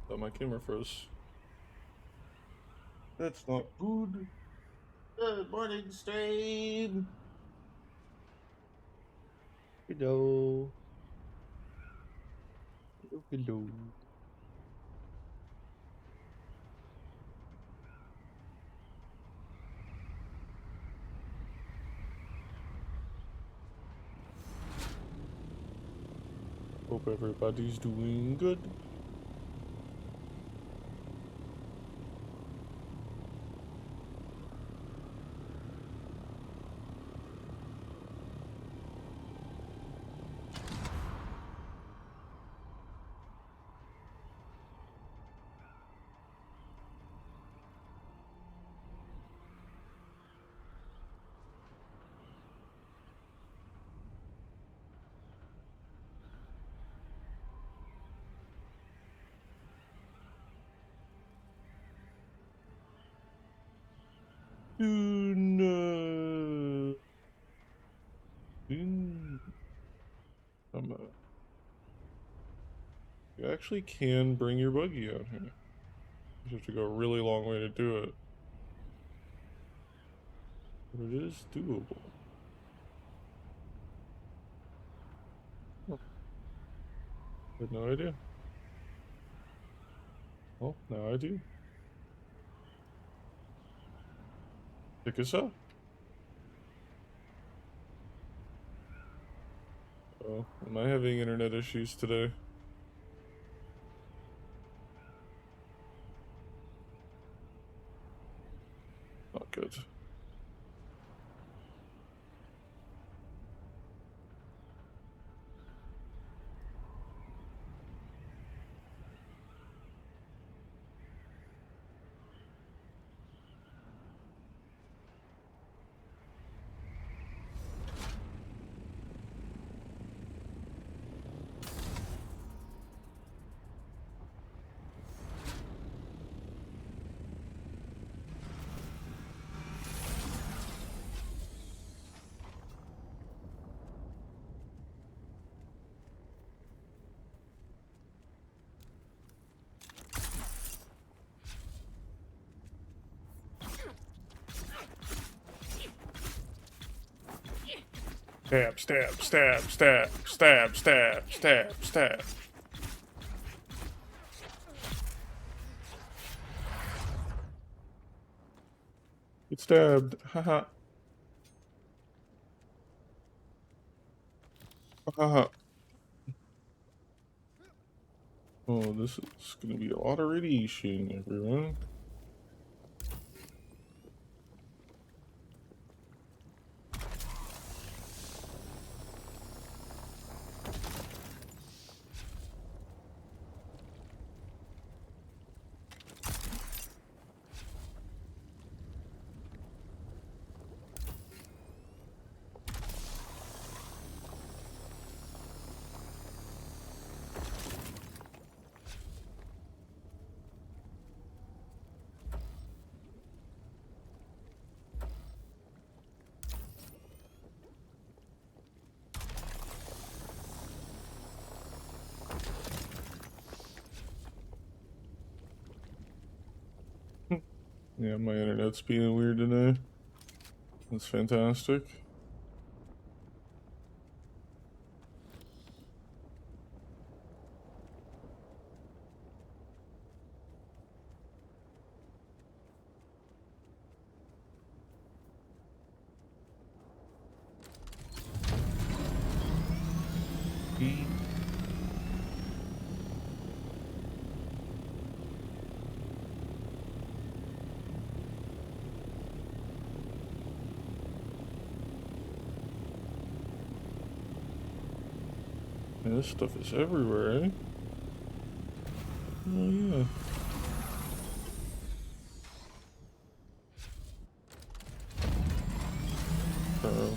Thought my camera froze. That's not good. Good morning, stream. Hello. Hello, hello. Hope everybody's doing good. Dune. Dune. You actually can bring your buggy out here. You have to go a really long way to do it. But it is doable. Huh. I had no idea. Well, now I do. Pick us up. Oh, am I having internet issues today? Not good. Stab, stab, stab, stab, stab, stab, stab, stab. Get stabbed. Haha. Haha. Oh, this is gonna be a lot of radiation, everyone. Yeah, my internet's being weird today. That's fantastic. Man, this stuff is everywhere, eh? Oh, yeah.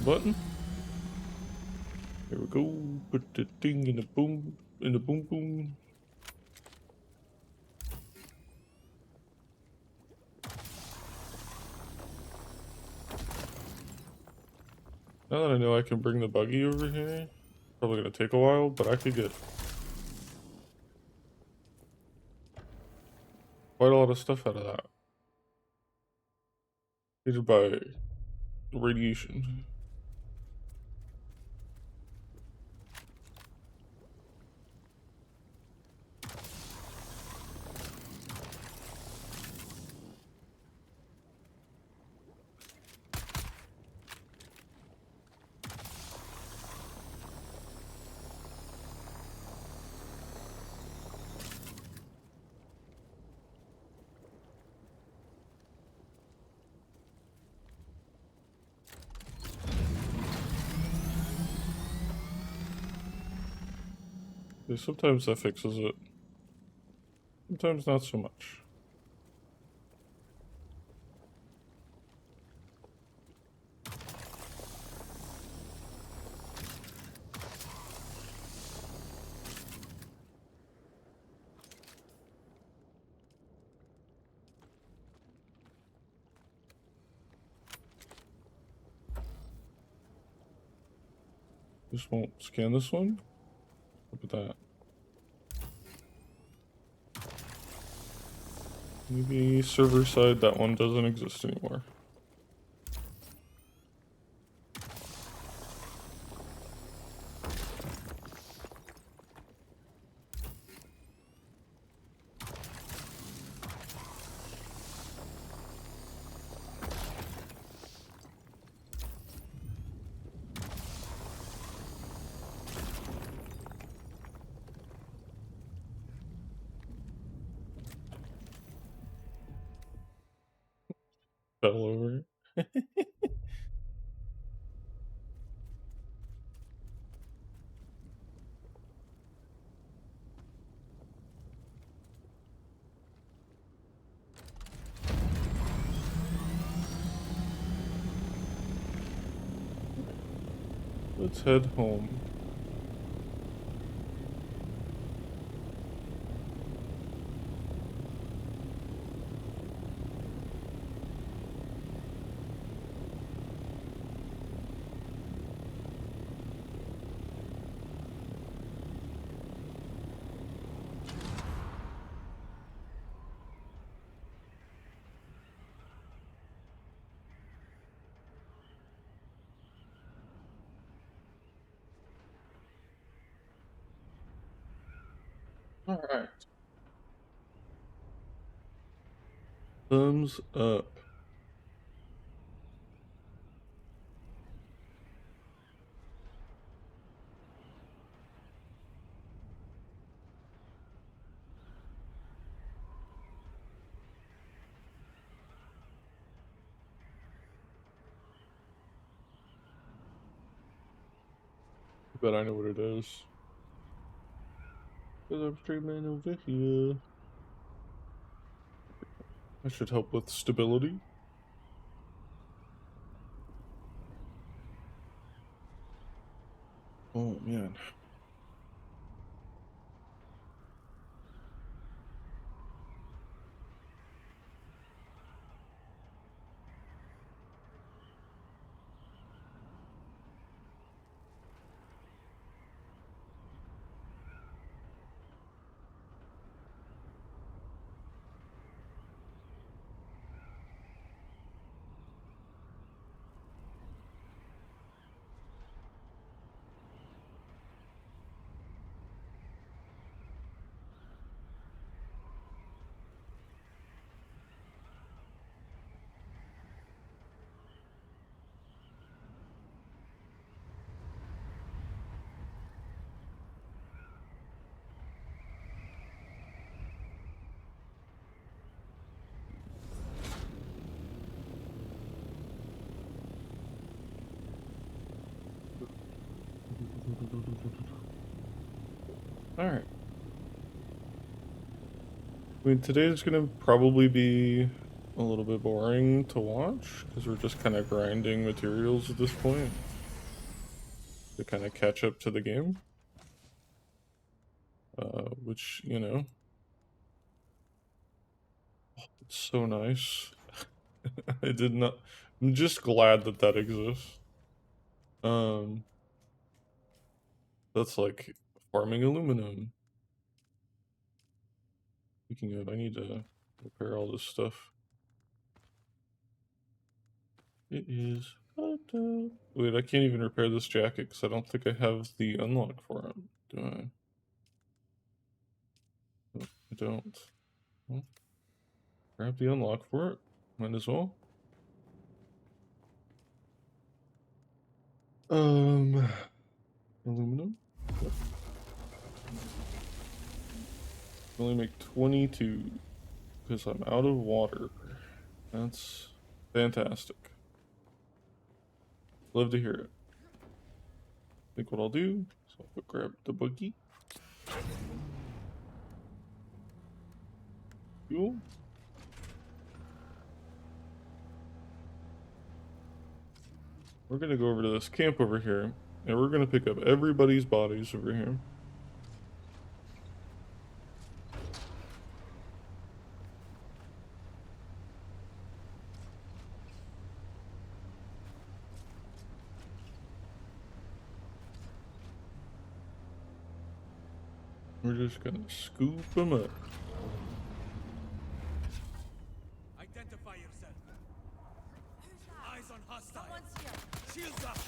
Button. Here we go. Put the thing in the boom, boom. Now that I know I can bring the buggy over here, probably gonna take a while, but I could get quite a lot of stuff out of that. Aided by radiation. Yeah, sometimes that fixes it. Sometimes not so much. Just won't scan this one. Look at that. Maybe server side, that one doesn't exist anymore. Fell over. Let's head home. Alright. Thumbs up. I bet I know what it is. Because I'm streaming over here. That should help with stability. Oh man. Alright. I mean, today's gonna probably be a little bit boring to watch, because we're just kind of grinding materials at this point to kind of catch up to the game. Which, you know, it's so nice. I did not... I'm just glad that that exists. Um, that's like farming aluminum. Speaking of, I need to repair all this stuff. It is. Wait, I can't even repair this jacket because I don't think I have the unlock for it. Do I? No, I don't. Well, grab the unlock for it. Might as well. Aluminum. Yep. Only make 22 because I'm out of water. That's fantastic. Love to hear it. Think what I'll do. So I'll grab the buggy. Fuel. We're gonna go over to this camp over here, and we're gonna pick up everybody's bodies over here. We're just gonna scoop them up. Identify yourself. Eyes on hostile. Someone's here. Shields up.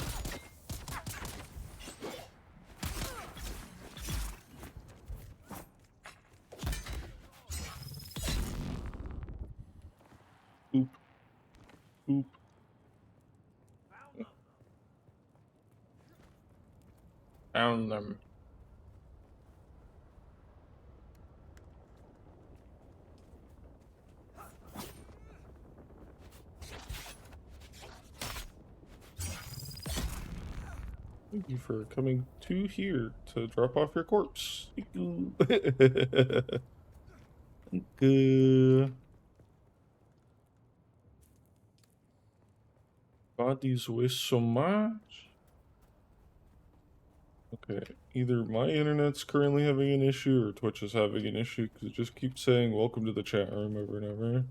Scoop. Scoop. Found them. Thank you for coming to here to drop off your corpse. Thank you. Thank you. Bodies weigh so much. Okay, either my internet's currently having an issue or Twitch is having an issue because it just keeps saying welcome to the chat room over and over.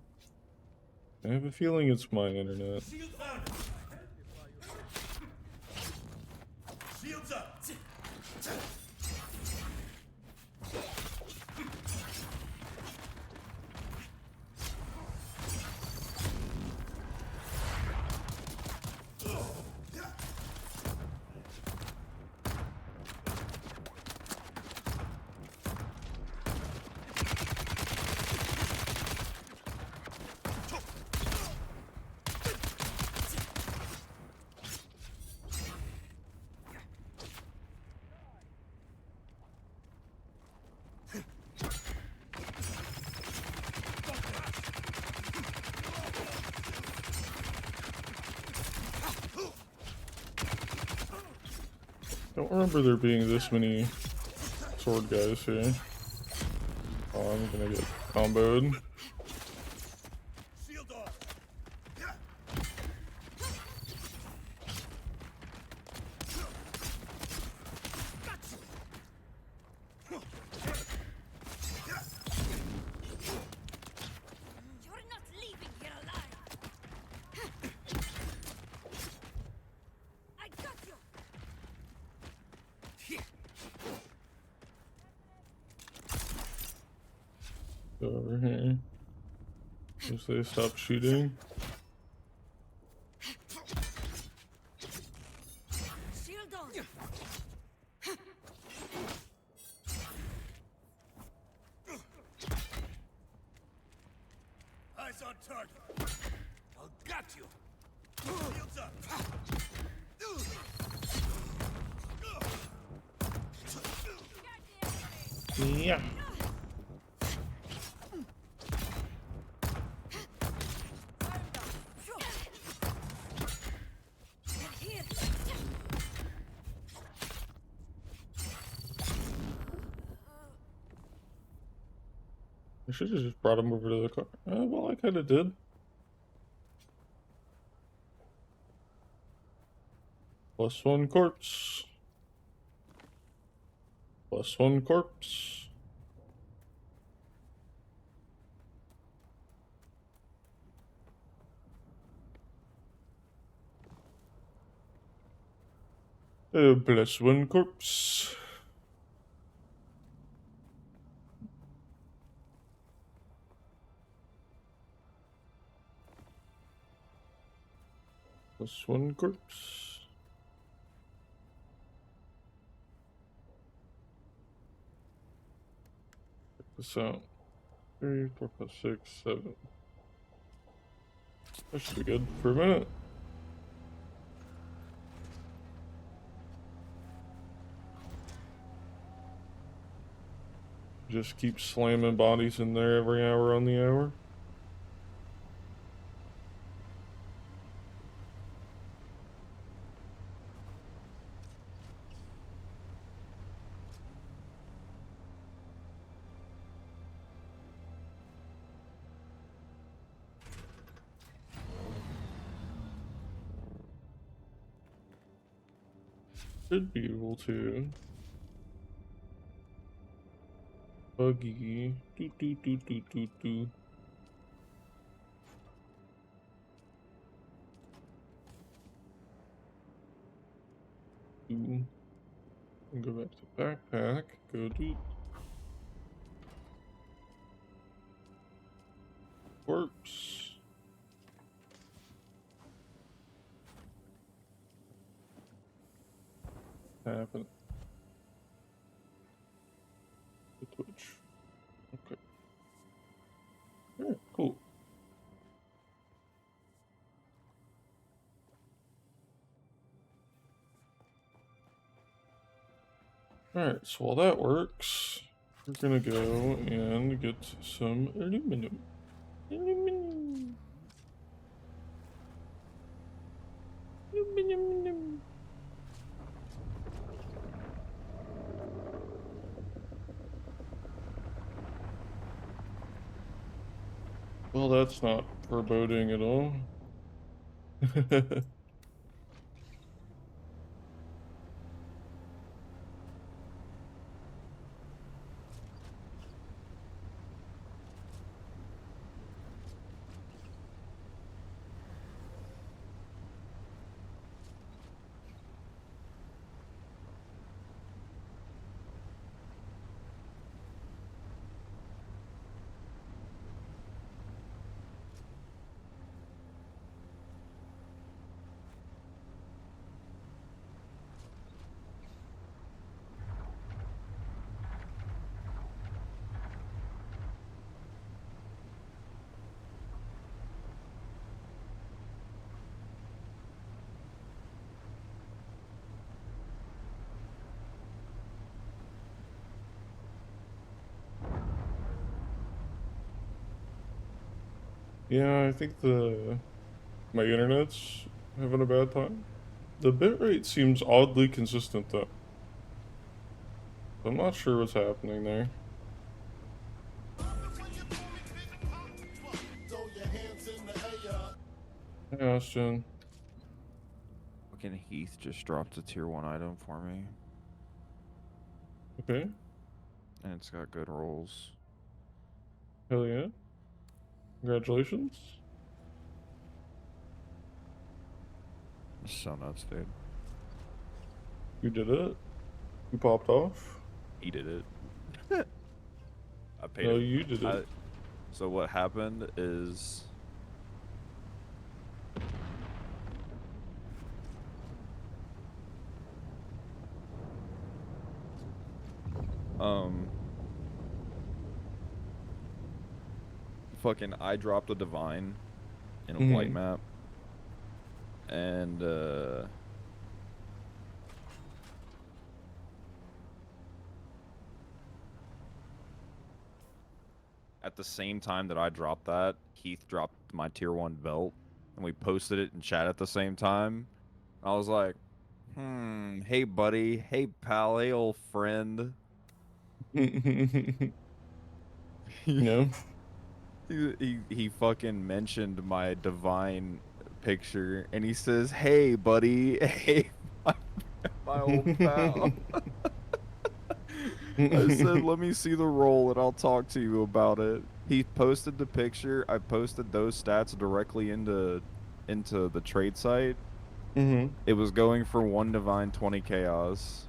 I have a feeling it's my internet. Shields up. Shields up. Don't remember there being this many sword guys here. Oh, I'm gonna get comboed. Shield off. You're not leaving here alive. I got you. Go over here. Just they stop shooting. Shield on. Eyes on target. I'll got you. Shields up. Yeah. Here. I should have just brought him over to the car. Well, I kind of did. Plus one corpse. Plus one corpse. Plus one corpse. Plus one corpse. Check this out. 3, 4, 5, 6, 7. That should be good for a minute. Just keep slamming bodies in there every hour on the hour. Should be able to. Buggy. Do do do do do do. Do. And go back to backpack. Go do. Corpse. Happen. The Twitch. Okay. Yeah, cool. Alright, so while that works, we're gonna go and get some aluminum. Aluminum. Aluminum. Well, that's not foreboding at all. Yeah, I think my internet's having a bad time. The bitrate seems oddly consistent though. I'm not sure what's happening there. Hey, Austin. Fucking Heath just dropped a tier 1 item for me. Okay. And it's got good rolls. Hell yeah. Congratulations. It's so nuts, dude. You did it. You popped off. He did it. I paid No, him. you did it. So what happened is... Fucking I dropped a divine in a white map. And at the same time that I dropped that, Keith dropped my tier 1 belt, and we posted it in chat at the same time. I was like, hey buddy, hey pal, hey old friend. No. He fucking mentioned my divine picture, and he says, hey buddy, hey my old pal. I said, let me see the roll and I'll talk to you about it. He posted the picture. I posted those stats directly into the trade site. Mm-hmm. It was going for 1 divine, 20 chaos.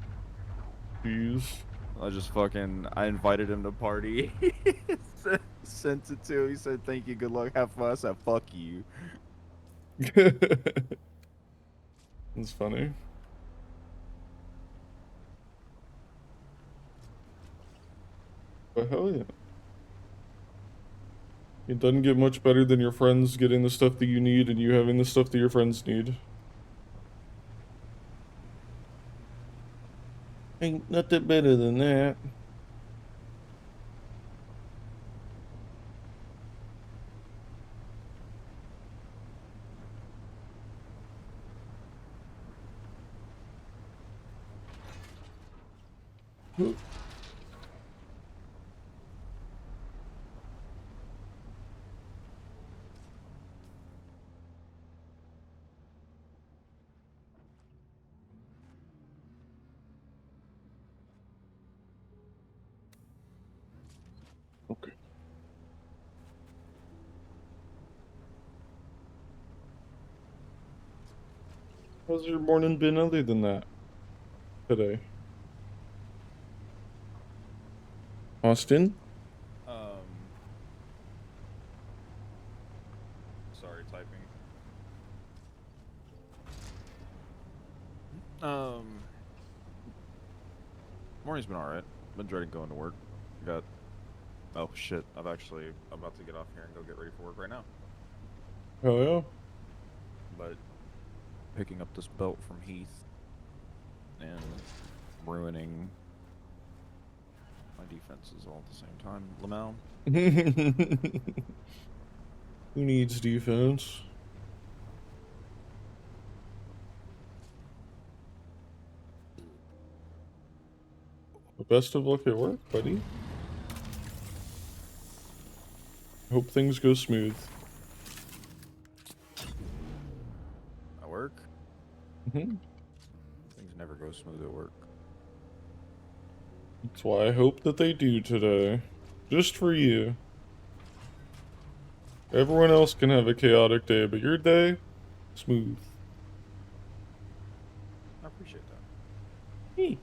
Jeez. I invited him to party. Sent it to him. He said, "Thank you, good luck, have fun." I said, "Fuck you." That's funny. But hell yeah. It doesn't get much better than your friends getting the stuff that you need and you having the stuff that your friends need. Ain't nothing better than that. Okay. How's your morning been other than that today? Austin? Sorry, typing. Um, Morning's been alright. Been dreading going to work. Got Oh shit! I'm about to get off here and go get ready for work right now. Hell yeah. But picking up this belt from Heath and ruining my defenses all at the same time. Lamau. Who needs defense? Best of luck at work, buddy. Hope things go smooth. At work, Mhm. things never go smooth at work. That's why I hope that they do today. Just for you. Everyone else can have a chaotic day, but your day, smooth. I appreciate that. Hey.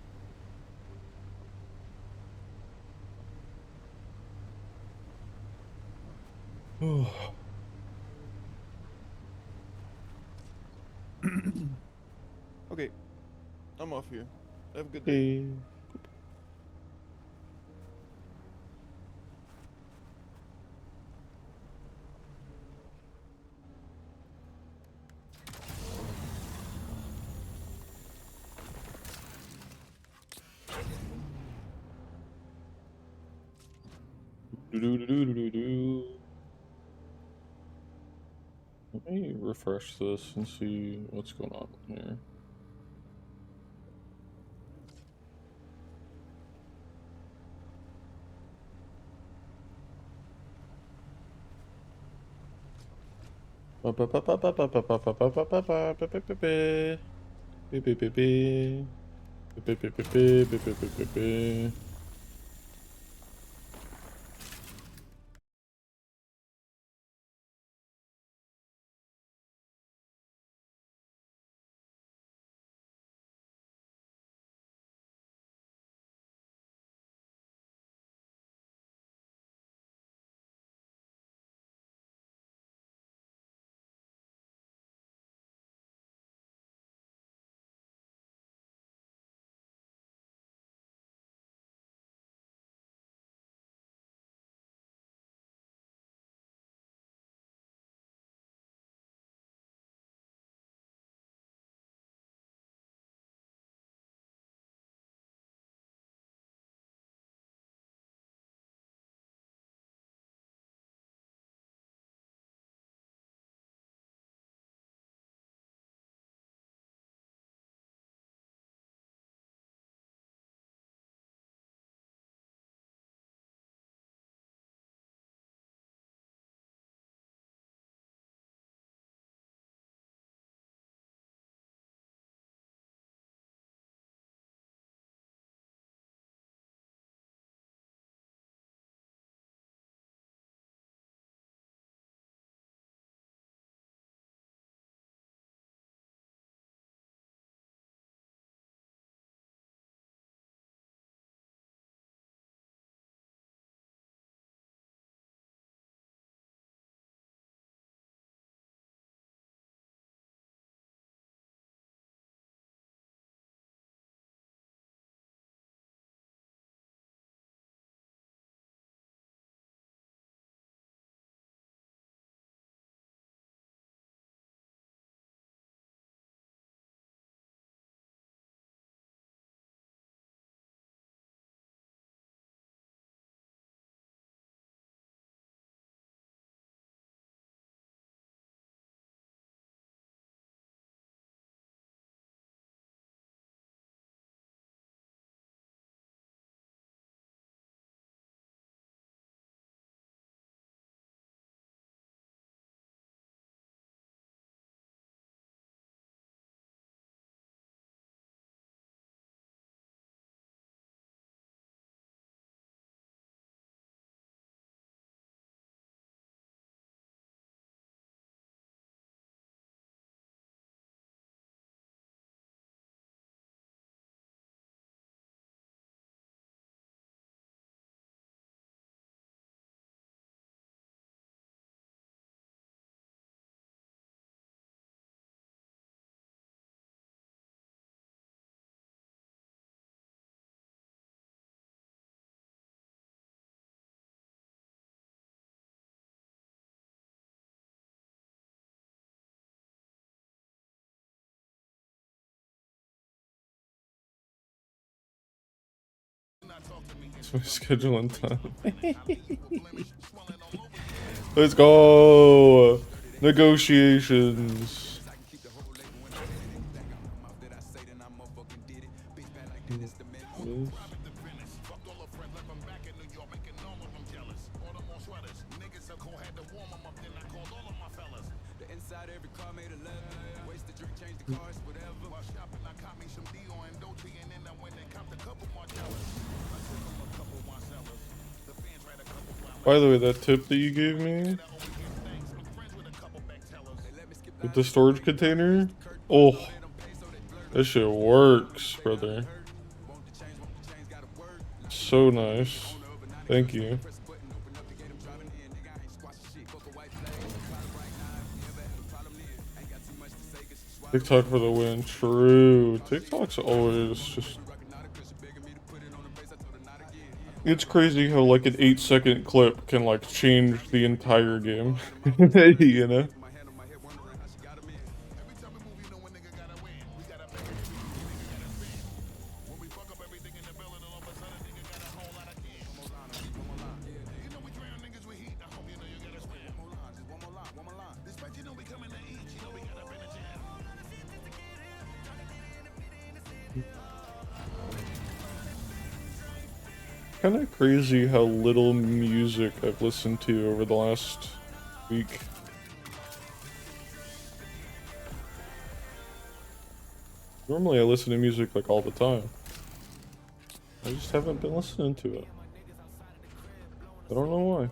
Okay, I'm off here. Have a good day. Hey. Do-do-do-do-do-do. Let me refresh this and see what's going on here. It's my schedule and time. Let's go! Negotiations. By the way, that tip that you gave me with the storage container, oh, that shit works, brother. So nice. Thank you. TikTok for the win. True. TikTok's always just... It's crazy how like an 8-second clip can like change the entire game. You know? Kind of crazy how little music I've listened to over the last week. Normally I listen to music like all the time. I just haven't been listening to it. I don't know why.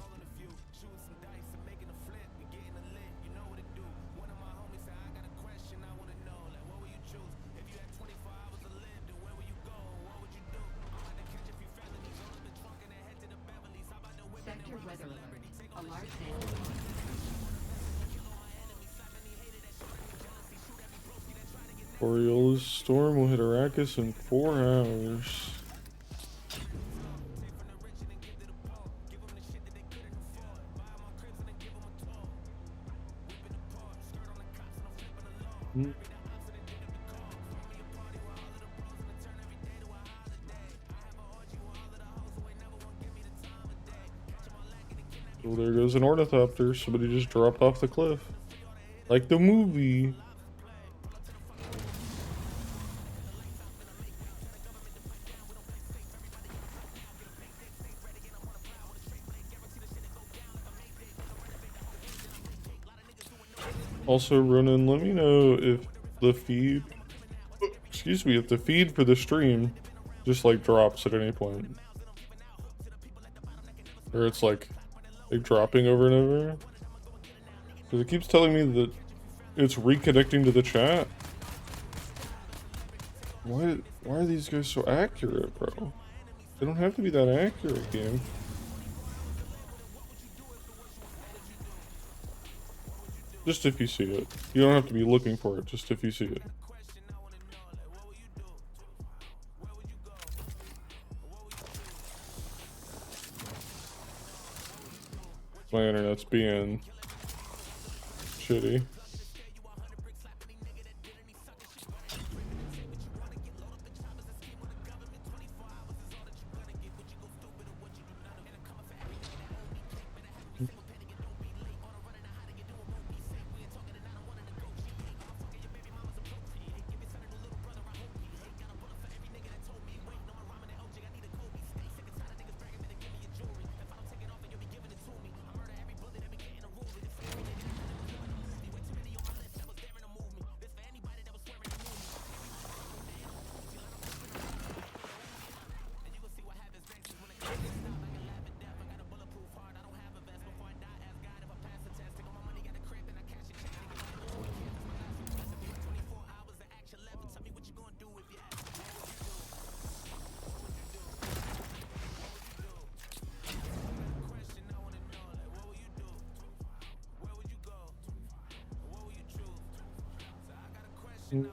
Borealis storm will hit Arrakis in 4 hours. Well, there goes an ornithopter. Somebody just dropped off the cliff. Like the movie. Also, Ronan, let me know if the feed, excuse me, if the feed for the stream just like drops at any point. Or it's like dropping over and over. Because it keeps telling me that it's reconnecting to the chat. Why are these guys so accurate, bro? They don't have to be that accurate, game. Just if you see it. You don't have to be looking for it, just if you see it. My internet's being shitty. Here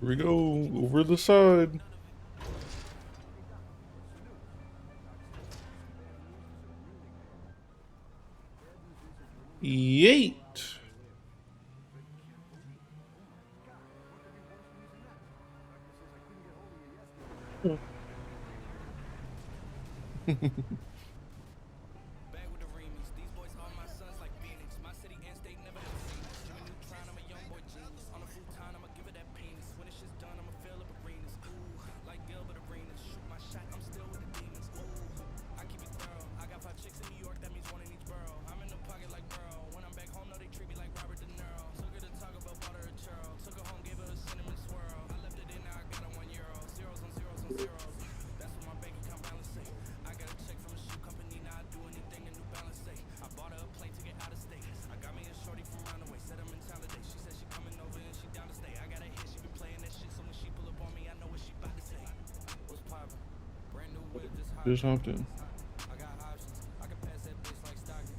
we go, over the side. Yeet. Back with the remix. These boys are my sons like Phoenix. My city and state never been seen. Jimmy Neutron, I'm a young boy genius. On a futon, I'ma give it that penis. When it's just done, I'ma fill up arenas. Ooh, like Gilbert Arenas. Shoot my shot, I'm still with the demons. Ooh, I keep it thorough. I got 5 chicks in New York, that means 1 in each borough. I'm in the pocket like Burrow. When I'm back home, no, they treat me like Robert De Niro. Took her to Taco Bell, bought her a churro. Took her home, gave her a cinnamon swirl. I left it in, now I got her €1. Zeros on zeros on zeros. That's what my bank account balance say. I got a check from a shoe company, now I do anything a New Balance say. I bought her a plane ticket out of state. I got me a shorty from Runaway, said I'm in town today. She said she coming over and she down to stay. I got a hit, she been playing that shit, so when she pull up on me, I know what she about to say. What's poppin'? Brand new whip, Just hopped in. I got options. I can pass that bitch like Stockton.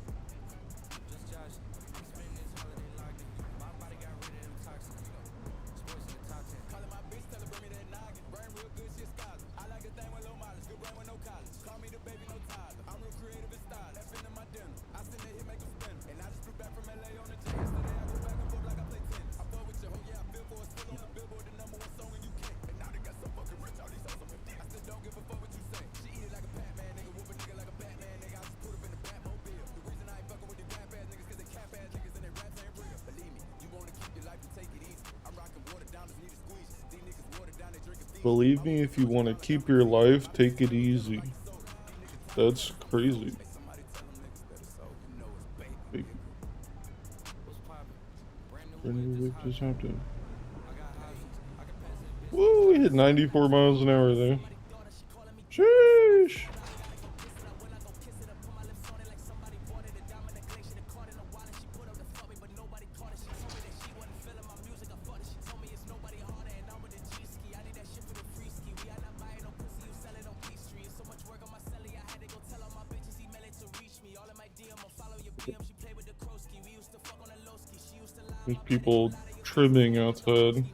Just joshing. I'm spending this holiday locked in. My body got rid of them toxins. Sports in the top 10. Calling my bitch, tell her bring me that noggin. Brain real good, shit scholar. I like a thing with low mileage. Good brain with no college. Call me the baby, no Tyler. I'm real creative and stylish. F in my dinner. I send that hit, make them spin. And I just flew back from LA on the jet. Yesterday I go back and forth like I play tennis. I fuck with your hoe, yeah, I feel for a spill on the billboard, the #1 song in UK. And now they got so fucking rich, all these hoes on my dick. I still don't give a fuck what you say. She eat it like a Batman, nigga. Whoop a nigga like a Batman, nigga. I just put up in the Batmobile. The reason I ain't fucking with the rap ass niggas, cause they cap ass niggas and they raps ain't real. Believe me, you wanna keep your life, you take it easy. I'm rocking water down, just need a squeeze. These niggas water down, they drinking Fiji. Believe me, if you want to keep your life, take it easy. That's crazy. Somebody tell them niggas that it's over, you know it's baby. Baby. What's poppin'? Brand new Brand new whip just hopped in. I got options. I can pass that bitch. Woo, we hit 94 miles an hour there. Sheesh. There's people trimming outside.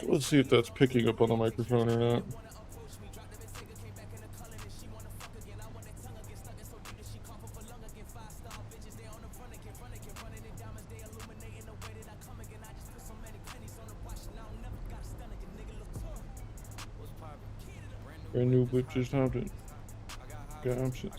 Let's see if that's picking up on the microphone or not. Brand new whip just hopped in. Got options.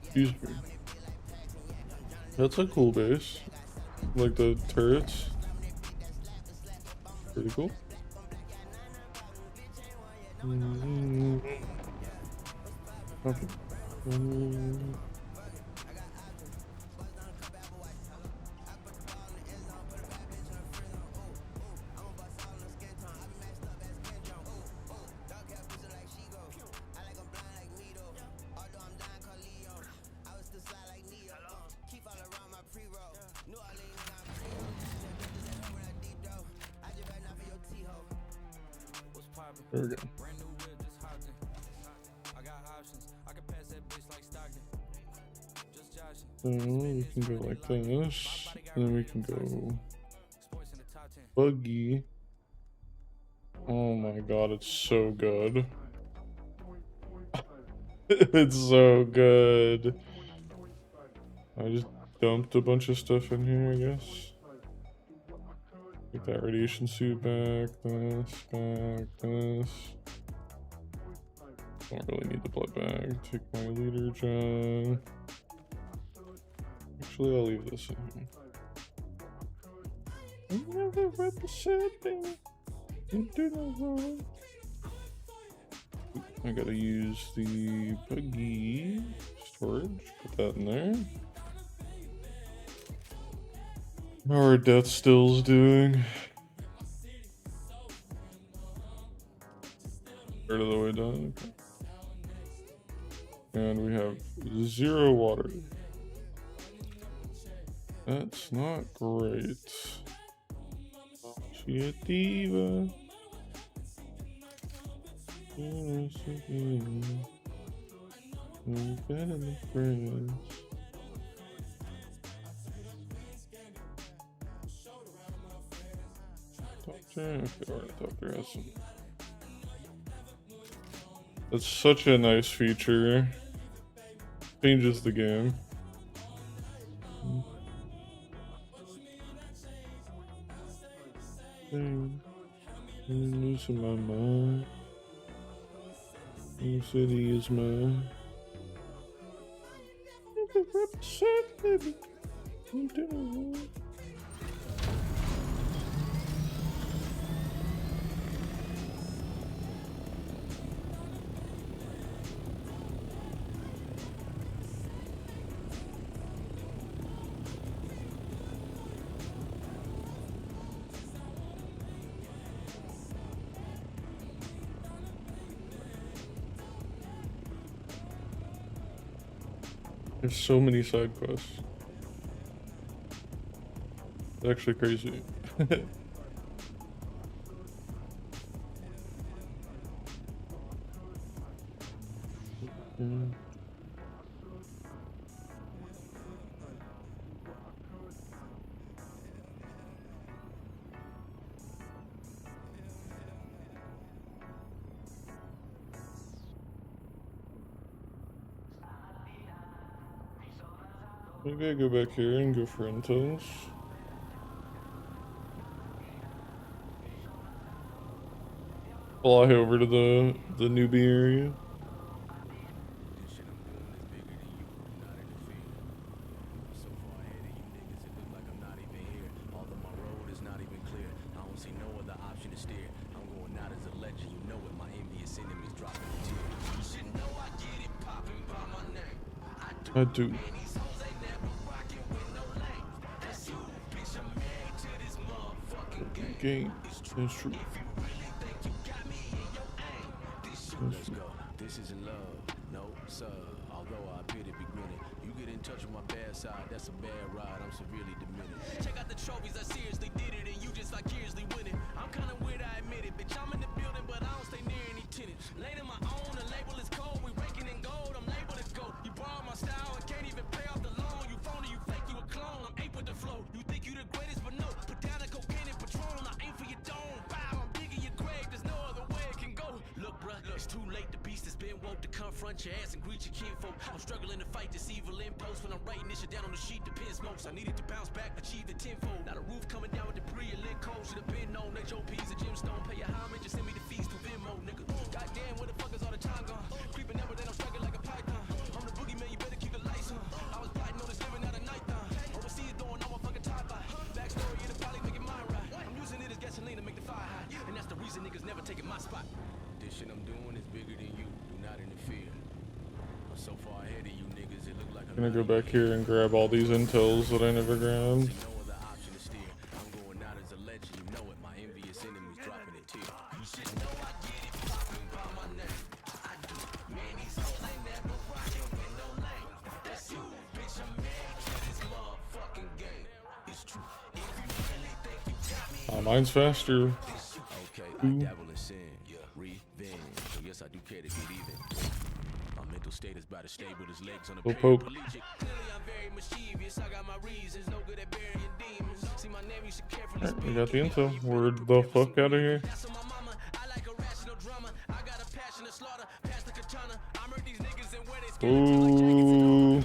Excuse me. That's a cool base. Like the turrets. Pretty cool. Okay. There we go. Brand new whip, just hopped in. I got options. I can pass that bitch like Stockton. Just joshing. So we can go like this, and then we can go Sports in the top 10. buggy. Oh my god, it's so good. It's so good. I just dumped a bunch of stuff in here, I guess. Take that radiation suit back, this. Don't really need the blood bag. Take my leader gen. Actually, I'll leave this in here. I never representing. You do no wrong. I gotta use the buggy storage. Put that in there. How are death stills doing? Part of the way done. Okay. And we have 0 water. That's not great. She a diva. It's such a nice feature. Changes the game. I'm losing my mind. The city is mine. Represent, baby. I'm doing it. There's so many side quests. It's actually crazy. Maybe I go back here and go for intels. Fly over to the newbie area. I do. Game. That's true. Let's go. This isn't love, no sir. Although I appear to be grinning, you get in touch with my bad side. That's a bad ride. I'm severely diminished. Check out the trophies. I seriously did it, and you just vicariously winning. I'm kind of weird, I admit it. Bitch, I'm in the building, but I don't stay near any tenants. Late in my own, the label is cold. We raking in gold. I'm labeled as gold. You borrow my style and can't even pay off the loan. You phony, you fake, you a clone. I'm ape with the flow. You think you the greatest, but no. Put down the cocaine and Patron. I aim for your dome. Bow, I'm digging your grave. There's no other way it can go. Look, bruh, it's too late. The beast has been woke to confront your ass and greet your kinfolk. I'm struggling to fight this evil impulse when I'm writing this shit down on the sheet. The pen smokes. I needed to bounce back, achieve the tenfold. Now the roof coming down with debris and lit cold. Should have been known. HOP's a gemstone. Pay your homage and send me the feast to Venmo, nigga. Goddamn, where the fuck is all the time gone? Creeping up, but then I'm striking like a python. I'm the boogeyman, you better keep the lights on. I was plotting on this living out of night time. Overseas doing all my fucking tie by. Backstory, it'll probably make it mine right. I'm using it as gasoline to make the fire hot. And that's the reason niggas never taking my spot. This shit I'm doing is bigger than you. Do not interfere. I'm so far ahead of you niggas, it look like I'm gonna go back here and grab all these intels that I never grabbed. no other option to steer. I'm going out as a legend, you know it. My envious enemies dropping a tear. You should know I get it popping by my name. I do. Man, these hoes ain't never rocking with no lane. That's you, bitch. I'm mad to this motherfucking game. It's true. If you really think you got me, Oh, mine's faster. okay, I dabble in sin. Revenge. So yes, I do care to get even. My mental state is about to stay with his legs on a Poke. paraplegic. Clearly, I'm very mischievous. I got my reasons. No good at burying demons. See my name, you should carefully Alright, we got the intel. Word the fuck out of here. That's on my mama. I like a rational drama. I got a passion to slaughter. Pass the katana. I murder these niggas and wear they skin like jackets and Ooh.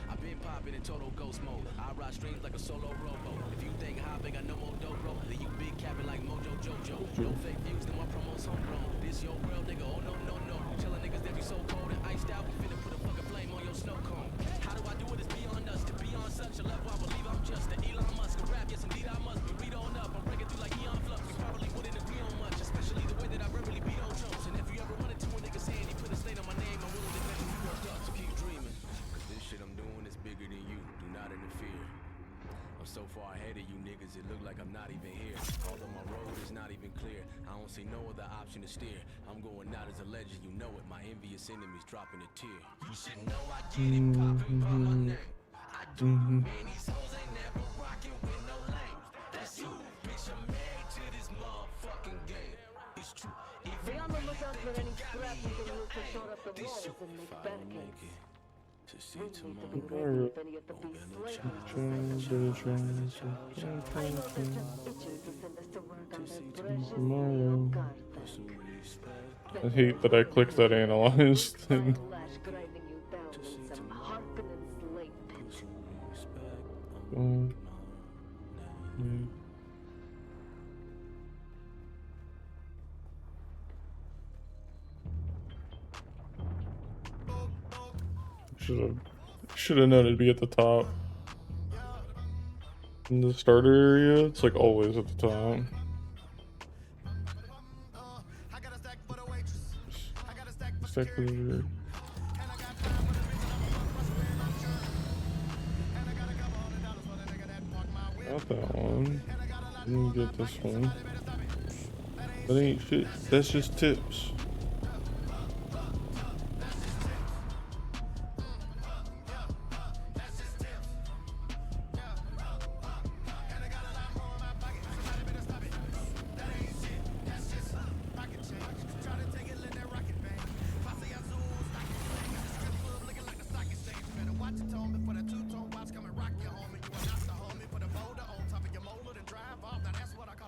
I've been popping in total ghost mode. I ride streams like a solo robo. If you think high, I got no more dope, bro. Then you big capping like Mojo Jojo. No fake views, then my promos homegrown. This your world, nigga. Oh no, no, no. You telling niggas that you so cold and iced out. We finna put a fucking flame on your snow cone. How do I do it? It's beyond us. To be on such a level, I believe I'm just an Elon Musk. A rap, yes, indeed I must. But read on up. I'm breaking through like Eon Flux. We probably wouldn't agree on much, especially the way that I verbally beat on drums. And if you ever run into a nigga's hand, he put a stain on my name. I'm willing to bet you fucked up. So keep dreaming. Cause this shit I'm doing is bigger than you. Do not interfere. I'm so far ahead of you niggas, it look like I'm not even here. Although my road is not even clear, I don't see no other option to steer. I'm going out as a legend, you know it. My envious enemies dropping a tear. You should know I get it popping by my name. I do. Man, these hoes ain't never rocking with To see tomorrow. Tomorrow. I hate that I clicked that analyze thing. Oh. Should have known it'd be at the top. In the starter area, it's like always at the top. Stack for the Got that one. Let me get this one. That ain't shit. That's just tips.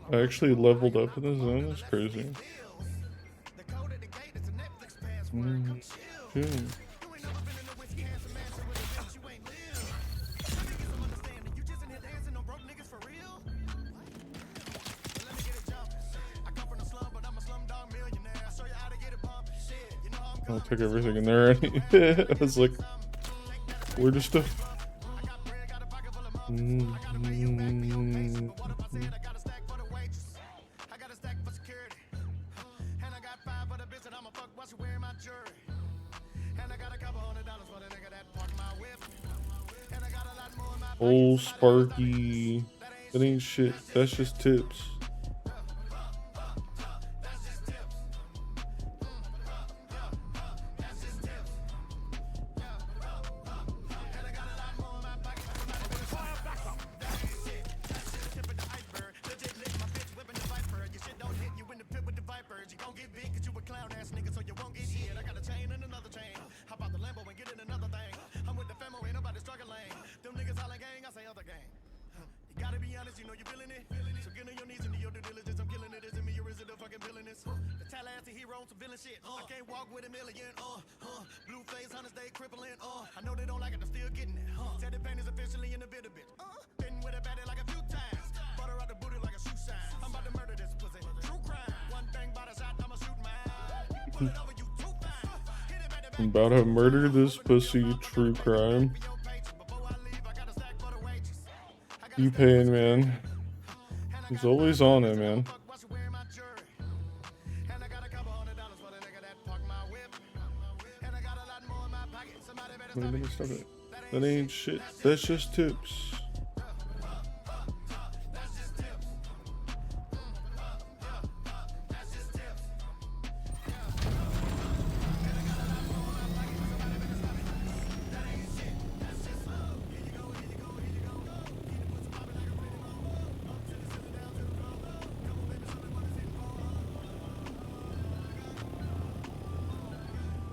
I actually leveled up in the zone. That's crazy. Okay. I'll take everything in there. I was like, where does stuff? Old Sparky. That ain't shit. That's just tips. I'm about to murder this pussy. True crime. T-Pain, man. He's always on it, man. Stop it. That ain't shit. That's just tips.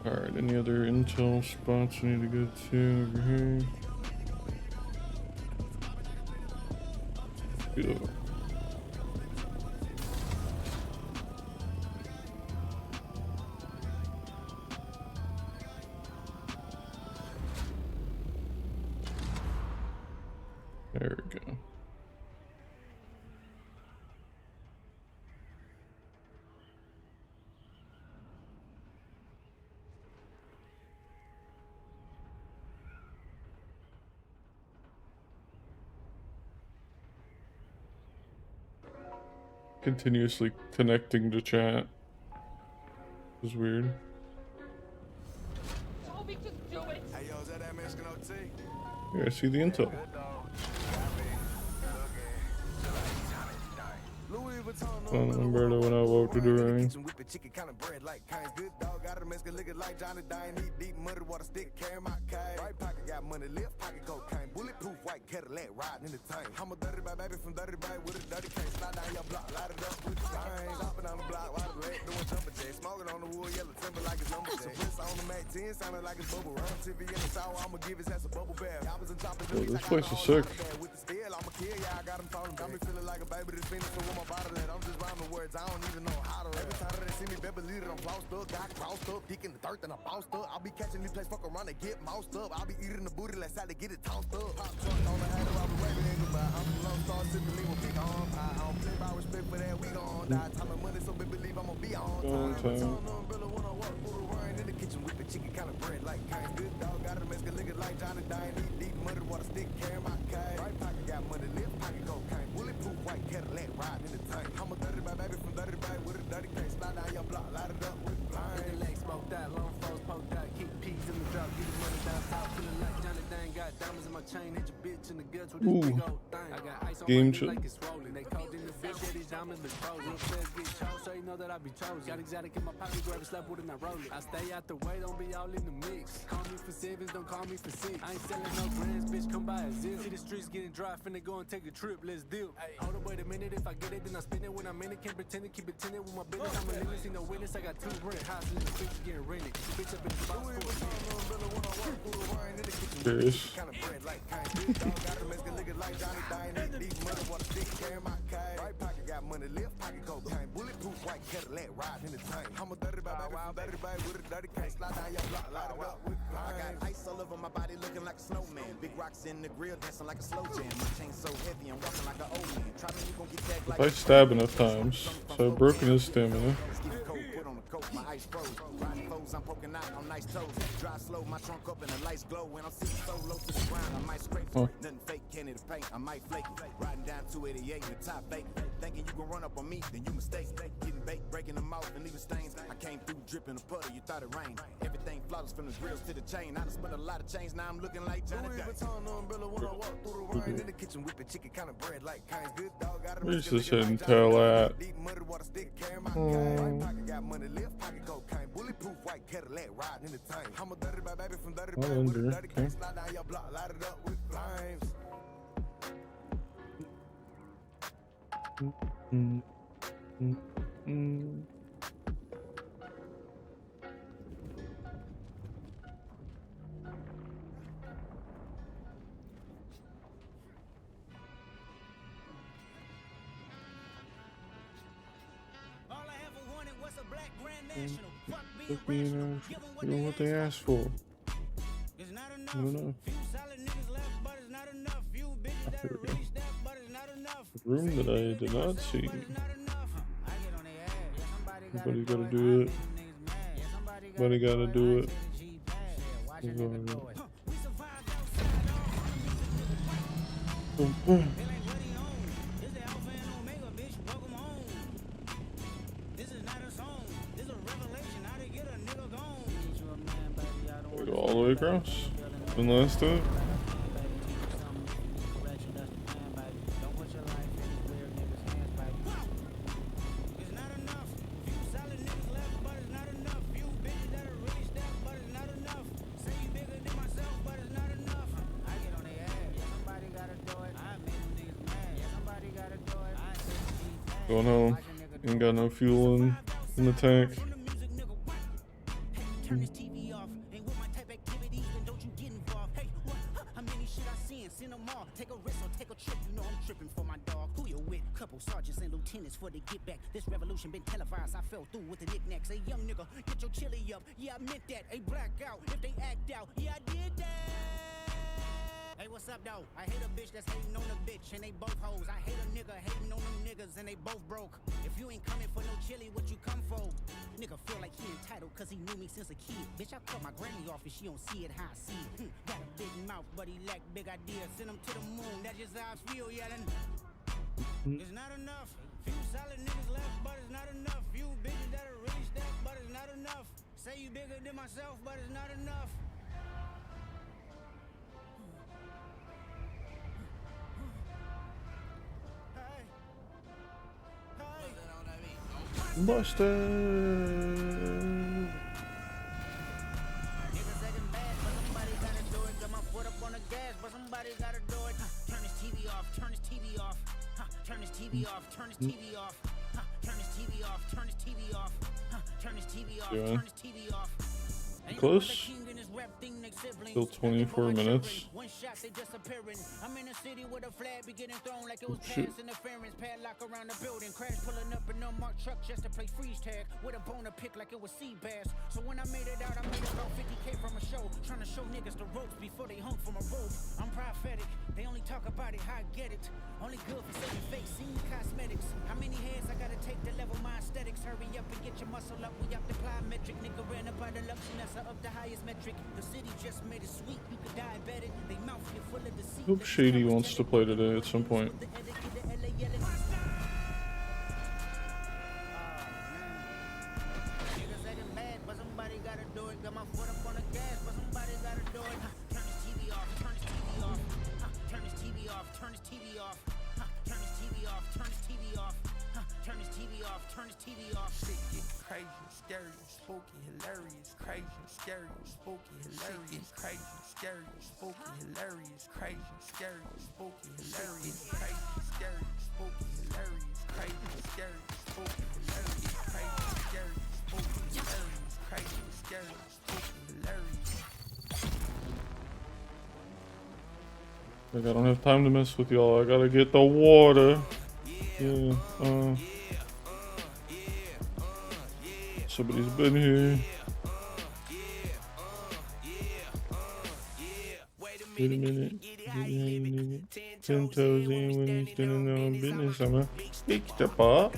Alright, any other intel spots we need to go to over here? Go. There we go. Continuously connecting to chat is weird. Hey, yo, is that Mexican OT? Yeah, I see the intel. Umberto when I walk to the ring. Chicken kind of bread like kinds good dog got a Mexican liquor like Johnny Dine. Eat deep muddy water stick, carry my kind. Right pocket got money, left pocket cocaine. Bulletproof white white Cadillac riding in the tank. I'm a dirty bad baby from dirty bag with a dirty case. Slide down your block, light it up with the flames. Hopping on the block, while the leg doing jumper jacks. Smoking on the wood, yellow timber like it's lumberjack. Wrist on the Mac 10, sounding like it's bubble run. TV in the shower, I'ma give his ass a bubble bath. I was in chopping Yo, this place is sick. with the steel, I'm a kid, yeah, I got him falling. Got me feeling like a baby that's finished with my bottle at. I'm just rhyming words, I don't even know how to rap. Every time they see me, better believe it, I'm flossed up. Got crossed up, dick in the dirt, and I'm bounced up. I'll be catching these plays, fuck around and get moused up. I'll be eating the booty, let's out to get it tossed up. Pop truck on the head, I'll be waving in Dubai. I'm a lone star, sipping lean with big on pie. I don't play by respect for that, we gon' die. Time and money, so big believe I'ma be on time. Turn umbrella when I walk through the rain in the kitchen, whipping chicken, kind of bread like kind. Good dog, got a Mexican liquor like Johnny Dine. Deep muddy water stick, carry my cane. Right pocket got money, left pocket cocaine. Bulletproof white Cadillac riding in the tank. I'm a dirty bad baby from dirty bag with a dirty case. Slide down your block, light it up with blind. Get the legs smoked out, long foes poked out, keep peas in the drop, get the money down south, feeling like Johnny Dang. Got diamonds in my chain, hit your bitch in the guts with this big old thing. I got ice on Game my show. neck like it's swollen. They called in the bitch, yeah, these diamonds look frozen. Real players get chose, so you know that I be chosen. Got exotic in my pocket, grab a slap with it and I roll it. I stay out the way, don't be all in the mix. Call me for sevens, don't call me for six. I ain't selling no brands, bitch, come buy a zip. See the streets getting dry, finna go and take a trip, let's deal. Hold up, wait a minute, if I get it, then I spend it. When I'm in it, can't pretend it, keep it tinted with my business. I'm a limit, see no witness, I got 2 rent houses and the bitch getting rented. Bitch up in the box, Curious. kind of bread like kind. Good dog, got a Mexican liquor like Johnny Dine. Deep muddy water stick, carry my cane. Right pocket got money, left pocket cocaine. Bulletproof white Cadillac riding in the tank. I'm a dirty bad baby from dirty bag with a dirty case. Slide down your block, light it up with I blind. got ice all over my body looking like a snowman. Big rocks in the grill dancing like a slow jam. My chain so heavy I'm walking like an old man. Try me, you gon' get tagged like If I stab enough times, so I've broken his stamina. Get cold, put on a coat, my ice froze. Riding foes, I'm poking out on nice toes. Drive slow, my trunk up and the lights glow. When I'm sitting so low to the ground, I might scrape it. Nothing fake, candy to paint, I might flake it. Riding down 288 in the top fake. Thinking you gon' run up on me, then you mistake. Getting baked, breaking them out and leaving stains. I came through dripping a puddle, you thought it rained. Everything flawless from the grills to the chain. I done spent a lot of change, now I'm looking like Johnny Louis Day. Vuitton umbrella when I walk through the rain in the kitchen, whipping chicken, kind of bread like kind. Good dog, got a Where's Mexican this liquor like intel Johnny at? Dine. Deep muddy water stick, carry my cane. Right pocket got money, left pocket cocaine. Bulletproof white Cadillac riding in the tank. I'm a dirty bad baby from dirty bag with a dirty case. Slide down your block, light it up with flames. All I ever wanted was a black grand national. Fuck You being rational. know, Give 'em you know what they asked for. It's not I enough. don't know. Few solid niggas left, but it's not enough. Few bitches that are really step, but it's not enough. Room that I did not see. But it's not enough. I get on their ass. Yeah, Somebody gotta do it. Somebody gotta do it. We survived outside. Boom. They like what he on. This the Alpha and Omega, bitch. Welcome home. This is not a song. This a revelation. How to get a nigga gone. We go all the way across. One last time. It's not enough. Few solid niggas left, but it's not enough. Few bitches that are really step, but it's not enough. Say you bigger than myself, but it's not enough. I get on their ass. Yeah, somebody gotta do it. I made them niggas mad. Yeah, somebody gotta do it. I said she Going home. Ain't got no fuel in the tank. from the music, nigga. What? Hey, turn this TV off. Ain't with my type activities, then don't you get involved. Hey, what? How many shit I seen? Send them all. Take a risk or take a trip. You know I'm tripping for my dog. Who you with? Couple sergeants and lieutenants for the get back. This revolution been televised. I fell through with the knickknacks. Hey, young nigga, get your chili up. Yeah, I meant that. Hey, black out if they act out. Yeah, I did that. Hey, what's up, though? I hate a bitch that's hating on a bitch, and they both hoes. I hate a nigga hating on them niggas, and they both broke. If you ain't coming for no chili, what you come for? Nigga feel like he entitled, cause he knew me since a kid. Bitch, I cut my granny off, and she don't see it how I see it. Got a big mouth, but he lack big ideas. Send him to the moon, that's just how I feel, yelling. It's not enough. Few solid niggas left, but it's not enough. Few bitches that are really step, but it's not enough. Say you bigger than myself, but it's not enough. Busted. Niggas acting bad, but somebody gotta do it. Got my foot up on the gas, but somebody gotta do it. off, turn his TV off. Turn his TV off, turn his TV off. Turn his TV off, turn his TV off. Turn his TV off, Yeah. turn his TV off. Close. Still 24 minutes. One shot, they disappearing. I'm in a city with a flag be getting thrown like it was Shoot. pass interference. Padlock around the building. Crash pulling up an unmarked truck just to play freeze tag. With a bone to pick like it was sea bass. So when I made it out, I made about 50K from a show. Trying to show niggas the ropes before they hung from a rope. I'm prophetic. They only talk about it, how I get it. Only good for saving face, seen cosmetics. How many heads I gotta take to level my aesthetics? Hurry up and get your muscle up. We up the plyometric. Nigga ran up by the luxury, that's up the highest metric. The city just made it sweet. You could diabetic. They mouth get full of deceit. Hope Shady wants to play today at some point. Turn his TV off. Shit get crazy, scary, spooky, hilarious, crazy, scary, spooky, hilarious, crazy, scary, spooky, hilarious, crazy, scary, spooky, hilarious, crazy, scary, spooky, hilarious, crazy, scary, spooky, hilarious, crazy, scary, spooky, hilarious, crazy, scary, spooky, hilarious. Like, I don't have time to mess with y'all. I gotta get the water. Yeah, somebody's been here. Wait a minute. 10 toes in when he's doing their own business. I'm a big stepper.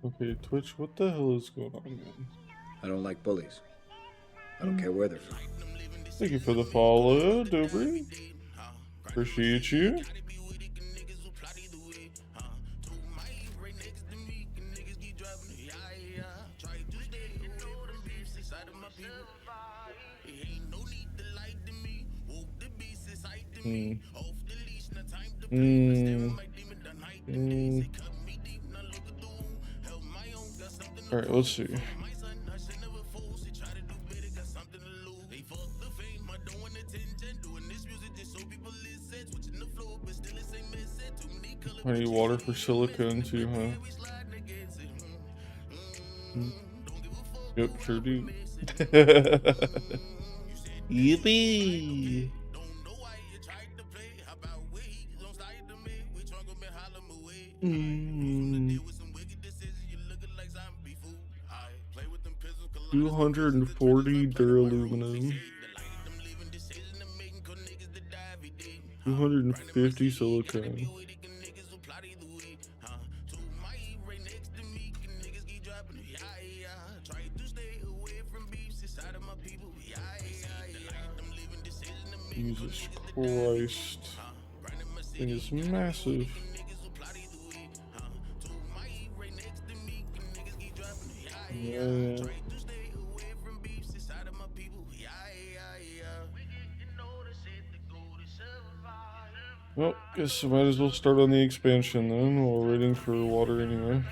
Okay, Twitch, what the hell is going on, man? I don't like bullies. I don't care where they're from. Thank you for the follow, Dobry. Appreciate you. Hmm. Hmm. Hmm. All right, let's see. I need water for silicone too, huh? Yep, sure do. Yippee! Mm. 240 duraluminum. 250 silicone. Jesus Christ. Thing is massive. Yeah. Well, guess I might as well start on the expansion then while waiting for water anyway.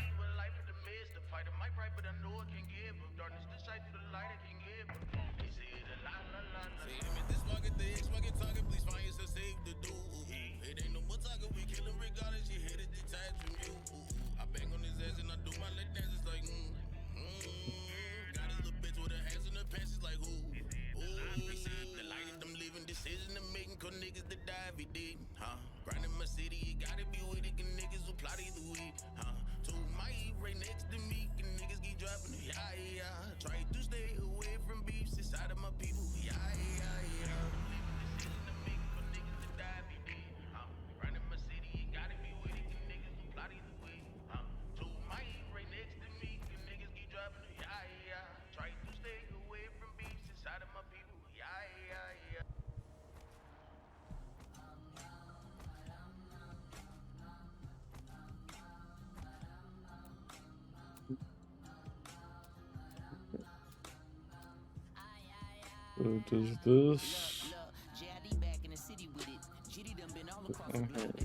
So does this...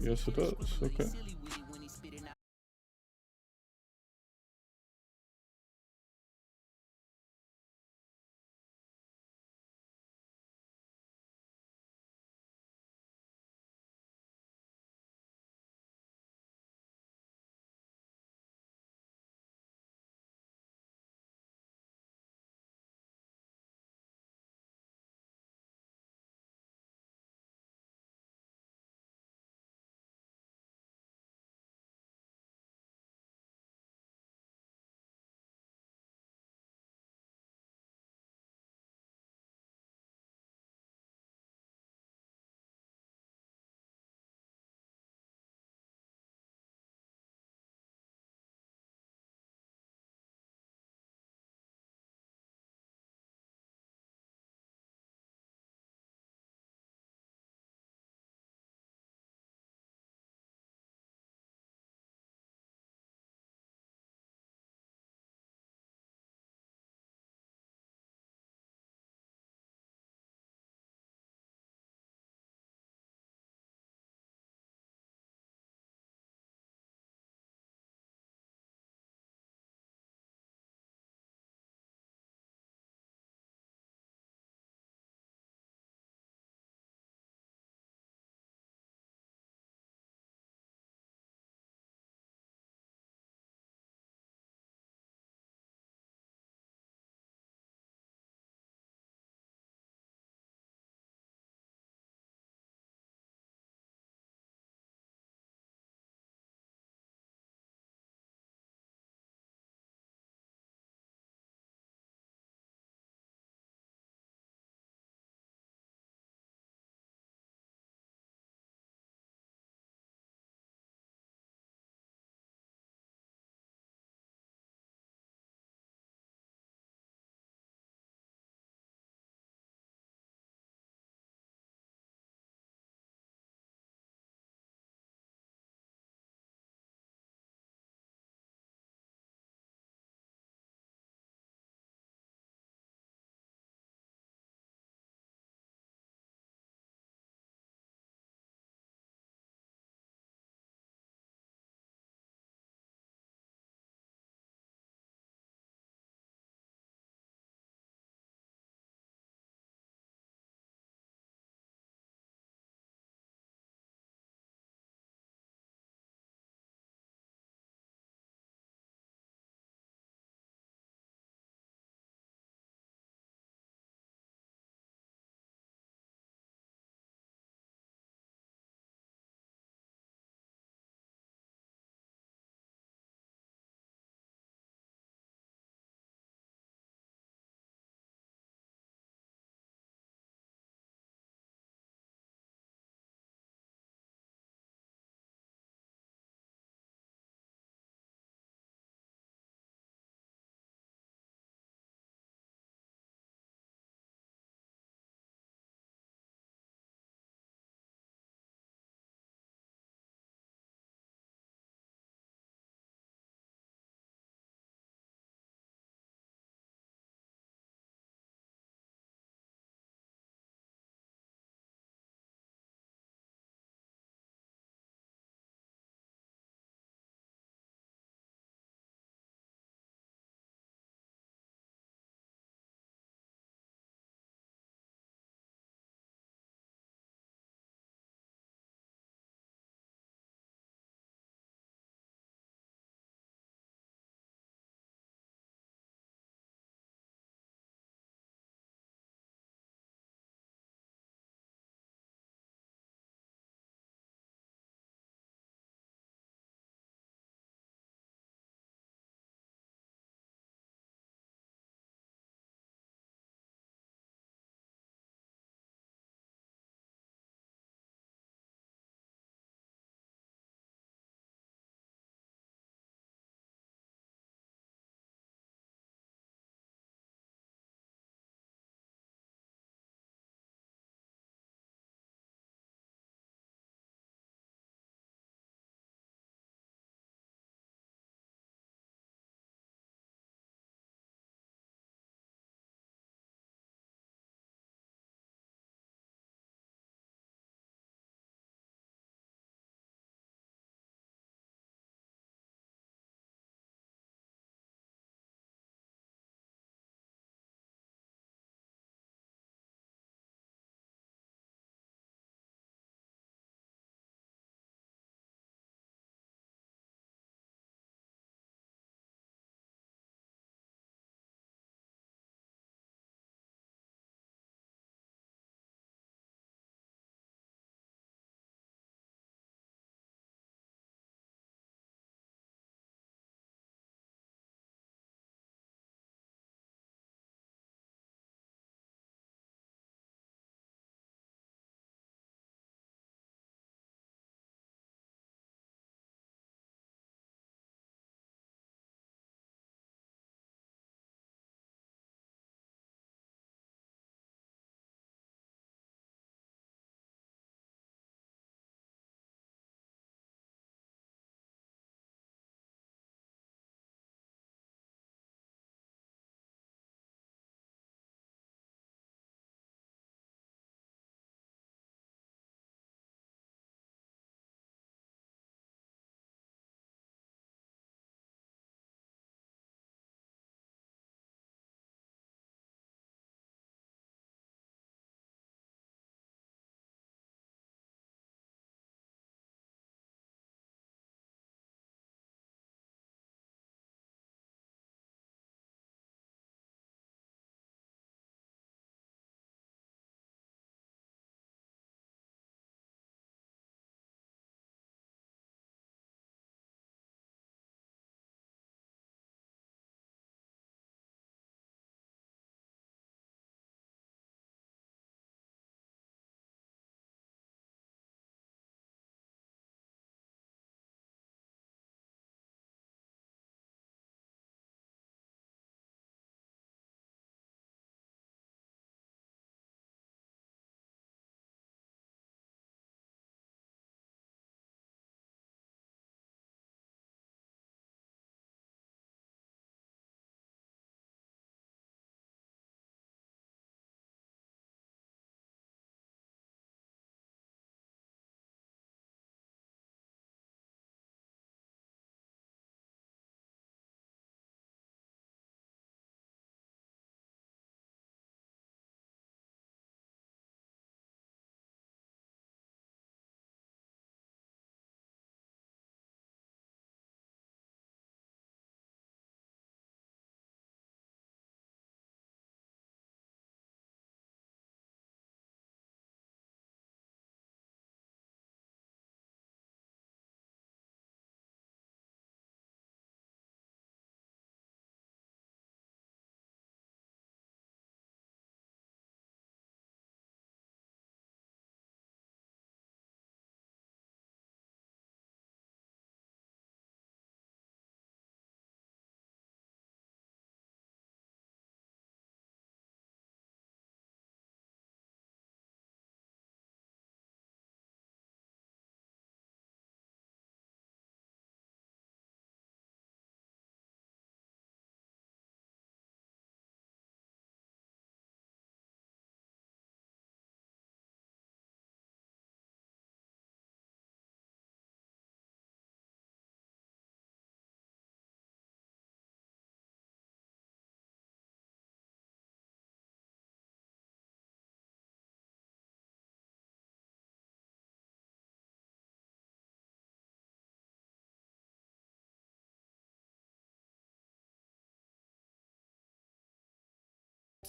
Yes, it does. Okay.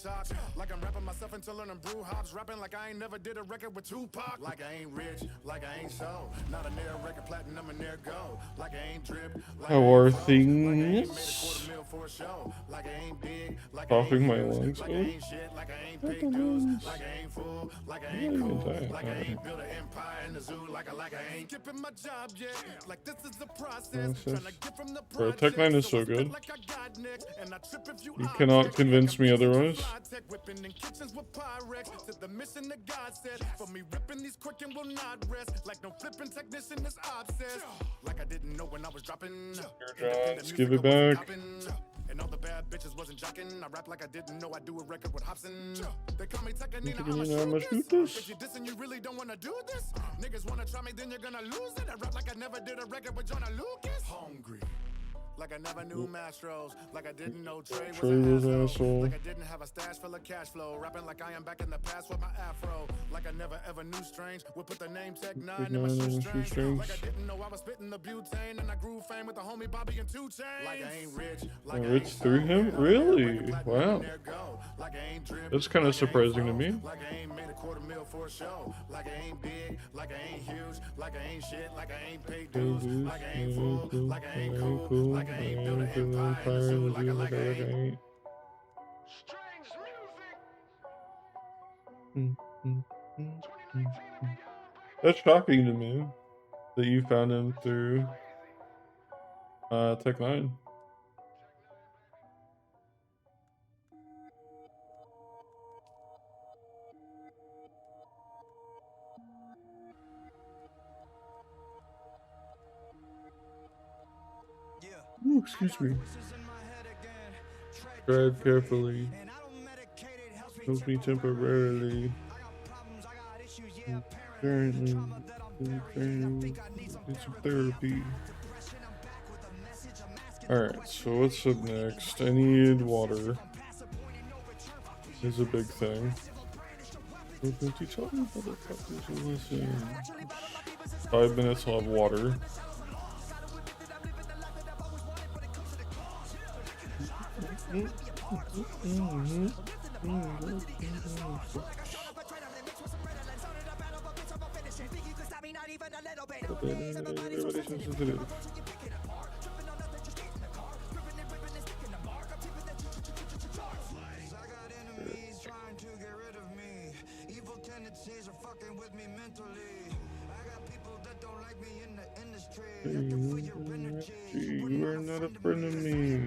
shots. Like I'm rapping myself into learning brew hops. Rapping like I ain't never did a record with Tupac. Like I ain't rich, like I ain't so. Not a near record platinum and near go. Like I ain't drip, like How I are ain't froze. Like I ain't made a things? $250,000 for a show. Like I ain't big, like I ain't Coughing my huge. lungs Like I out. ain't shit, like I ain't big dudes. Vitamins. Like I ain't fool, like I I'm ain't not even cool. dying. Like I Alright. ain't built an empire in the zoo. Like I ain't skipping my job yet. Like this is the process. Process. Trying to get from the Bro, project. Tech 9 is so I spit good. like I got next. And I trip if you You cannot object. Like convince I'm me mixing with otherwise. fly tech, whipping in kitchens with Pyrex. To the mission that God said. For me ripping these quick and will not rest. Like no flipping technician is obsessed. Like I didn't know when I was dropping. Here, Johns, give it I wasn't back. copping. And all the bad bitches wasn't jocking. I rap like I didn't know I do a record with Hobson. They call me Tekanina, I'ma shoot this. If you dissing, you really don't wanna do this. Niggas wanna try me, then you're gonna lose it. I rap like I never did a record with Jonah Lucas. Hungry. Like I never knew Mastros. Like I didn't know Trey was an asshole. Like I didn't have a stash full of cash flow. Rapping like I am back in the past with my afro. Like I never ever knew Strange. Would put the name Tech 9 in my shoestrings. Like I didn't know I was spitting the butane. And I grew fame with the homie Bobby and 2 Chainz. Like I ain't rich. Like I Rich through him? Really? Wow. Like I ain't drip. That's kind of surprising to me. Like I ain't made a $250,000 for a show. Like I ain't big. Like I ain't huge. Like I ain't shit. Like I ain't paid dues. Like I ain't fool. Like I ain't cool. Like I ain't built an empire in the zoo. Like I ain't. Strange music. That's shocking to me that you found him through Tech 9. Ooh, excuse me. Drive carefully. Help me temporarily. Currently, need some therapy. Alright, so what's up next? I need water. Is a big thing. Don't you tell me motherfuckers to listen. 5 minutes, I'll have water. Everybody's sensitive. You are not a friend of me.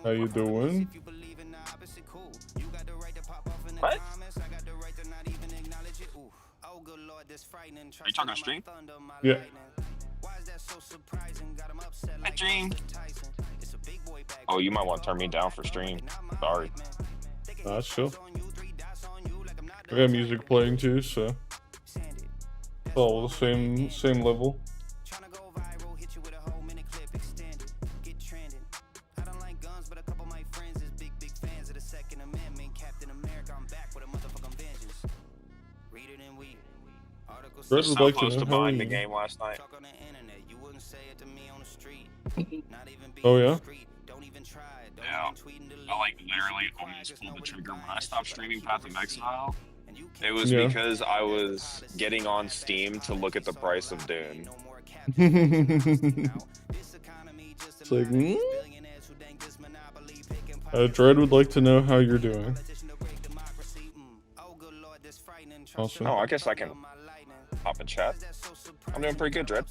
How you doing? What? Are you talking on stream? Yeah. Hi, stream. Oh, you might want to turn me down for stream. Sorry. That's chill. I got music playing too, so it's all the same level. Red would So like to close know to how buying the you... game last night. Oh yeah? Yeah. I like literally almost pulled the trigger when I stopped streaming Path of Exile. It was Yeah. because I was getting on Steam to look at the price of Dune. It's like, Dread would like to know how you're doing. Awesome. Oh, I guess I can hop in chat. I'm doing pretty good, Dread.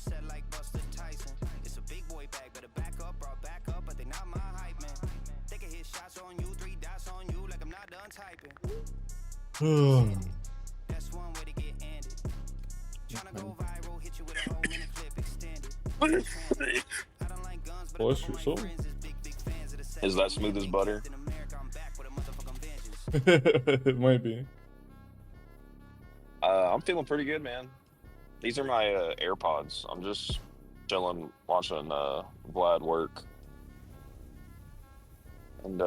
Bless your soul. Is that smooth as butter? It might be. I'm feeling pretty good, man. These are my AirPods. I'm just chilling, watching Vlad work. And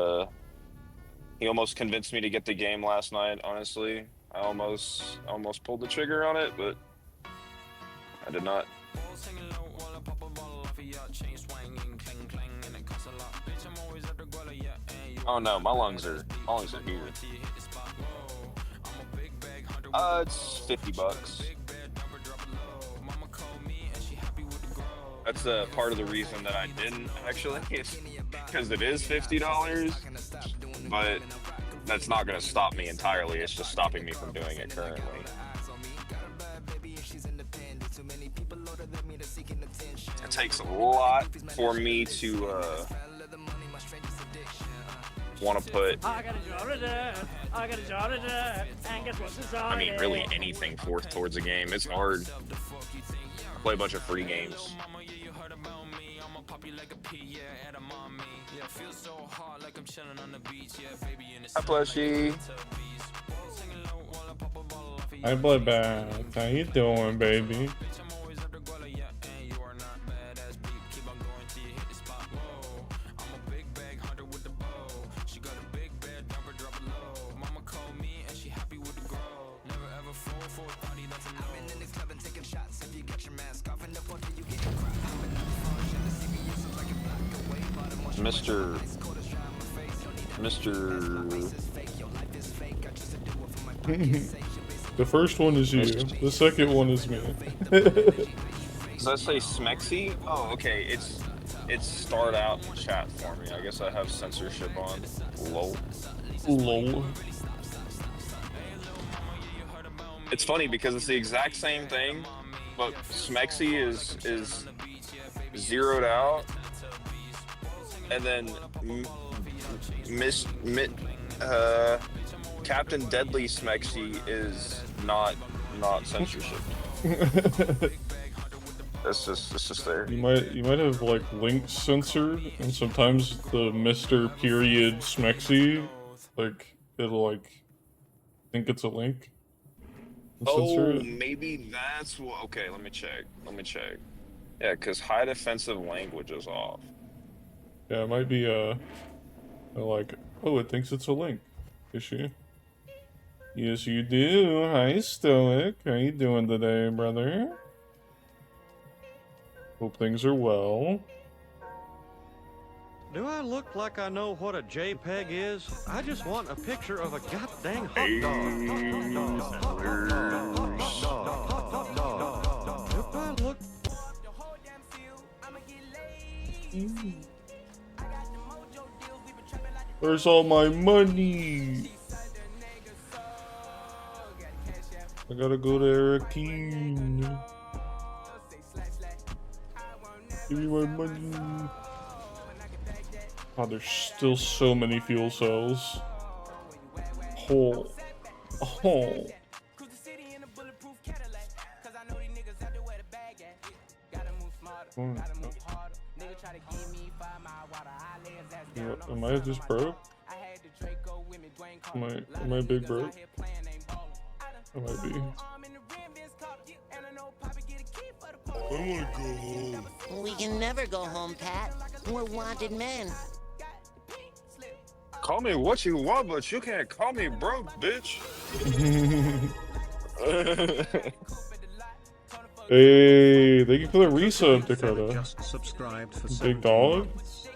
he almost convinced me to get the game last night, honestly. I almost pulled the trigger on it, but I did not. Oh no, my lungs are here. It's $50. That's part of the reason that I didn't actually, because it is $50, but that's not going to stop me entirely. It's just stopping me from doing it currently. It takes a lot for me to want to put, I mean, really anything forth towards a game. It's hard. I play a bunch of free games. Hi, Plushie. Hi, Bloodbath. How you doing, baby? The first one is you. The second one is me. Does that say Smexy? Oh, okay. It's starred out in chat for me. I guess I have censorship on. Lol. Lol. It's funny because it's the exact same thing, but Smexy is zeroed out, and then Captain Deadly Smexy is not censorship. It's just there. You might have like links censored, and sometimes the Mr. Period Smexy, like it'll like think it's a link. Oh, maybe that's what. Okay, let me check. Yeah, because hide offensive language is off. Yeah, it might be like, oh, it thinks it's a link issue. Yes, you do. Hi, Stoic. How you doing today, brother? Hope things are well. Do I look like I know what a JPEG is? I just want a picture of a goddamn hot dog. If I look... Where's all my money? I gotta go to Eric Keane. Give me my money. Oh, there's still so many fuel cells. Oh. Oh. Am I just broke? Am I big broke? I might be. I wanna go home. We can never go home, Pat. We're wanted men. Call me what you want, but you can't call me broke, bitch. Hey, thank you for the resub, Dakota. Just subscribed for Big dog?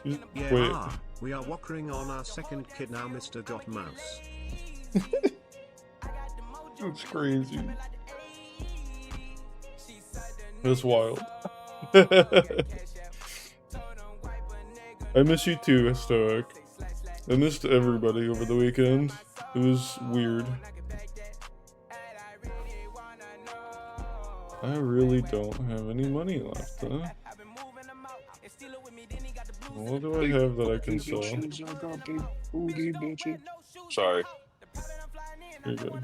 Yeah, Wait. we are walking on our second kid now, Mr. Got Mouse. That's crazy. That's wild. I miss you too, Stoic. I missed everybody over the weekend. It was weird. I really don't have any money left, huh? What do I have that I can sell? Sorry. Here you go.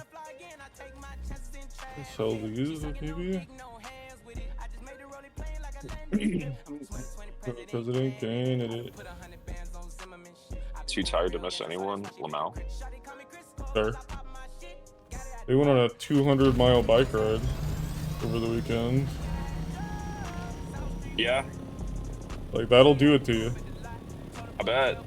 Sell these, maybe? President candidate. Too tired to miss anyone? Lamau. Sure. They went on a 200-mile bike ride over the weekend. Yeah, Like, that'll do it to you. I bet.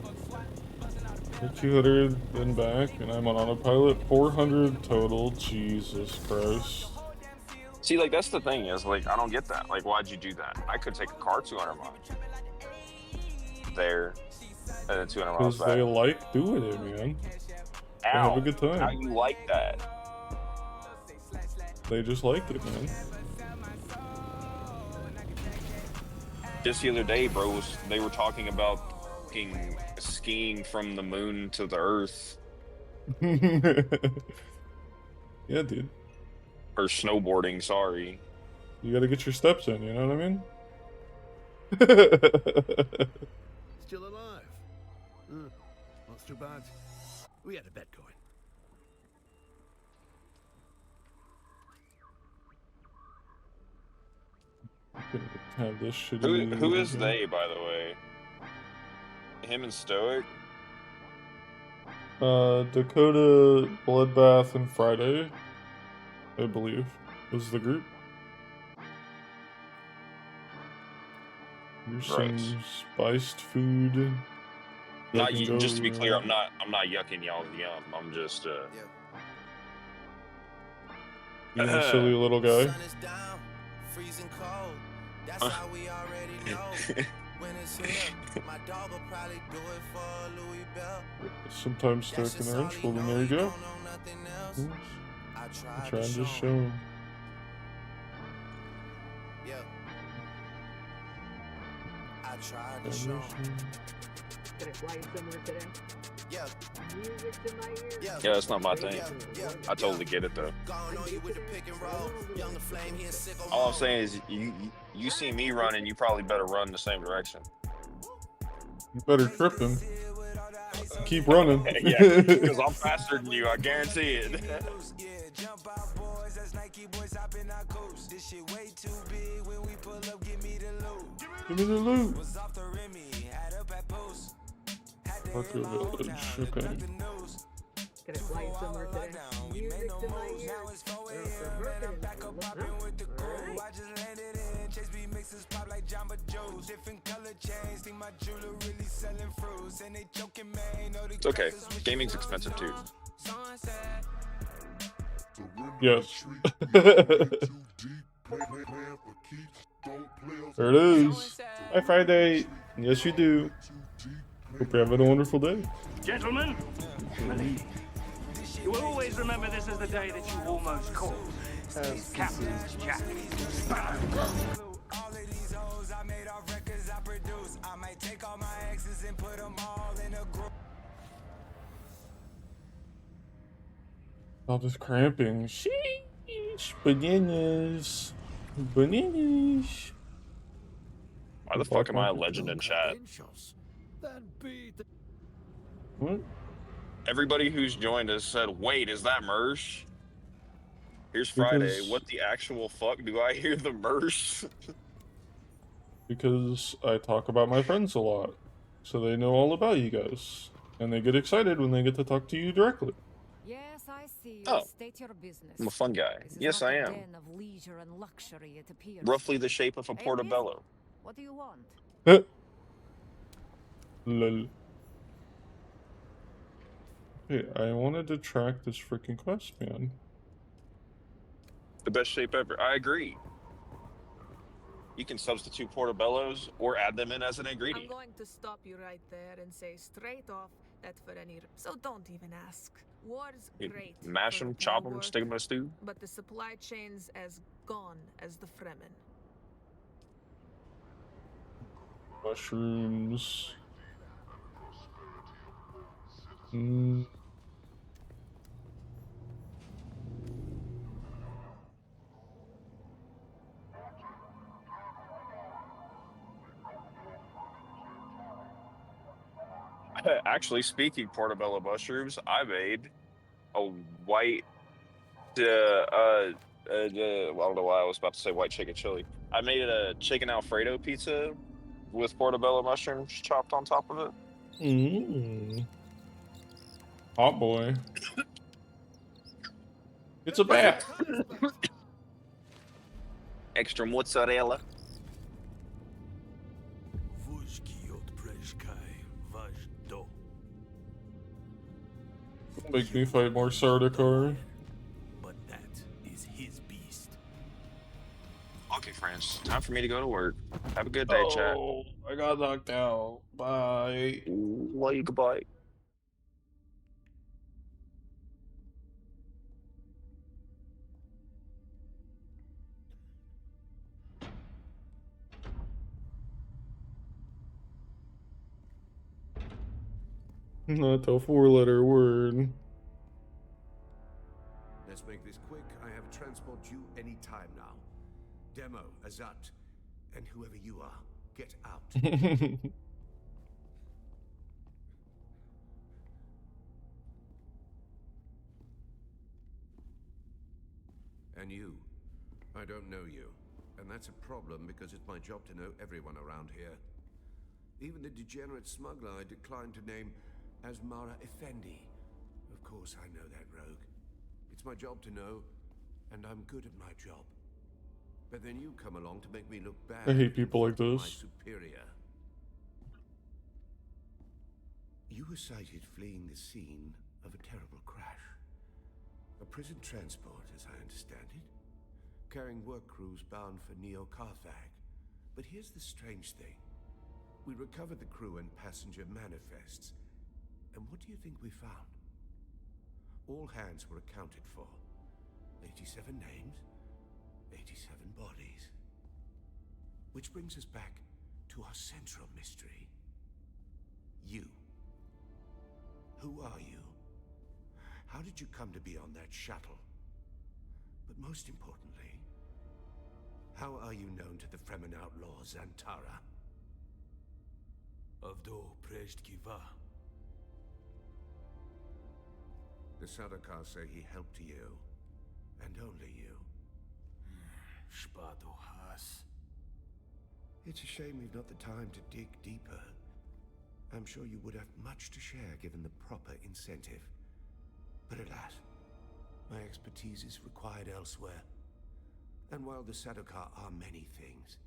200 and back, and I'm on autopilot. 400 total. Jesus Christ. See, like, that's the thing is, like, I don't get that. Like, why'd you do that? I could take a car 200 miles there, and then 200 miles Because back. they like doing it, man. They Ow, have a good time. how you like that? They just liked it, man. Just the other day, bro, they were talking about fucking skiing from the moon to the earth. Yeah, dude. Or snowboarding, sorry. You gotta get your steps in, you know what I mean? Still alive. That's too bad. We had a bet going. Have this shitty... Who is they, by the way? Him and Stoic? Dakota, Bloodbath, and Friday, I believe, was the group. Here's Right. some spiced food. Not, that can just to be go clear, around. I'm not yucking y'all's yum. I'm just You know, silly little guy. Sun is down, freezing cold. That's how we already know. When it's here, my dog will probably do it for Louis Bell. Sometimes stuck in the wrench. Well, then there you go. Don't know nothing else. Oops. I I'm tried trying to to show show him. Yeah. I tried to show Gonna fly you somewhere today? Yeah. Music to my ears. Yeah. Yeah, that's not my thing. Yeah. I totally get it though. Gone on you with the pick and roll. Young flame, he sick on All I'm saying is, you see me running, you probably better run the same direction. You better trip him. Keep running. Yeah, because I'm faster than you, I guarantee it. Jump out, boys. That's Nike boys hopping our coast. This shit way too big. When we pull up, give me the loot. Give me the loot. Was off the Remy, had up at post. Parker Village. Okay. Gonna fly you somewhere today? Music to my ears. I just landed in Chase B mixes pop like Jamba Joe's. Different color chains, think my jeweler really selling fruits. And they joking, man. Know the It's okay. Gaming's expensive too. Yes. There it is. Hi, Friday. Yes, you do. Hope you're having a wonderful day. Gentlemen, lady, you will always remember this as the day that you almost caught as Captain Jack Sparrow. All of these hoes I made off records I produce. I might take all my exes and put them all in a group. All this cramping. Sheesh. Bananas. Bananas. Why the fuck am I a legend in chat? What? Everybody who's joined has said, wait, is that Mersh? Here's Friday. Because What the actual fuck? Do I hear the Mersh? because I talk about my friends a lot, so they know all about you guys, and they get excited when they get to talk to you directly. Yes, I see you. Oh, State your business. I'm a fun guy. This is Yes, not I a am. den of leisure and luxury, it appears. Roughly the shape of a I am busy. portobello. What do you want? Lol. Hey, I wanted to track this freaking quest, man. The best shape ever. I agree. You can substitute portobellos or add them in as an I'm ingredient. going to stop you right there and say straight off that for any. So don't even ask. War's You great. mash for them, war chop them, work, stick them in a stew. But the supply chain's as gone as the Fremen. Mushrooms. Hmm. Actually, speaking portobello mushrooms, I made a white. Well, I don't know why I was about to say white chicken chili. I made a chicken Alfredo pizza with portobello mushrooms chopped on top of it. Mmm. Hot boy. It's a bat. Extra mozzarella. Make me fight more Sardaukar. But that is his beast. Okay, friends, time for me to go to work. Have a good day, chat. Oh, I got knocked out. Bye. Well, you goodbye. Not a four-letter word. Let's make this quick. I have transport due any time now. Demo, Azat, and whoever you are, get out. And you. I don't know you. And that's a problem because it's my job to know everyone around here. Even the degenerate smuggler I declined to name as Mara Effendi. Of course I know that rogue. It's my job to know, and I'm good at my job. But then you come along to make me look bad. I hate people like My this. superior. You were sighted fleeing the scene of a terrible crash. A prison transport, as I understand it, carrying work crews bound for Neo-Carthag. But here's the strange thing. We recovered the crew and passenger manifests. And what do you think we found? All hands were accounted for. 87 names, 87 bodies. Which brings us back to our central mystery. You. Who are you? How did you come to be on that shuttle? But most importantly, how are you known to the Fremen outlaw Zantara? Avdo Prejtkiva. The Sardaukar say he helped you, and only you. Spado Has. It's a shame we've not the time to dig deeper. I'm sure you would have much to share given the proper incentive. But alas, my expertise is required elsewhere. And while the Sardaukar are many things,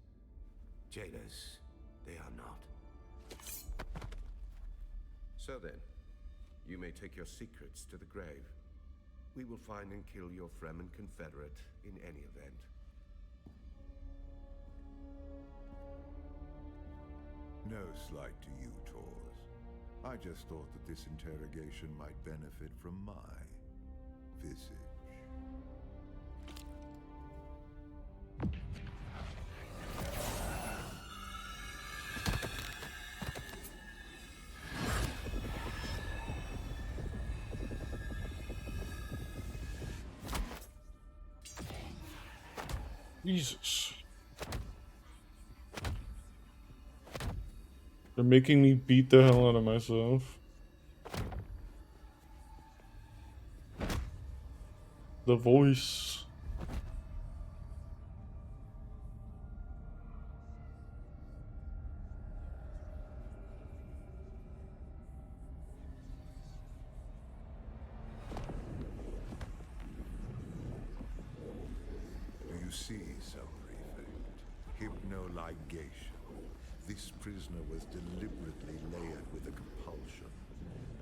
jailers, they are not. So then, you may take your secrets to the grave. We will find and kill your Fremen confederate in any event. No slight to you, Tors. I just thought that this interrogation might benefit from my visage. Jesus. They're making me beat the hell out of myself. The voice. Do you see some prefect? Hypnoligation. This prisoner was deliberately layered with a compulsion,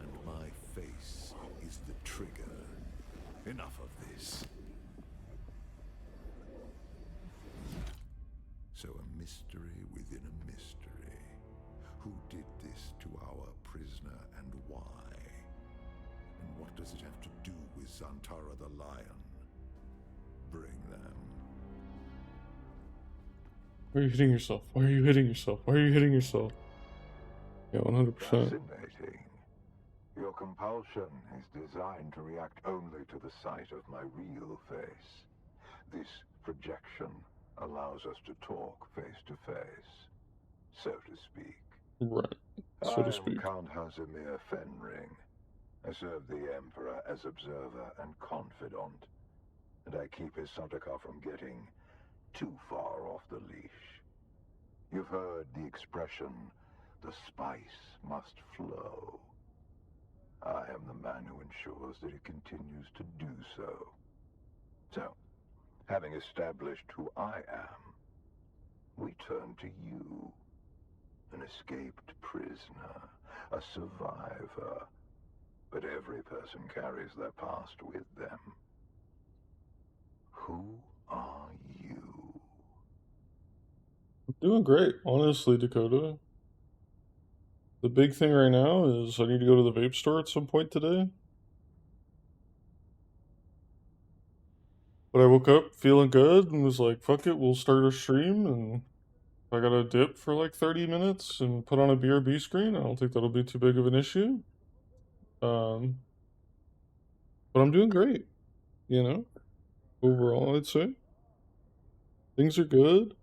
and my face is the trigger. Enough of this. So a mystery within a mystery. Who did this to our prisoner and why? And what does it have to do with Zantara the Lion? Bring them. Why are you hitting yourself? Why are you hitting yourself? Why are you hitting yourself? Yeah, 100%. Fascinating. Your compulsion is designed to react only to the sight of my real face. This projection allows us to talk face to face, so to speak. Right, so to speak. I am Count Hazimir Fenring. I serve the Emperor as observer and confidant, and I keep his Santakar from getting too far off the leash. You've heard the expression, the spice must flow. I am the man who ensures that it continues to do so. So, having established who I am, we turn to you. An escaped prisoner, a survivor. But every person carries their past with them. Who are you? I'm doing great, honestly, Dakota. The big thing right now is I need to go to the vape store at some point today. But I woke up feeling good and was like, fuck it, we'll start a stream, and I gotta dip for like 30 minutes and put on a BRB screen. I don't think that'll be too big of an issue. But I'm doing great, you know? Overall, I'd say. Things are good.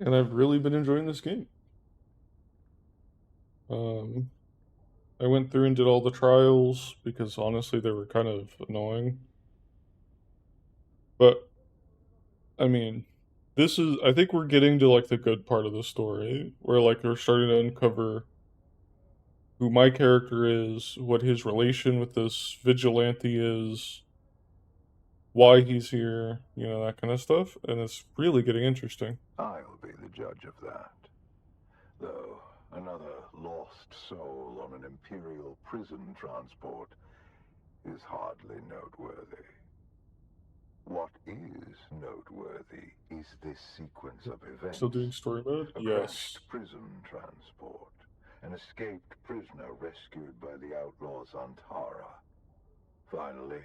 And I've really been enjoying this game. I went through and did all the trials because honestly they were kind of annoying. But I mean, I think we're getting to like the good part of the story where like we're starting to uncover who my character is, what his relation with this vigilante is, why he's here, you know, that kind of stuff, and it's really getting interesting. I'll be the judge of that. Though another lost soul on an Imperial prison transport is hardly noteworthy. What is noteworthy is this sequence of events. Still doing story mode? A Yes. crashed prison transport. An escaped prisoner rescued by the outlaws Antara. Finally,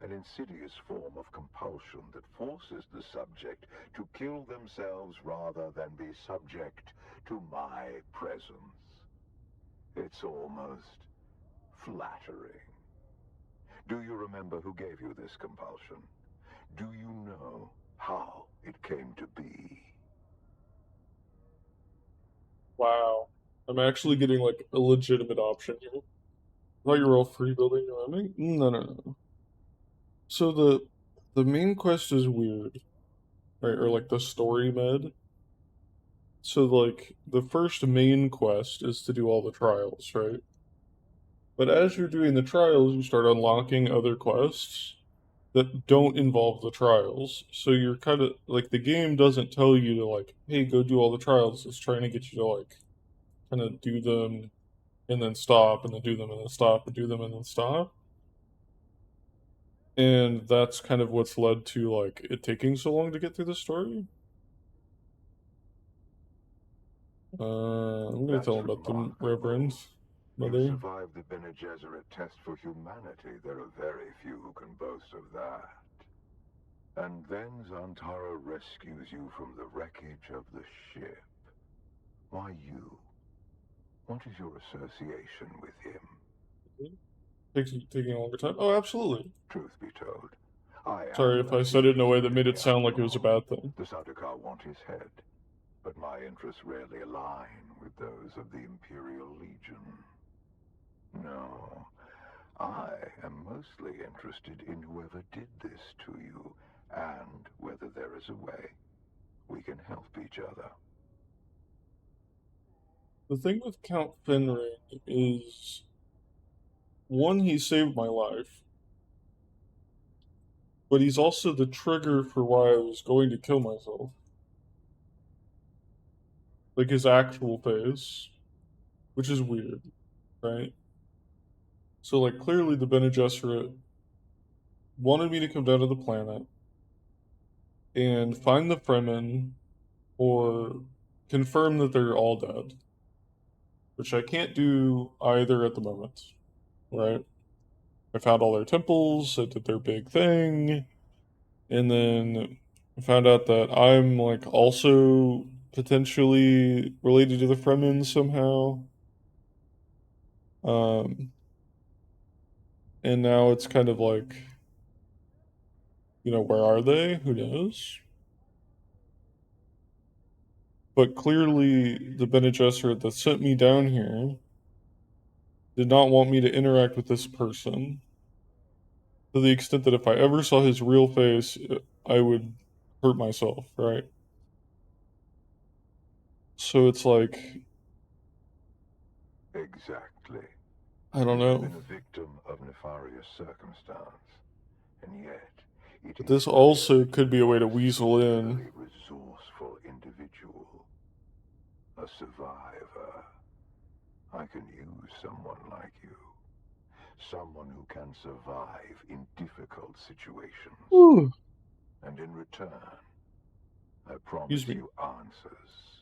an insidious form of compulsion that forces the subject to kill themselves rather than be subject to my presence. It's almost flattering. Do you remember who gave you this compulsion? Do you know how it came to be? Wow. I'm actually getting like a legitimate option here. I thought you were all free building your landing? No. So the main quest is weird. Right, or like the story med. So like the first main quest is to do all the trials, right? But as you're doing the trials, you start unlocking other quests that don't involve the trials. So you're kind of like the game doesn't tell you to like, hey, go do all the trials. It's trying to get you to like kind of do them and then stop and then do them and then stop and do them and then stop. And that's kind of what's led to like it taking so long to get through the story. I'm gonna tell him about the Reverend. You Mother. survived the Bene Gesserit test for humanity. There are very few who can boast of that. And then Zantara rescues you from the wreckage of the ship. Why you? What is your association with him? Taking a longer time? Oh, absolutely. Truth be told, I Sorry am if less I said it in a way that interested made in it the sound like it was a outlaw. bad thing. The Sardaukar want his head, but my interests rarely align with those of the Imperial Legion. No, I am mostly interested in whoever did this to you, and whether there is a way we can help each other. The thing with Count Fenring is, one, he saved my life, but he's also the trigger for why I was going to kill myself. Like his actual face, which is weird, right? So, like, clearly the Bene Gesserit wanted me to come down to the planet and find the Fremen or confirm that they're all dead, which I can't do either at the moment, right? I found all their temples, I did their big thing, and then I found out that I'm like also potentially related to the Fremen somehow. Um, and now it's kind of like, where are they? Who knows? But clearly, the Bene Gesserit that sent me down here did not want me to interact with this person to the extent that if I ever saw his real face, I would hurt myself, right? So it's like, Exactly. I don't You have know. been a victim of nefarious circumstance, and yet it But is this clear also that could be you a way are to a weasel in. singularly resourceful individual, a survivor. I can use someone like you, someone who can survive in difficult situations. Whew. And in return, I promise Excuse me. you answers.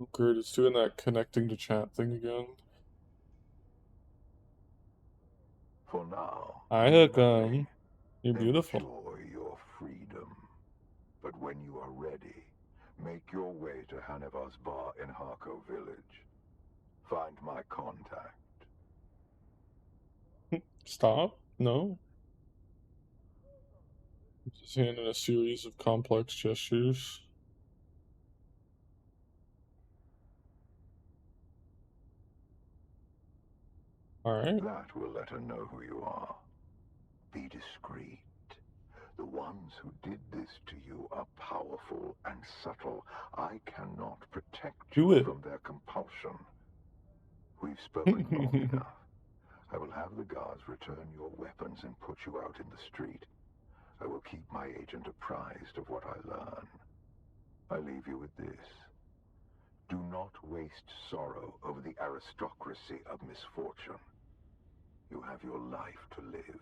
Oh, great, it's doing that connecting to chat thing again. For now, Hi, do Hook'em. nothing. You're beautiful. Enjoy your freedom. But when you are ready, make your way to Hanevar's bar in Harko village. Find my contact. Stop? No? His hand in a series of complex gestures. Alright. That will let her know who you are. Be discreet. The ones who did this to you are powerful and subtle. I cannot protect Do you it. from their compulsion. We've spoken long enough. I will have the guards return your weapons and put you out in the street. I will keep my agent apprised of what I learn. I leave you with this. Do not waste sorrow over the aristocracy of misfortune. You have your life to live.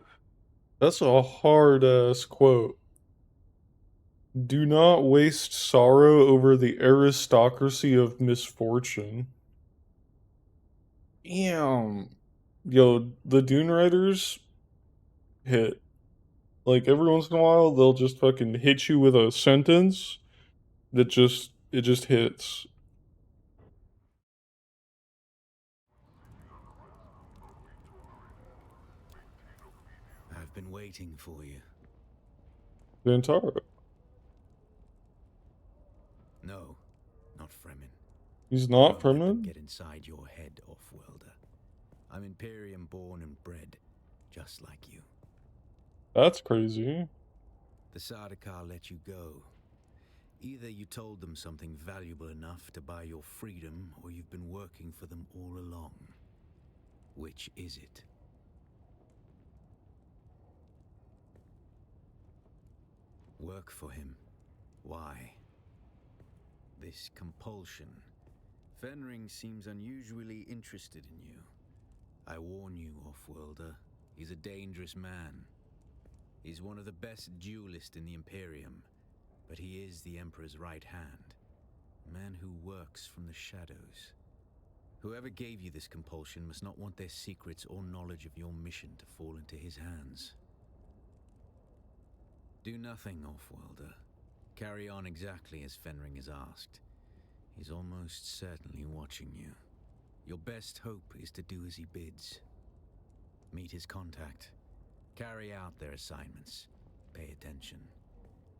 That's a hard-ass quote. Do not waste sorrow over the aristocracy of misfortune. Damn. Yo, the Dune writers hit. Like, every once in a while, they'll just fucking hit you with a sentence that it just hits. I've been waiting for you. Zantara. No, not Fremen. He's not Don't let them Fremen? get inside your head, off-worlder. I'm Imperium born and bred, just like you. That's crazy. The Sardaukar let you go. Either you told them something valuable enough to buy your freedom, or you've been working for them all along. Which is it? Work for him. Why? This compulsion. Fenring seems unusually interested in you. I warn you, off-worlder, he's a dangerous man. He's one of the best duelists in the Imperium, but he is the Emperor's right hand. a man who works from the shadows. Whoever gave you this compulsion must not want their secrets or knowledge of your mission to fall into his hands. Do nothing, Offworlder. Carry on exactly as Fenring has asked. He's almost certainly watching you. Your best hope is to do as he bids. Meet his contact. Carry out their assignments. Pay attention.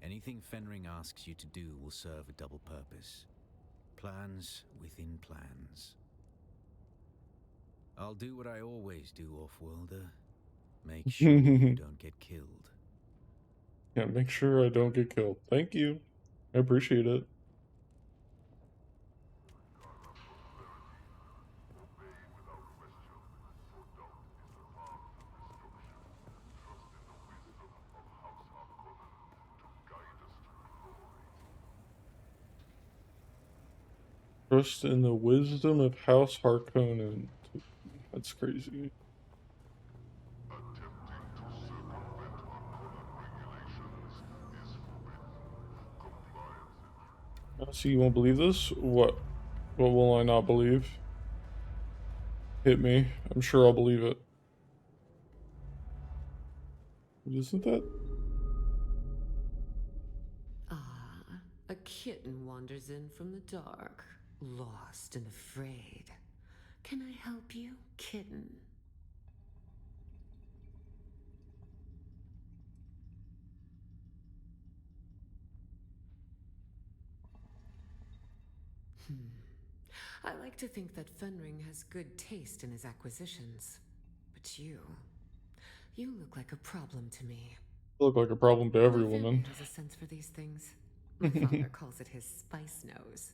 Anything Fenring asks you to do will serve a double purpose. Plans within plans. I'll do what I always do, Offworlder. Make sure you don't get killed. Yeah, make sure I don't get killed. Thank you. I appreciate it. Trust in the wisdom of House Harkonnen. That's crazy. So you won't believe this? What? What will I not believe? Hit me. I'm sure I'll believe it. Isn't that? A kitten wanders in from the dark, lost and afraid. Can I help you, kitten? I like to think that Fenring has good taste in his acquisitions. But you look like a problem to me. You look like a problem to every My family woman. has a sense for these things. My father calls it his spice nose.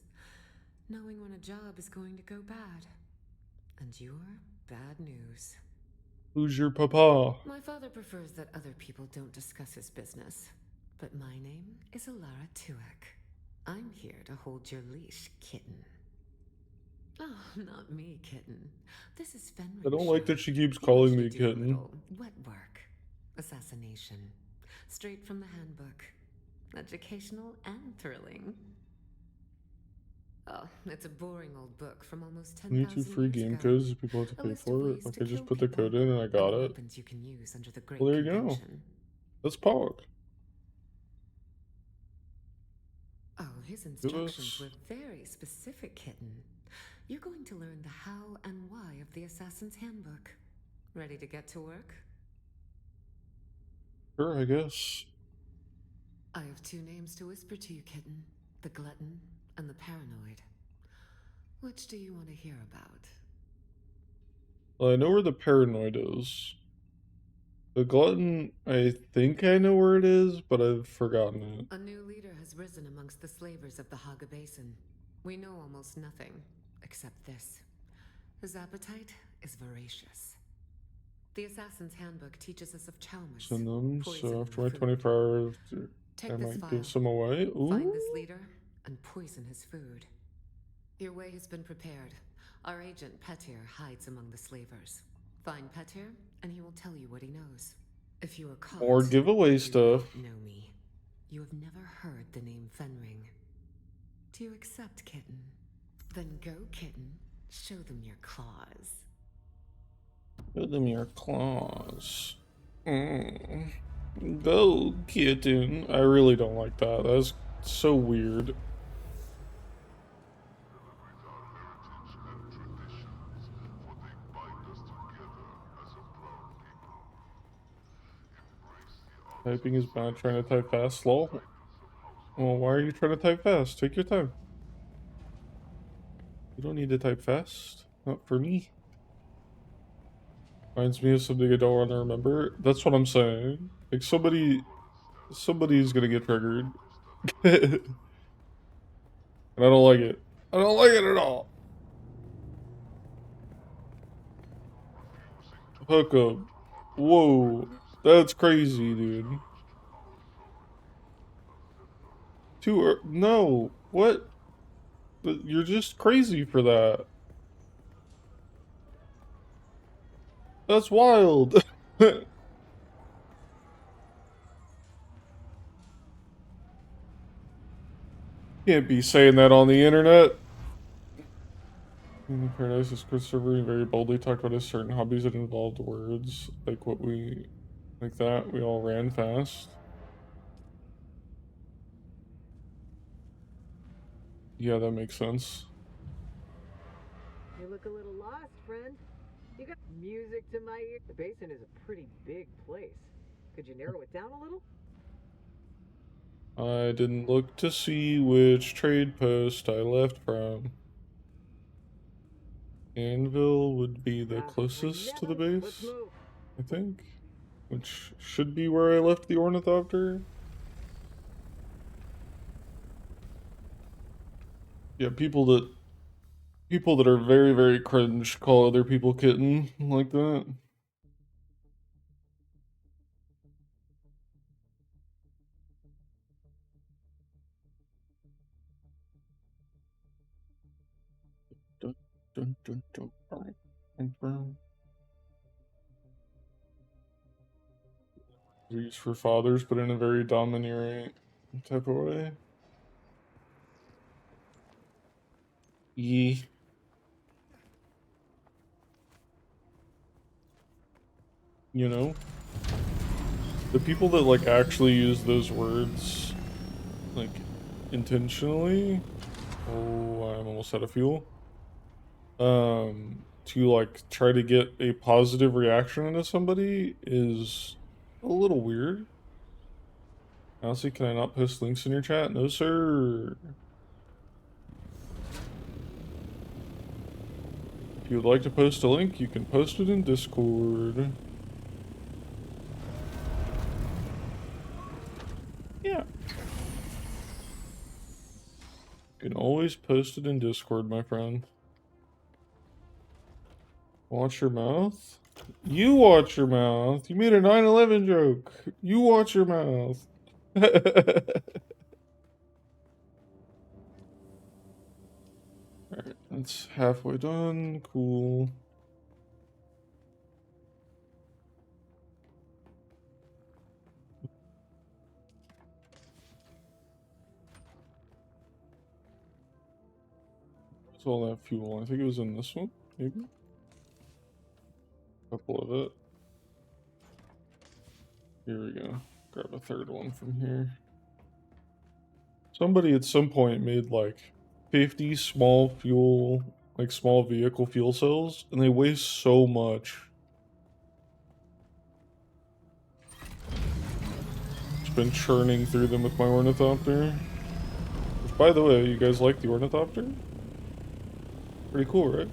Knowing when a job is going to go bad. And you're bad news. Who's your papa? My father prefers that other people don't discuss his business. But my name is Alara Tuek. I'm here to hold your leash, kitten. Oh, not me, kitten. This is Fenrir. I don't like that she keeps calling me kitten. Wet work. Assassination. Straight from the handbook. Educational and thrilling. Oh, it's a boring old book from almost 10,000 years ago. 22 free game codes that people have to pay for it. Like I just put the code in and I got it. Weapons you can use under the Great Well, there you go. Convention. That's Pog. Oh, his instructions were very specific, kitten. You're going to learn the how and why of the Assassin's Handbook. Ready to get to work? Sure, I guess. I have two names to whisper to you, kitten. The Glutton and the Paranoid. Which do you want to hear about? Well, I know where the Paranoid is. The Glutton, I think I know where it is, but I've forgotten it. A new leader has risen amongst the slavers of the Haga Basin. We know almost nothing, except this. His appetite is voracious. The Assassin's Handbook teaches us of Chalmers. Send them, poison so in after my food. 24 hours, Take I this might file. give some away. Ooh. Find this leader and poison his food. Your way has been prepared. Our agent Petir hides among the slavers. Find Petir, and he will tell you what he knows. If you are caught, Or giveaway you stuff. won't know me. You have never heard the name Fenring. Do you accept, kitten? Then go, kitten. Show them your claws. Show them your claws. Go, kitten. I really don't like that. That's so weird. Typing is bad. Trying to type fast. Lol. Well, why are you trying to type fast? Take your time. You don't need to type fast. Not for me. Reminds me of something I don't want to remember. That's what I'm saying. Like somebody's gonna get triggered. And I don't like it. I don't like it at all. Hook up. Whoa. That's crazy, dude. No. What? You're just crazy for that. That's wild. Can't be saying that on the internet. In the Paradise is Christopher very boldly talked about his certain hobbies that involved words, like that. We all ran fast. Yeah, that makes sense. You look a little lost, friend. You got music to my ear. The basin is a pretty big place. Could you narrow it down a little? I didn't look to see which trade post I left from. Anvil would be the closest to the base, I think. Which should be where I left the Ornithopter. Yeah, people that are very, very cringe call other people kitten like that. Dun, dun, dun, dun. Alright. Confirm. Used for fathers, but in a very domineering type of way. You know? The people that, like, actually use those words, like, intentionally... Oh, I'm almost out of fuel. To, like, try to get a positive reaction into somebody is a little weird. Honestly, can I not post links in your chat? No, sir. If you would like to post a link, you can post it in Discord. Yeah. You can always post it in Discord, my friend. Watch your mouth? You watch your mouth. You made a 9/11 joke. You watch your mouth. Alright, that's halfway done. Cool. What's all that fuel? I think it was in this one, maybe? A couple of it. Here we go. Grab a third one from here. Somebody at some point made like 50 small vehicle fuel cells, and they waste so much. Just been churning through them with my Ornithopter. Which, by the way, you guys like the Ornithopter? Pretty cool, right?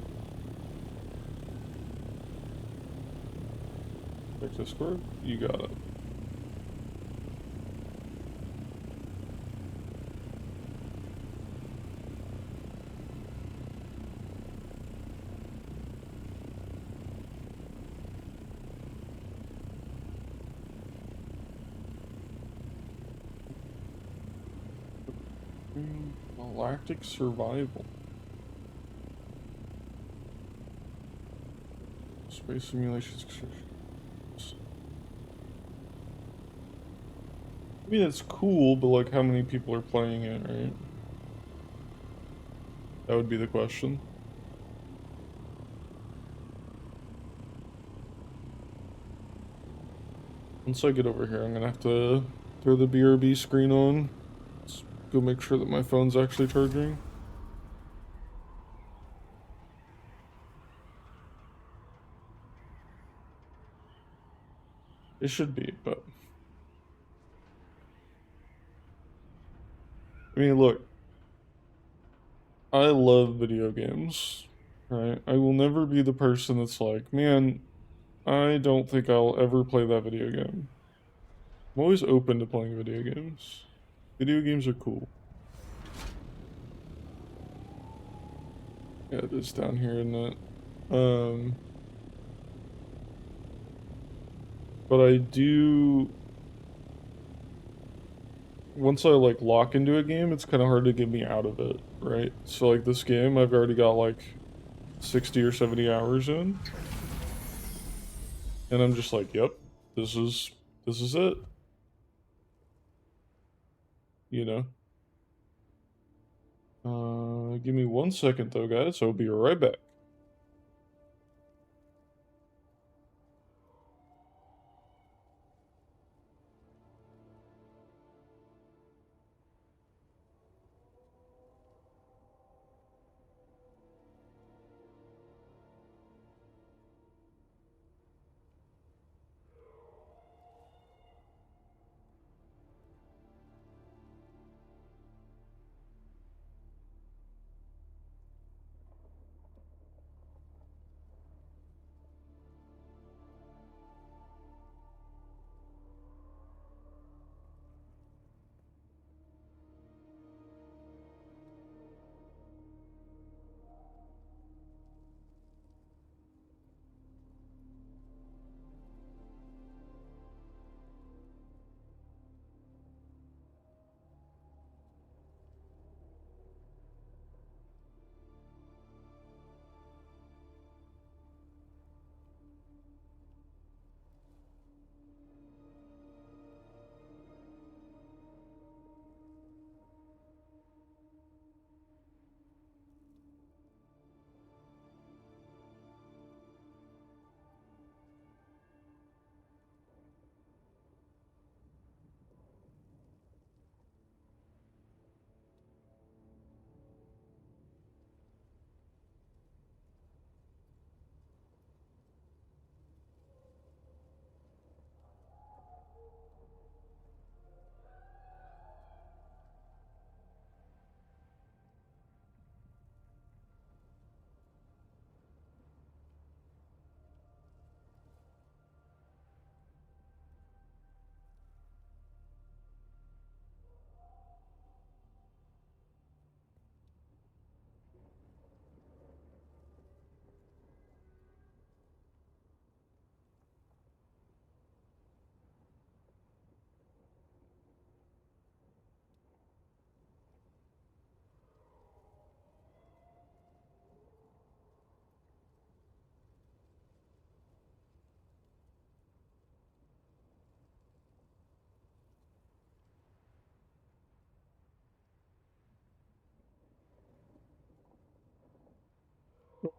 Check Discord. You got it. Galactic survival. Space simulations. I mean, it's cool, but like, how many people are playing it, right? That would be the question. Once I get over here, I'm gonna have to throw the BRB screen on. Let's go make sure that my phone's actually charging. It should be, but... I mean, look. I love video games, right? I will never be the person that's like, man, I don't think I'll ever play that video game. I'm always open to playing video games. Video games are cool. Yeah, it is down here, isn't it? But I do... Once I, like, lock into a game, it's kind of hard to get me out of it, right? So, like, this game, I've already got, like, 60 or 70 hours in. And I'm just like, yep, this is it. You know? Give me 1 second though, guys. I'll be right back.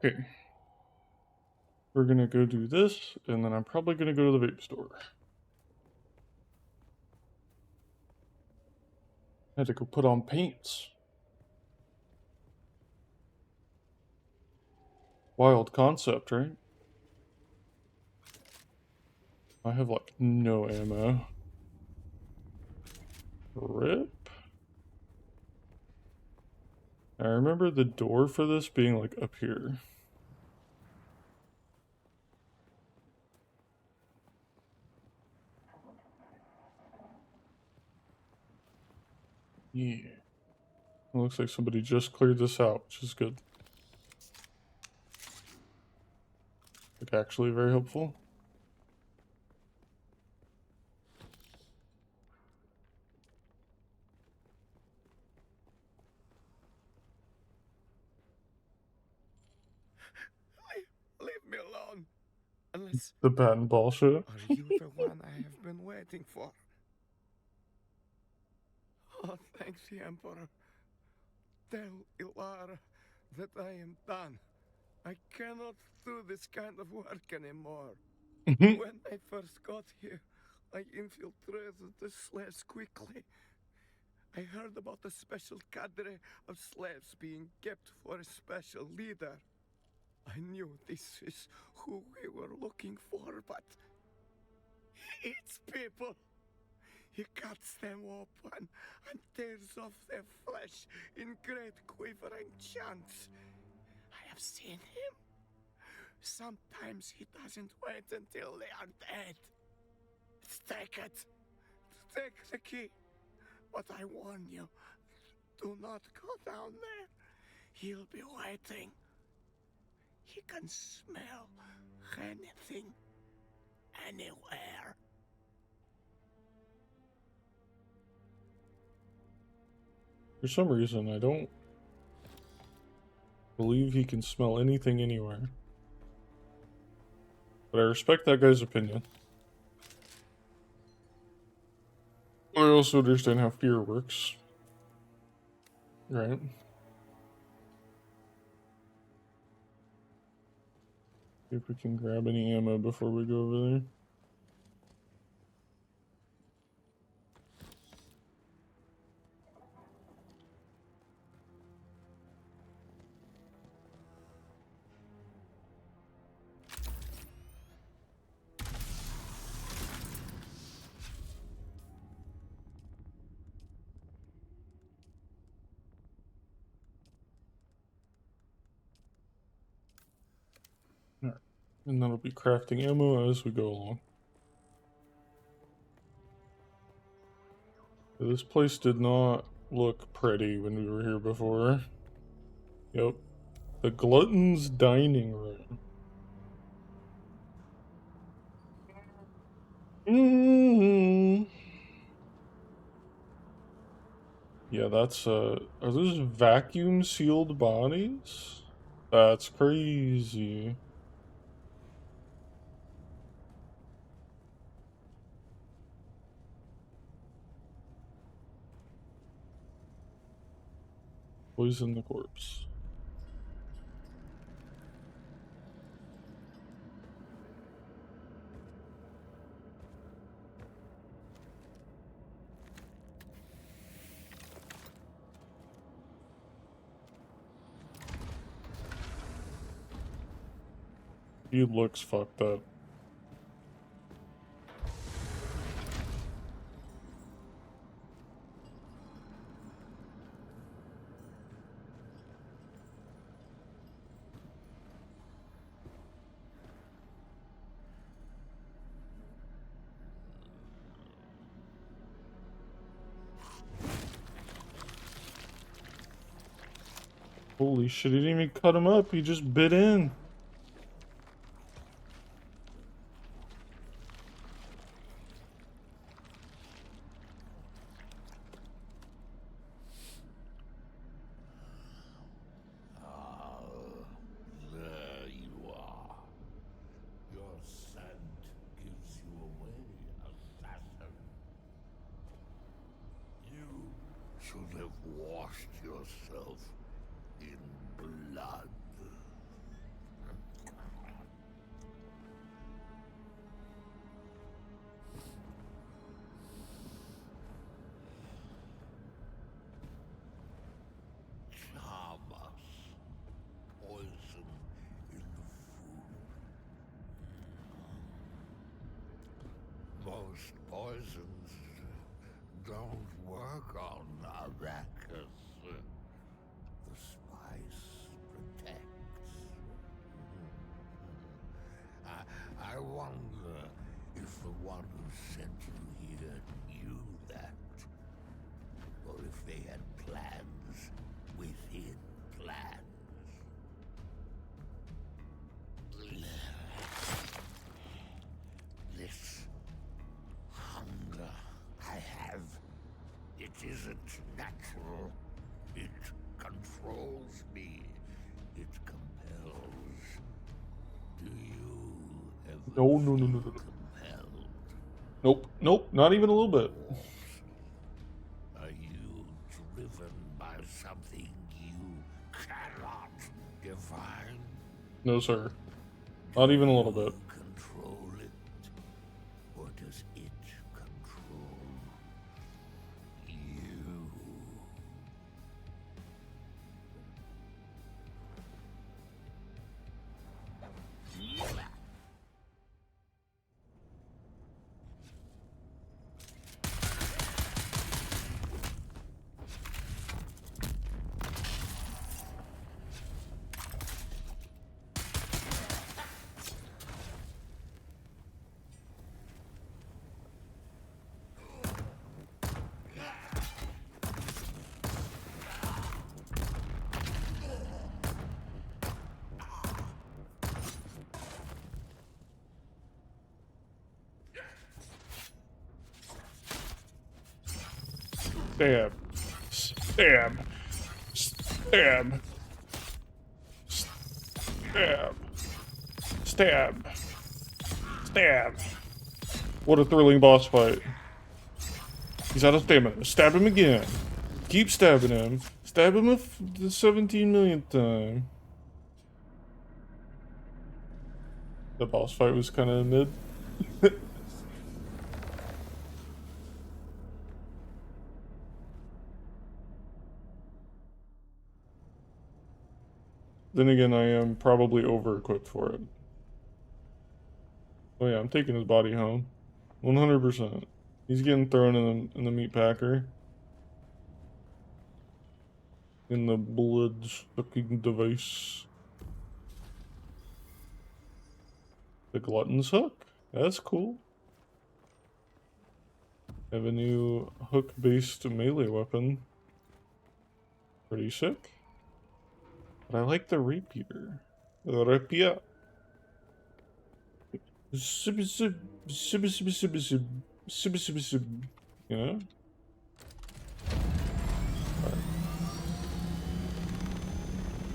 Okay. We're gonna go do this, and then I'm probably gonna go to the vape store. I had to go put on paints. Wild concept, right? I have like no ammo. Rip. I remember the door for this being like up here. Yeah. It looks like somebody just cleared this out, which is good. Like actually very helpful. Leave me alone. Unless The patent bullshit. are you the one I have been waiting for? Oh, thanks, the Emperor. Tell Ilara that I am done. I cannot do this kind of work anymore. When I first got here, I infiltrated the slaves quickly. I heard about a special cadre of slaves being kept for a special leader. I knew this is who we were looking for, but he eats people. He cuts them open and tears off their flesh in great quivering chunks. I have seen him. Sometimes he doesn't wait until they are dead. Take it. Take the key. But I warn you, do not go down there. He'll be waiting. He can smell anything, anywhere. For some reason, I don't believe he can smell anything anywhere. But I respect that guy's opinion. I also understand how fear works. Right? See if we can grab any ammo before we go over there. Alright. And that'll be crafting ammo as we go along. This place did not look pretty when we were here before. Yep. The Glutton's Dining Room. Yeah, that's, are those vacuum sealed bodies? That's crazy. Poison the corpse. He looks fucked up. Holy shit, he didn't even cut him up, he just bit in. There you are. Your scent gives you away, assassin. You should have washed yourself in blood. Chamas. Poison in the food. Most poisons don't work on Arrakis. The spice protects. I wonder if the one who sent you here knew that. Or if they had plans within plans. This hunger I have, it isn't natural. It controls me. It compels. Do you ever No. compelled? Nope, not even a little bit. Are you driven by something you cannot define? No, sir. Not even a little bit. Control it, or does it control you? Stab. Stab. Stab. Stab. Stab. Stab. What a thrilling boss fight. He's out of stamina. Stab him again. Keep stabbing him. Stab him the 17 millionth time. The boss fight was kind of mid. Then again, I am probably over-equipped for it. Oh yeah, I'm taking his body home. 100%. He's getting thrown in the meat packer. In the blood-sucking device. The glutton's hook. That's cool. I have a new hook-based melee weapon. Pretty sick. But I like the rapier. The rapier. You know?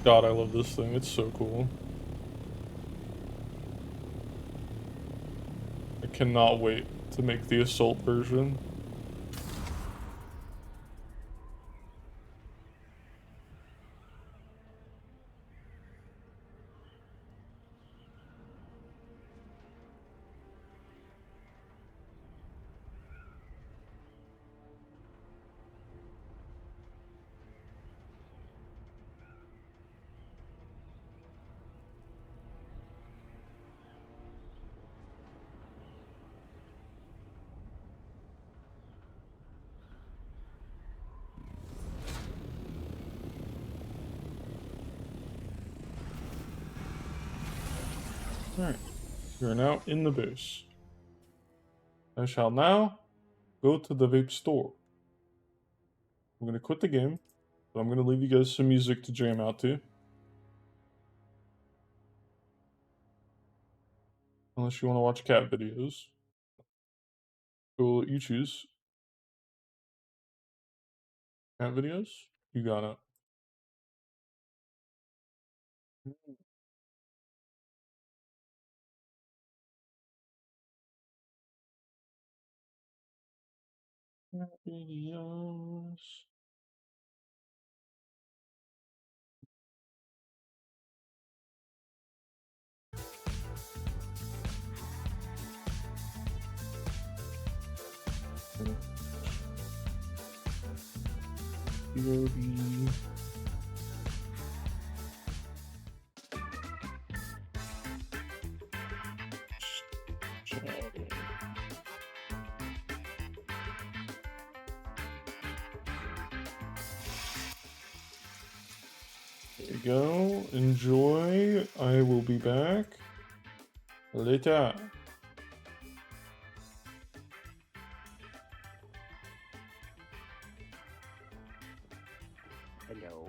God, I love this thing. It's so cool. I cannot wait to make the assault version. Alright, we are now in the base. I shall now go to the vape store. I'm gonna quit the game, but I'm gonna leave you guys some music to jam out to. Unless you want to watch cat videos. Go, you choose. Cat videos? You got it. Cat videos. BRB. There you go. Enjoy. I will be back later. Hello?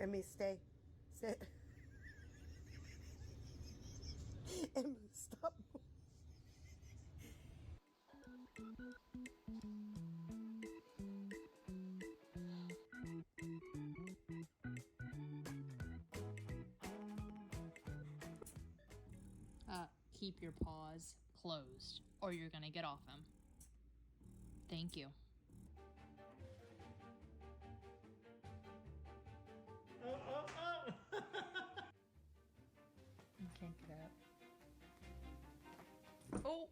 Emmy, stay. Sit. Emmy, stop. keep your paws closed, or you're gonna get off him. Thank you. Oh. You can't get up. Oh!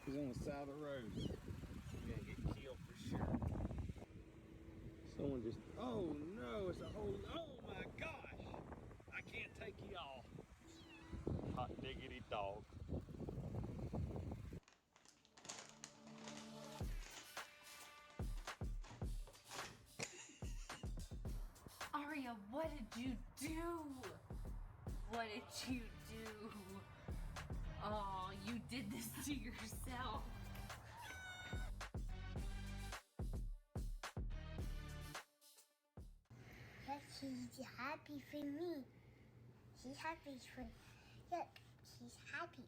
He's on the side of the road. He's gonna get killed for sure. Someone just, oh no, it's a whole, oh my gosh! I can't take y'all. Hot diggity dog. Arya, what did you do? What did you do? Oh, you did this to yourself. Yes, she's happy for me. She's happy for. Look, she's happy.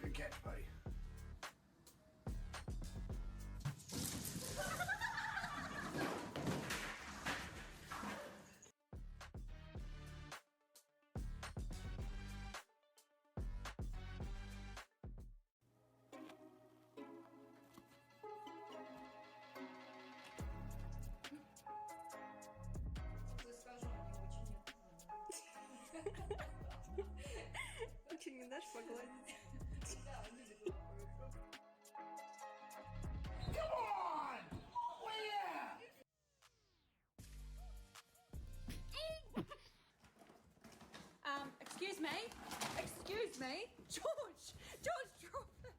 Good catch, buddy. Очень не дашь погладить? Come on! Oh yeah! Excuse me? Excuse me? George! George, drop it!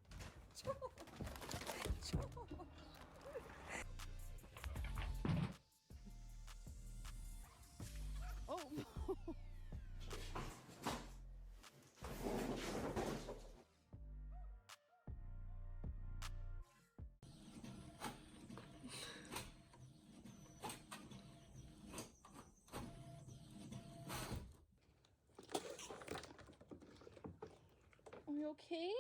George! George! Oh no! Are you okay?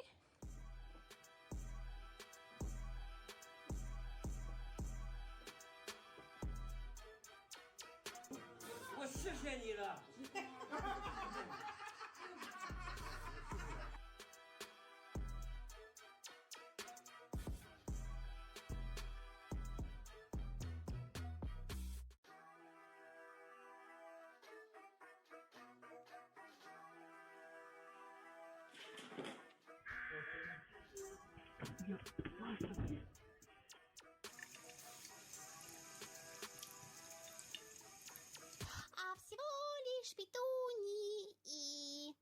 我谢谢你了。А всего лишь петунии и...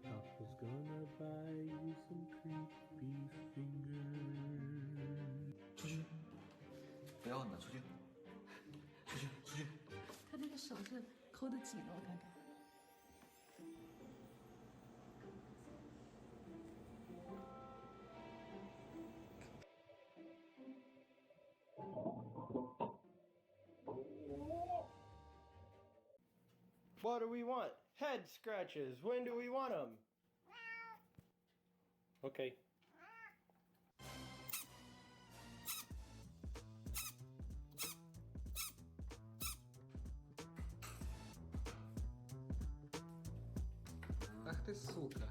Papa's gonna buy you some creepy fingers. 出去！不要你了，出去！出去！出去！他那个手是抠得紧的，我看看。What do we want? Head scratches. When do we want them? Okay. suka.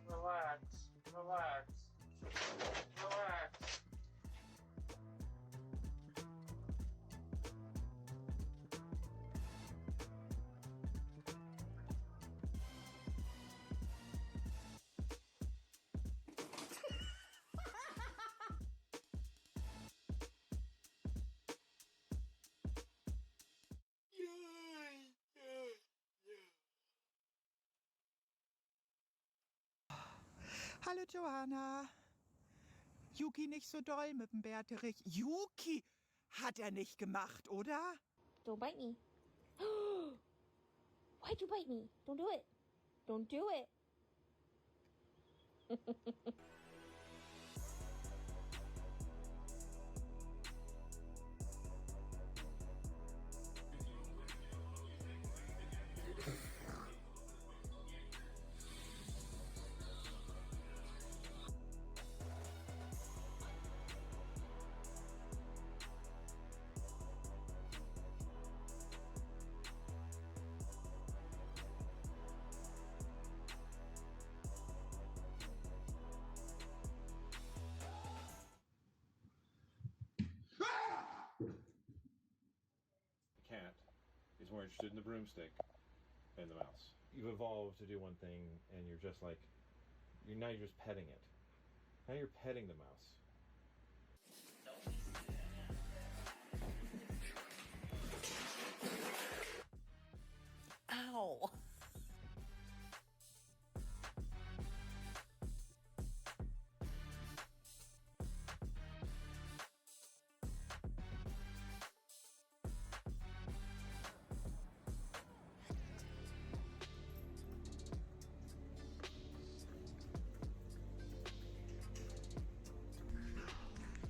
Relax. Relax. Relax. Hallo Johanna. Yuki nicht so doll mit dem Bärterich. Yuki hat er nicht gemacht, oder? Don't bite me. Why'd you bite me? Don't do it. Don't do it. Cat is more interested in the broomstick than the mouse. You've evolved to do one thing, and you're just like, now you're just petting it. Now you're petting the mouse. Ow.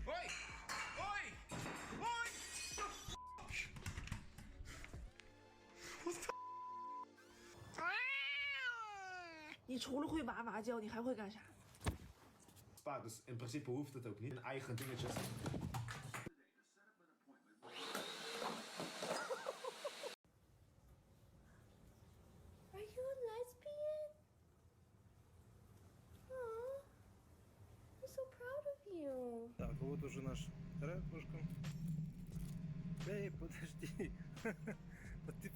Oi! Oi! Oi! 你除了会哇哇叫，你还会干啥？ Dus in principe hoeft het ook niet. Een eigen dingetje. Are you a lesbian? Aw, I'm so proud of you. Так, вот уже наш ракушка. Эй, подожди. Вот ты...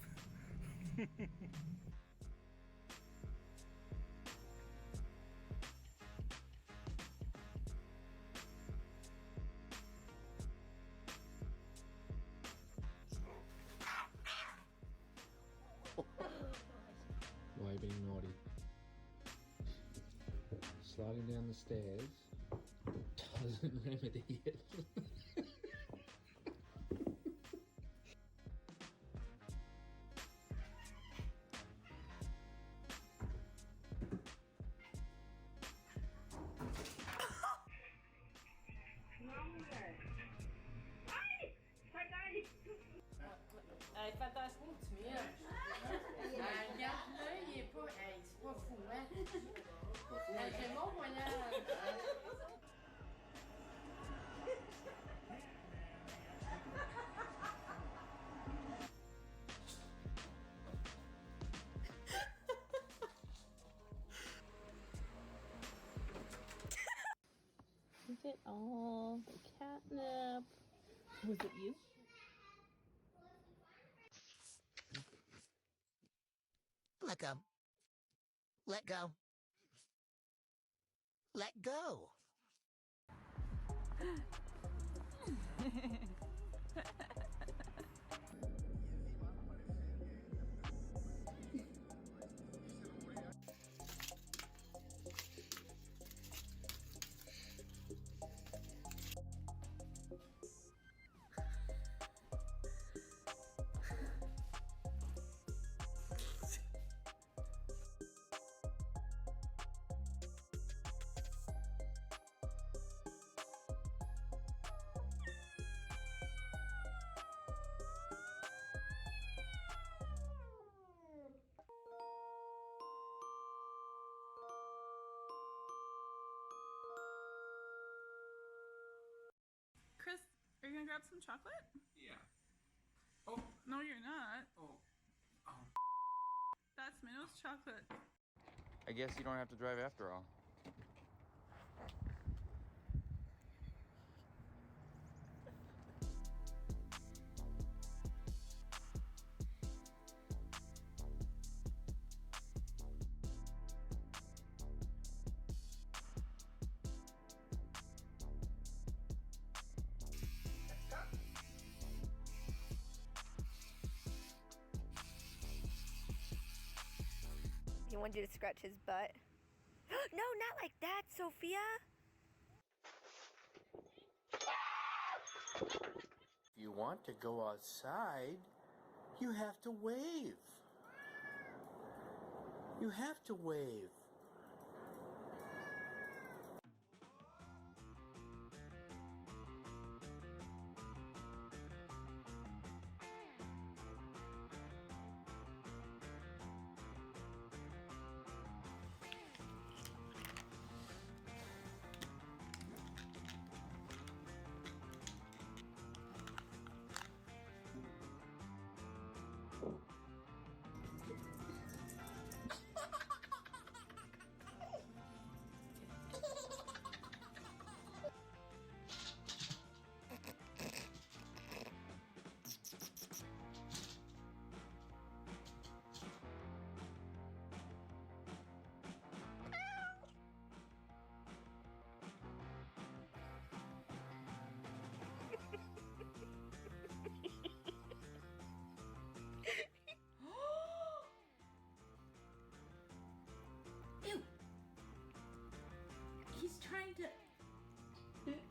Why are you being naughty? Sliding down the stairs doesn't remedy it. Hey, fais attention que tu mires. Regarde-le, il est pas. Hey, c'est pas fou, hein? Hey, j'ai mon voyage. Look at all the catnip. Was it you? Let go. Let go. Let go. grab some chocolate? Yeah. Oh. No, you're not. Oh. That's Minnow's chocolate. I guess you don't have to drive after all. He wanted you to scratch his butt. No, not like that, Sophia. If you want to go outside, you have to wave. You have to wave. Ew! He's trying to... This.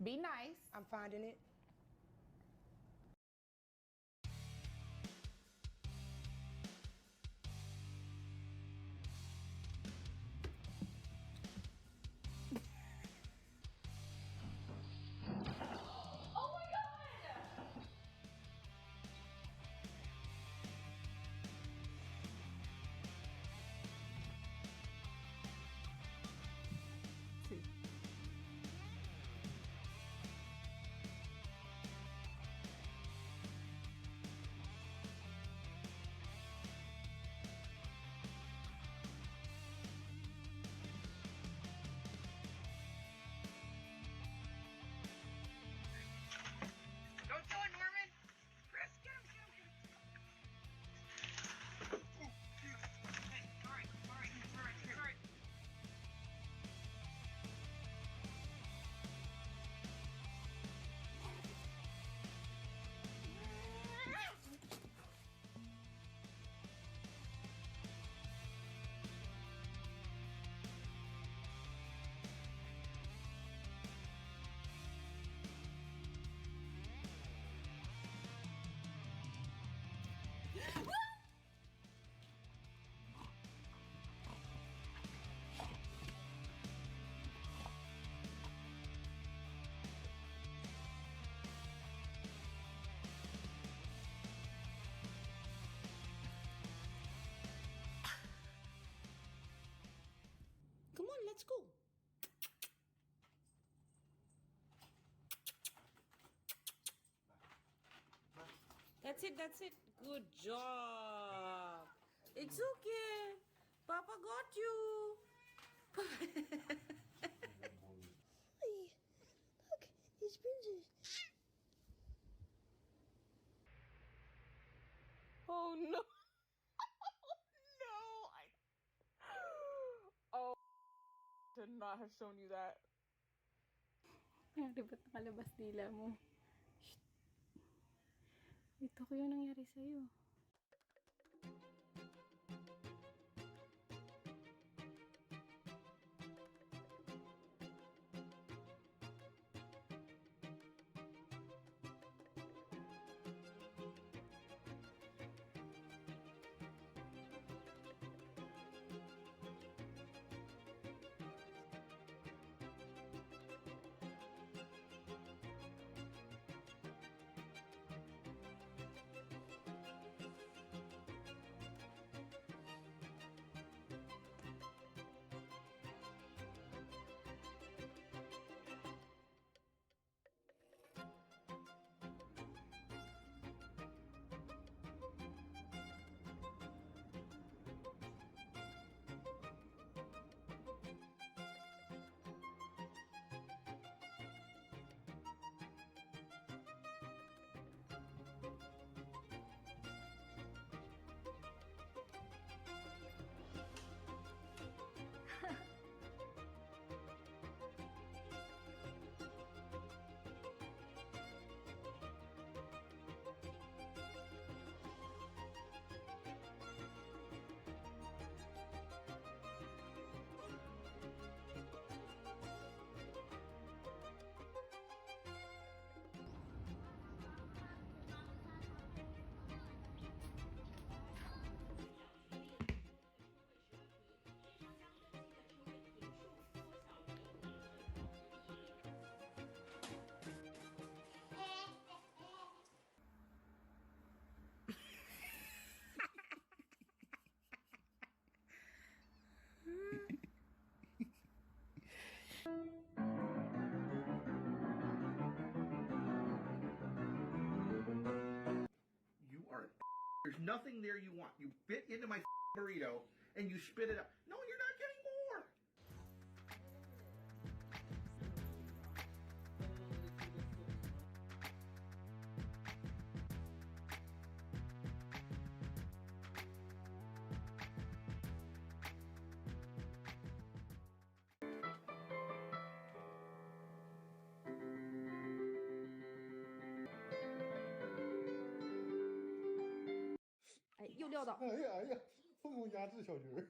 Be nice. I'm finding it. Don't do it, Norman! Chris, get him, get him, get him! Hey, alright, alright, alright, alright. Come on, let's go. That's it, that's it. Good job. It's okay. Papa got you. Hey, look, these bruises. Oh no. Oh, should not have shown you that. Di ba't nakalabas dila mo? Shh. Ito ko yung nangyari sa'yo. You are. There's nothing there you want. You bit into my burrito and you spit it out. No, you're not getting more.哎，又撂倒。哎呀哎呀，疯狂压制小菊儿。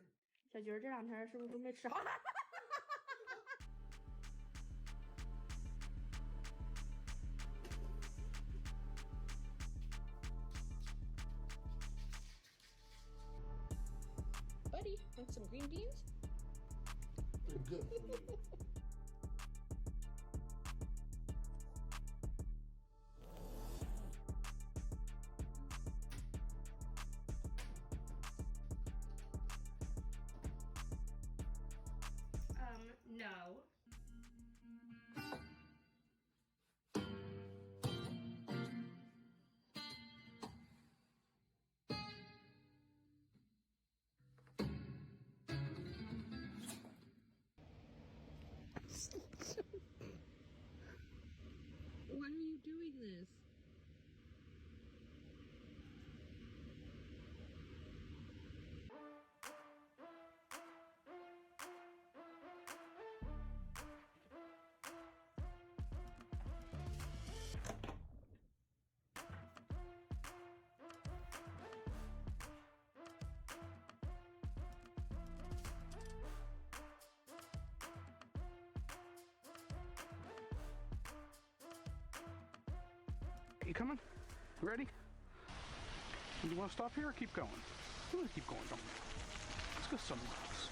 小菊儿这两天是不是都没吃好？Buddy, want some green beans? They're good for you. No. Why are you doing this? You coming? Ready? You want to stop here or keep going? You want to keep going, don't you? Let's go somewhere else.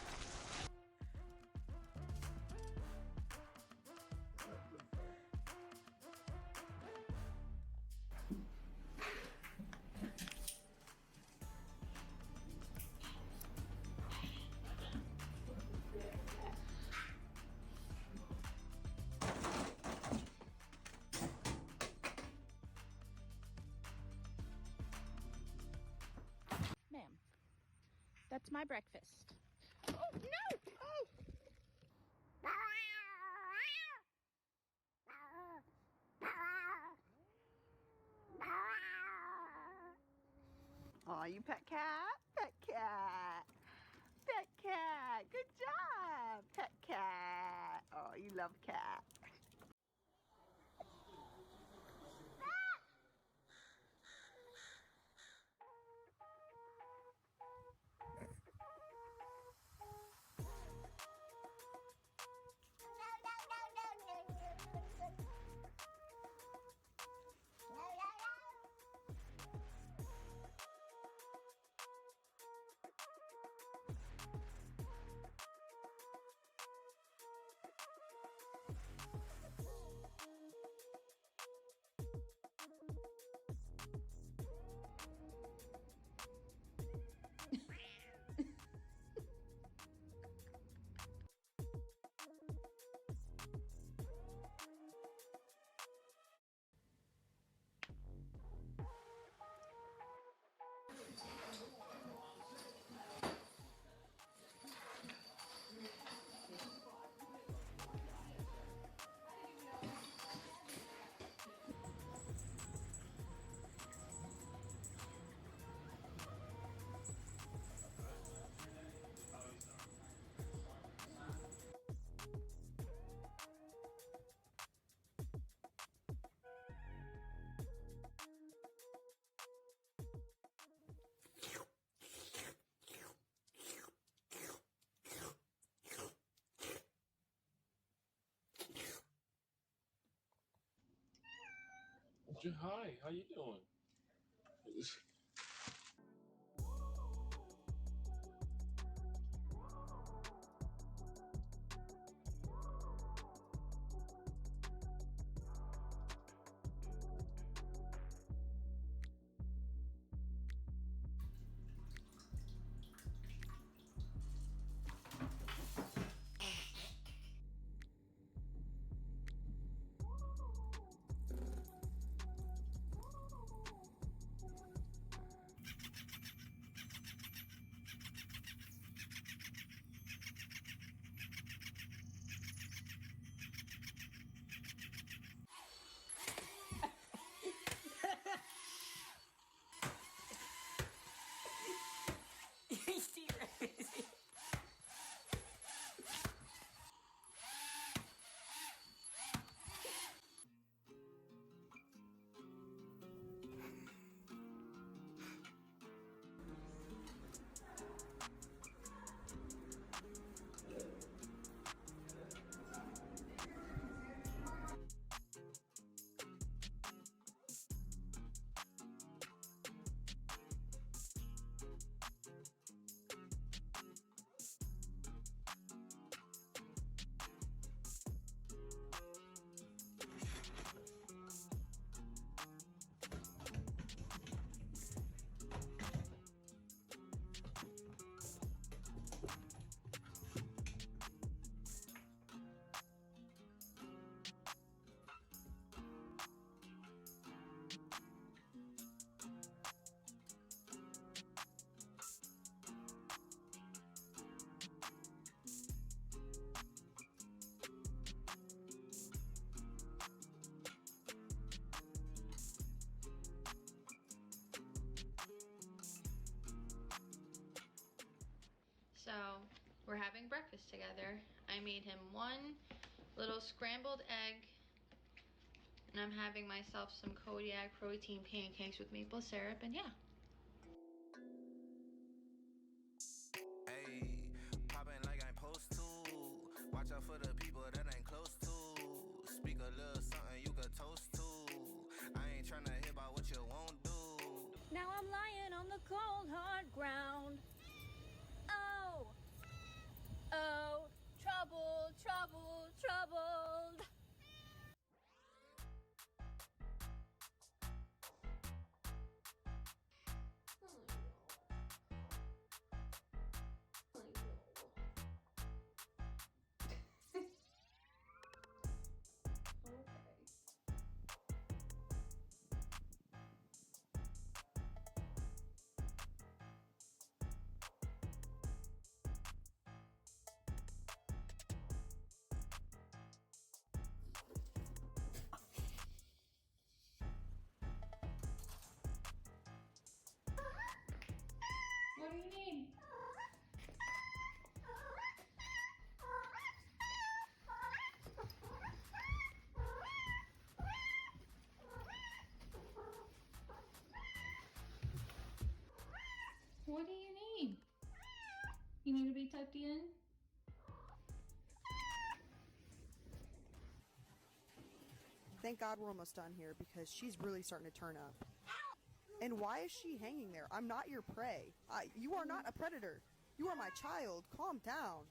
Ma'am, that's my breakfast. Oh, no! Oh! Aw, you pet cat? Pet cat. Pet cat. Good job, pet cat. Oh, you love cat. Hi, how you doing? together. I made him one little scrambled egg, and I'm having myself some Kodiak protein pancakes with maple syrup, and yeah. Hey, popping like I'm supposed to. Watch out for the people that ain't close to. Speak a little something you could toast to. I ain't tryna hear about what you won't do. Now I'm lying on the cold hard ground. Oh, oh, trouble, trouble, troubled. What do you need? What do you need? You need to be tucked in? Thank God we're almost done here because she's really starting to turn up. And why is she hanging there? I'm not your prey. You are not a predator. You are my child. Calm down.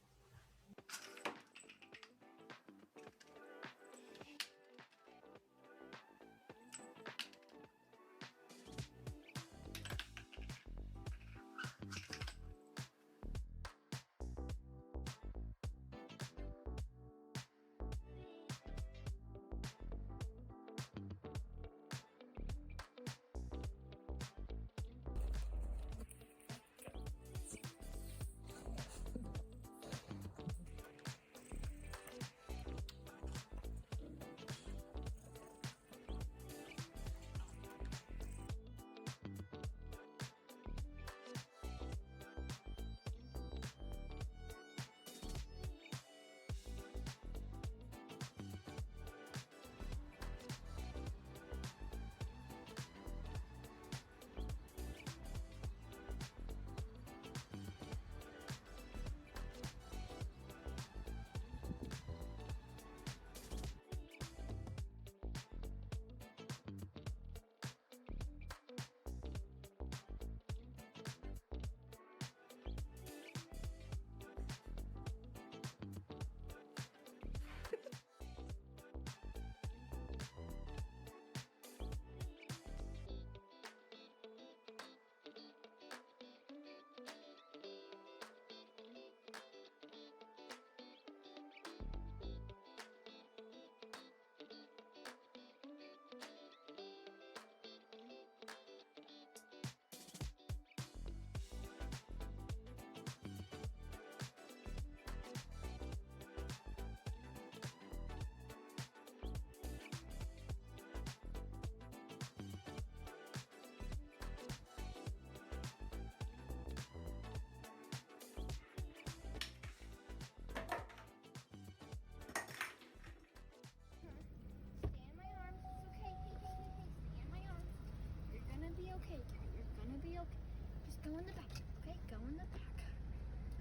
Go in the back, okay? Go in the back.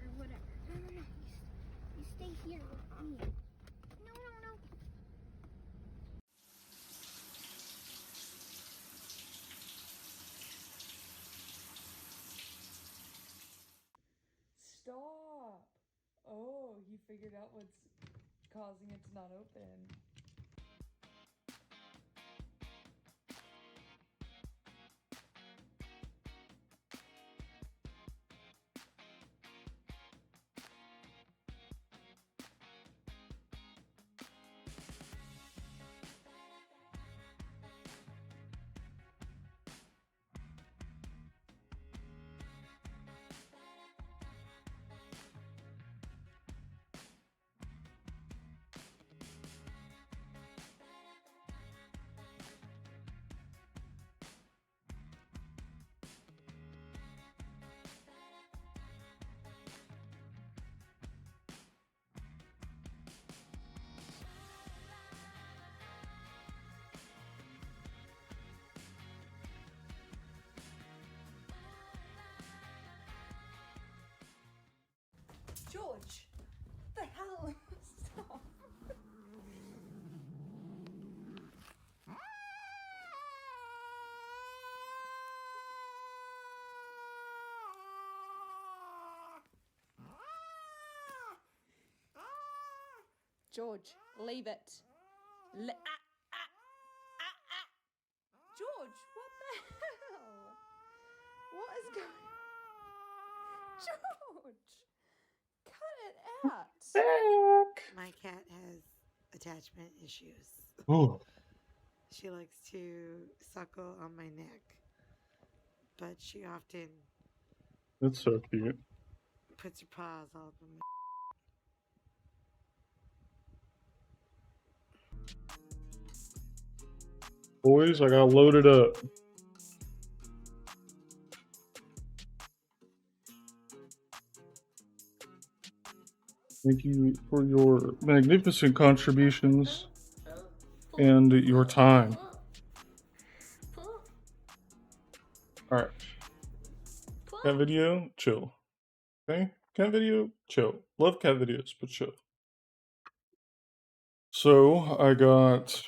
Or whatever. No, no, no. You stay here with me. No, no, no. Stop! Oh, he figured out what's causing it to not open. George! What the hell? Stop. George, leave it. George, what the hell? What is going on? George, cut it out. My cat has attachment issues. Oh. She likes to suckle on my neck, but she often That's so cute. puts her paws all over my. Boys, I got loaded up. Thank you for your magnificent contributions and your time. Alright. Cat video, chill. Okay? Cat video, chill. Love cat videos, but chill. So, I got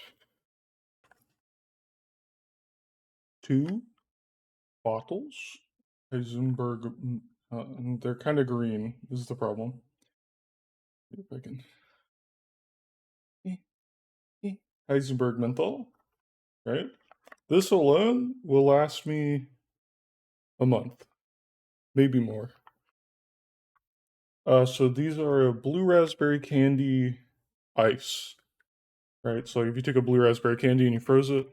2 bottles. Heisenberg, they're kind of green. This is the problem. If I can. Heisenberg menthol, right? This alone will last me a month, maybe more. So these are a blue raspberry candy ice, right? So if you take a blue raspberry candy and you froze it,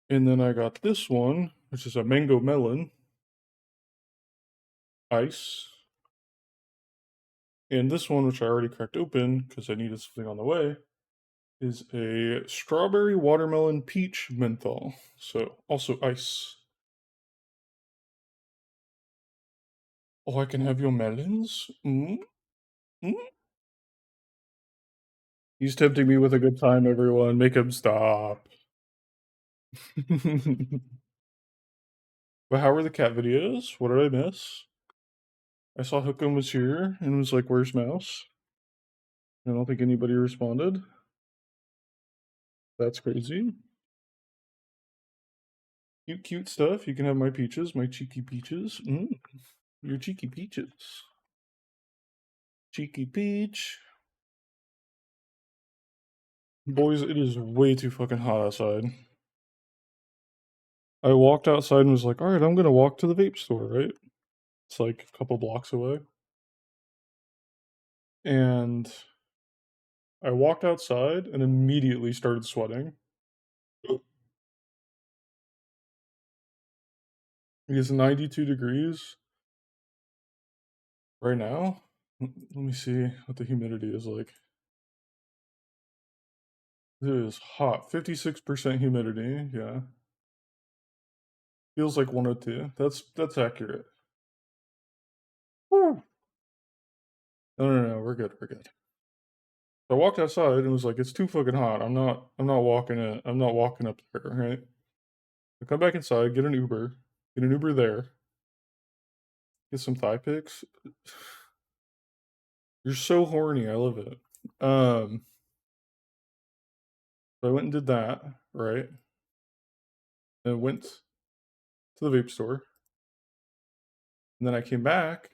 and then I got this one, which is a mango melon ice, and this one, which I already cracked open because I needed something on the way, is a strawberry watermelon peach menthol. So also ice. Oh, I can have your melons? He's tempting me with a good time, everyone. Make him stop. But how were the cat videos? What did I miss? I saw Hookem was here and was like, where's Mouse? I don't think anybody responded. That's crazy. Cute, cute stuff. You can have my peaches, my cheeky peaches. Your cheeky peaches. Cheeky peach. Boys, it is way too fucking hot outside. I walked outside and was like, alright, I'm gonna walk to the vape store, right? It's like a couple blocks away. And I walked outside and immediately started sweating. It's 92 degrees right now. Let me see what the humidity is like. It is hot. 56% humidity, yeah. Feels like 102. That's accurate. Woo. No, we're good, we're good. I walked outside and was like, it's too fucking hot. I'm not walking it. I'm not walking up there, right? I come back inside, get an Uber there. Get some thigh pics. You're so horny, I love it. So I went and did that, right? And I went to the vape store. And then I came back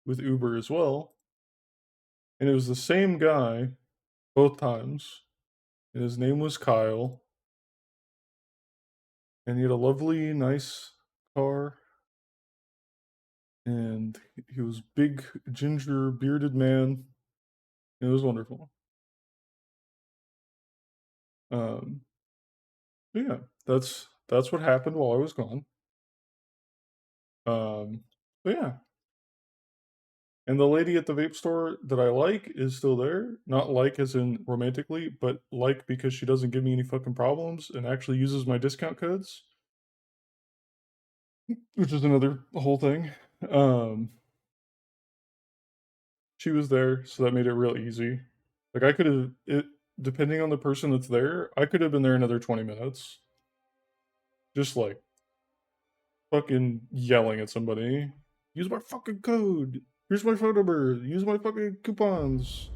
with Uber as well. And it was the same guy both times. And his name was Kyle. And he had a lovely, nice car. And he was big, ginger, bearded man. It was wonderful. Yeah, that's what happened while I was gone. But yeah. And the lady at the vape store that I like is still there. Not like as in romantically, but like because she doesn't give me any fucking problems and actually uses my discount codes. Which is another whole thing. She was there, so that made it real easy. Like I could have depending on the person that's there, I could have been there another 20 minutes. Just like fucking yelling at somebody. Use my fucking code. Here's my photo bird. Use my fucking coupons.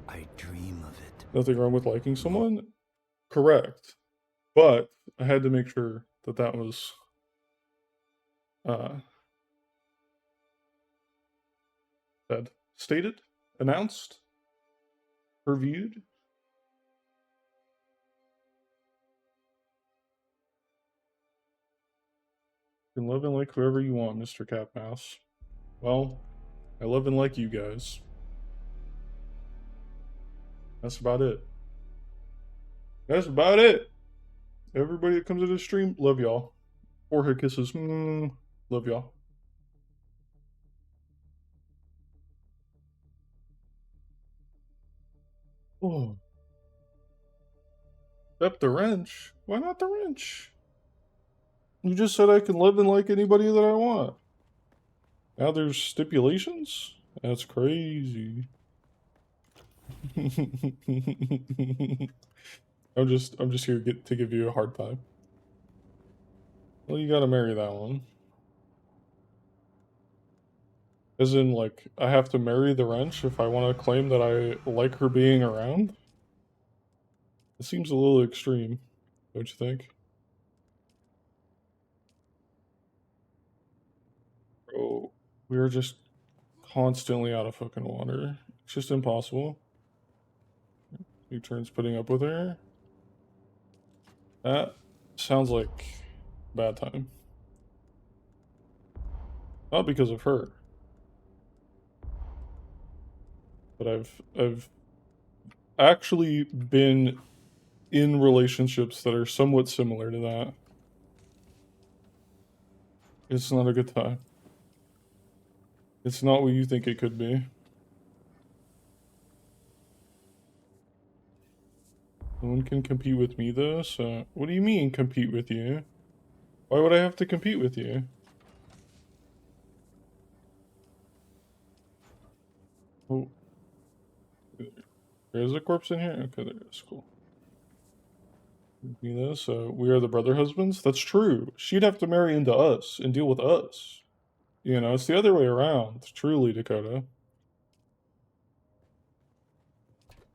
I dream of it. Nothing wrong with liking someone? Correct. But I had to make sure that that was said, stated, announced, reviewed. You can love and like whoever you want, Mr. Cat Mouse. Well, I love and like you guys. That's about it. That's about it. Everybody that comes to the stream, love y'all. Forehead kisses. Love y'all. Oh. Except the wrench. Why not the wrench? You just said I can live and like anybody that I want. Now there's stipulations? That's crazy. I'm just here to give you a hard time. Well, you gotta marry that one. As in, like, I have to marry the wrench if I want to claim that I like her being around? It seems a little extreme, don't you think? Bro, we are just constantly out of fucking water. It's just impossible. He turns putting up with her. That sounds like bad time. Not because of her. But I've actually been in relationships that are somewhat similar to that. It's not a good time. It's not what you think it could be. No one can compete with me though, so... What do you mean, compete with you? Why would I have to compete with you? Oh. There's a corpse in here? Okay, there is. Cool. You know, so we are the brother husbands? That's true. She'd have to marry into us and deal with us. You know, it's the other way around, truly, Dakota.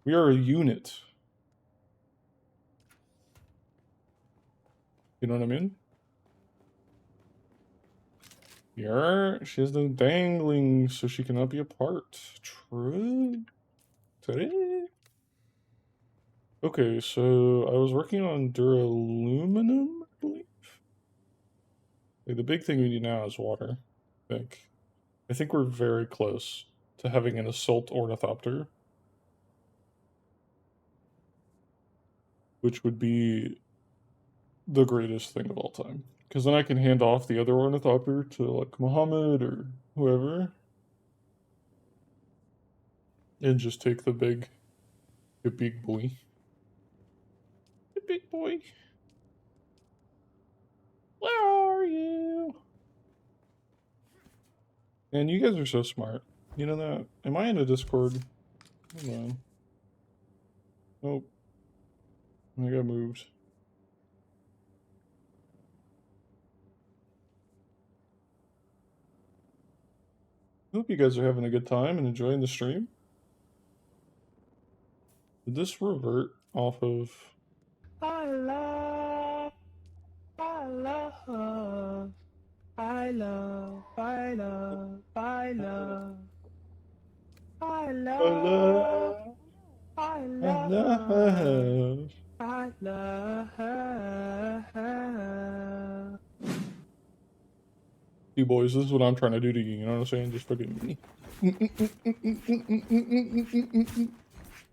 We are a unit. You know what I mean? Yeah, she has the dangling so she cannot be apart. True. True. Okay, so I was working on duraluminum, I believe. Like, the big thing we need now is water, I think. I think we're very close to having an assault ornithopter. Which would be the greatest thing of all time. Because then I can hand off the other ornithopter to, like, Muhammad or whoever. And just take the big boy. The big boy. Where are you? And you guys are so smart. You know that? Am I in a Discord? Hold on. Nope. I got moved. I hope you guys are having a good time and enjoying the stream. Did this revert off of... I love, I love, I love, I love, I love, I love, I love, I love. You boys, this is what I'm trying to do to you, you know what I'm saying? Just fucking... You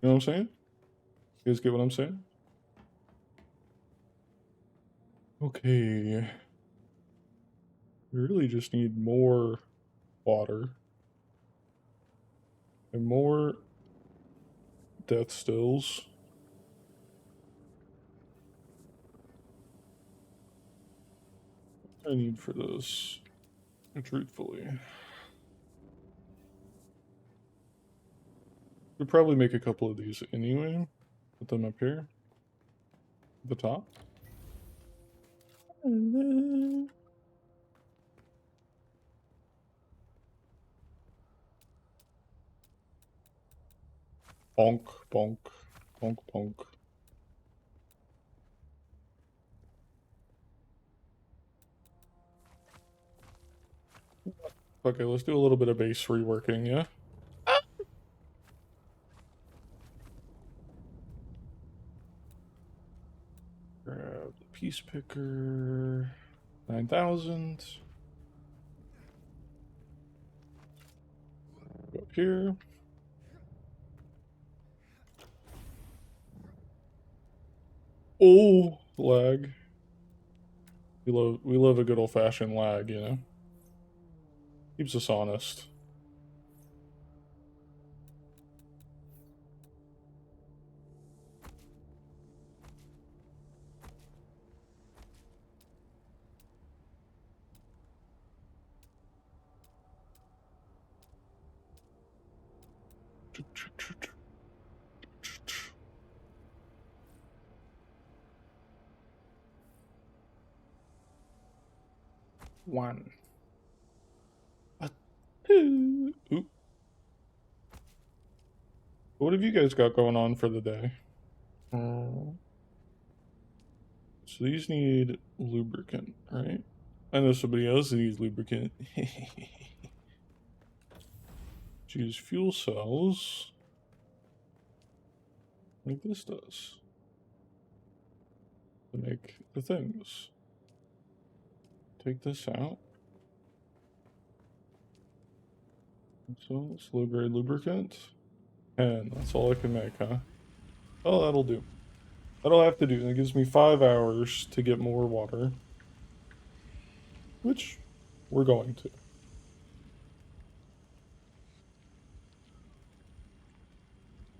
know what I'm saying? You guys get what I'm saying? Okay. We really just need more water. And more death stills. What do I need for this? Truthfully. We'd probably make a couple of these anyway. Put them up here. At the top. And then... Bonk, bonk, bonk, bonk. Okay, let's do a little bit of bass reworking, yeah? Grab the piece picker. 9,000. Go up here. Oh, lag. We love a good old fashioned lag, you know? Keeps us honest. One. Ooh. What have you guys got going on for the day? So these need lubricant, right? I know somebody else needs lubricant. Choose fuel cells. Like this does. To make the things. Take this out. So it's low grade lubricant. And that's all I can make, huh? Oh, that'll do. That'll have to do. That gives me 5 hours to get more water. Which we're going to.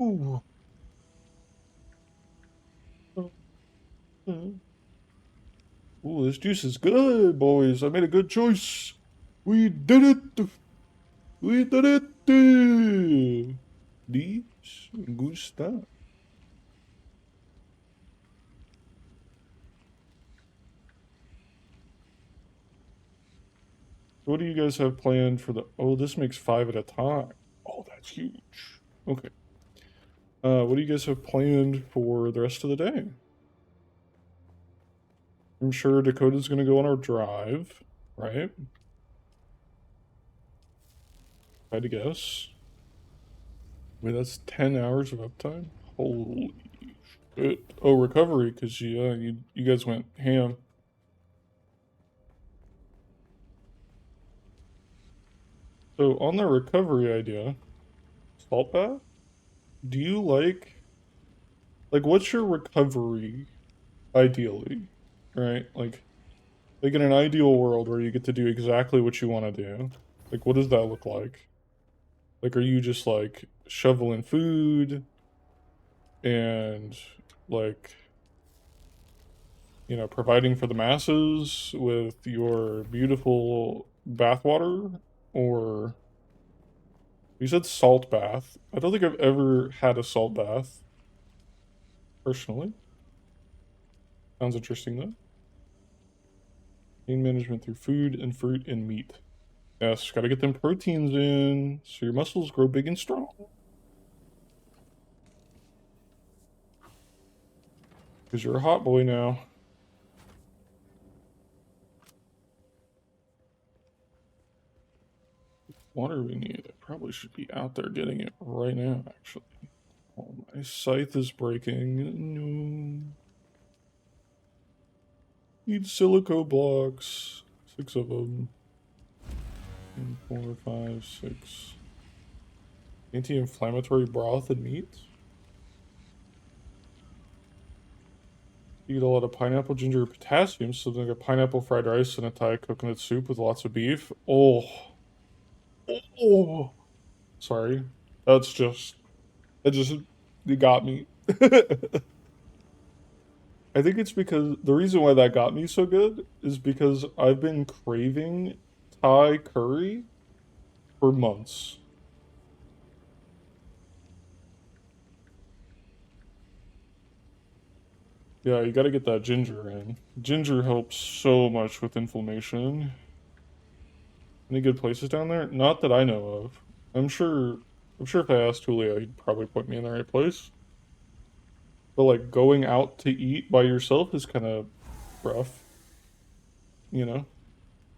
Ooh. Ooh, this juice is good, boys. I made a good choice. We did it. We did it. This good stuff. What do you guys have planned for the... Oh, this makes 5 at a time. Oh, that's huge. Okay. What do you guys have planned for the rest of the day? I'm sure Dakota's going to go on our drive, right? If I had to guess. Wait, that's 10 hours of uptime? Holy shit. Oh, recovery, because you guys went ham. So, on the recovery idea, salt bath? Do you like, what's your recovery, ideally, right? Like in an ideal world where you get to do exactly what you want to do, like, what does that look like? Like, are you just, like, shoveling food and, like, you know, providing for the masses with your beautiful bathwater? Or, you said salt bath. I don't think I've ever had a salt bath, personally. Sounds interesting, though. Pain management through food and fruit and meat. Yes, gotta get them proteins in so your muscles grow big and strong. Because you're a hot boy now. Water we need. I probably should be out there getting it right now, actually. Oh, my scythe is breaking. No. Need silico blocks. 6 of them. 4, 5, 6. Anti-inflammatory broth and meat. You get a lot of pineapple, ginger, potassium, so then I got pineapple fried rice and a Thai coconut soup with lots of beef. Oh. Oh. Sorry. You got me. I think it's because, the reason why that got me so good is because I've been craving Thai curry for months. Yeah, you gotta get that ginger in. Ginger helps so much with inflammation. Any good places down there? Not that I know of. I'm sure I'm sure if I asked Julio, he'd probably point me in the right place. But like going out to eat by yourself is kind of rough, you know?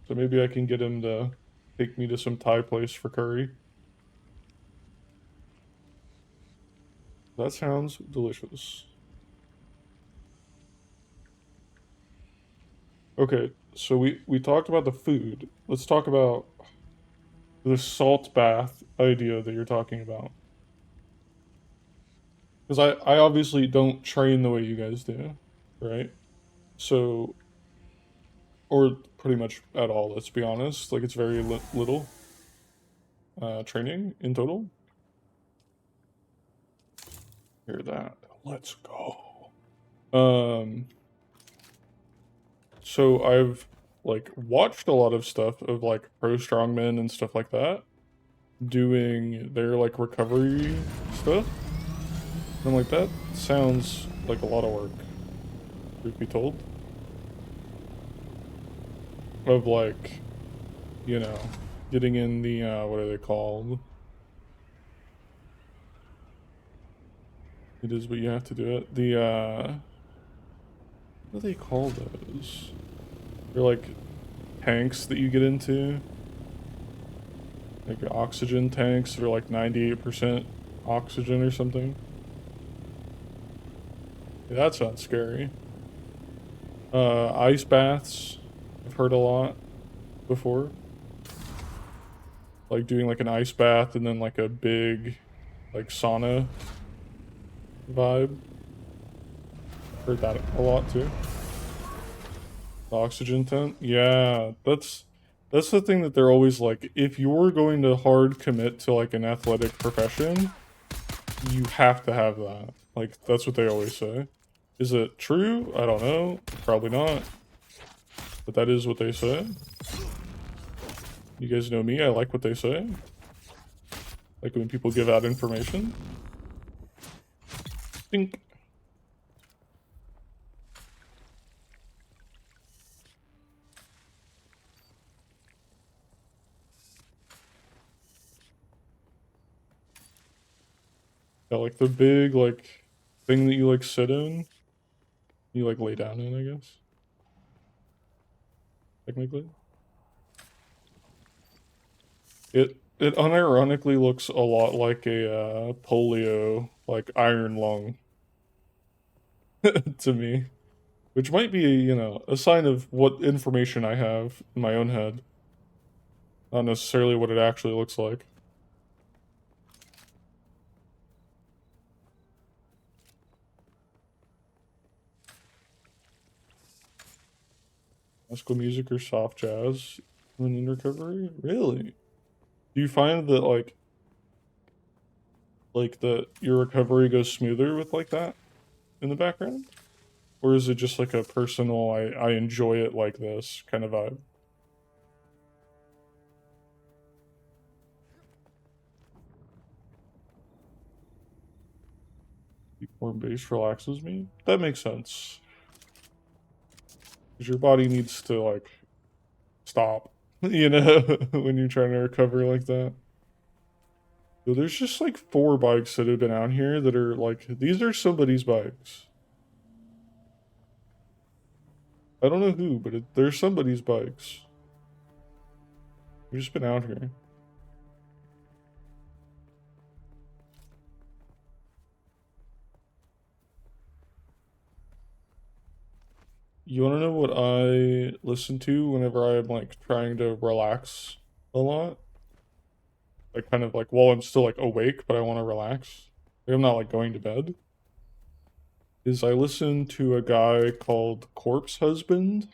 So maybe I can get him to take me to some Thai place for curry. That sounds delicious. Okay, so we talked about the food. Let's talk about the salt bath idea that you're talking about. Because I obviously don't train the way you guys do, right? So, or pretty much at all, let's be honest. Like, it's very little training in total. Hear that. Let's go. So I've, like, watched a lot of stuff of, like, pro strongmen and stuff like that doing their, like, recovery stuff. I'm like, that sounds like a lot of work, truth be told. Of, like, you know, getting in the, what are they called? It is, but you have to do it. The, what do they call those? They're, like, tanks that you get into. Like, oxygen tanks that are, like, 98% oxygen or something. Yeah, that sounds scary. Ice baths. I've heard a lot before. Like doing like an ice bath and then like a big like sauna vibe. Heard that a lot too. The oxygen tent. Yeah, that's the thing that they're always like, if you're going to hard commit to like an athletic profession, you have to have that. Like that's what they always say. Is it true? I don't know. Probably not. But that is what they say. You guys know me, I like what they say. Like when people give out information. Think. Yeah, like the big like thing that you like sit in. You like lay down in, I guess. Technically. It unironically looks a lot like a polio, like iron lung to me. Which might be, you know, a sign of what information I have in my own head. Not necessarily what it actually looks like. Classical music or soft jazz when in recovery? Really? Do you find that like that your recovery goes smoother with like that in the background? Or is it just like a personal I enjoy it like this kind of vibe? More bass relaxes me? That makes sense. Because your body needs to like stop, you know, when you're trying to recover like that. So there's just like 4 bikes that have been out here that are like, these are somebody's bikes. I don't know who, but they're somebody's bikes. We've just been out here. You want to know what I listen to whenever I'm like trying to relax a lot? Like kind of like while I'm still like awake, but I want to relax. Like, I'm not like going to bed. Is I listen to a guy called Corpse Husband.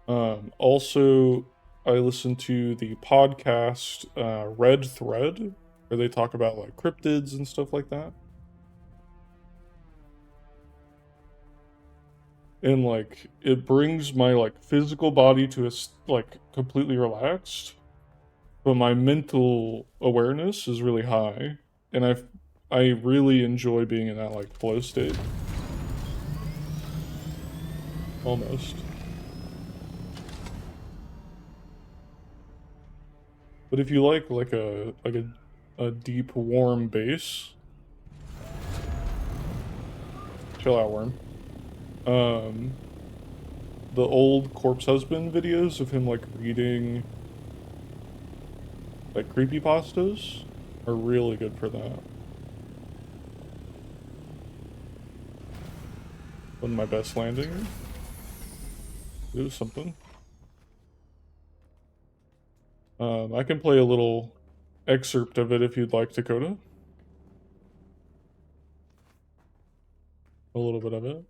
Also, I listen to the podcast Red Thread, where they talk about like cryptids and stuff like that. And like it brings my like physical body to a like completely relaxed, but my mental awareness is really high, and I really enjoy being in that like flow state. Almost. But if you like a deep warm bass, chill out, worm. The old Corpse Husband videos of him like reading like creepypastas are really good for that. One of my best landing. It was something. I can play a little excerpt of it if you'd like, Dakota. A little bit of it.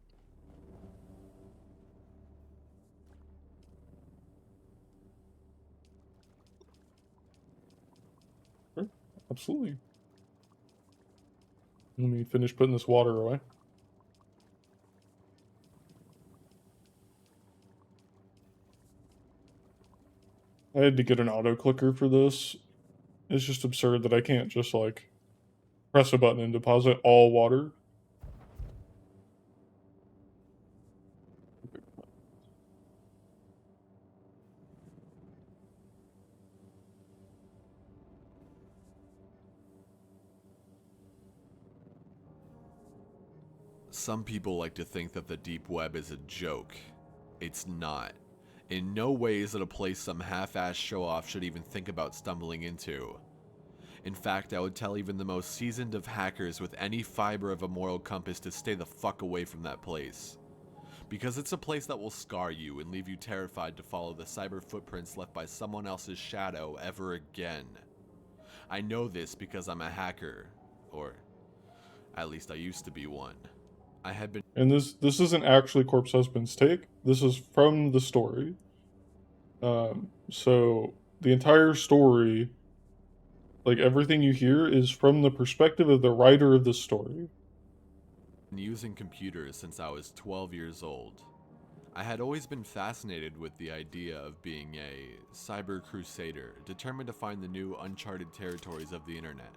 Sure, absolutely. Let me finish putting this water away. I had to get an auto clicker for this. It's just absurd that I can't just like press a button and deposit all water. Some people like to think that the deep web is a joke. It's not. In no way is it a place some half-ass show-off should even think about stumbling into. In fact, I would tell even the most seasoned of hackers with any fiber of a moral compass to stay the fuck away from that place. Because it's a place that will scar you and leave you terrified to follow the cyber footprints left by someone else's shadow ever again. I know this because I'm a hacker, or at least I used to be one. I had been— And this isn't actually Corpse Husband's take. This is from the story. So the entire story, like everything you hear, is from the perspective of the writer of the story. Using computers since I was 12 years old. I had always been fascinated with the idea of being a cyber crusader, determined to find the new uncharted territories of the internet.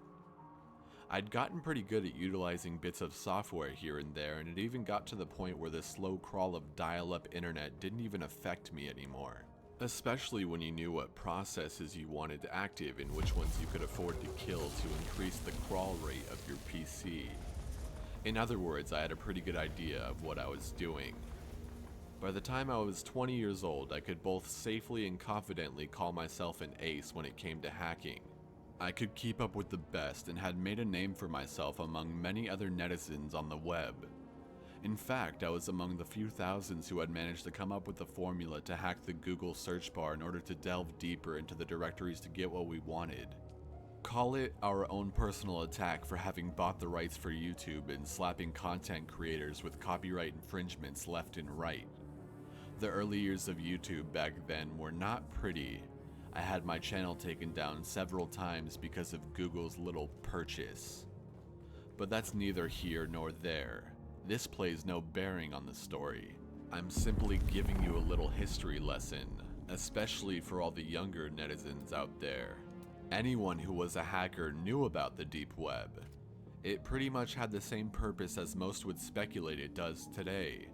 I'd gotten pretty good at utilizing bits of software here and there, and it even got to the point where the slow crawl of dial-up internet didn't even affect me anymore. Especially when you knew what processes you wanted active and which ones you could afford to kill to increase the crawl rate of your PC. In other words, I had a pretty good idea of what I was doing. By the time I was 20 years old, I could both safely and confidently call myself an ace when it came to hacking. I could keep up with the best and had made a name for myself among many other netizens on the web. In fact, I was among the few thousands who had managed to come up with the formula to hack the Google search bar in order to delve deeper into the directories to get what we wanted. Call it our own personal attack for having bought the rights for YouTube and slapping content creators with copyright infringements left and right. The early years of YouTube back then were not pretty. I had my channel taken down several times because of Google's little purchase. But that's neither here nor there. This plays no bearing on the story. I'm simply giving you a little history lesson, especially for all the younger netizens out there. Anyone who was a hacker knew about the deep web. It pretty much had the same purpose as most would speculate it does today.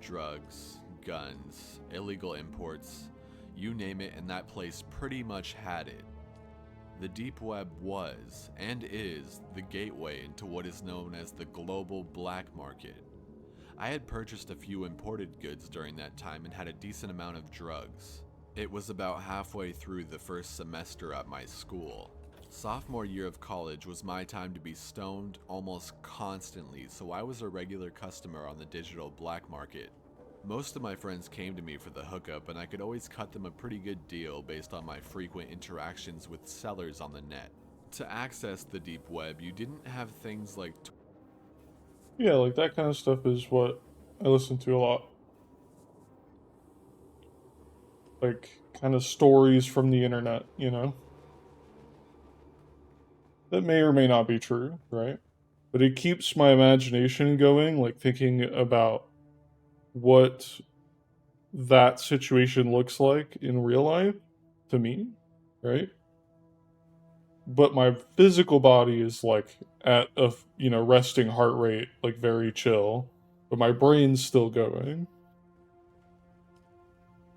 Drugs, guns, illegal imports, you name it, and that place pretty much had it. The deep web was, and is, the gateway into what is known as the global black market. I had purchased a few imported goods during that time and had a decent amount of drugs. It was about halfway through the first semester at my school. Sophomore year of college was my time to be stoned almost constantly, so I was a regular customer on the digital black market. Most of my friends came to me for the hookup, and I could always cut them a pretty good deal based on my frequent interactions with sellers on the net. To access the deep web, you didn't have things like Yeah, like that kind of stuff is what I listen to a lot. Like, kind of stories from the internet, you know? That may or may not be true, right? But it keeps my imagination going, like thinking about what that situation looks like in real life to me, right? But my physical body is like at a, resting heart rate, like very chill, but my brain's still going,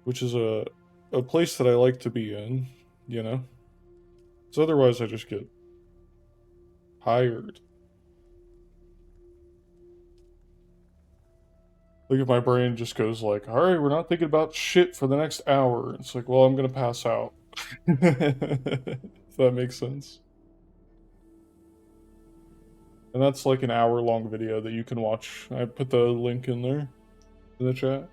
which is a place that I like to be in, you know? Because otherwise I just get tired. Like if my brain just goes like, alright, we're not thinking about shit for the next hour. It's like, well, I'm gonna pass out. If that makes sense. And that's like an hour-long video that you can watch. I put the link in there in the chat.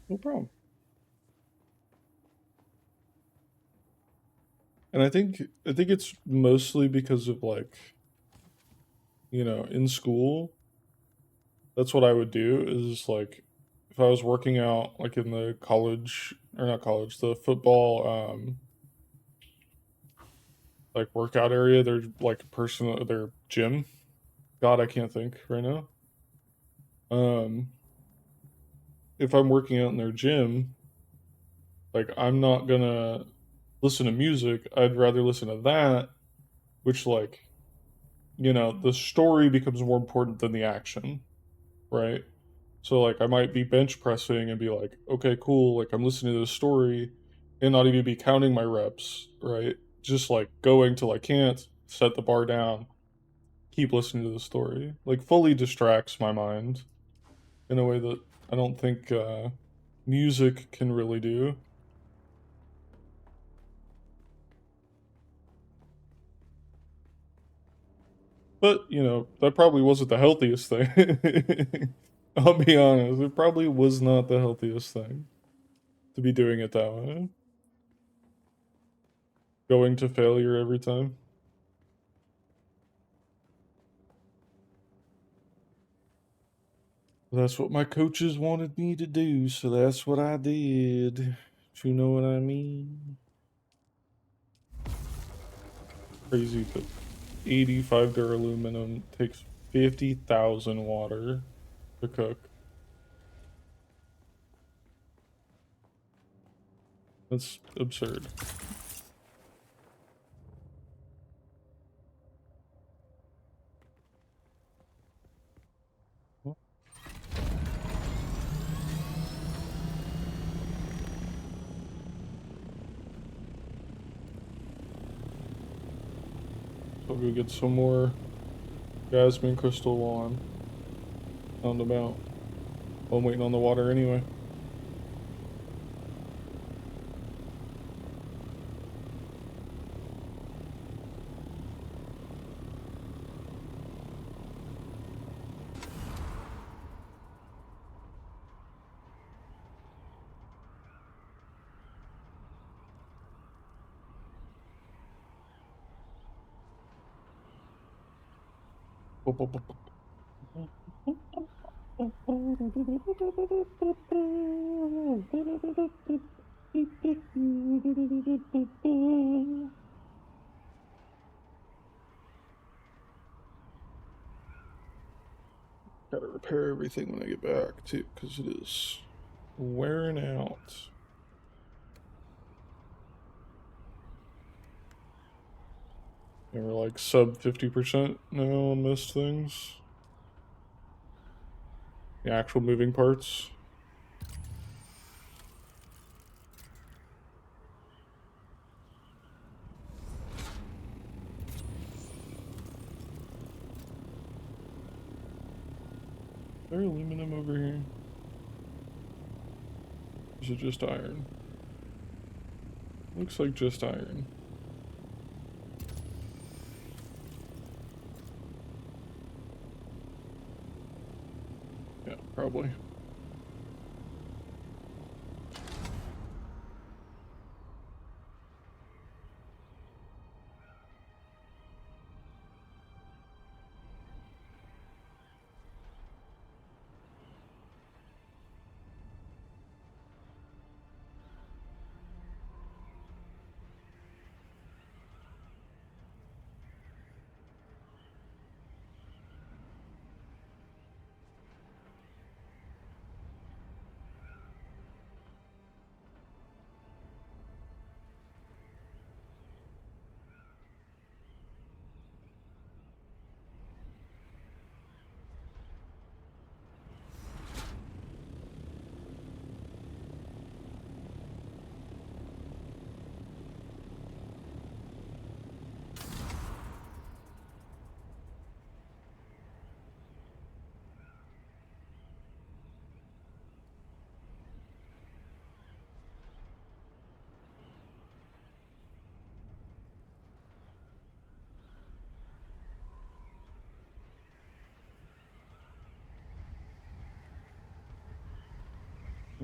No problem. And I think it's mostly because of like, you know, in school, that's what I would do is like if I was working out like in the college or not college, the football like workout area, there's like personal their gym. God, I can't think right now. If I'm working out in their gym, like I'm not gonna listen to music. I'd rather listen to that, which like, you know, the story becomes more important than the action, right? So like I might be bench pressing and be like, okay, cool, like I'm listening to the story and not even be counting my reps, right? Just like going till I can't, set the bar down, keep listening to the story. Like fully distracts my mind in a way that I don't think music can really do. But, you know, that probably wasn't the healthiest thing. I'll be honest, it probably was not the healthiest thing to be doing it that way. Going to failure every time. That's what my coaches wanted me to do, so that's what I did. You know what I mean? Crazy, but 85 duraluminum takes 50,000 water to cook. That's absurd. So I'll go get some more jasmine crystal while I'm on the mount. Well, I'm waiting on the water anyway. Gotta repair everything when I get back too, because it is wearing out. And we're like sub 50% now on most things. The actual moving parts. Is there aluminum over here? Is it just iron? Looks like just iron. Yeah, probably.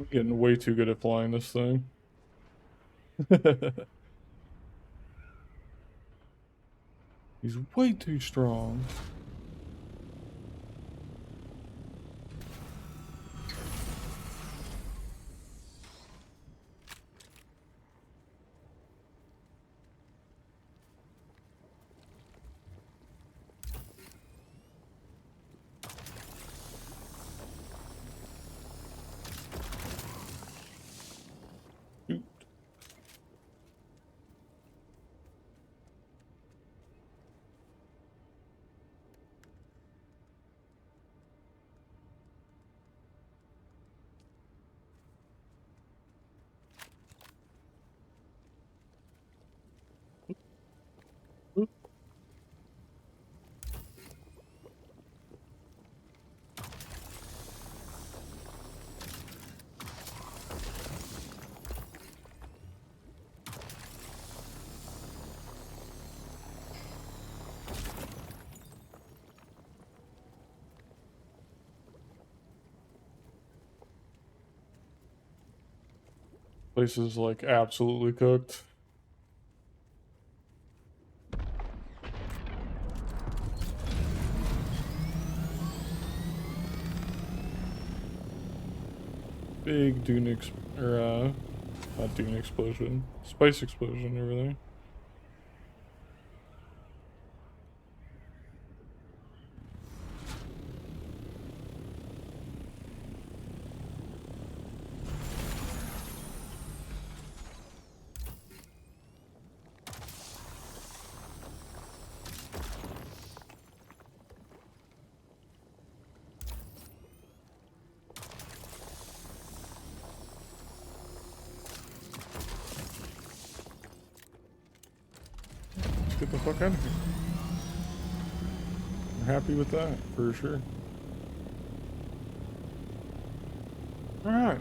I'm getting way too good at flying this thing. He's way too strong. Place is like absolutely cooked. Big Dune not Dune explosion. Spice explosion over there. Let's get the fuck out of here. I'm happy with that, for sure. Alright.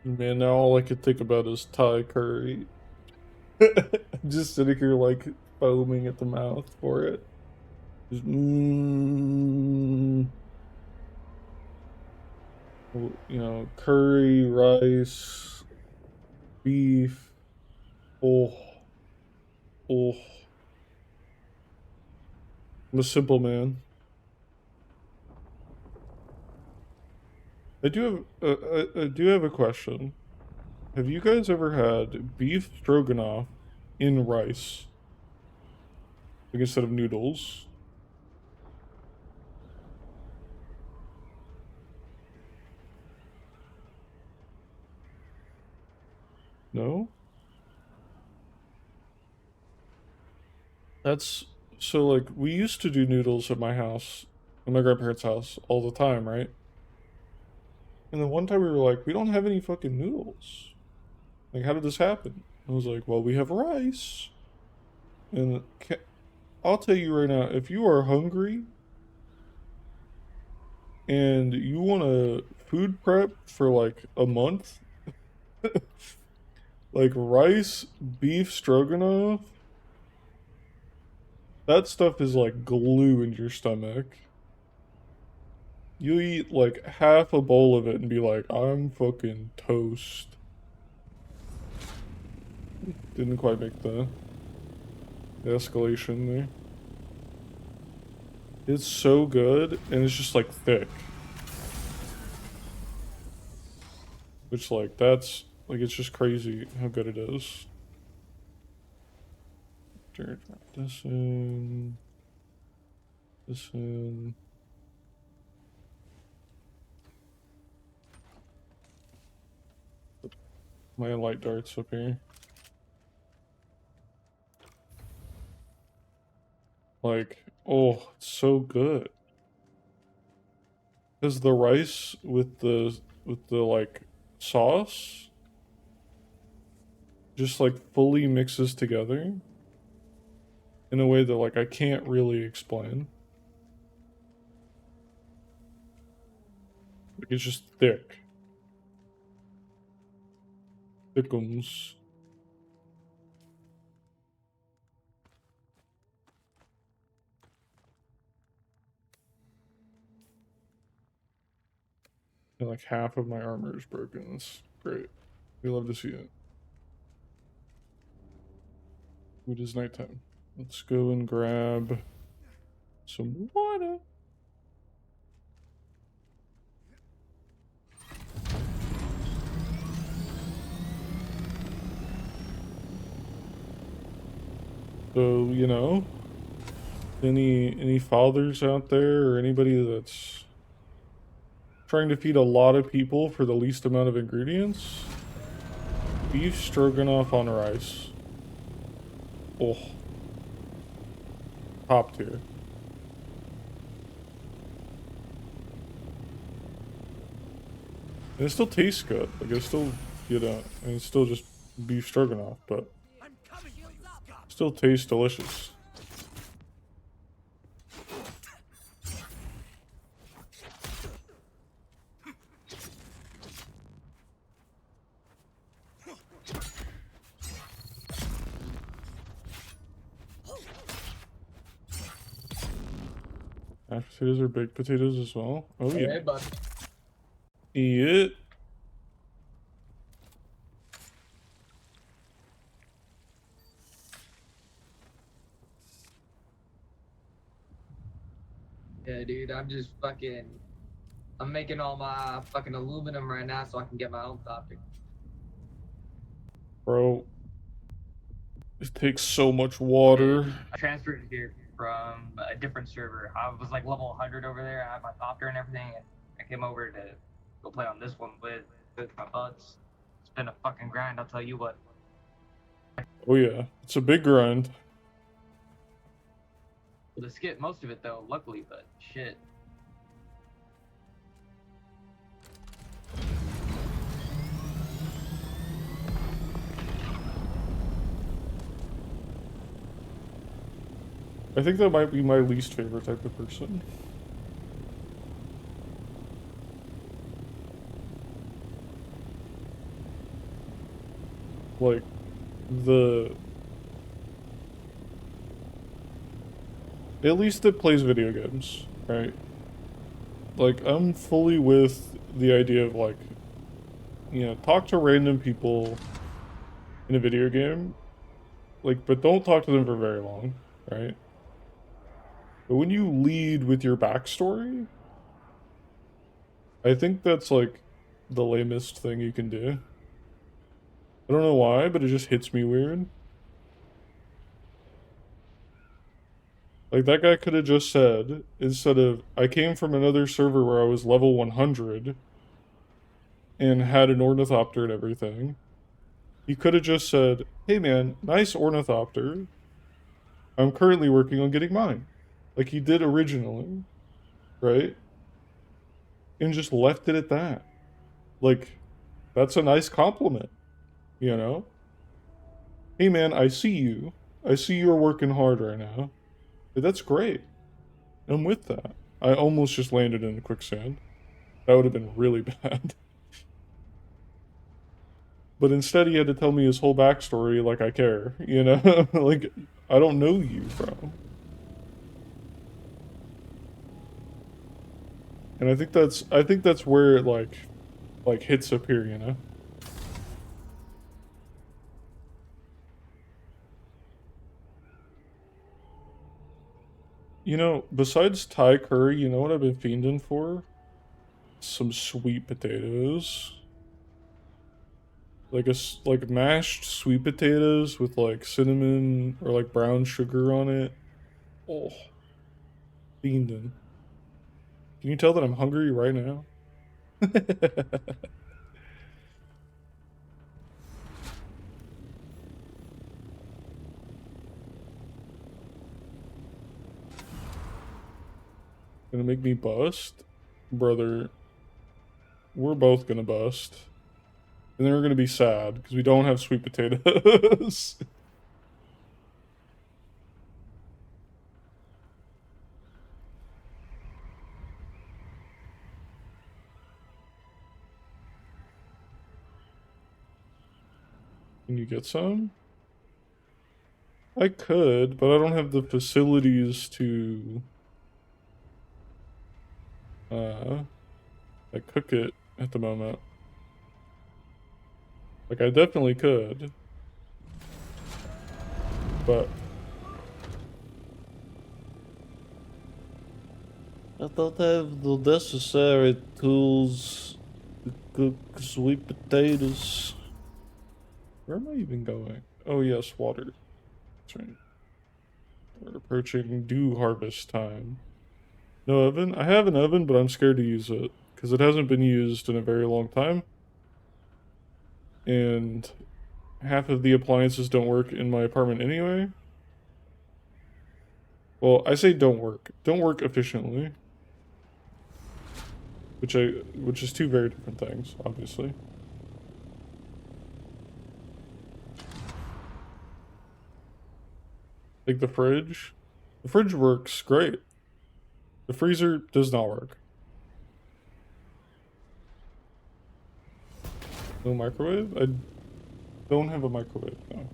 Man, now all I could think about is Thai curry. I'm just sitting here like foaming at the mouth for it. Just, you know, curry, rice, beef. Oh, oh. I'm a simple man. I do have a question. Have you guys ever had beef stroganoff in rice, like instead of noodles? No? That's so like we used to do noodles at my house, at my grandparents' house all the time, right? And then one time we were like, we don't have any fucking noodles. Like, how did this happen? I was like, well, we have rice. And I'll tell you right now, if you are hungry and you want to food prep for like a month, like rice, beef stroganoff, that stuff is like glue in your stomach. You eat like half a bowl of it and be like, I'm fucking toast. Didn't quite make the escalation there. It's so good, and it's just like thick. Which like, that's, like, it's just crazy how good it is. Drop this in. This in. My light darts up here. Like, oh, it's so good. Because the rice with the like sauce just like fully mixes together in a way that like I can't really explain. Like it's just thick. Thickums. And like half of my armor is broken. That's great. We love to see it. It is nighttime. Let's go and grab some water. So, you know, any fathers out there or anybody that's trying to feed a lot of people for the least amount of ingredients? Beef stroganoff on rice. Oh. Top tier. And it still tastes good. Like it's still, you know, and it's still just beef stroganoff, but still tastes delicious. Mashed potatoes or baked potatoes as well. Oh yeah. Hey, bud. Eat it. Yeah, dude, I'm making all my fucking aluminum right now so I can get my own topic. Bro. It takes so much water. I transferred here from a different server. I was like level 100 over there. I had my copter and everything, and I came over to go play on this one with my buds. It's been a fucking grind, I'll tell you what. Oh yeah, it's a big grind. We'll skip most of it though, luckily, but shit. I think that might be my least favorite type of person. Like, at least that plays video games, right? Like, I'm fully with the idea of, like, you know, talk to random people in a video game, like, but don't talk to them for very long, right? But when you lead with your backstory, I think that's, like, the lamest thing you can do. I don't know why, but it just hits me weird. Like, that guy could have just said, instead of, I came from another server where I was level 100 and had an ornithopter and everything. He could have just said, hey man, nice ornithopter. I'm currently working on getting mine. Like he did originally, right? And just left it at that. Like, that's a nice compliment, you know? Hey man, I see you. I see you're working hard right now. But that's great. I'm with that. I almost just landed in the quicksand. That would have been really bad. But instead he had to tell me his whole backstory like I care, you know? Like, I don't know you, bro. And I think that's where it like hits up here, you know? You know, besides Thai curry, you know what I've been fiending for? Some sweet potatoes. Like mashed sweet potatoes with like cinnamon or like brown sugar on it. Oh, fiending. Can you tell that I'm hungry right now? Gonna make me bust? brother, we're both gonna bust. And then we're gonna be sad because we don't have sweet potatoes. Can you get some? I could, but I don't have the facilities to like cook it at the moment. Like I definitely could. But I don't have the necessary tools to cook sweet potatoes. where am I even going? Oh yes, water. That's right. We're approaching dew harvest time. No oven? I have an oven, but I'm scared to use it because it hasn't been used in a very long time. And half of the appliances don't work in my apartment anyway. Well, I say don't work. Don't work efficiently. Which is two very different things, obviously. Like the fridge. The fridge works great. The freezer does not work. No microwave? I don't have a microwave, no.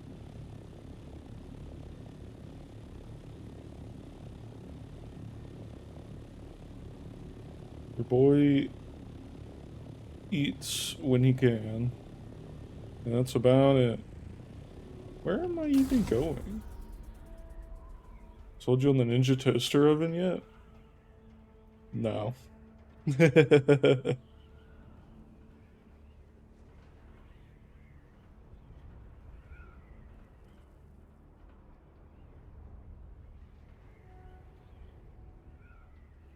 Your boy eats when he can. And that's about it. Where am I even going? Sold you on the Ninja Toaster oven yet? No.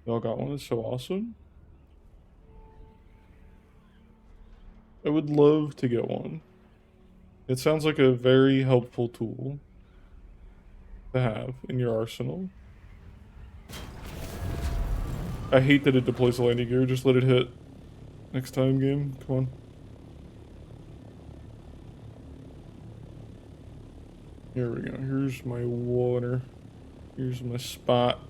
Y'all got one? It's so awesome. I would love to get one. It sounds like a very helpful tool to have in your arsenal. I hate that it deploys the landing gear. Just let it hit. Next time, game. Come on. Here we go. Here's my water. Here's my spot.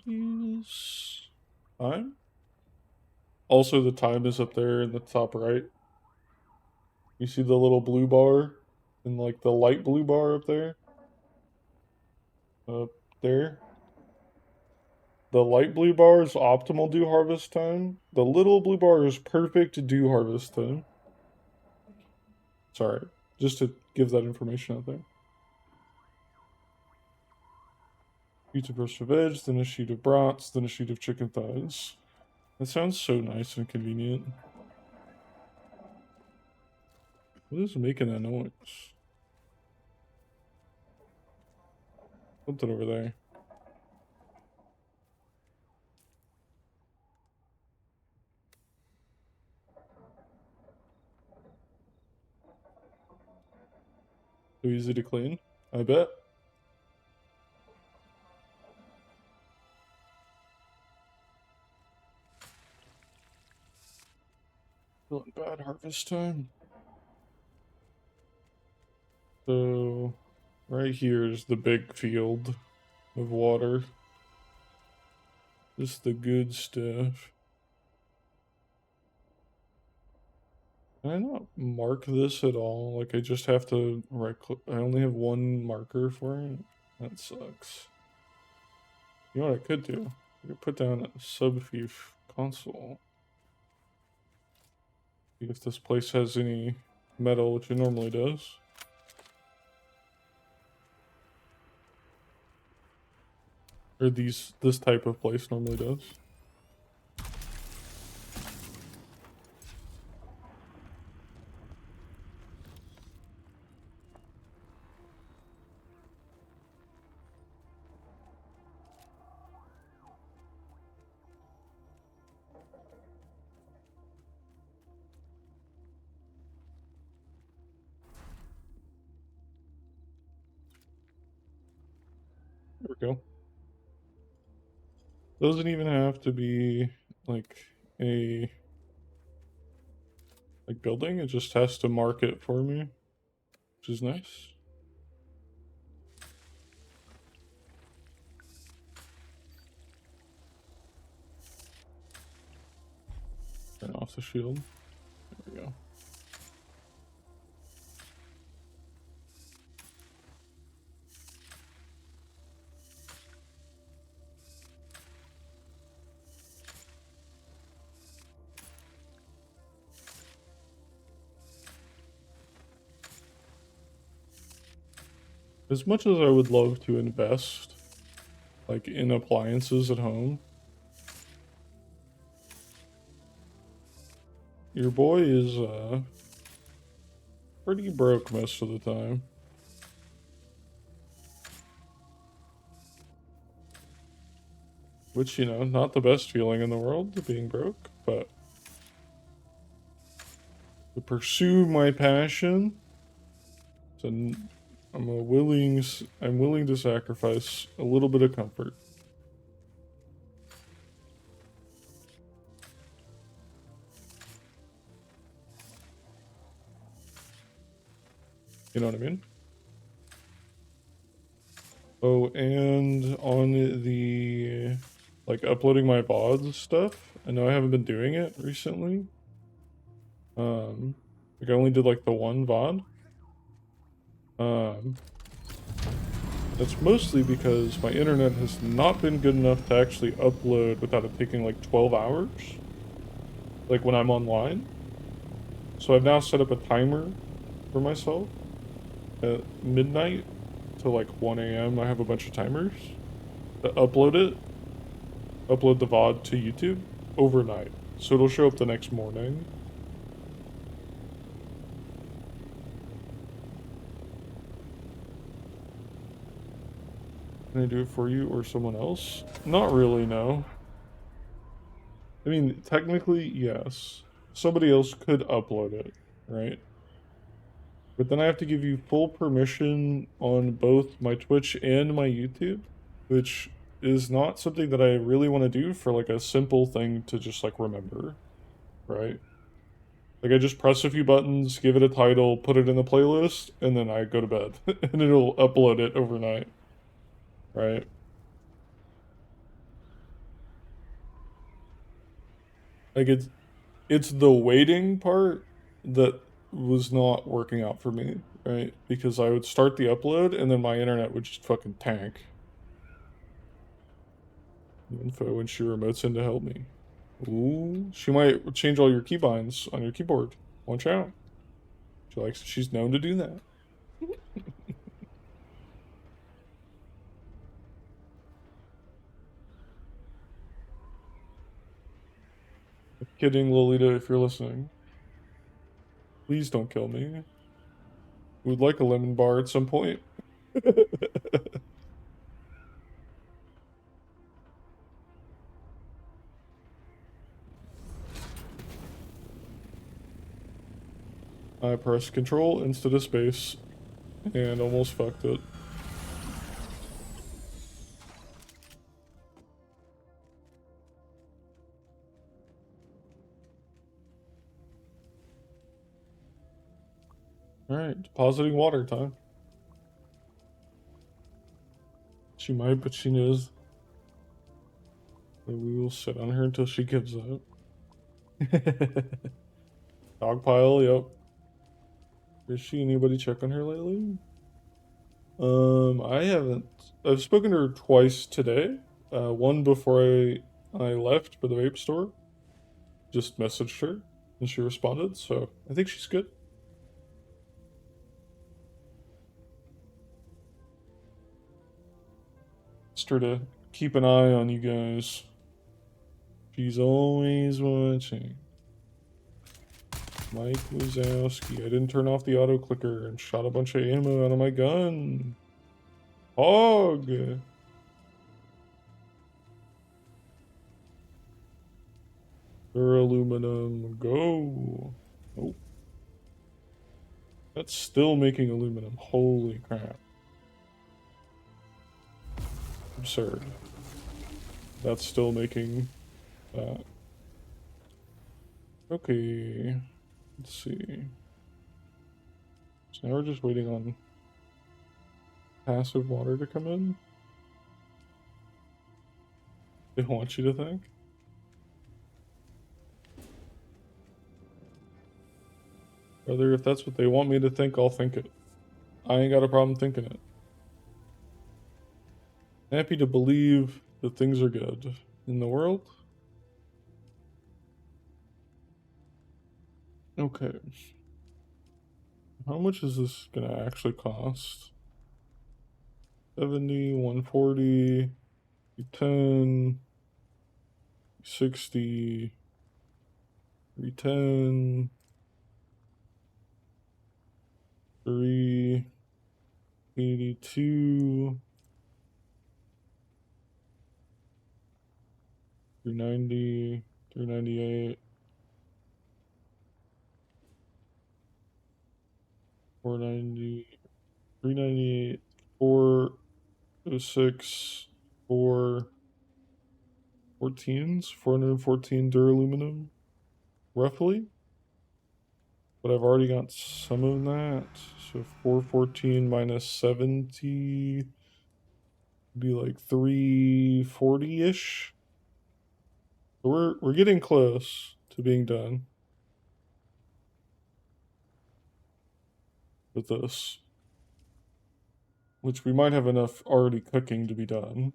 Is time? Also, the time is up there in the top right. You see the little blue bar? And like the light blue bar up there? Up there? The light blue bar is optimal dew harvest time. The little blue bar is perfect dew harvest time. Sorry, just to give that information out there. Sheet of roasted veg, then a sheet of brats, then a sheet of chicken thighs. That sounds so nice and convenient. What is making that noise? Something over there. So easy to clean, I bet. Feeling bad harvest time. So, right here is the big field of water. This is the good stuff. Can I not mark this at all? Like, I just have to right click. I only have one marker for it. That sucks. You know what I could do? I could put down a subfief console. See if this place has any metal, which it normally does. Or this type of place normally does. go. Doesn't even have to be like a building. It just has to mark it for me, which is nice. Turn off the shield. There we go. As much as I would love to invest, like, in appliances at home, your boy is, pretty broke most of the time. Which, you know, not the best feeling in the world, being broke, but to pursue my passion, I'm willing to sacrifice a little bit of comfort. You know what I mean? Oh, and on the, like, uploading my VODs stuff, I know I haven't been doing it recently. Like, I only did, like, the one VOD. That's mostly because my internet has not been good enough to actually upload without it taking, like, 12 hours. Like, when I'm online. So I've now set up a timer for myself. At midnight to, like, 1 a.m. I have a bunch of timers. To upload the VOD to YouTube overnight. So it'll show up the next morning. Can I do it for you or someone else? Not really, no. I mean, technically, yes. Somebody else could upload it, right? But then I have to give you full permission on both my Twitch and my YouTube, which is not something that I really want to do for, like, a simple thing to just, like, remember, right? Like, I just press a few buttons, give it a title, put it in the playlist, and then I go to bed. And it'll upload it overnight, right? Like, it's the waiting part that was not working out for me, right? Because I would start the upload, and then my internet would just fucking tank. Info when she remotes in to help me. Ooh, she might change all your keybinds on your keyboard. Watch out. She's known to do that. Kidding, Lolita, if you're listening. Please don't kill me. We'd like a lemon bar at some point. I pressed control instead of space and almost fucked it. Alright, depositing water time. She might, but she knows that we will sit on her until she gives up. Dog pile, yep. Is she anybody check on her lately? I haven't. I've spoken to her twice today. One before I left for the vape store. Just messaged her and she responded, so I think she's good. Just her to keep an eye on you guys. She's always watching. Mike Wazowski. I didn't turn off the auto clicker and shot a bunch of ammo out of my gun. Hog! Aluminum, go! Oh. That's still making aluminum. Holy crap. absurd. That's still making that. Okay. Let's see. So now we're just waiting on passive water to come in. They want you to think. Brother, if that's what they want me to think, I'll think it. I ain't got a problem thinking it. Happy to believe that things are good in the world. Okay. How much is this gonna actually cost? 70, 140, 10, 60, 310, 382, 390, 398, 490, 398, 406, 414s, 414 duraluminum, roughly. But I've already got some of that. So 414 minus 70 would be like 340-ish. So we're getting close to being done with this. Which we might have enough already cooking to be done.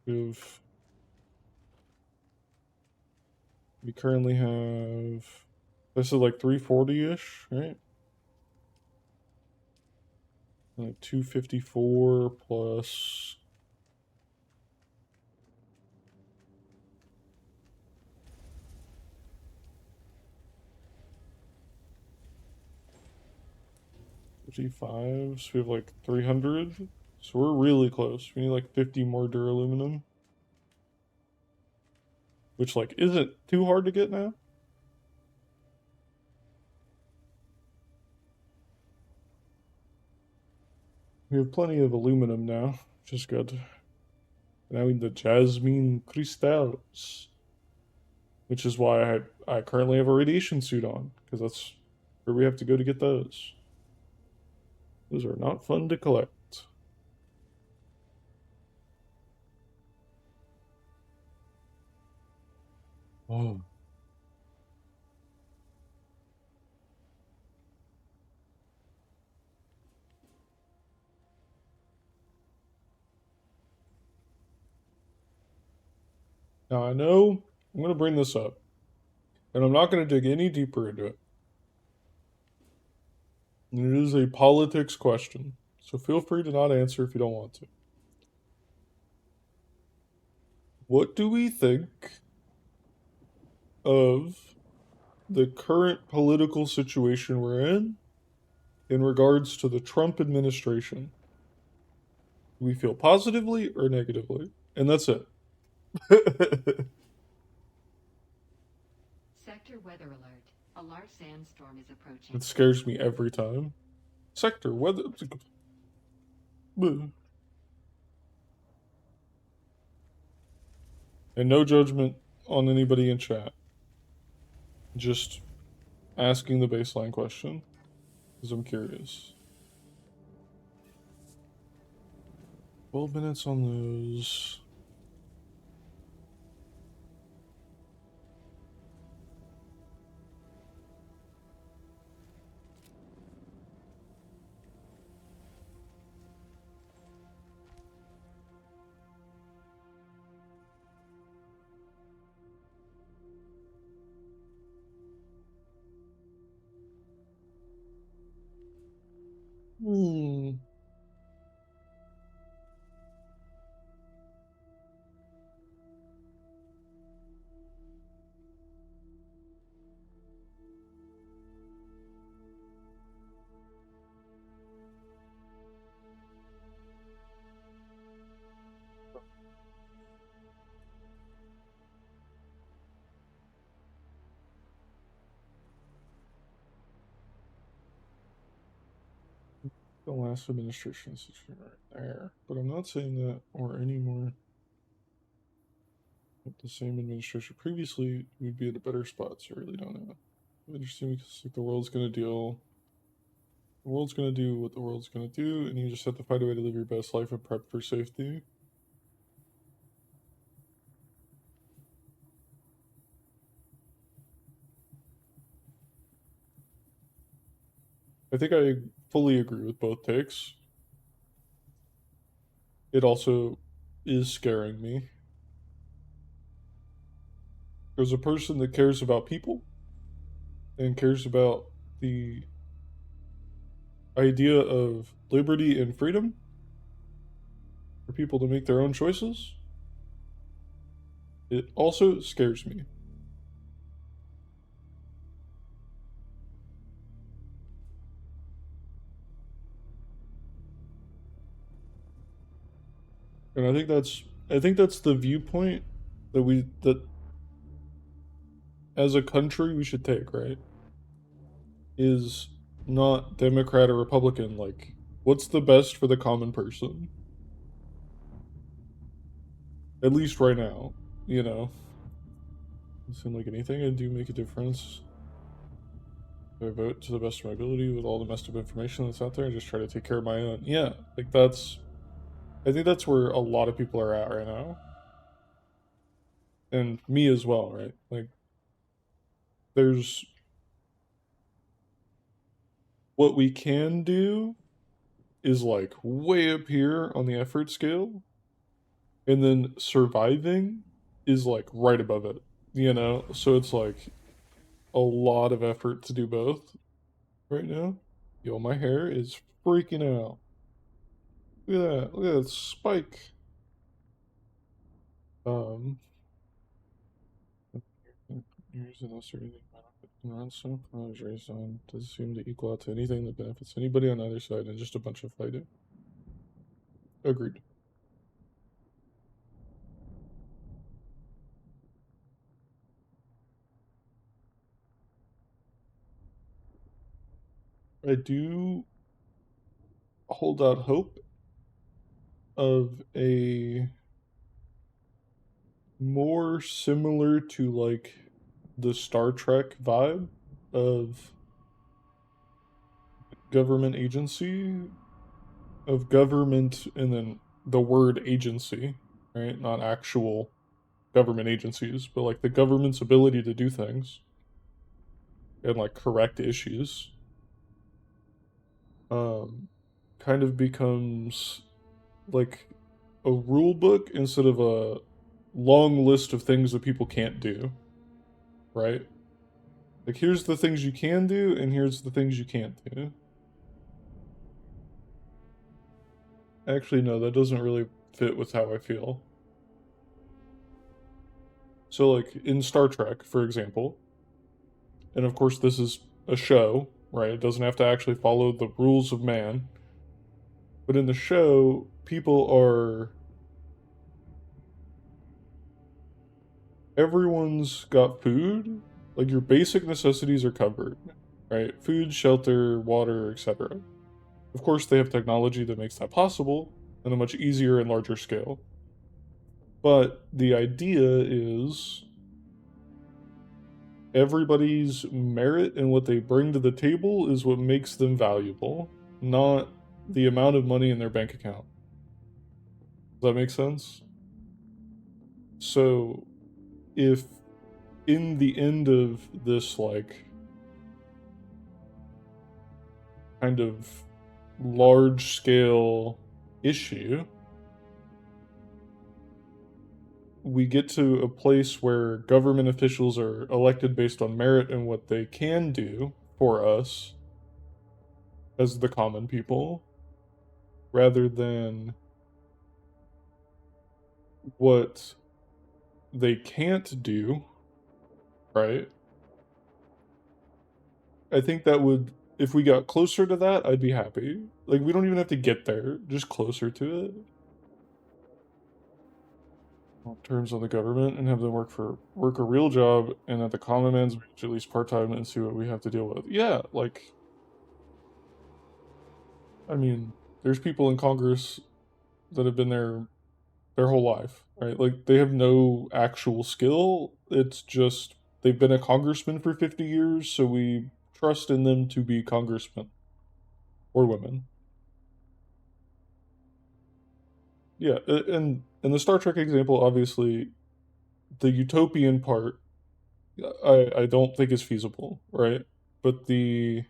We currently have, this is like 340-ish, right? Like 254 plus 55, so we have like 300. So we're really close. We need like 50 more duraluminum. Which like isn't too hard to get now. We have plenty of aluminum now, which is good. Now we need the jasmine crystals. Which is why I currently have a radiation suit on, because that's where we have to go to get those. Those are not fun to collect. Oh. Now I know I'm going to bring this up, and I'm not going to dig any deeper into it. And it is a politics question, so feel free to not answer if you don't want to. What do we think of the current political situation we're in regards to the Trump administration? Do we feel positively or negatively? And that's it. Sector weather alert. A large sandstorm is approaching. It scares me every time. Sector weather. And no judgment on anybody in chat. Just asking the baseline question. Because I'm curious. 12 minutes on those. The last administration is right there. But I'm not saying that or anymore. With the same administration previously, we'd be in a better spot, so I really don't know. Interesting because like, the world's gonna do what the world's gonna do, and you just have to find a way to live your best life and prep for safety. I think I fully agree with both takes. It also is scaring me. There's a person that cares about people and cares about the idea of liberty and freedom for people to make their own choices. It also scares me. And I think that's the viewpoint that as a country we should take, right? Is not Democrat or Republican, like what's the best for the common person? At least right now, you know. Doesn't seem like anything I do make a difference. I vote to the best of my ability with all the messed up information that's out there and just try to take care of my own. Yeah, like I think that's where a lot of people are at right now. And me as well, right? Like, there's what we can do is like way up here on the effort scale, and then surviving is like right above it, you know? So it's like a lot of effort to do both right now. Yo, my hair is freaking out. Look at that spike. Here's an uncertainty around so I was raised on does seem to equal out to anything that benefits anybody on either side and just a bunch of fighting. Agreed. I do hold out hope of a more similar to like the Star Trek vibe of government agency, of government, and then the word agency, right? Not actual government agencies, but like the government's ability to do things and like correct issues. Kind of becomes like a rule book instead of a long list of things that people can't do, right? Like, here's the things you can do, and here's the things you can't do. Actually, no, that doesn't really fit with how I feel. So, like, in Star Trek, for example, and of course this is a show, right? It doesn't have to actually follow the rules of man. But in the show, people are... Everyone's got food. Like, your basic necessities are covered, right? Food, shelter, water, etc. Of course, they have technology that makes that possible on a much easier and larger scale. But the idea is everybody's merit and what they bring to the table is what makes them valuable, not the amount of money in their bank account. Does that make sense? So, if in the end of this, like, kind of large-scale issue, we get to a place where government officials are elected based on merit and what they can do for us as the common people, rather than what they can't do, right? I think that would, if we got closer to that, I'd be happy. Like, we don't even have to get there, just closer to it. Terms on the government and have them work a real job, and at the common man's wage, at least part-time, and see what we have to deal with. Yeah, like, I mean, there's people in Congress that have been there their whole life, right? Like they have no actual skill. It's just they've been a congressman for 50 years, so we trust in them to be congressmen or women. Yeah, and in the Star Trek example, obviously, the utopian part, I don't think is feasible, right? But the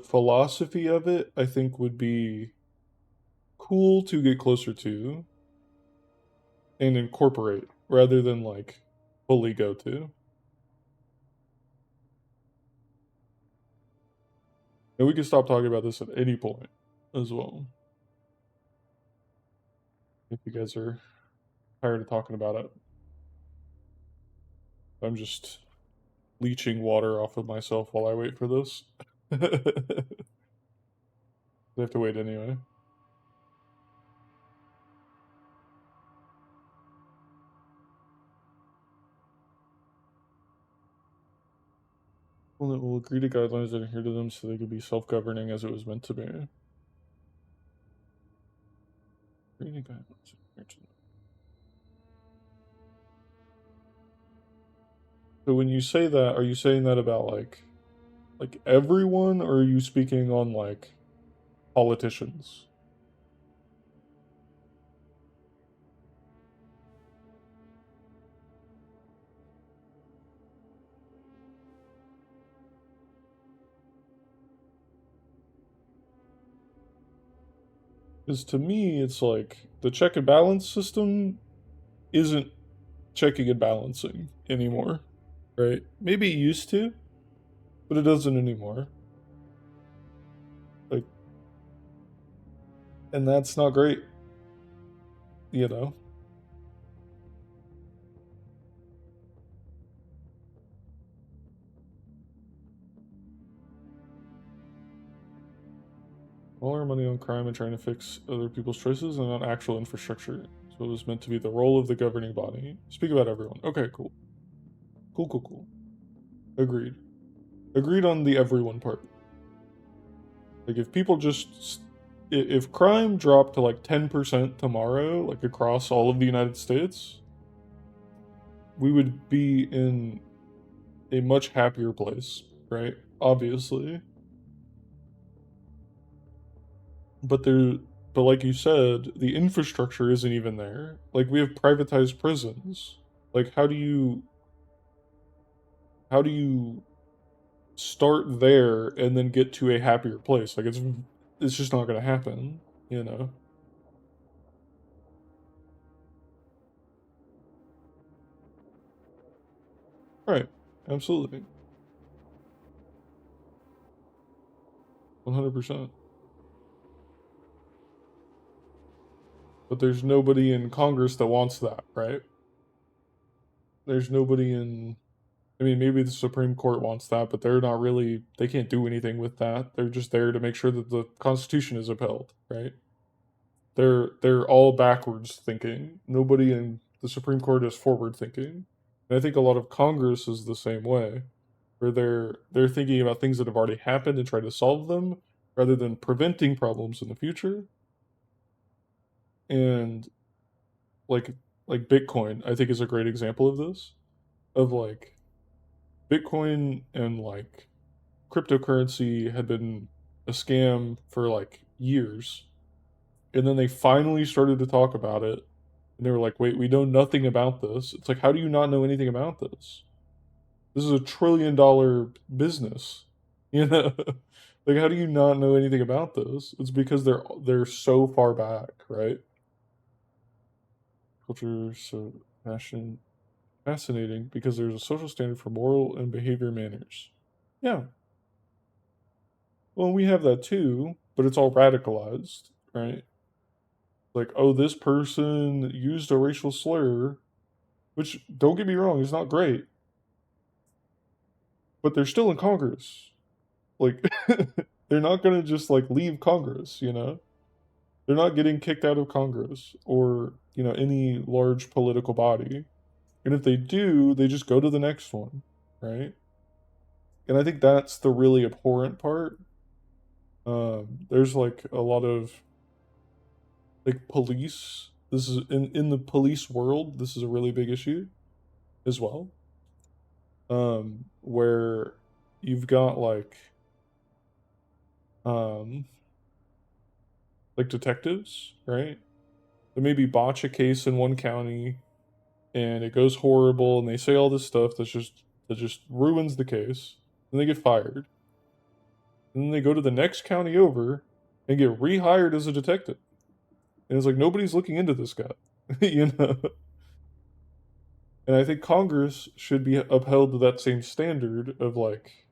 philosophy of it, I think, would be cool to get closer to and incorporate rather than like fully go to. And we can stop talking about this at any point as well. If you guys are tired of talking about it. I'm just leeching water off of myself while I wait for this. I have to wait anyway. Well, it will agree to guidelines that adhere to them so they could be self-governing as it was meant to be. Agree to guidelines adhere to them. So when you say that, are you saying that about like everyone, or are you speaking on like politicians? Because to me, it's like the check and balance system isn't checking and balancing anymore, right? Maybe it used to, but it doesn't anymore. Like, and that's not great, you know? All our money on crime and trying to fix other people's choices and on actual infrastructure. So it was meant to be the role of the governing body. Speak about everyone. Okay, cool. Cool. Agreed. Agreed on the everyone part. Like, if people just. If crime dropped to like 10% tomorrow, like across all of the United States, we would be in a much happier place, right? Obviously. But like you said, the infrastructure isn't even there. Like, we have privatized prisons. Like, how do you start there and then get to a happier place? Like, it's just not gonna happen, you know? Right. Absolutely. 100%. But there's nobody in Congress that wants that, right? There's nobody in. I mean, maybe the Supreme Court wants that, but they're not really. They can't do anything with that. They're just there to make sure that the Constitution is upheld, right? They're all backwards thinking. Nobody in the Supreme Court is forward thinking. And I think a lot of Congress is the same way, where they're thinking about things that have already happened and try to solve them rather than preventing problems in the future. And like like Bitcoin, I think is a great example of this. Of like Bitcoin and like cryptocurrency had been a scam for like years. And then they finally started to talk about it. And they were like, wait, we know nothing about this. It's like, how do you not know anything about this? This is $1 trillion business. You know? Like, how do you not know anything about this? It's because they're so far back, right? Culture is so fascinating because there's a social standard for moral and behavior manners. Yeah. Well, we have that too, but it's all radicalized, right? Like, oh, this person used a racial slur, which, don't get me wrong, is not great, but they're still in Congress. Like, they're not gonna just like leave Congress, you know? They're not getting kicked out of Congress or, any large political body. And if they do, they just go to the next one, right? And I think that's the really abhorrent part There's like a lot of like police. This is in the police world. This is a really big issue as well. Where you've got like detectives, right? They maybe botch a case in one county and it goes horrible and they say all this stuff that just ruins the case. And they get fired. And then they go to the next county over and get rehired as a detective. And it's like nobody's looking into this guy. You know? And I think Congress should be upheld to that same standard of like,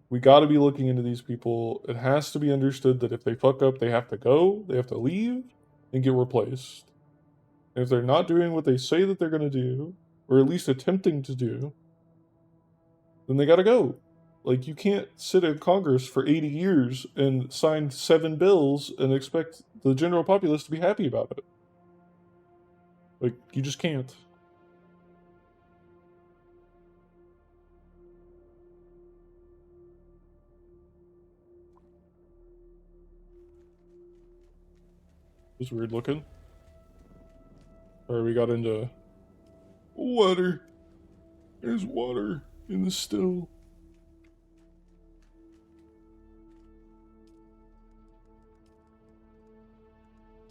we got to be looking into these people. It has to be understood that if they fuck up, they have to go, they have to leave, and get replaced. And if they're not doing what they say that they're going to do, or at least attempting to do, then they got to go. Like, you can't sit in Congress for 80 years and sign 7 bills and expect the general populace to be happy about it. Like, you just can't. It was weird looking. Alright, we got into water. There's water in the still.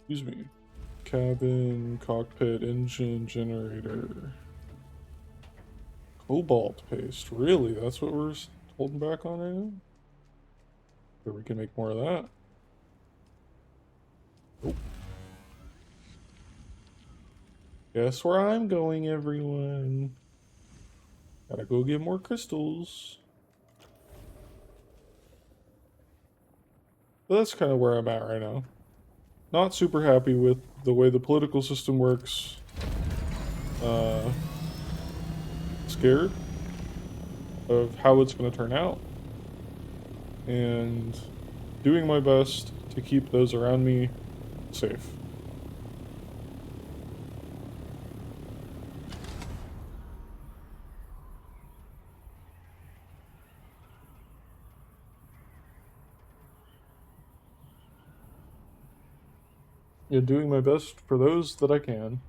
Excuse me. Cabin, cockpit, engine, generator. Cobalt paste. Really? That's what we're holding back on right now? Sure, we can make more of that. Oh. Guess where I'm going, everyone. Gotta go get more crystals. But that's kind of where I'm at right now. Not super happy with the way the political system works. Scared of how it's going to turn out. And doing my best to keep those around me safe. Yeah, doing my best for those that I can.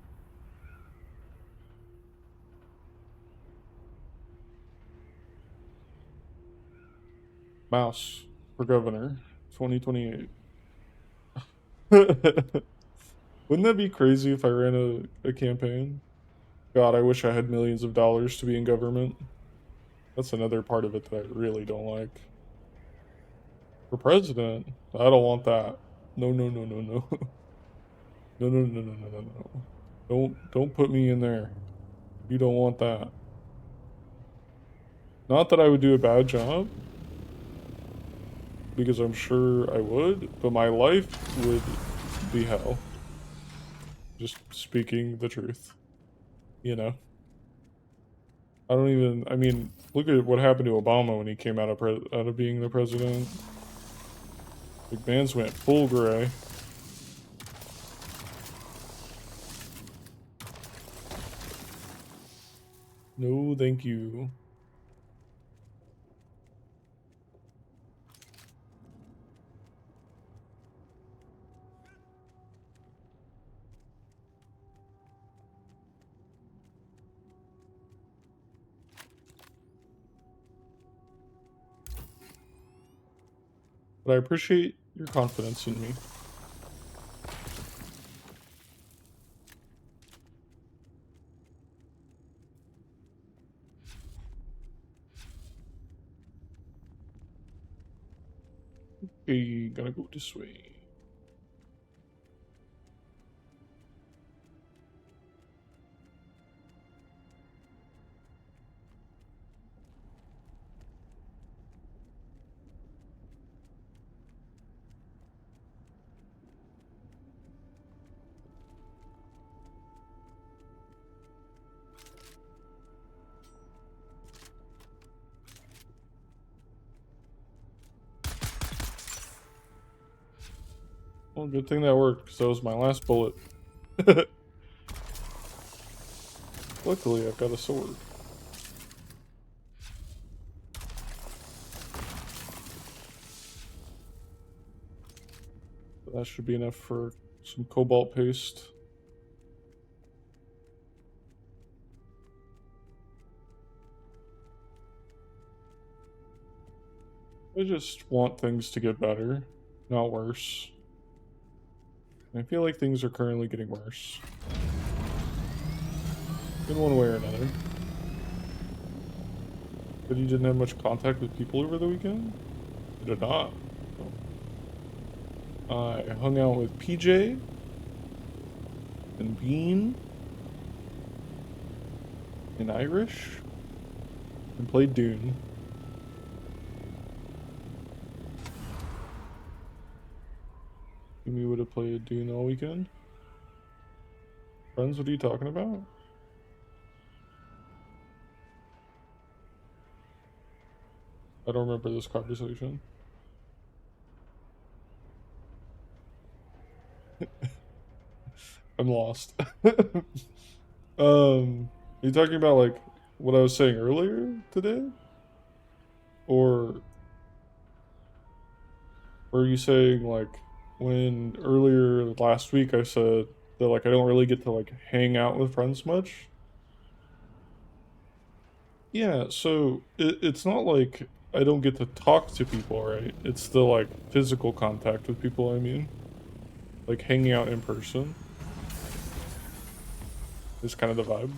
Mouse for governor, 2028. Wouldn't that be crazy if I ran a campaign? God, I wish I had millions of dollars to be in government. That's another part of it that I really don't like. For president, I don't want that. No, no, no, no, no. No, no, no, no, no, no, no. Don't put me in there. You don't want that. Not that I would do a bad job, because I'm sure I would, but my life would be hell. Just speaking the truth. You know? I mean, look at what happened to Obama when he came out of being the president. Big man's went full gray. No, thank you. But I appreciate your confidence in me. Okay, gonna go this way. Well, good thing that worked, because that was my last bullet. Luckily, I've got a sword. that should be enough for some cobalt paste. I just want things to get better, not worse. I feel like things are currently getting worse. In one way or another. But you didn't have much contact with people over the weekend? I did not. I hung out with PJ and Bean and Irish and played Dune. We would have played Dune all weekend. Friends, what are you talking about? I don't remember this conversation. I'm lost. Are you talking about like what I was saying earlier today? Or are you saying like when earlier last week I said that like I don't really get to like hang out with friends much? Yeah, so it's not like I don't get to talk to people, right? It's the like physical contact with people, I mean. Like hanging out in person is kind of the vibe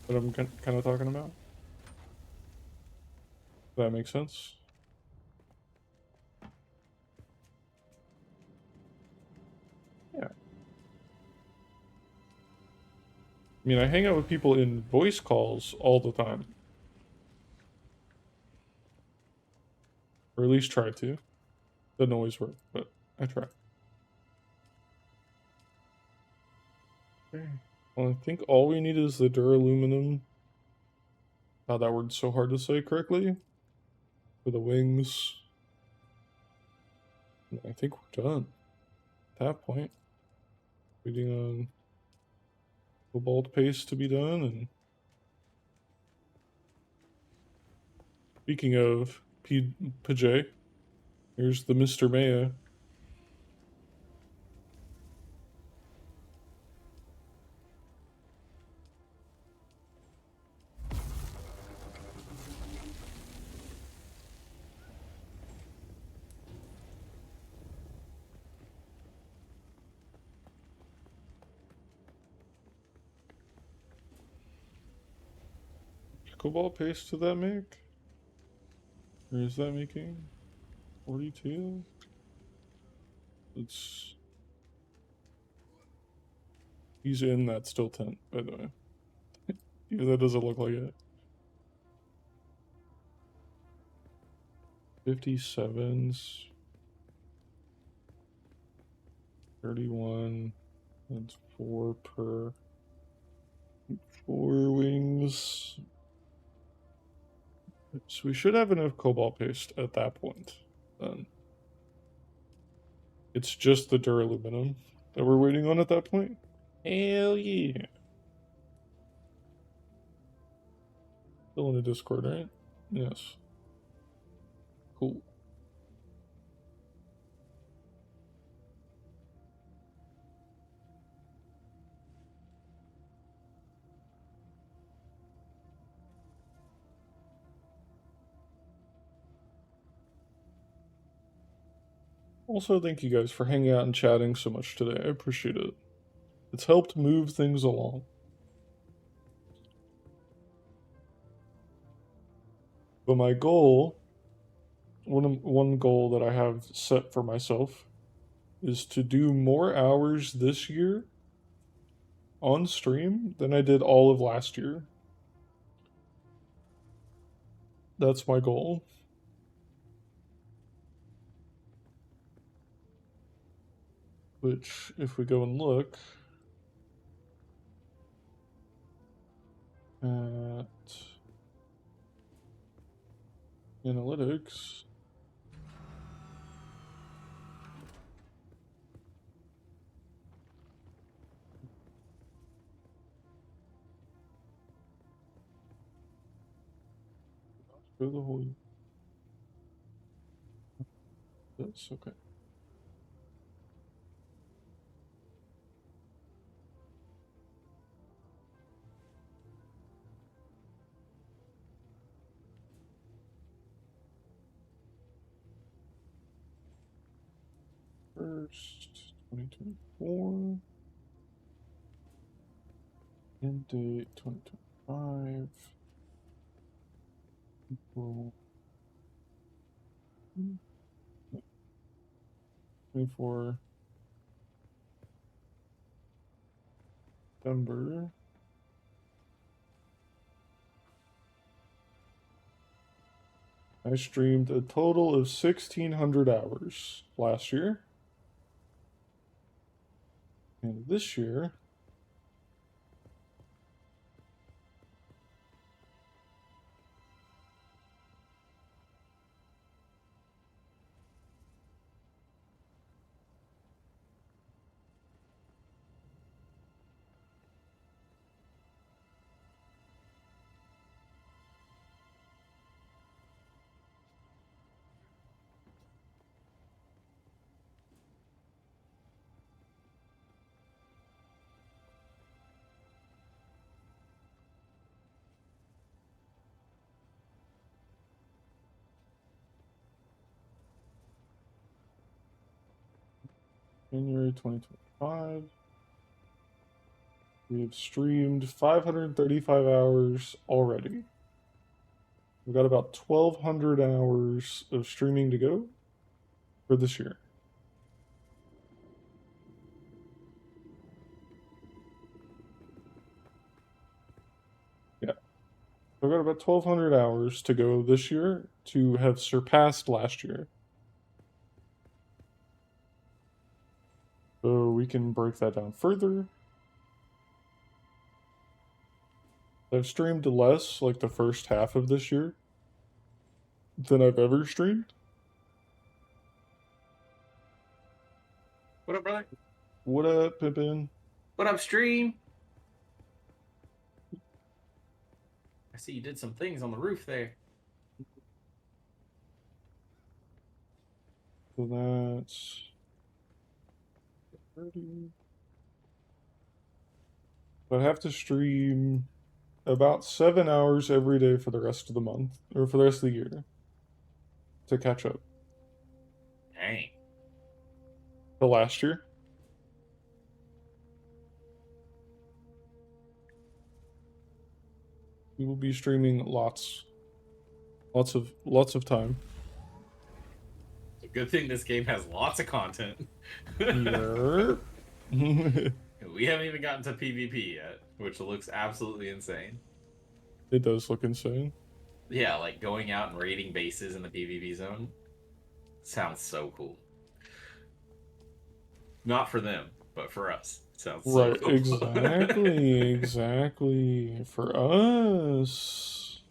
that I'm kind of talking about. Does that make sense? Yeah. I mean, I hang out with people in voice calls all the time. Or at least try to. Doesn't always work, but I try. Okay. Well, I think all we need is the duraluminum. God, that word's so hard to say correctly. For the wings. And I think we're done. At that point. Waiting on cobalt paste to be done, and speaking of PJ, here's the Mr. Maya. Cobalt paste did that make? Or is that making 42? It's... He's in that still tent, by the way. Yeah, that doesn't look like it. 57s. 31. That's 4 per... 4 wings. So we should have enough cobalt paste at that point. Then. It's just the duraluminum that we're waiting on at that point? Hell yeah. Still in the Discord, right? Yes. Cool. Also, thank you guys for hanging out and chatting so much today. I appreciate it. It's helped move things along. But my goal, one goal that I have set for myself, is to do more hours this year on stream than I did all of last year. That's my goal. Which, if we go and look at analytics, go the whole. That's okay. 1st, 2024. End date 2025. April 24. September. I streamed a total of 1,600 hours last year. And this year, January 2025, we have streamed 535 hours already. We've got about 1,200 hours of streaming to go for this year. Yeah. We've got about 1,200 hours to go this year to have surpassed last year. So we can break that down further. I've streamed less like the first half of this year than I've ever streamed. What up, brother? What up, Pippin? What up, stream? I see you did some things on the roof there. So that's 30. I'd have to stream about 7 hours every day for the rest of the month, or for the rest of the year, to catch up. Dang. The last year. We will be streaming lots of time. It's a good thing this game has lots of content. Yeah. We haven't even gotten to PvP yet, which looks absolutely insane. It does look insane. Yeah, like going out and raiding bases in the PvP zone sounds so cool. Not for them, but for us. It sounds so Right, cool. exactly. For us.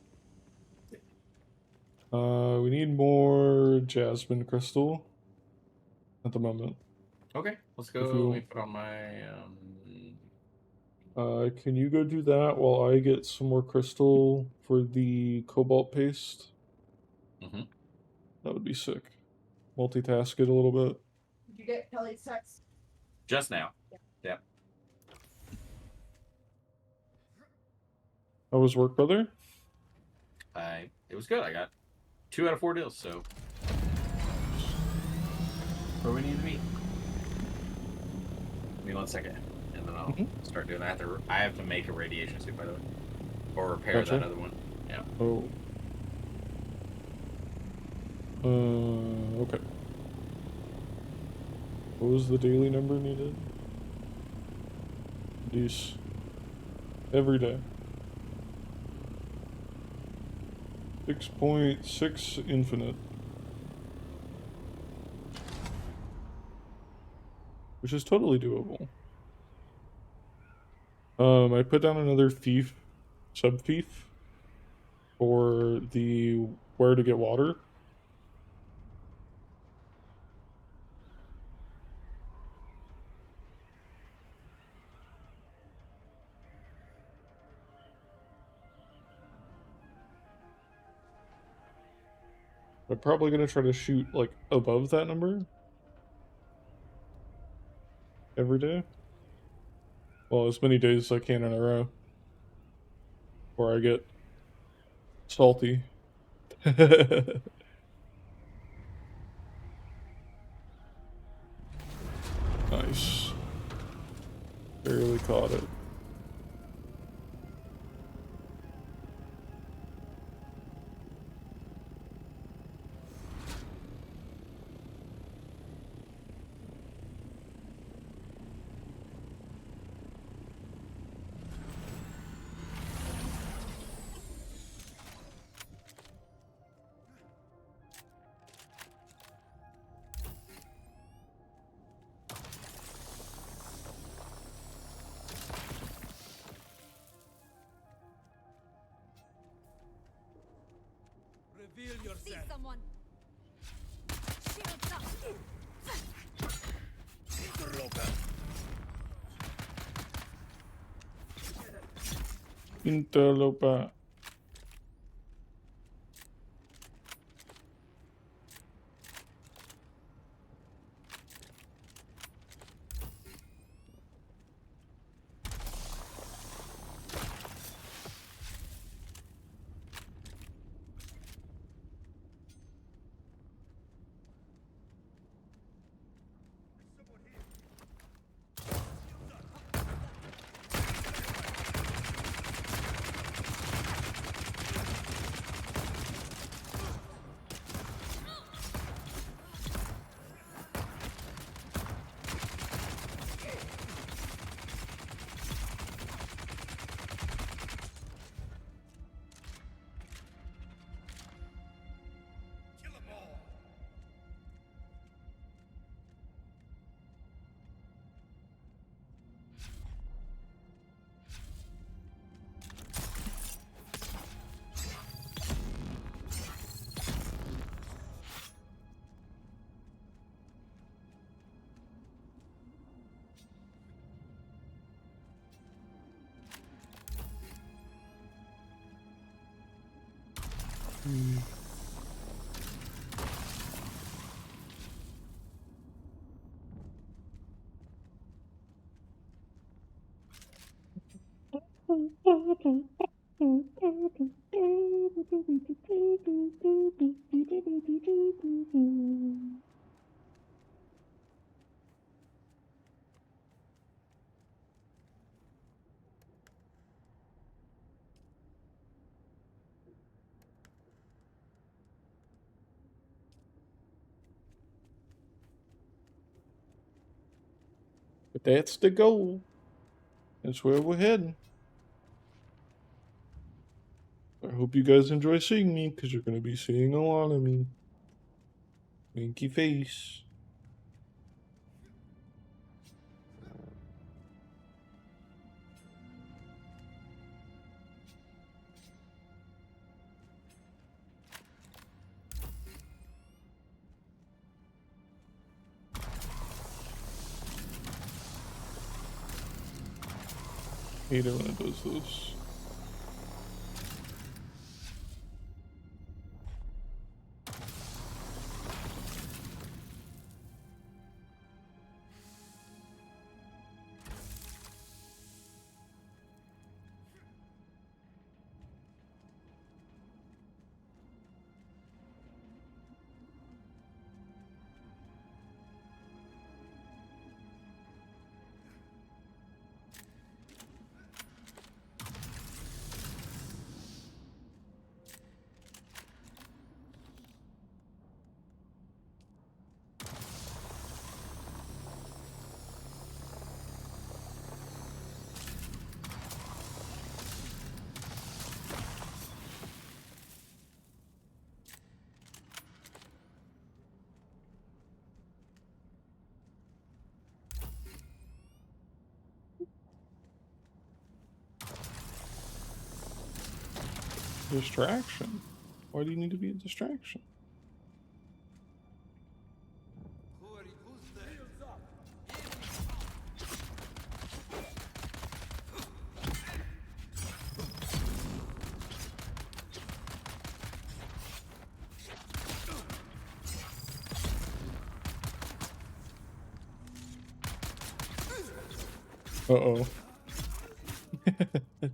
We need more jasmine crystal at the moment. Okay, let's go. If you- Let me put on my can you go do that while I get some more crystal for the cobalt paste? Mhm. That would be sick. Multitask it a little bit. Did you get Kelly's text? just now. Yep. How was work, brother? It was good. I got 2 out of 4 deals, so where we need to be. Give me 1 second, and then I'll start doing that. I have to make a radiation suit, by the way, or repair Gotcha. that other one. Yeah. Oh. Okay. What was the daily number needed? These. Every day. 6.6 infinite. Which is totally doable. I put down another thief, sub-thief, for the where to get water. I'm probably gonna try to shoot like above that number every day. Well, as many days as I can in a row. Before I get salty. Barely caught it. Reveal yourself. See someone. Shields up. Interloper. Interloper. Kill them all. But that's the goal. That's where we're heading. I hope you guys enjoy seeing me, because you're going to be seeing a lot of me. Winky face. Hate it when it does this. Distraction? Why do you need to be a distraction? Uh-oh.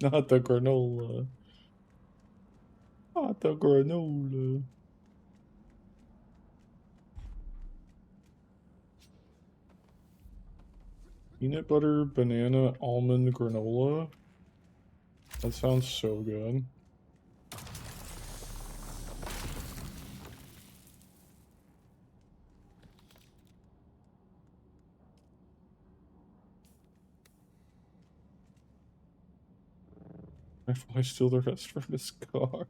Not the granola. Not the granola. Peanut butter, banana, almond, granola. That sounds so good. If I steal the rest from his car.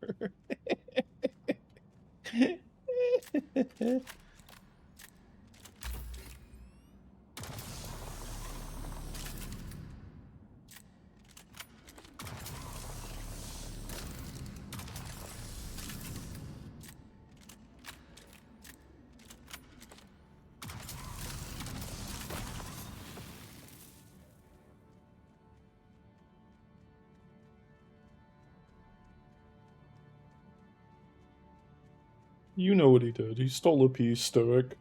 You know what he did. He stole a piece, Stoic.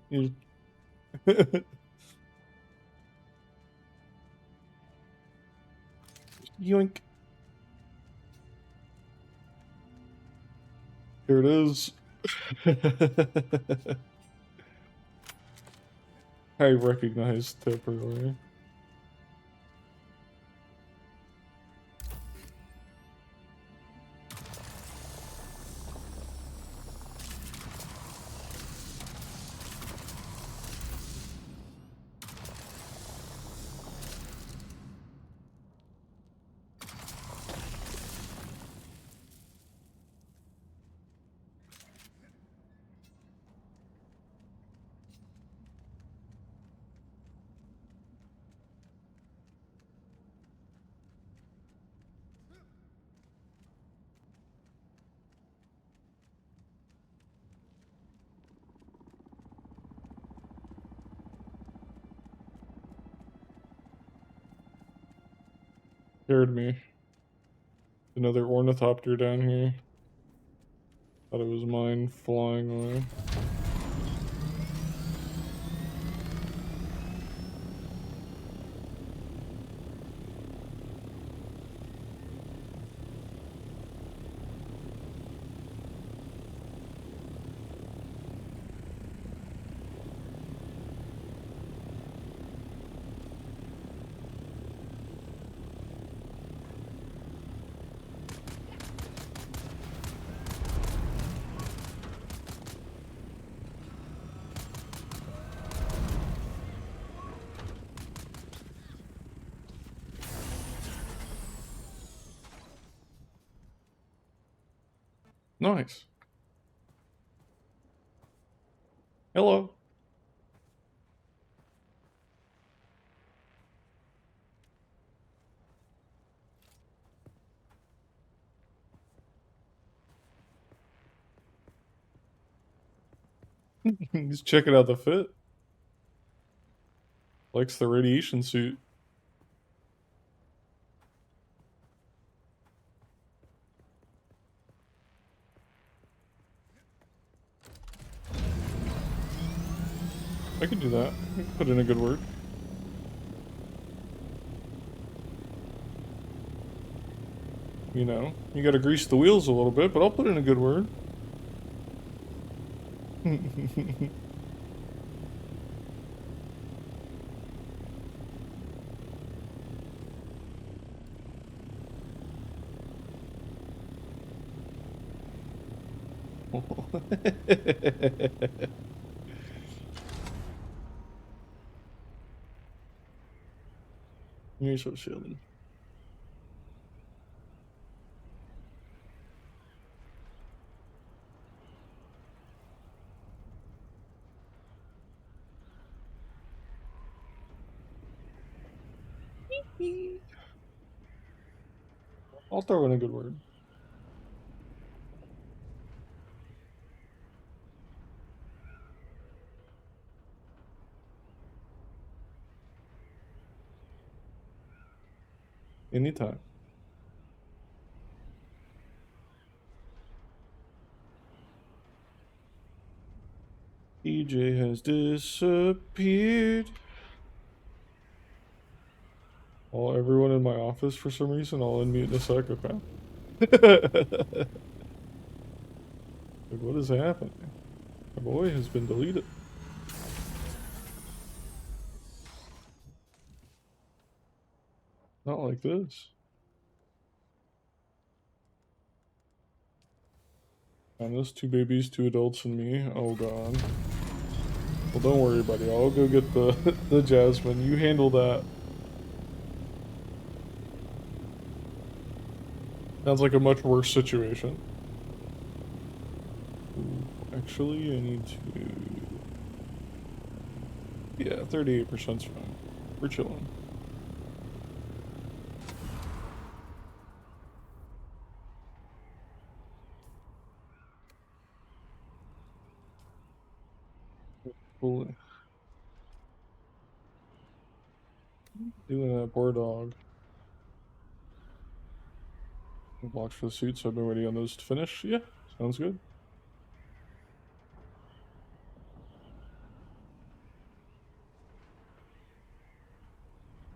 He... Yoink. Here it is. I recognized Tip earlier. Scared me. Another ornithopter down here. Thought it was mine flying away. Nice. Hello. He's checking out the fit. Likes the radiation suit. I could do that. I could put in a good word. You know, you gotta grease the wheels a little bit, but I'll put in a good word. You're so silly. I'll throw in a good word. Anytime. EJ has disappeared. Everyone in my office, for some reason, all unmute a psychopath. Like, what is happening? My boy has been deleted. Not like this. And there's 2 babies, 2 adults, and me. Oh god. Well, don't worry, buddy. I'll go get the the Jasmine. You handle that. Sounds like a much worse situation. Ooh, actually, I need to... Yeah, 38%'s fine. We're chilling. Cool. Doing that poor dog. Blocks for the suit, so I've been waiting on those to finish. Yeah, sounds good.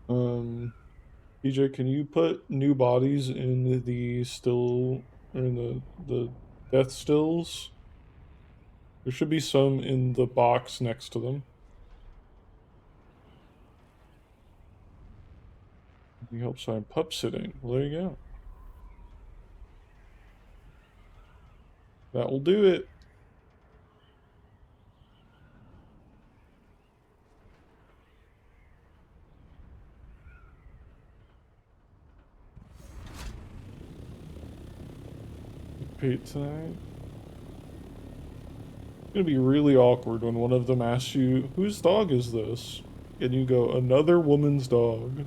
PJ, can you put new bodies in the still, or in the death stills? There should be some in the box next to them. He helps I'm pup sitting. Well, there you go. That will do it. Paid tonight. It's gonna be really awkward when one of them asks you, whose dog is this? And you go, another woman's dog.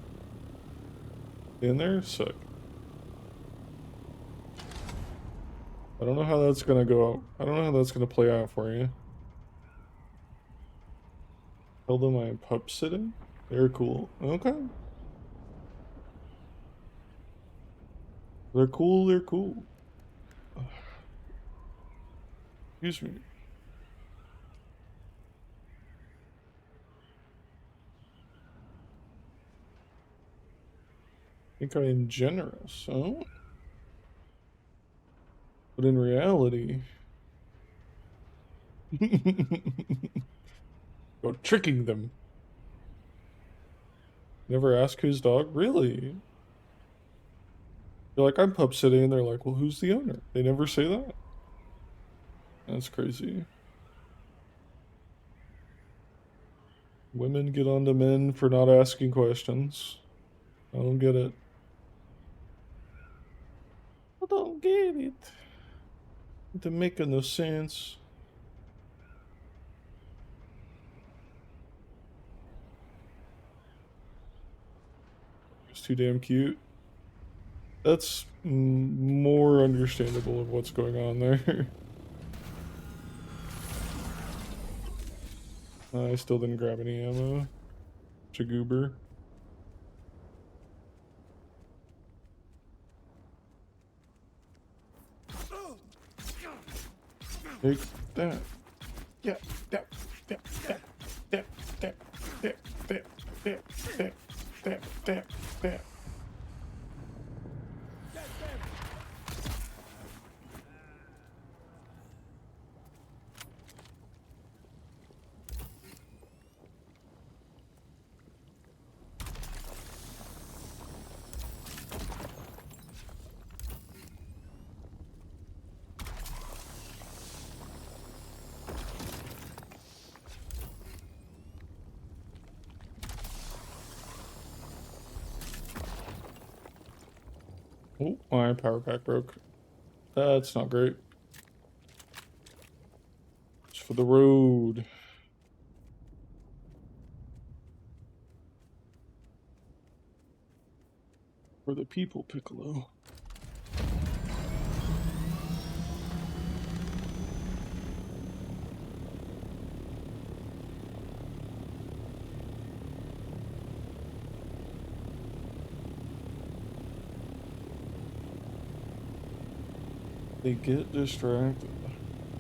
In there? Sick. I don't know how that's gonna go. I don't know how that's gonna play out for you. Tell them I'm pup sitting? They're cool. Okay. They're cool, they're cool. Excuse me. I think I'm generous, huh? But in reality... Go tricking them. Never ask whose dog? Really? You're like, I'm pup sitting, and they're like, well, who's the owner? They never say that? That's crazy. Women get on to men for not asking questions. I don't get it. I don't get it. It doesn't make no sense. It's too damn cute. That's more understandable of what's going on there. I still didn't grab any ammo. Chagoober. Take that. Yeah, that, that, that, that, that, that, that, that, that, that, that, that. Oh, my power pack broke. That's not great. It's for the road. For the people, Piccolo. They get distracted.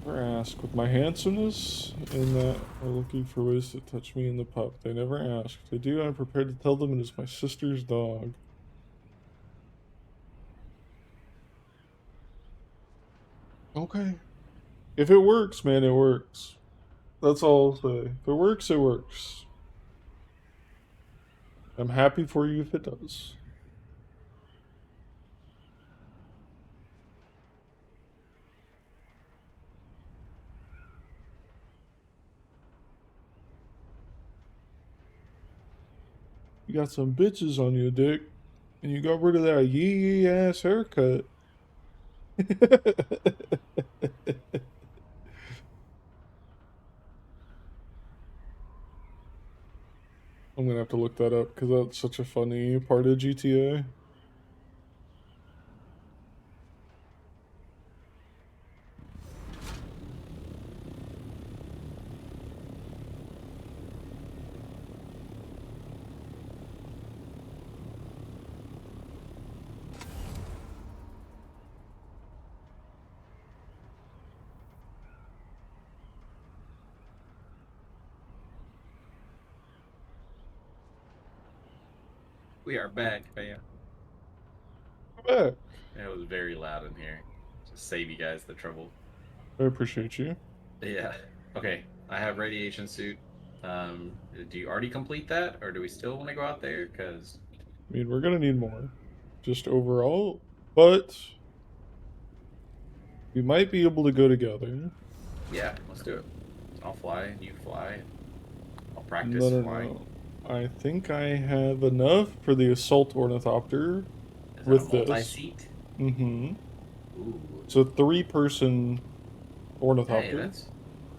Never ask. With my handsomeness and that are looking for ways to touch me in the pup. They never ask. If they do, I'm prepared to tell them it is my sister's dog. Okay. If it works, man, it works. That's all I'll say. If it works, it works. I'm happy for you if it does. got some bitches on you, Dick. And you got rid of that yee ass haircut. I'm gonna have to look that up because that's such a funny part of GTA. We are back, fam. Back. It was very loud in here. Just save you guys the trouble. I appreciate you. Yeah. Okay. I have radiation suit. Do you already complete that, or do we still want to go out there? Because I mean, we're gonna need more, just overall, but we might be able to go together. yeah, let's do it. I'll fly, and you fly. And I'll practice No. flying. I think I have enough for the assault ornithopter Is with that a this. multi-seat? Mm-hmm. Ooh. It's a 3-person ornithopter. Hey,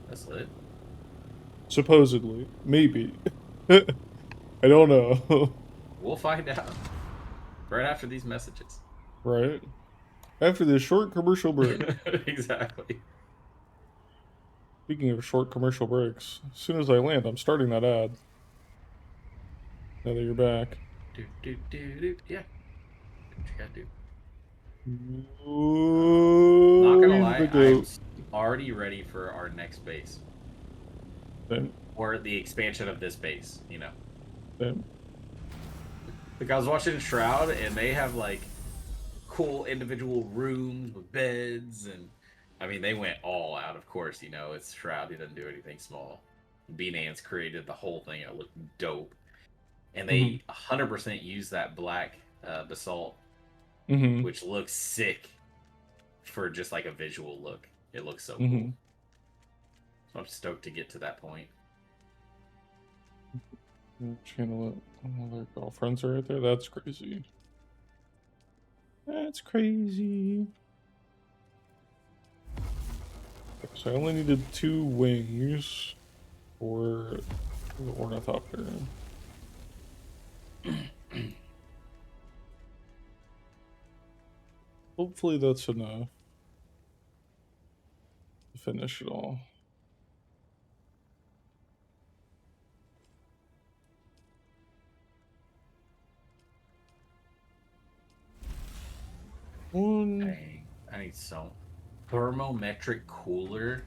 that's lit. Supposedly. Maybe. I don't know. We'll find out right after these messages. Right? After this short commercial break. Exactly. Speaking of short commercial breaks, as soon as I land, I'm starting that ad. Now that you're back. Yeah. What you gotta do. Ooh, Not gonna the lie, I'm goat. already ready for our next base. Same. Or the expansion of this base, you know. Same. Like, I was watching Shroud, and they have, like, cool individual rooms with beds, and, I mean, they went all out, of course, you know. It's Shroud, he doesn't do anything small. B-Nance created the whole thing, it looked dope. And they 100% use that black basalt, which looks sick for just, like, a visual look. It looks so cool. So I'm stoked to get to that point. Channel it. Oh, their girlfriends are right there. That's crazy. That's crazy. So I only needed 2 wings for the ornithopter. Hopefully that's enough to finish it all. Dang, I need some thermometric cooler.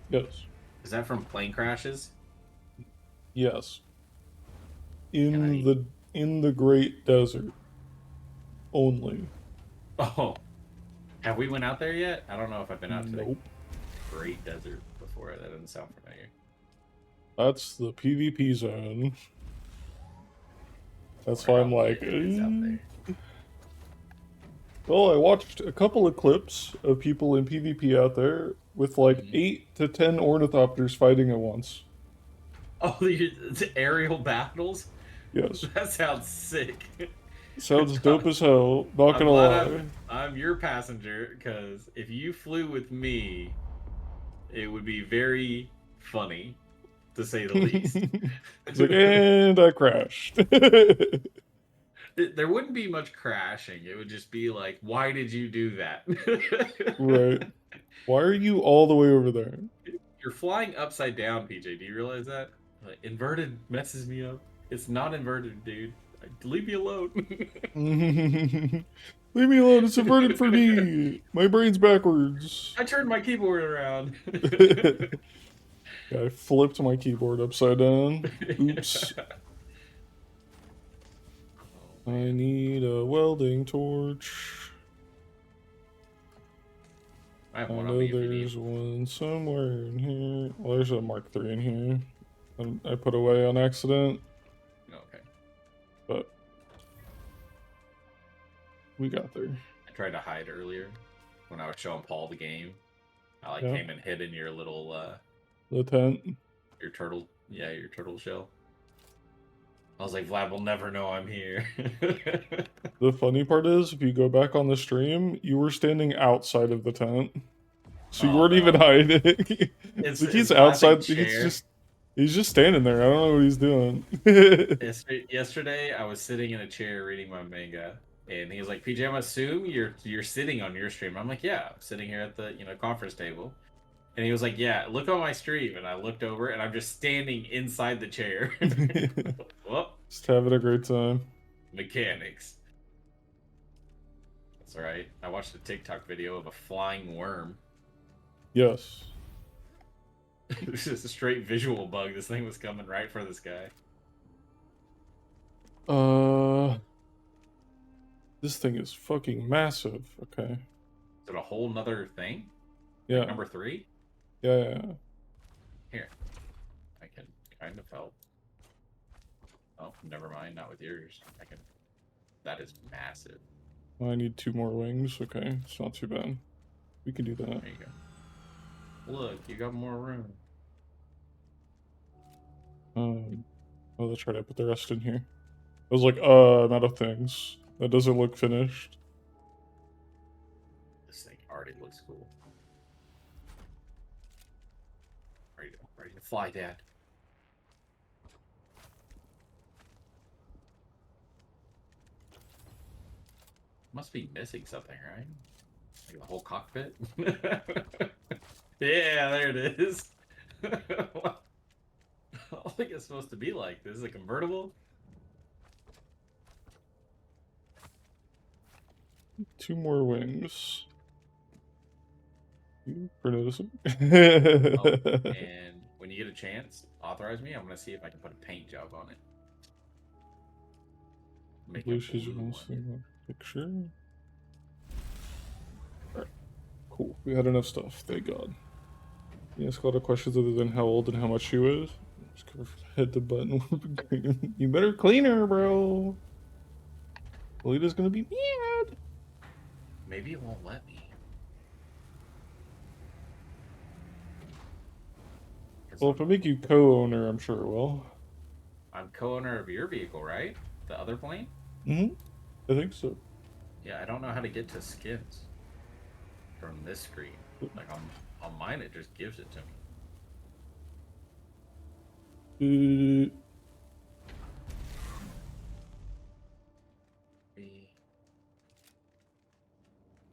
Yes. Is that from plane crashes? Yes. In the Great Desert. Only. Oh. Have we went out there yet? I don't know if I've been out to the Nope. Great Desert before. That doesn't sound familiar. That's the PvP zone. That's why I'm like, well, I watched a couple of clips of people in PvP out there with like 8 to 10 ornithopters fighting at once. Oh, the aerial battles? Yes. That sounds sick. Sounds dope as hell. Not gonna lie. I'm your passenger, because if you flew with me, it would be very funny, to say the least. It's like, and I crashed. There wouldn't be much crashing. It would just be like, why did you do that? Right. Why are you all the way over there? You're flying upside down, PJ. Do you realize that? Like, inverted messes me up. It's not inverted, dude. Leave me alone. Leave me alone. It's inverted for me. My brain's backwards. I turned my keyboard around. Yeah, I flipped my keyboard upside down. Oops. I need a welding torch. I have I one know on me if you there's need. one somewhere in here. Well, there's a Mark III in here. I put away on accident. Okay. But we got there. I tried to hide earlier when I was showing Paul the game. I Yeah. came and hid in your little the tent. your turtle shell. I was like, Vlad will never know I'm here. The funny part is, if you go back on the stream, you were standing outside of the tent. So you weren't even hiding. It's Like, he's classic outside, chair. he's just standing there. I don't know what he's doing. Yesterday, I was sitting in a chair reading my manga, and he was like, "PJ, I'm assume you're sitting on your stream." I'm like, "Yeah, I'm sitting here at the conference table." And he was like, "Yeah, look on my stream." And I looked over, and I'm just standing inside the chair. Well, Just having a great time. mechanics. That's right. I watched a TikTok video of a flying worm. Yes. It was just a straight visual bug. This thing was coming right for this guy. This thing is fucking massive. Okay. Is it a whole nother thing? Yeah. Like number 3? Yeah. Here. I can kind of help. Oh, never mind. Not with yours. I can. That is massive. I need 2 more wings. Okay. It's not too bad. We can do that. There you go. Look, you got more room. Oh, that's right. I put the rest in here. I was like, I'm out of things. That doesn't look finished. This thing already looks cool. Ready to fly, Dad. Must be missing something, right? Like the whole cockpit? Yeah, there it is. I don't think it's supposed to be like this. Is it convertible? 2 more wings. You for noticing? And when you get a chance, authorize me. I'm gonna see if I can put a paint job on it. Make Blue a she's blue one. one picture. Alright. Cool. We had enough stuff, thank God. You ask a lot of questions other than how old and how much she was. Just cover from head to button. You better clean her, bro. Lolita's gonna be mad. Maybe it won't let me. Well, if I make you co-owner, I'm sure it will. I'm co-owner of your vehicle, right? The other plane? Mm-hmm. I think so. Yeah, I don't know how to get to skins from this screen. Like on mine, it just gives it to me.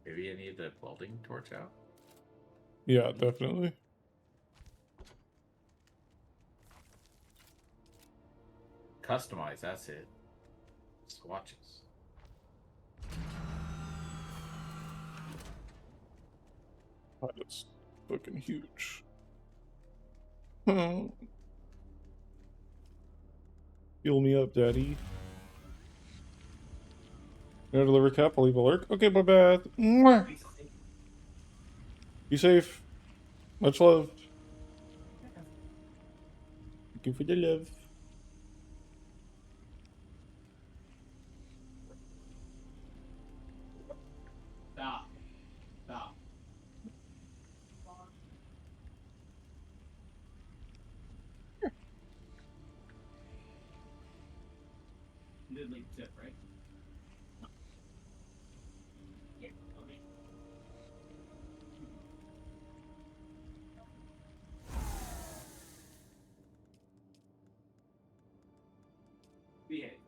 Maybe I need the welding torch out? Yeah, definitely. Customize, that's it. Swatches. Oh, that's fucking huge. Oh. Heal me up, daddy. Gonna deliver cap, I'll leave a lurk. Okay, my bad. Mwah. Be safe. Much love. Thank you for the love. Stop. Stop. Did leave a tip, right? Yeah. Okay. Behave.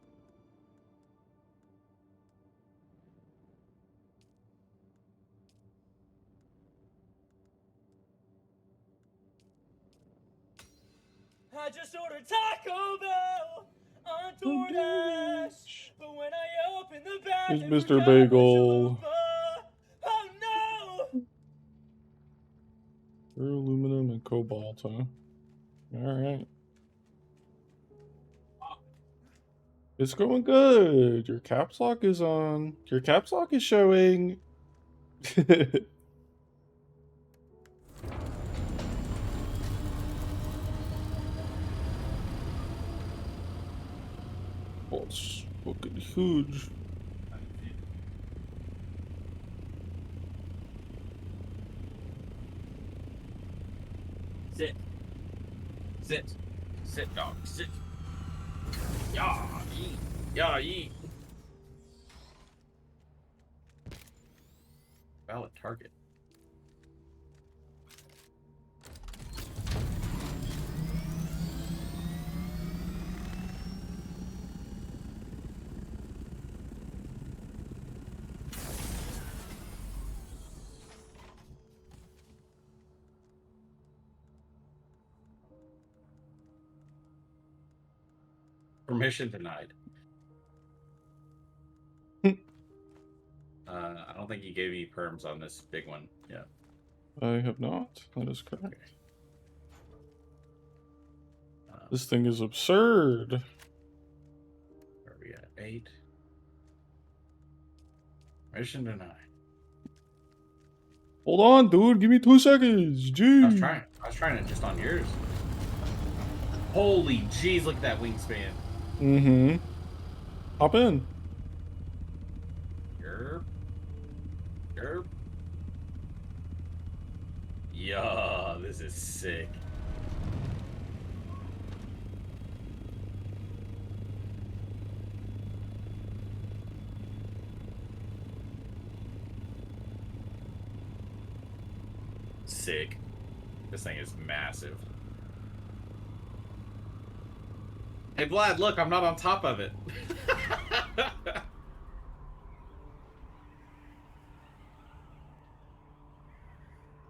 I just ordered Taco Bell on DoorDash, but when I opened the bag, Here's Mr. Bagel. Oh no! Aluminum and cobalt, huh? Alright. It's going good. Your caps lock is on. Your caps lock is showing. Oh, it's fucking huge. Sit. Sit. Sit, dog. Sit. Yeah, eat. Yeah, eat. Valid target. Permission denied. I don't think he gave me perms on this big one. Yeah. I have not. That is correct. This thing is absurd. Where are we at? 8. Permission denied. Hold on, dude. Give me 2 seconds. Gee. I was trying it just on yours. Holy jeez, look at that wingspan. Mm-hmm. Hop in. Yerp. Yerp. Yeah, this is sick. Sick. This thing is massive. Hey, Vlad, look, I'm not on top of it.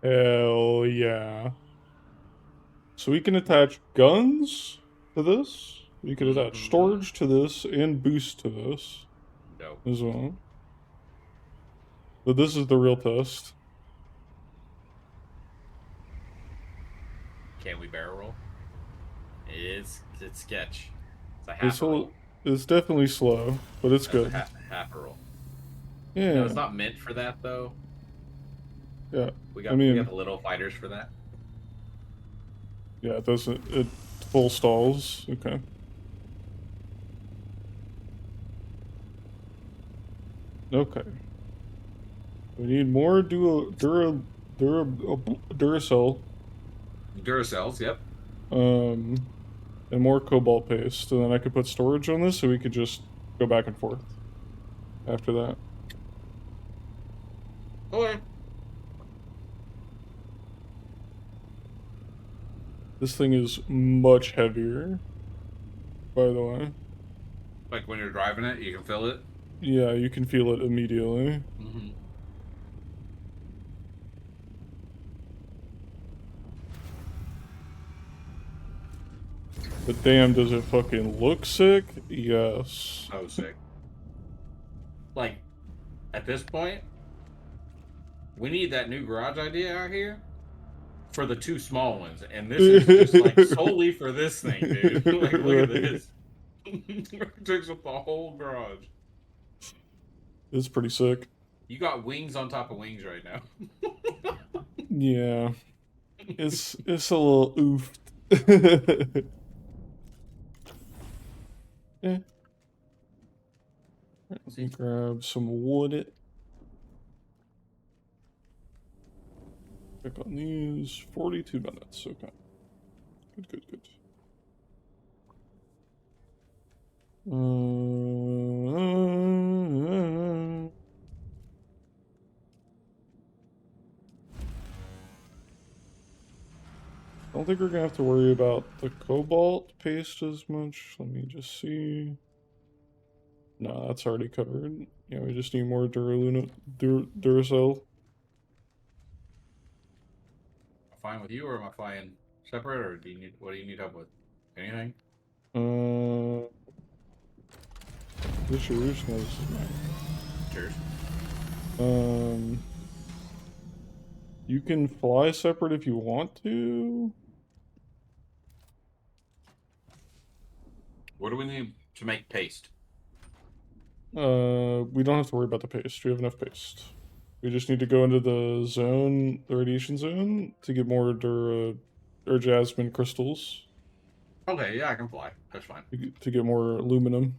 Hell yeah. So we can attach guns to this. We can attach storage to this and boost to this. Dope. As well. But this is the real test. Can we barrel roll? It's sketch. It's a half This whole it's definitely slow, but it's good. Half a roll. Yeah. No, it's not meant for that though. Yeah. We got I the little fighters for that. Yeah, it doesn't. It full stalls. Okay. Okay. We need more Duracell. Duracells, yep. And more cobalt paste, and then I could put storage on this, so we could just go back and forth. After that. Okay. This thing is much heavier. By the way. Like when you're driving it, you can feel it. Yeah, you can feel it immediately. Mm-hmm. But damn, does it fucking look sick? Yes. So sick. Like, at this point, we need that new garage idea out here for the 2 small ones, and this is just like solely for this thing, dude. Like, look at this. It takes up the whole garage. It's pretty sick. You got wings on top of wings right now. Yeah. It's a little oofed. Yeah. Let me grab some wood. Click on these. 42 minutes. Okay. Good, good, good. I don't think we're gonna have to worry about the cobalt paste as much. Let me just see. No, that's already covered. Yeah, we just need more Duracell. Fine with you, or am I flying separate, or what do you need help with? Anything? This yours? No, this is mine. Cheers. You can fly separate if you want to. What do we need to make paste? We don't have to worry about the paste. We have enough paste. We just need to go into the zone, the radiation zone, to get more jasmine crystals. Okay, yeah, I can fly. That's fine. To get more aluminum.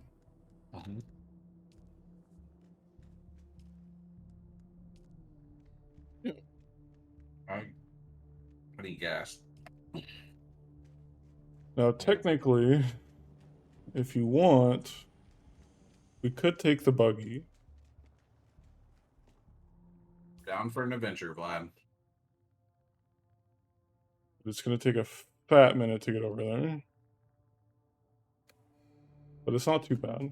Yeah. I need gas. Now, technically, if you want, we could take the buggy. Down for an adventure, Vlad. It's going to take a fat minute to get over there. But it's not too bad.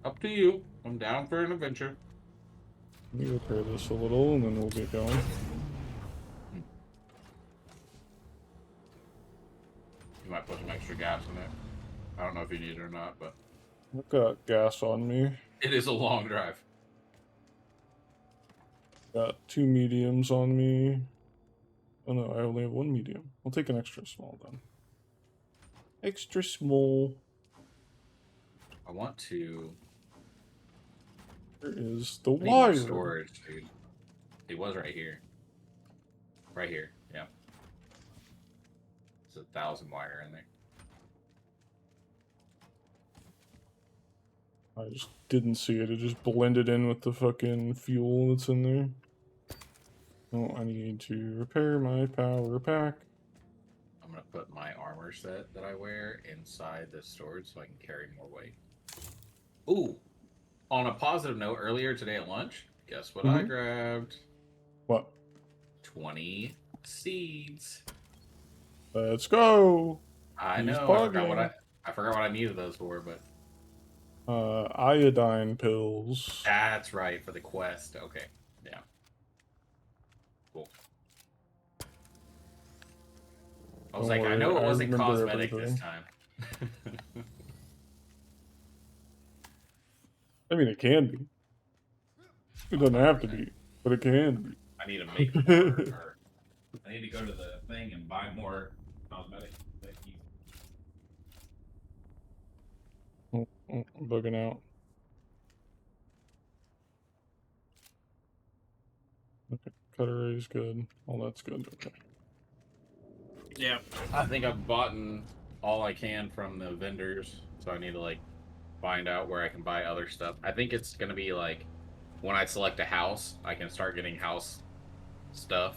Up to you. I'm down for an adventure. Let me repair this a little, and then we'll get going. You might put some extra gas in it. I don't know if you need it or not, but I've got gas on me. it is a long drive. Got 2 mediums on me. Oh no, I only have 1 medium. I'll take an extra small then. Extra small. I want to. Where is the I need more wire? storage, dude. It was right here. Right here, yeah. There's 1,000 wire in there. I just didn't see it. It just blended in with the fucking fuel that's in there. Oh, I need to repair my power pack. I'm gonna put my armor set that I wear inside the storage so I can carry more weight. Ooh! On a positive note, earlier today at lunch, guess what I grabbed? What? 20 seeds. Let's go! I He's know, I forgot what I bugging. needed those for, but Iodine pills. that's right, for the quest. Okay, yeah. Cool. I was Don't like, I worry, know it I wasn't remember cosmetic everything. this time. I mean, it can be. It doesn't have to be, but it can be. I need to make more, or I need to go to the thing and buy more cosmetic. I'm bugging out. Okay, cutter is good. All that's good. Okay. Yeah, I think I've bought all I can from the vendors, so I need to like find out where I can buy other stuff. I think it's gonna be like when I select a house, I can start getting house stuff.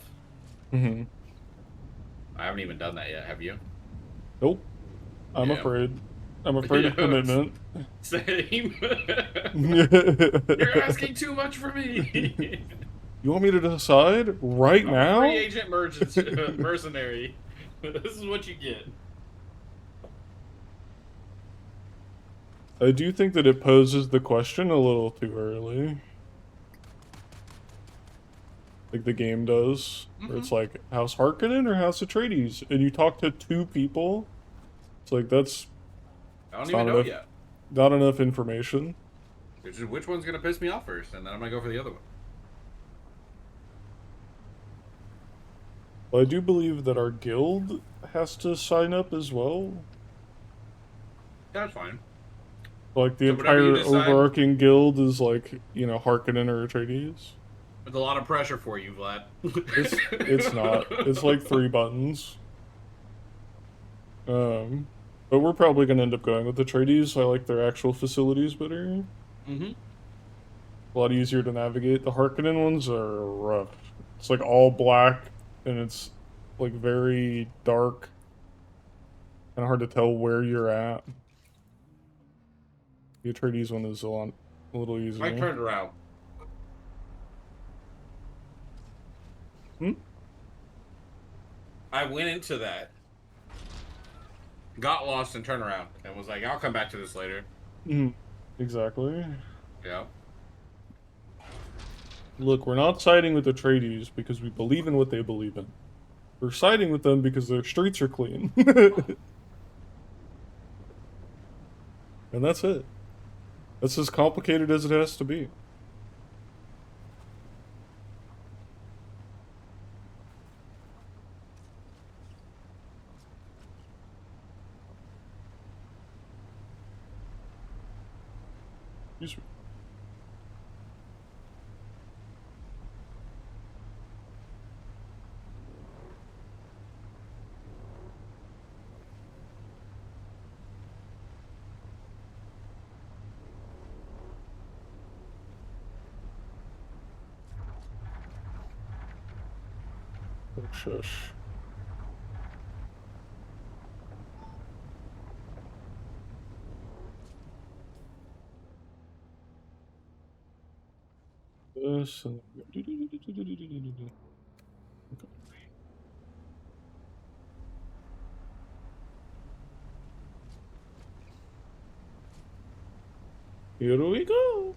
Mm-hmm. I haven't even done that yet. Have you? Nope. I'm Yeah. afraid. I'm afraid of commitment. Same. You're asking too much for me. You want me to decide right I'm now? a free agent mercenary. This is what you get. I do think that it poses the question a little too early. Like the game does. Where it's like, House Harkonnen or House Atreides? And you talk to 2 people? It's like, that's... I don't even know yet. Not enough information. Which is which one's gonna piss me off first, and then I'm gonna go for the other one. Well, I do believe that our guild has to sign up as well. That's fine. Like, the So whatever you entire decide- overarching guild is like, you know, Harkonnen or Atreides. It's a lot of pressure for you, Vlad. It's not. It's like 3 buttons. But we're probably gonna end up going with the Atreides. I like their actual facilities better. Mm-hmm. A lot easier to navigate. The Harkonnen ones are rough. It's like all black, and it's like very dark. And hard to tell where you're at. The Atreides one is a little easier. I turned around. I went into that, got lost and turned around, and was like, I'll come back to this later. Exactly. Yeah. Look, we're not siding with the Atreides because we believe in what they believe in. We're siding with them because their streets are clean. And that's it. That's as complicated as it has to be. Excuse me. Oh, shush. This and here we go.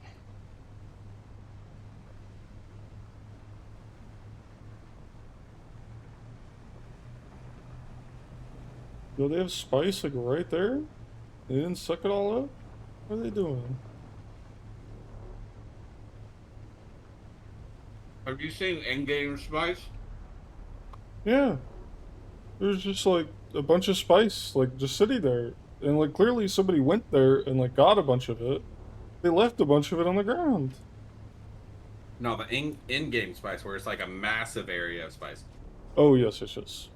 Do they have spice like right there? They didn't suck it all up? What are they doing? Have you seen Endgame Spice? Yeah. There's just like a bunch of spice like just sitting there. And like clearly somebody went there and like got a bunch of it. They left a bunch of it on the ground. No, the in-game spice, where it's like a massive area of spice. Oh yes, yes, yes.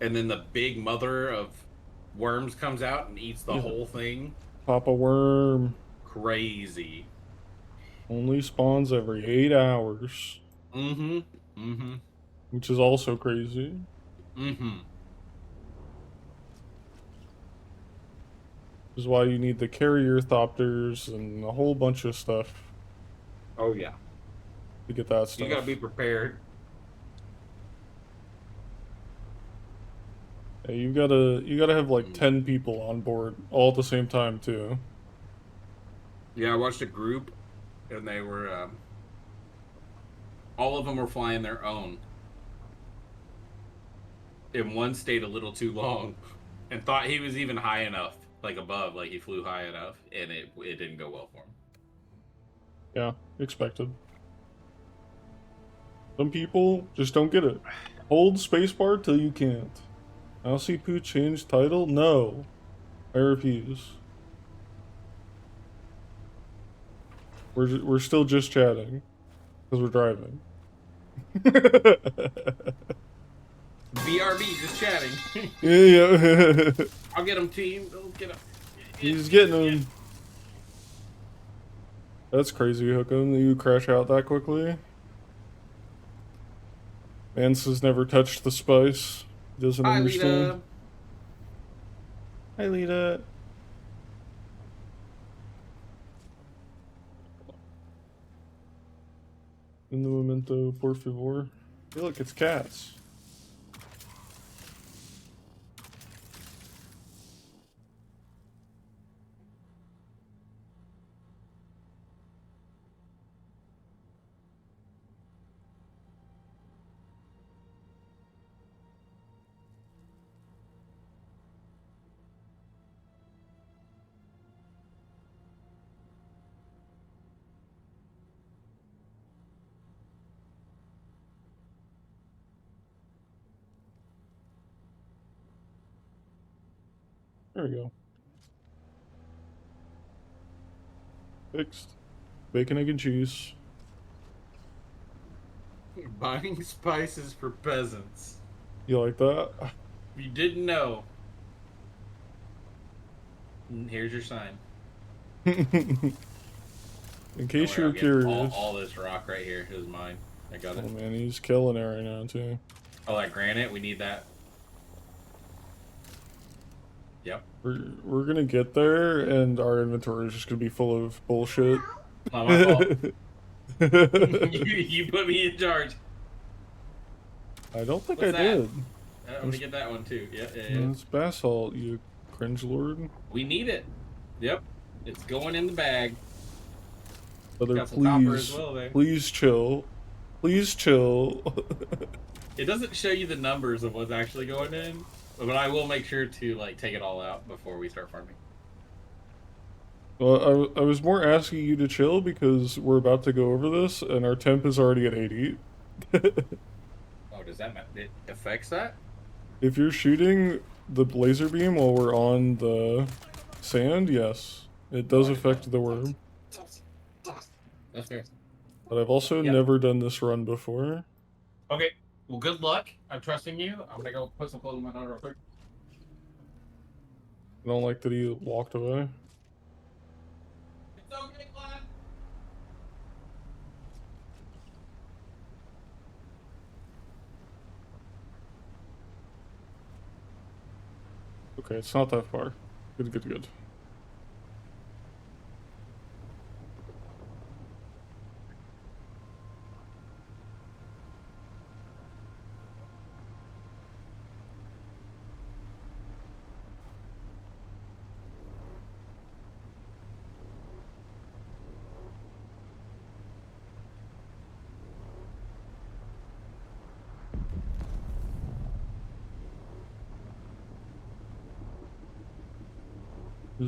And then the big mother of worms comes out and eats the Yeah. whole thing. Papa worm. Crazy. Only spawns every 8 hours. Mm-hmm. Mm-hmm. Which is also crazy. Mm-hmm. Which is why you need the carrier thopters and a whole bunch of stuff. Oh yeah. To get that stuff. You gotta be prepared. Yeah, you gotta have like 10 people on board all at the same time too. Yeah, I watched a group, and they were all of them were flying their own. And one stayed a little too long, and thought he was even high enough, like above, like he flew high enough, and it didn't go well for him. Yeah, expected. Some people just don't get it. Hold spacebar till you can't. Mousy Poo change title? No. I refuse. We're still just chatting. Because we're driving. BRB, just chatting. Yeah. I'll get him, team. I'll get him. He's getting him. That's crazy, Hookem, that you crash out that quickly. Vance has never touched the spice. He doesn't Hi, understand. Lita. Hi, Lita. In the momento, por favor. Hey, look, it's cats. There we go. Fixed. Bacon, egg, and cheese. Buying spices for peasants. You like that? If you didn't know, here's your sign. In case you were curious. All this rock right here is mine. I got it. Oh man, he's killing it right now too. Oh, that granite, we need that. Yep. We're gonna get there, and our inventory is just gonna be full of bullshit. Not my fault. you put me in charge. I don't think What's I that? did. I'm gonna get that one too. Yeah. It's basalt, you cringe lord. We need it. Yep. It's going in the bag. Brother, Got some copper please, as well there. please chill. Please chill. It doesn't show you the numbers of what's actually going in, but I will make sure to like take it all out before we start farming. Well, I was more asking you to chill because we're about to go over this, and our temp is already at 80. Oh, does that matter? It affects that? If you're shooting the laser beam while we're on the sand, yes. It does affect the worm. That's fair. But I've also never done this run before. Okay. Well, good luck. I'm trusting you. I'm gonna go put some clothes on my daughter real quick. I don't like that he walked away. It's okay, Glenn. Okay, it's not that far. Good, good, good.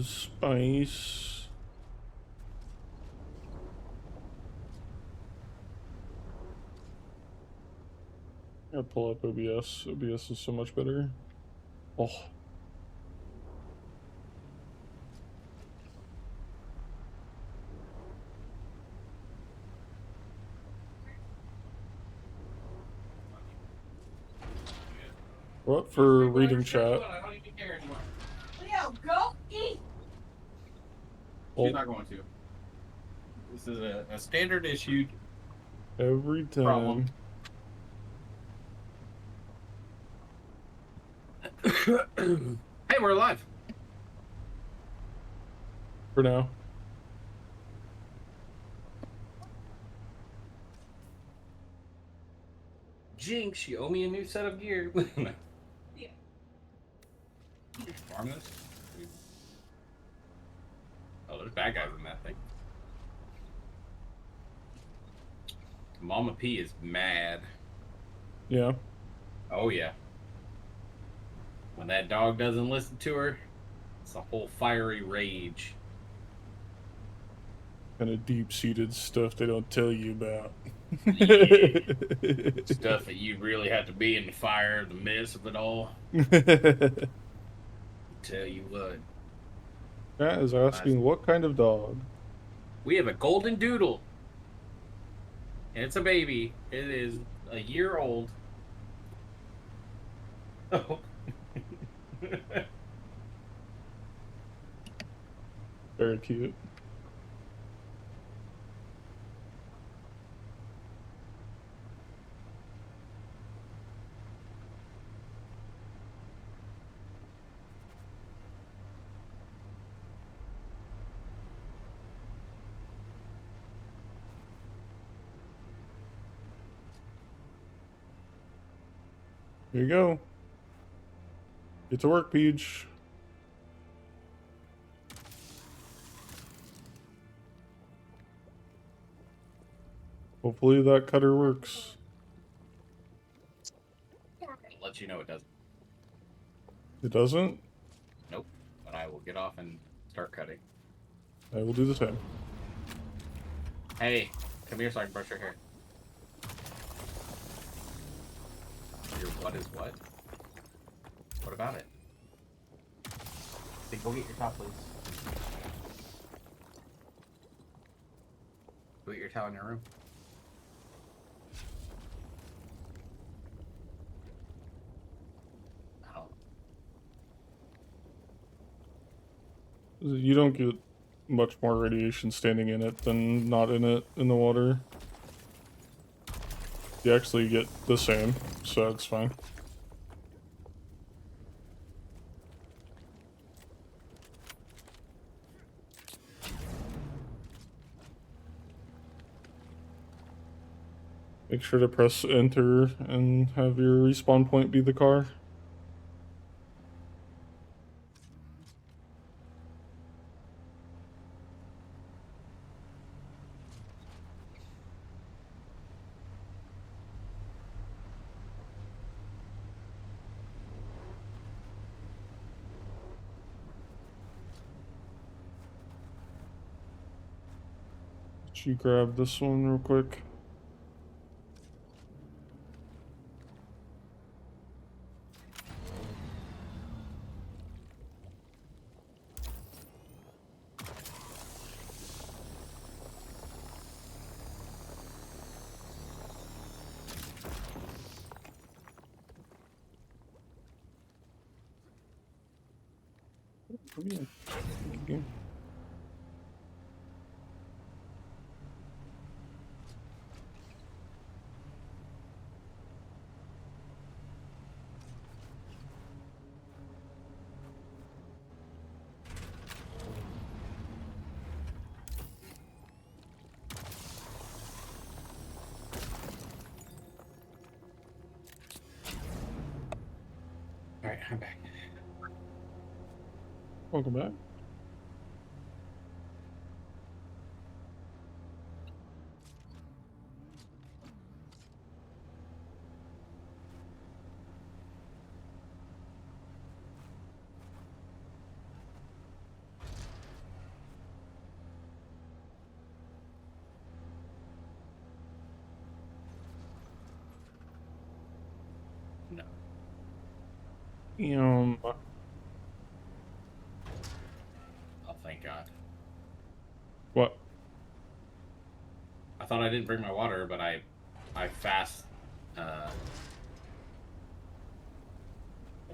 Spice. I gotta pull up OBS. OBS is so much better. Oh. What for reading chat? Leo, go eat. Well, She's not going to. This is a standard issue every time. problem. Hey, we're alive. For now. Jinx, you owe me a new set of gear. Yeah. Farm this? Oh, there's bad guys in that thing. Mama P is mad. Yeah. Oh, yeah. When that dog doesn't listen to her, it's a whole fiery rage. Kind of deep-seated stuff they don't tell you about. Yeah. Stuff that you really have to be in the fire, the mess of it all. Tell you what. Matt is asking, what kind of dog? We have a golden doodle. And it's a baby. It is a year old. Oh. Very cute. Here you go. Get to work, Peach. Hopefully that cutter works. I'll let you know it doesn't. It doesn't? Nope. But I will get off and start cutting. I will do the same. Hey, come here so I can brush your hair. Your what is what? What about it? Hey, go get your towel, please. Go get your towel in your room. You don't get much more radiation standing in it than not in it in the water. You actually get the same, so it's fine. Make sure to press enter and have your respawn point be the car. Let you grab this one real quick. Oh, yeah. Thank you. Alright, I'm back. Welcome back. Oh, thank God. What? I thought I didn't bring my water, but I fast,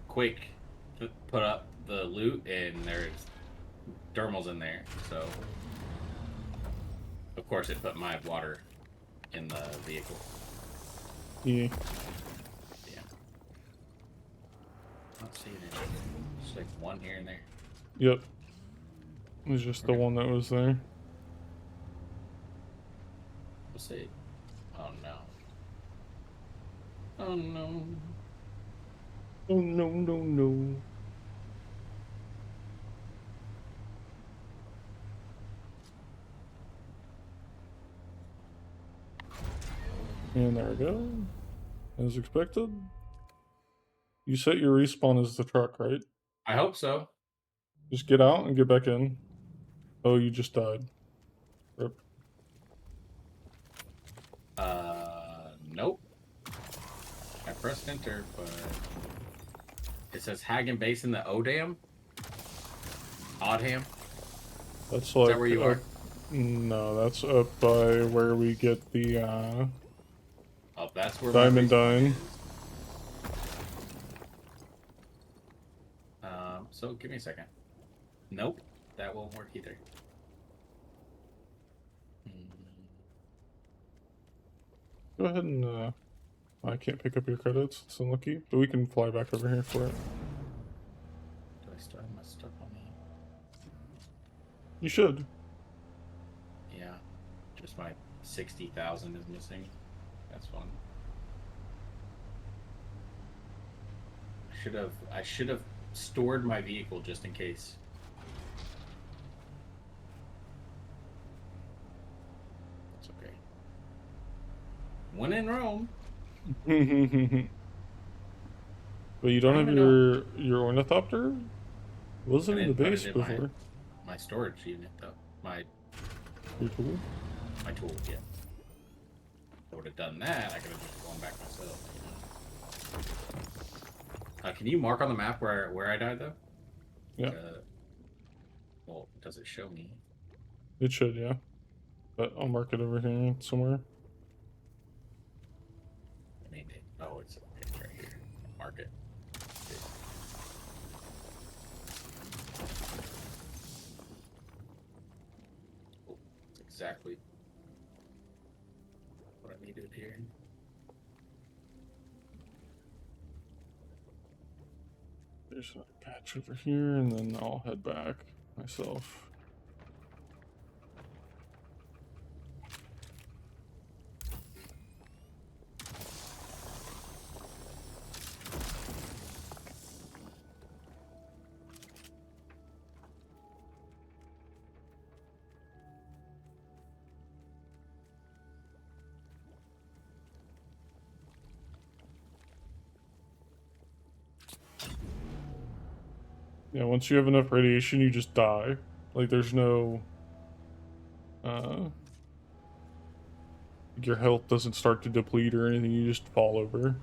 quick put up the loot, and there's dermals in there. So, of course, it put my water in the vehicle. Yeah. Yeah. Not seeing it. Just like one here and there. Yep. It was just the one that was there. We'll see. Oh no. Oh no. Oh no, no, no. And there we go. As expected. You set your respawn as the truck, right? I hope so. Just get out and get back in. Oh, you just died. Rip. Nope. I pressed enter, but it says Hagen Base in the Odam. Oddham. That's like Is that where you are? No, that's up by where we get the Oh, that's where diamond my respawn dine. is. So give me a second. Nope, that won't work either. Go ahead and I can't pick up your credits. It's unlucky, but we can fly back over here for it. Do I still have my stuff on me? You should. Yeah, just my 60,000 is missing. That's fun. I should have stored my vehicle just in case. It's okay. When in Rome. But you don't have your ornithopter? Wasn't in the base before. My storage unit though. Your tool? My tool, yeah. I would have done that, I could have just gone back myself, you know. Can you mark on the map where I died though? Yeah. Well, does it show me? It should, yeah. But I'll mark it over here somewhere. I mean, it's right here. Mark it. Oh, that's exactly what I needed here. There's a patch over here, and then I'll head back myself. Yeah, once you have enough radiation, you just die. Like, there's no... your health doesn't start to deplete or anything, you just fall over.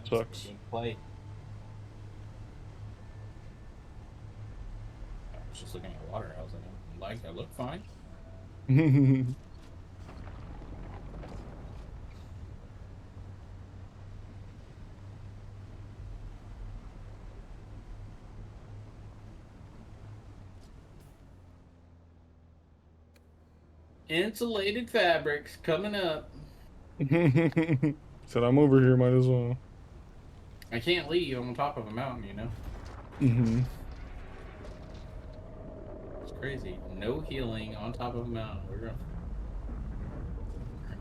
Sucks. Play. I was just looking at water. I was like, I look fine. Insulated fabrics coming up. Said I'm over here, might as well. I can't leave. I'm on top of a mountain, you know? Mm-hmm. It's crazy. No healing on top of a mountain. We're gonna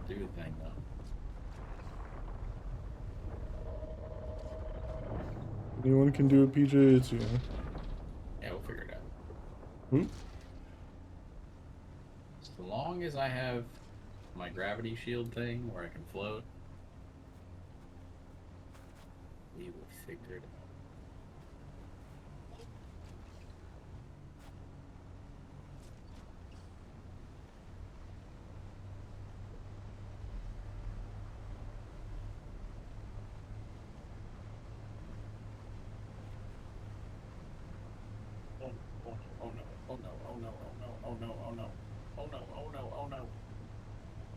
do the thing, though. Anyone can do it, PJ. It's you. Yeah, we'll figure it out. Hmm? As long as I have my gravity shield thing where I can float, we will figure it out.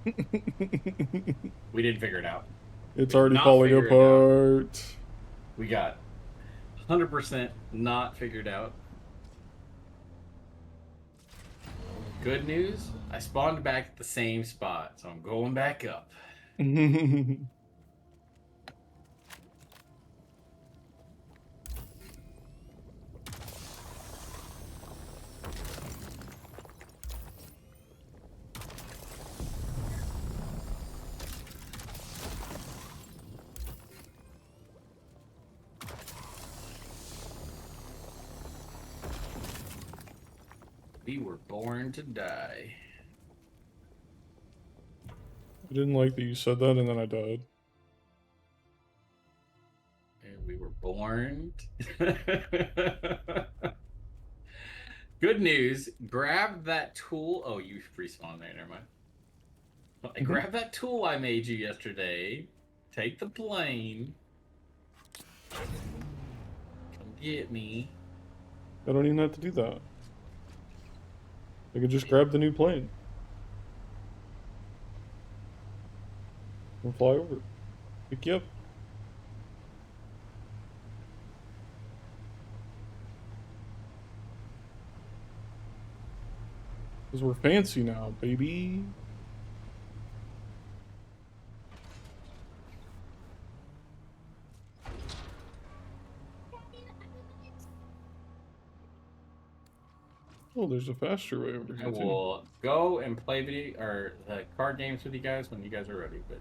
We didn't figure it out. It's We did already not falling figure it out. apart. We got 100% not figured out. Good news, I spawned back at the same spot, so I'm going back up. We were born to die. I didn't like that you said that, and then I died. And we were born. Good news, grab that tool. Oh, you respawned there, never mind. Grab that tool I made you yesterday. Take the plane. Come get me. I don't even have to do that. I could just grab the new plane. And fly over. Pick you up. Because we're fancy now, baby. Oh, there's a faster way over here, I too. will go and play video or card games with you guys when you guys are ready, but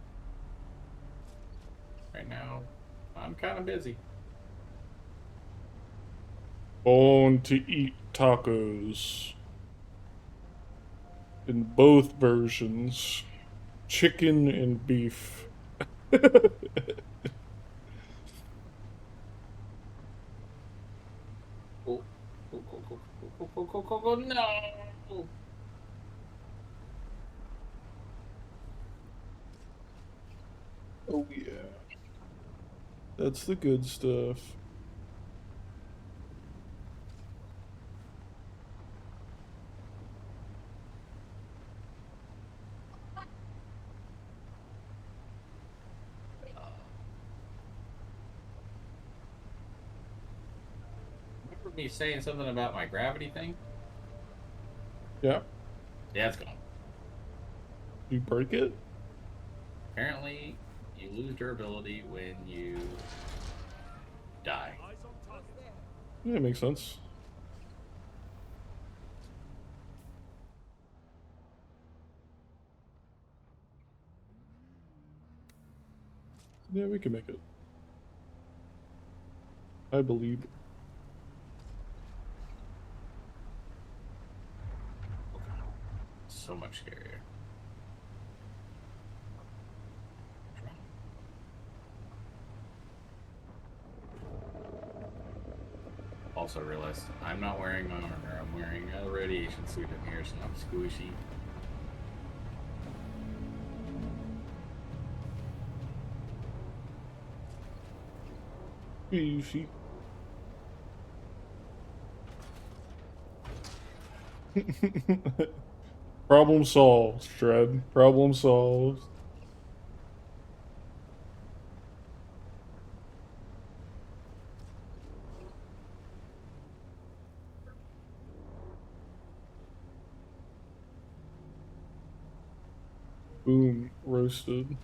right now I'm kind of busy. Born to eat tacos. In both versions. Chicken and beef. No! Oh, yeah. That's the good stuff. Remember me saying something about my gravity thing? Yeah. Yeah, it's gone. You break it? Apparently, you lose durability when you die. Yeah, it makes sense. Yeah, we can make it. I believe. So much scarier. Also realized I'm not wearing my armor. I'm wearing a radiation suit in here, so I'm squishy. Squishy. Problem solved, Shred. Problem solved. Boom. Roasted.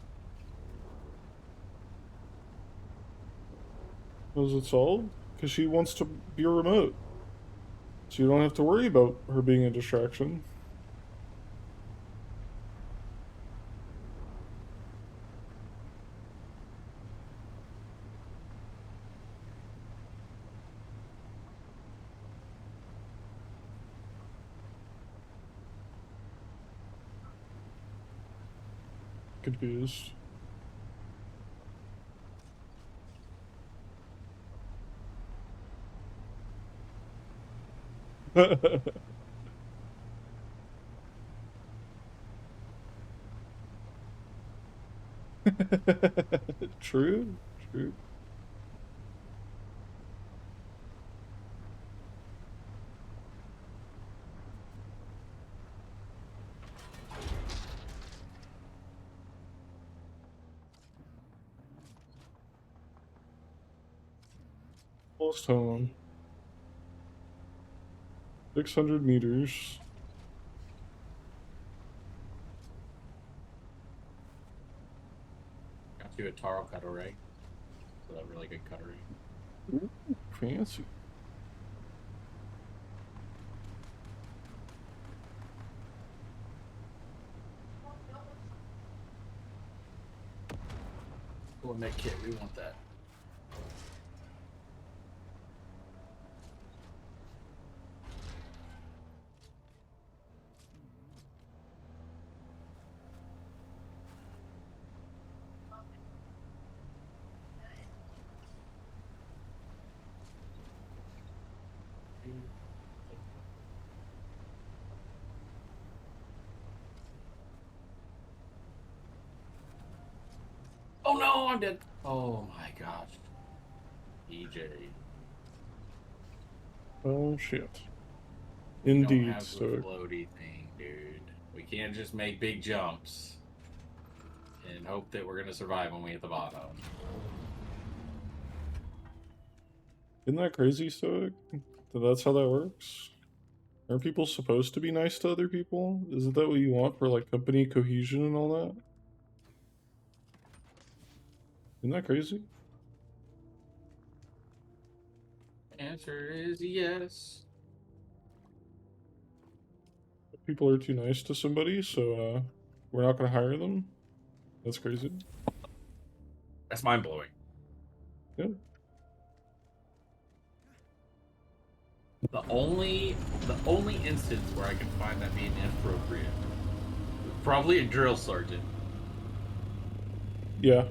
Was it solved? Because she wants to be a remote. So you don't have to worry about her being a distraction. Confused. True. True. almost home. 600 meters. Got you a taro cutter, right? So that really good cuttery. Ooh, fancy. Go in that kit. We want that. Oh no, I'm dead. Oh my gosh. EJ. Oh shit. We don't Indeed, have the Stoic. floaty thing, dude. We can't just make big jumps and hope that we're gonna survive when we hit the bottom. Isn't that crazy, Stoic? That's how that works? Aren't people supposed to be nice to other people? Isn't that what you want for like company cohesion and all that? Isn't that crazy? Answer is yes. People are too nice to somebody, so we're not gonna hire them? That's crazy. That's mind blowing. Yeah. The only instance where I can find that being inappropriate, probably a drill sergeant. Yeah.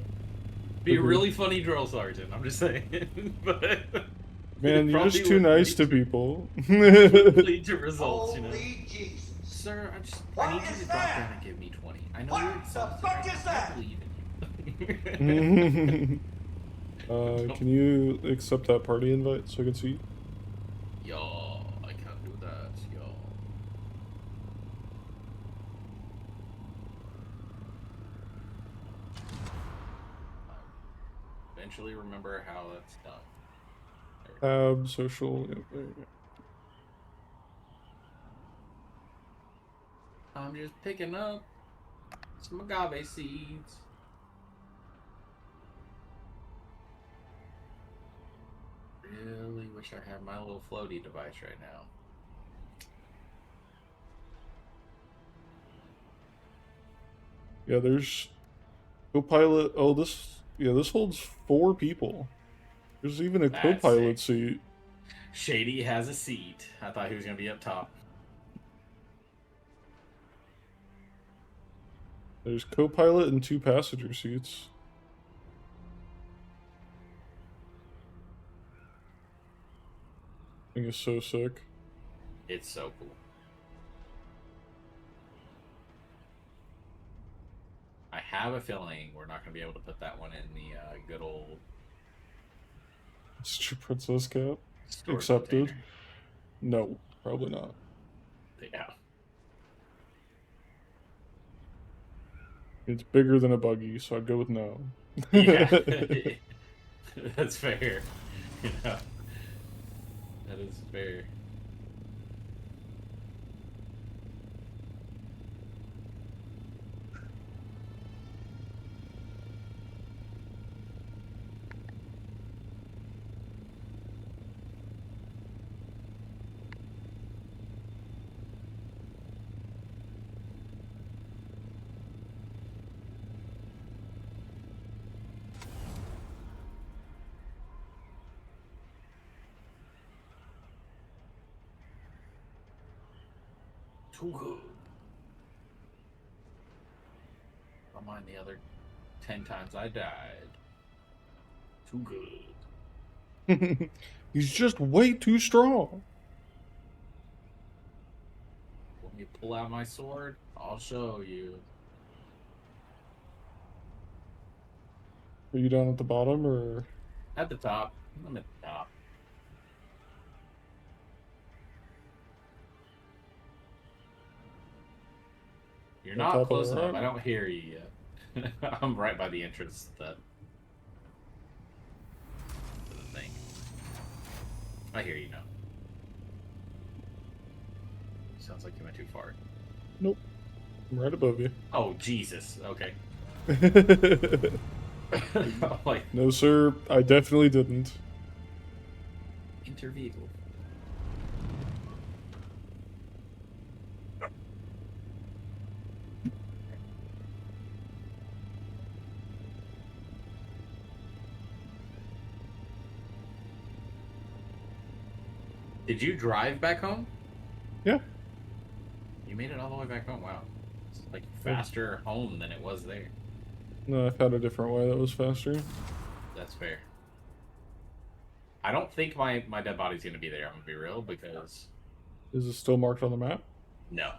Be a Agreed. really funny drill sergeant. I'm just saying, but Man, you're just too nice to people. lead to results, you know. Jesus. Sir, I need you to drop down and give me 20. I know you're exhausted. What the fuck is that? I believe in you. Can you accept that party invite so I can see? Yo, I can't do that, yo. Eventually remember how that's done. Social. Yeah, there you go. I'm just picking up some agave seeds. Really wish I had my little floaty device right now. Yeah, there's co-pilot. Oh, this holds 4 people. There's even a That's co-pilot sick. seat. Shady has a seat. I thought he was gonna be up top. There's co-pilot and 2 passenger seats. Thing is so sick. It's so cool. I have a feeling we're not gonna be able to put that one in the good old Mr. Princess Cap. storage Accepted. container. No, probably not. Yeah. It's bigger than a buggy, so I'd go with no. Yeah. That's fair. You know, that is fair. Too good. Don't mind the other 10 times I died. Too good. He's just way too strong. Want me to pull out my sword? I'll show you. Are you down at the bottom or? At the top. I'm at the top. You're On not top of close the enough. rock? I don't hear you yet. I'm right by the entrance to the thing. I hear you now. Sounds like you went too far. Nope. I'm right above you. Oh, Jesus. Okay. Like, No, sir. I definitely didn't. intervehicle. Did you drive back home? Yeah. You made it all the way back home. Wow. It's like faster home than it was there. No, I found a different way that was faster. That's fair. I don't think my dead body's gonna be there, I'm gonna be real, because... Is it still marked on the map? No.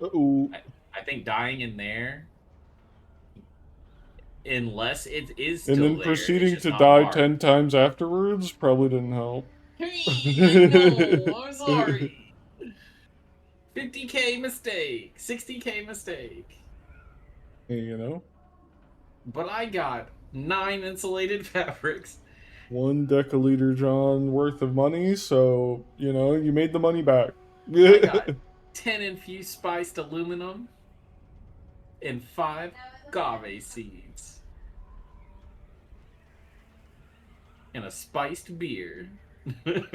Uh-oh. I think dying in there, unless it is still And then there, proceeding it's to just die not 10 times afterwards probably didn't help. I know, I'm sorry. 50K mistake, 60K mistake. You know? But I got 9 insulated fabrics. 1 deciliter John worth of money, so, you know, you made the money back. I got 10 infused spiced aluminum and 5 agave seeds. And a spiced beer. Ready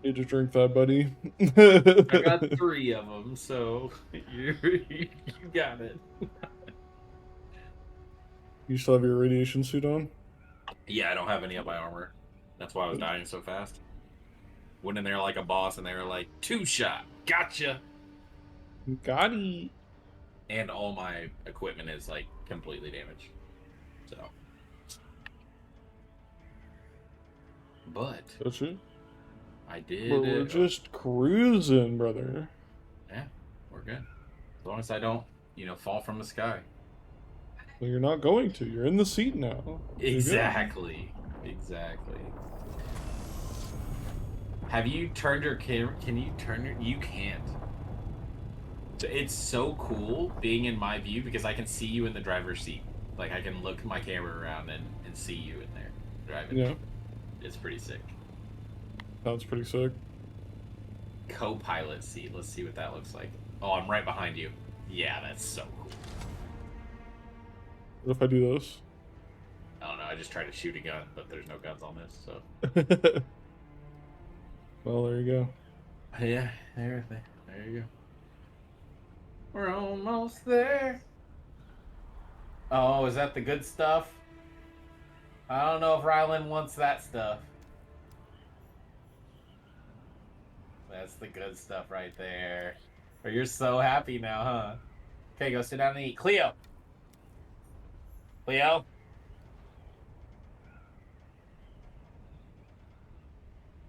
to drink that, buddy. I got 3 of them, so you got it. You still have your radiation suit on? Yeah, I don't have any of my armor. That's why I was dying so fast. Went in there like a boss, and they were like, 2-shot, gotcha. Got it. And all my equipment is like completely damaged. So, but that's it. I did. But we're just cruising, brother. Yeah, we're good. As long as I don't, fall from the sky. Well, you're not going to. You're in the seat now. Exactly. Exactly. Have you turned your camera? Can you turn your? You can't. So it's so cool being in my view because I can see you in the driver's seat. Like I can look my camera around and see you in there driving. Yeah. It's pretty sick. Sounds pretty sick. Co-pilot seat. Let's see what that looks like. Oh, I'm right behind you. Yeah, that's so cool. What if I do this? I don't know. I just tried to shoot a gun, but there's no guns on this, so. Well, there you go. Yeah, there you go. We're almost there. Oh, is that the good stuff? I don't know if Rylan wants that stuff. That's the good stuff right there. Oh, you're so happy now, huh? Okay, go sit down and eat. Cleo! Cleo?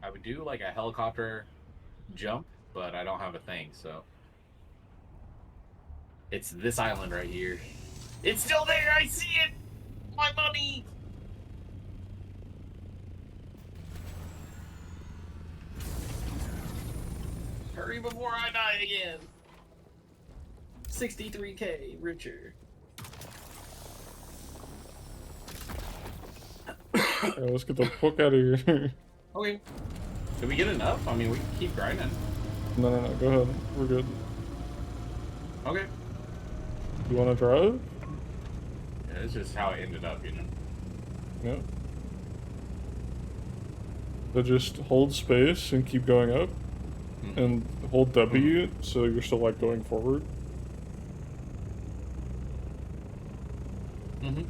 I would do like a helicopter jump, but I don't have a thing, so. It's this island right here. It's still there! I see it! My money! Hurry before I die again! 63K richer. Alright, let's get the fuck out of here. Okay. Did we get enough? I mean, we can keep grinding. No. Go ahead. We're good. Okay. You want to drive? Yeah, it's just how it ended up, you know? Yeah. So just hold space and keep going up. Mm-hmm. And hold W so you're still, like, going forward. Mm-hmm.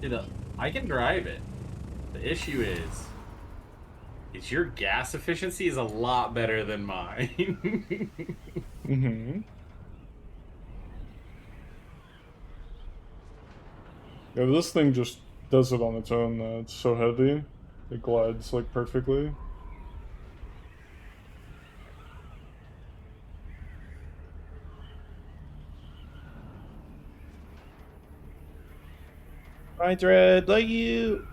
Dude, I can drive it. The issue is your gas efficiency is a lot better than mine. Mm-hmm. Yeah, this thing just does it on its own, though. It's so heavy. It glides, like, perfectly. Hi, Dread. Like you.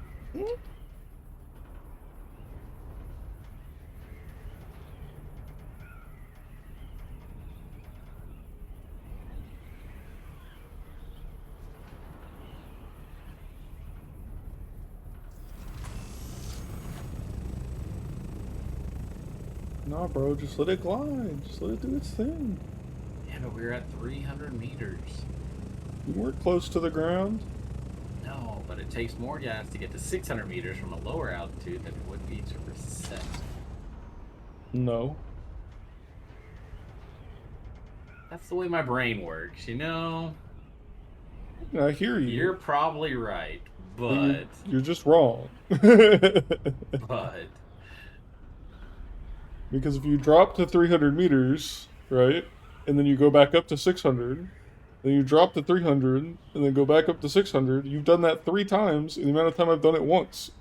Nah, bro, just let it glide. Just let it do its thing. Yeah, but we're at 300 meters. You weren't close to the ground. No, but it takes more gas to get to 600 meters from a lower altitude than it would be to reset. No. That's the way my brain works, you know? I hear you. You're probably right, but... You're just wrong. But... Because if you drop to 300 meters, right, and then you go back up to 600, then you drop to 300, and then go back up to 600, you've done that 3 times in the amount of time I've done it once.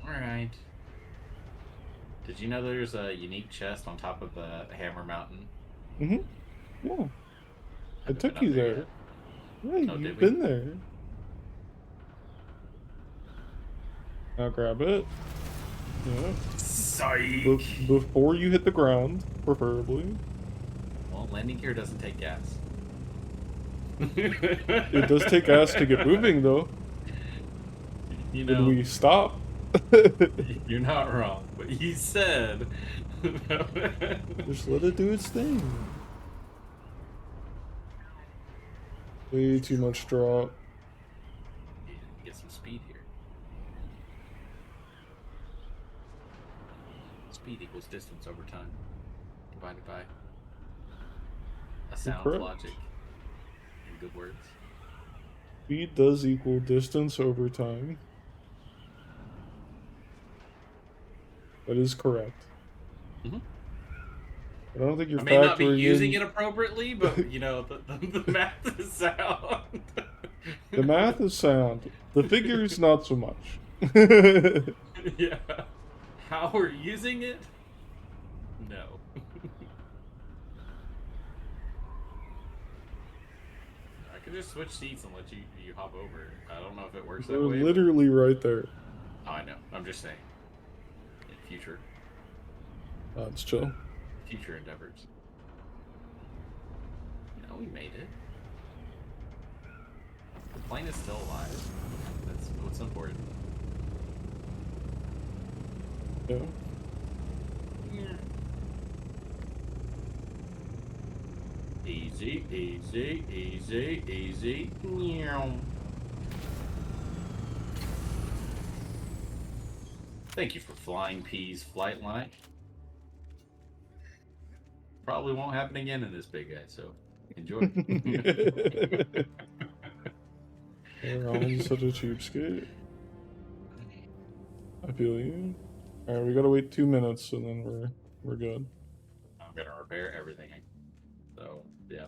Alright. Did you know there's a unique chest on top of the Hammer Mountain? Mm-hmm. Yeah. I took you there. Yeah, Oh, you've been there. Now grab it. Yeah. Psych! Before you hit the ground, preferably. Well, landing gear doesn't take gas. It does take gas to get moving, though. You know, when we stop. You're not wrong, but he said... Just let it do its thing. Way too much drop. Get some speed here. Speed equals distance over time, divided by a sound logic and good words. Speed does equal distance over time. That is correct. Mm-hmm. I don't think you're I may not be using in... it appropriately, but you know, the math is sound. The math is sound. The figures, not so much. Yeah. How we're using it? No. I could just switch seats and let you hop over. I don't know if it works that They're way. literally right there. Oh, I know. I'm just saying. In future. It's chill. Future endeavors. No, we made it. The plane is still alive. That's what's important. Yeah. Easy, easy, easy, easy. Thank you for flying P's flight line. Probably won't happen again in this big guy, so enjoy. Ron's such a cheapskate. I feel you. Alright, we gotta wait 2 minutes and then we're good. I'm gonna repair everything. So yeah.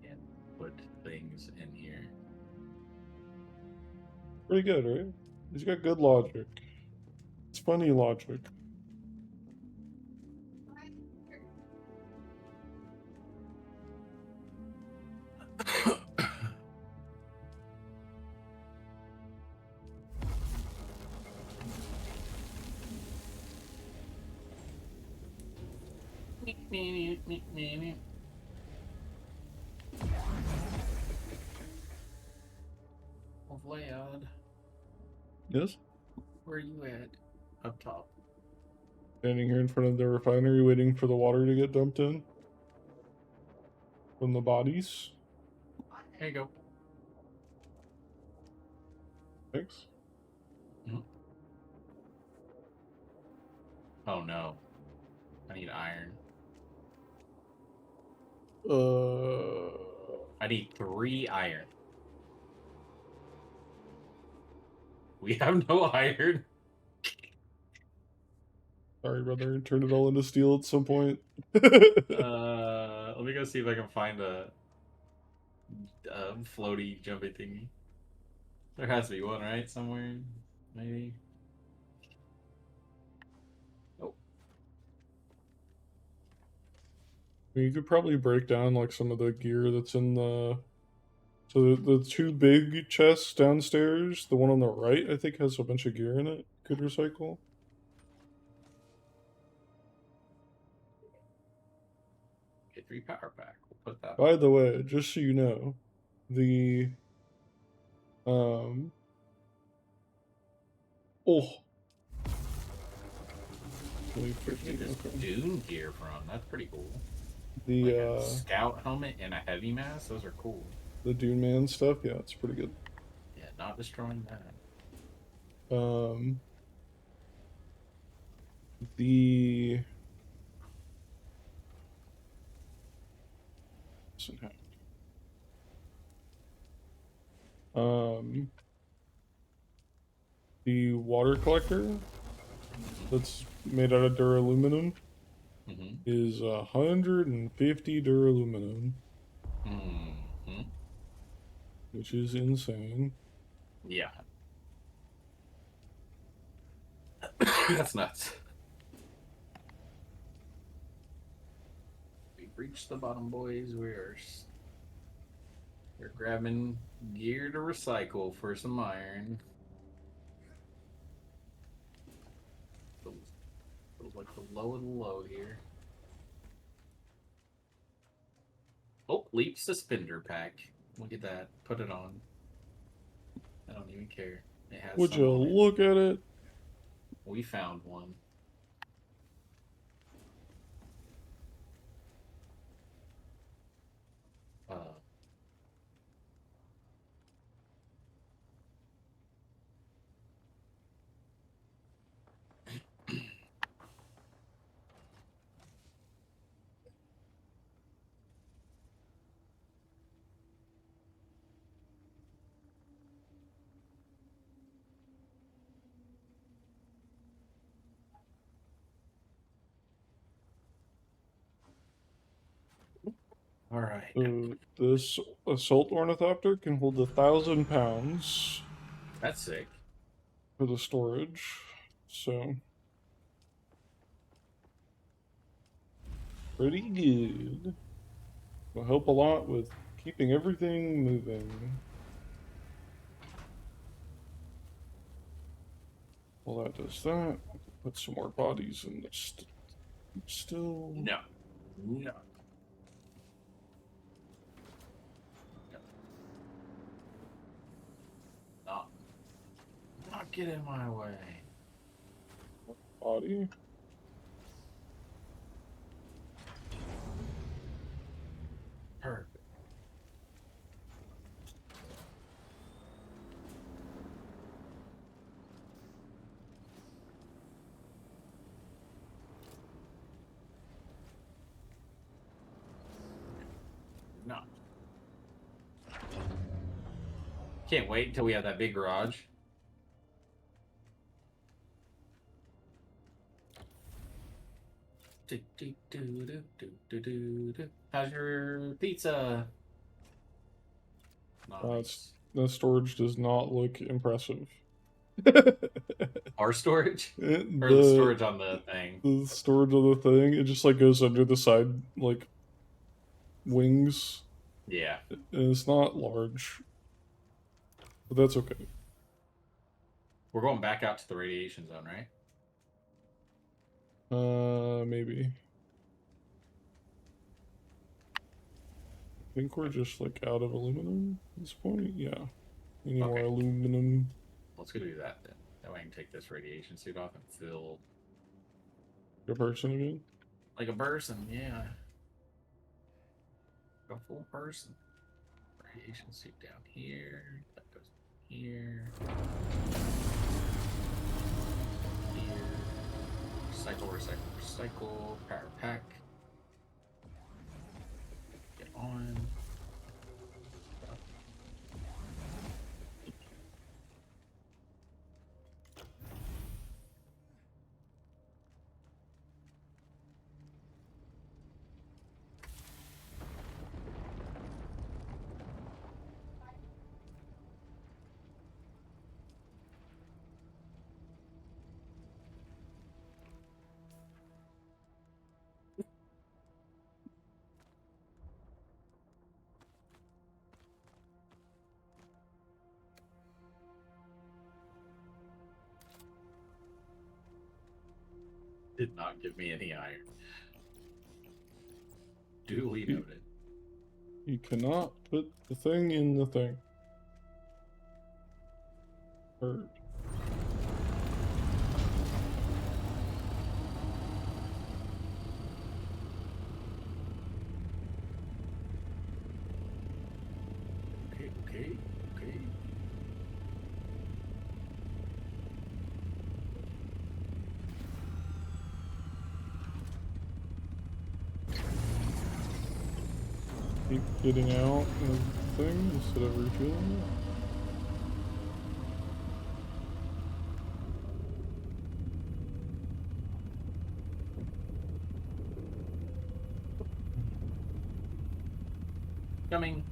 And put things in here. Pretty good, right? He's got good logic. It's funny logic. Vlad. Yes? Where are you at? Up top. Standing here in front of the refinery waiting for the water to get dumped in. From the bodies. There you go. Thanks. Mm-hmm. Oh no. I need iron. I need 3 iron. We have no iron. Sorry, brother. Turn it all into steel at some point. Let me go see if I can find a floaty jumpy thingy. There has to be one, right? Somewhere, maybe. Oh. You could probably break down like some of the gear that's in the... So the 2 big chests downstairs, the one on the right, I think has a bunch of gear in it. Could recycle. Get 3 power pack. We'll put that. By the way, just so you know, the Oh. Where'd you get this Dune gear from? That's pretty cool. The like a scout helmet and a heavy mask. Those are cool. The Dune Man stuff, yeah, it's pretty good. Yeah, not destroying that. The the water collector that's made out of duraluminum is 150 duraluminum, which is insane. Yeah. That's nuts. We've reached the bottom, boys. We're grabbing gear to recycle for some iron. Feels like the low of the low here. Oh, leap suspender pack. Look at that. Put it on. I don't even care. It has. Would you look at it? We found one. All right. This assault ornithopter can hold 1,000 pounds. That's sick. For the storage, so pretty good. Will help a lot with keeping everything moving. Well, that does that. Put some more bodies in this. Still. No. No. Not get in my way. Body. Perfect. No. Can't wait until we have that big garage. How's your pizza? Nice. The storage does not look impressive. Our storage? Or The storage on the thing? The storage on the thing, it just like goes under the side, like wings. Yeah. And it's not large. But that's okay. We're going back out to the radiation zone, right? Maybe. I think we're just like out of aluminum at this point. Yeah. Any more aluminum? Let's go do that then. That way I can take this radiation suit off and feel a person again. Like a person, yeah. A full person. Radiation suit down here. That goes here. Here. Recycle, recycle, recycle. Power pack. Get on. Did not give me any iron. Duly noted. You cannot put the thing in the thing. Heard. Okay. Okay. Keep getting out of the thing instead of refueling it. Coming.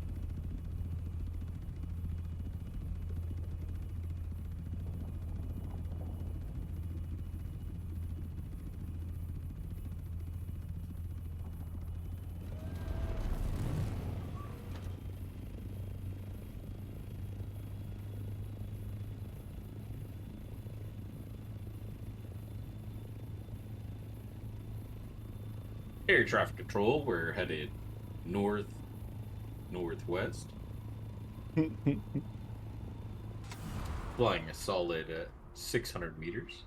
Air traffic control, we're headed northwest. Flying a solid 600 meters.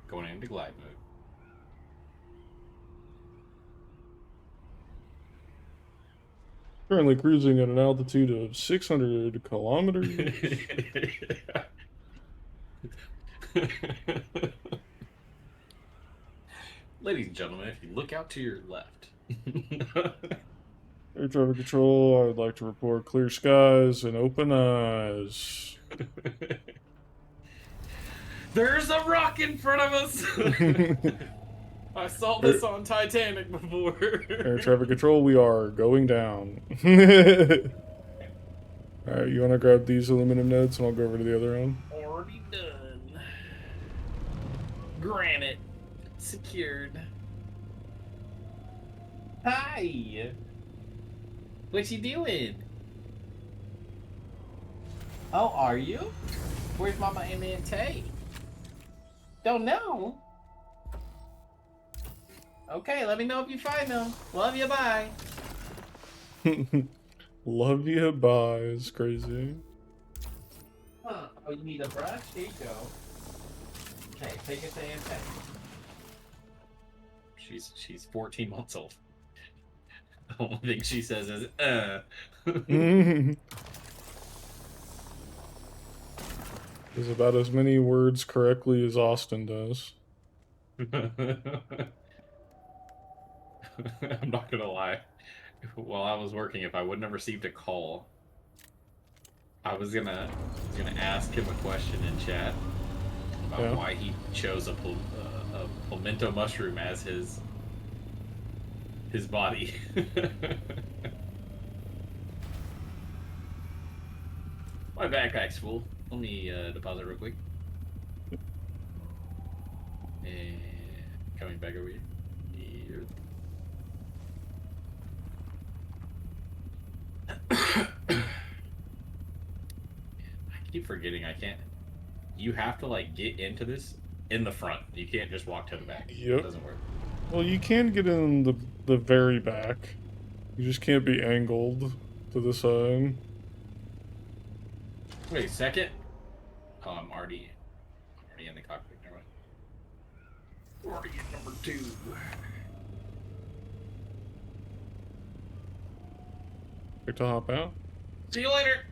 Going into glide mode. Currently cruising at an altitude of 600 kilometers. Ladies and gentlemen, if you look out to your left. Air traffic control, I would like to report clear skies and open eyes. There's a rock in front of us! I saw this on Titanic before. Air traffic control, we are going down. Alright, you want to grab these aluminum nodes and I'll go over to the other one? Already done. Granite. Secured. Hi! What you doing? Oh, are you? Where's Mama and Aunt Tay? Don't know. Okay, let me know if you find them. Love you, bye. Love you, bye. It's crazy. Huh. Oh, you need a brush? Here you go. Okay, take it to Aunt Tay. She's 14 months old. The only thing she says is, There's about as many words correctly as Austin does. I'm not gonna lie. While I was working, if I wouldn't have received a call, I was gonna ask him a question in chat about why he chose a pimento mushroom as his body. My backpack's full. Let me deposit real quick. And coming back over here. I keep forgetting I can't. You have to like get into this in the front. You can't just walk to the back. Yep. It doesn't work. Well, you can get in the very back. You just can't be angled to the side. Wait a second. Oh, I'm already in the cockpit. Never mind. Already at number 2. Get to hop out. See you later.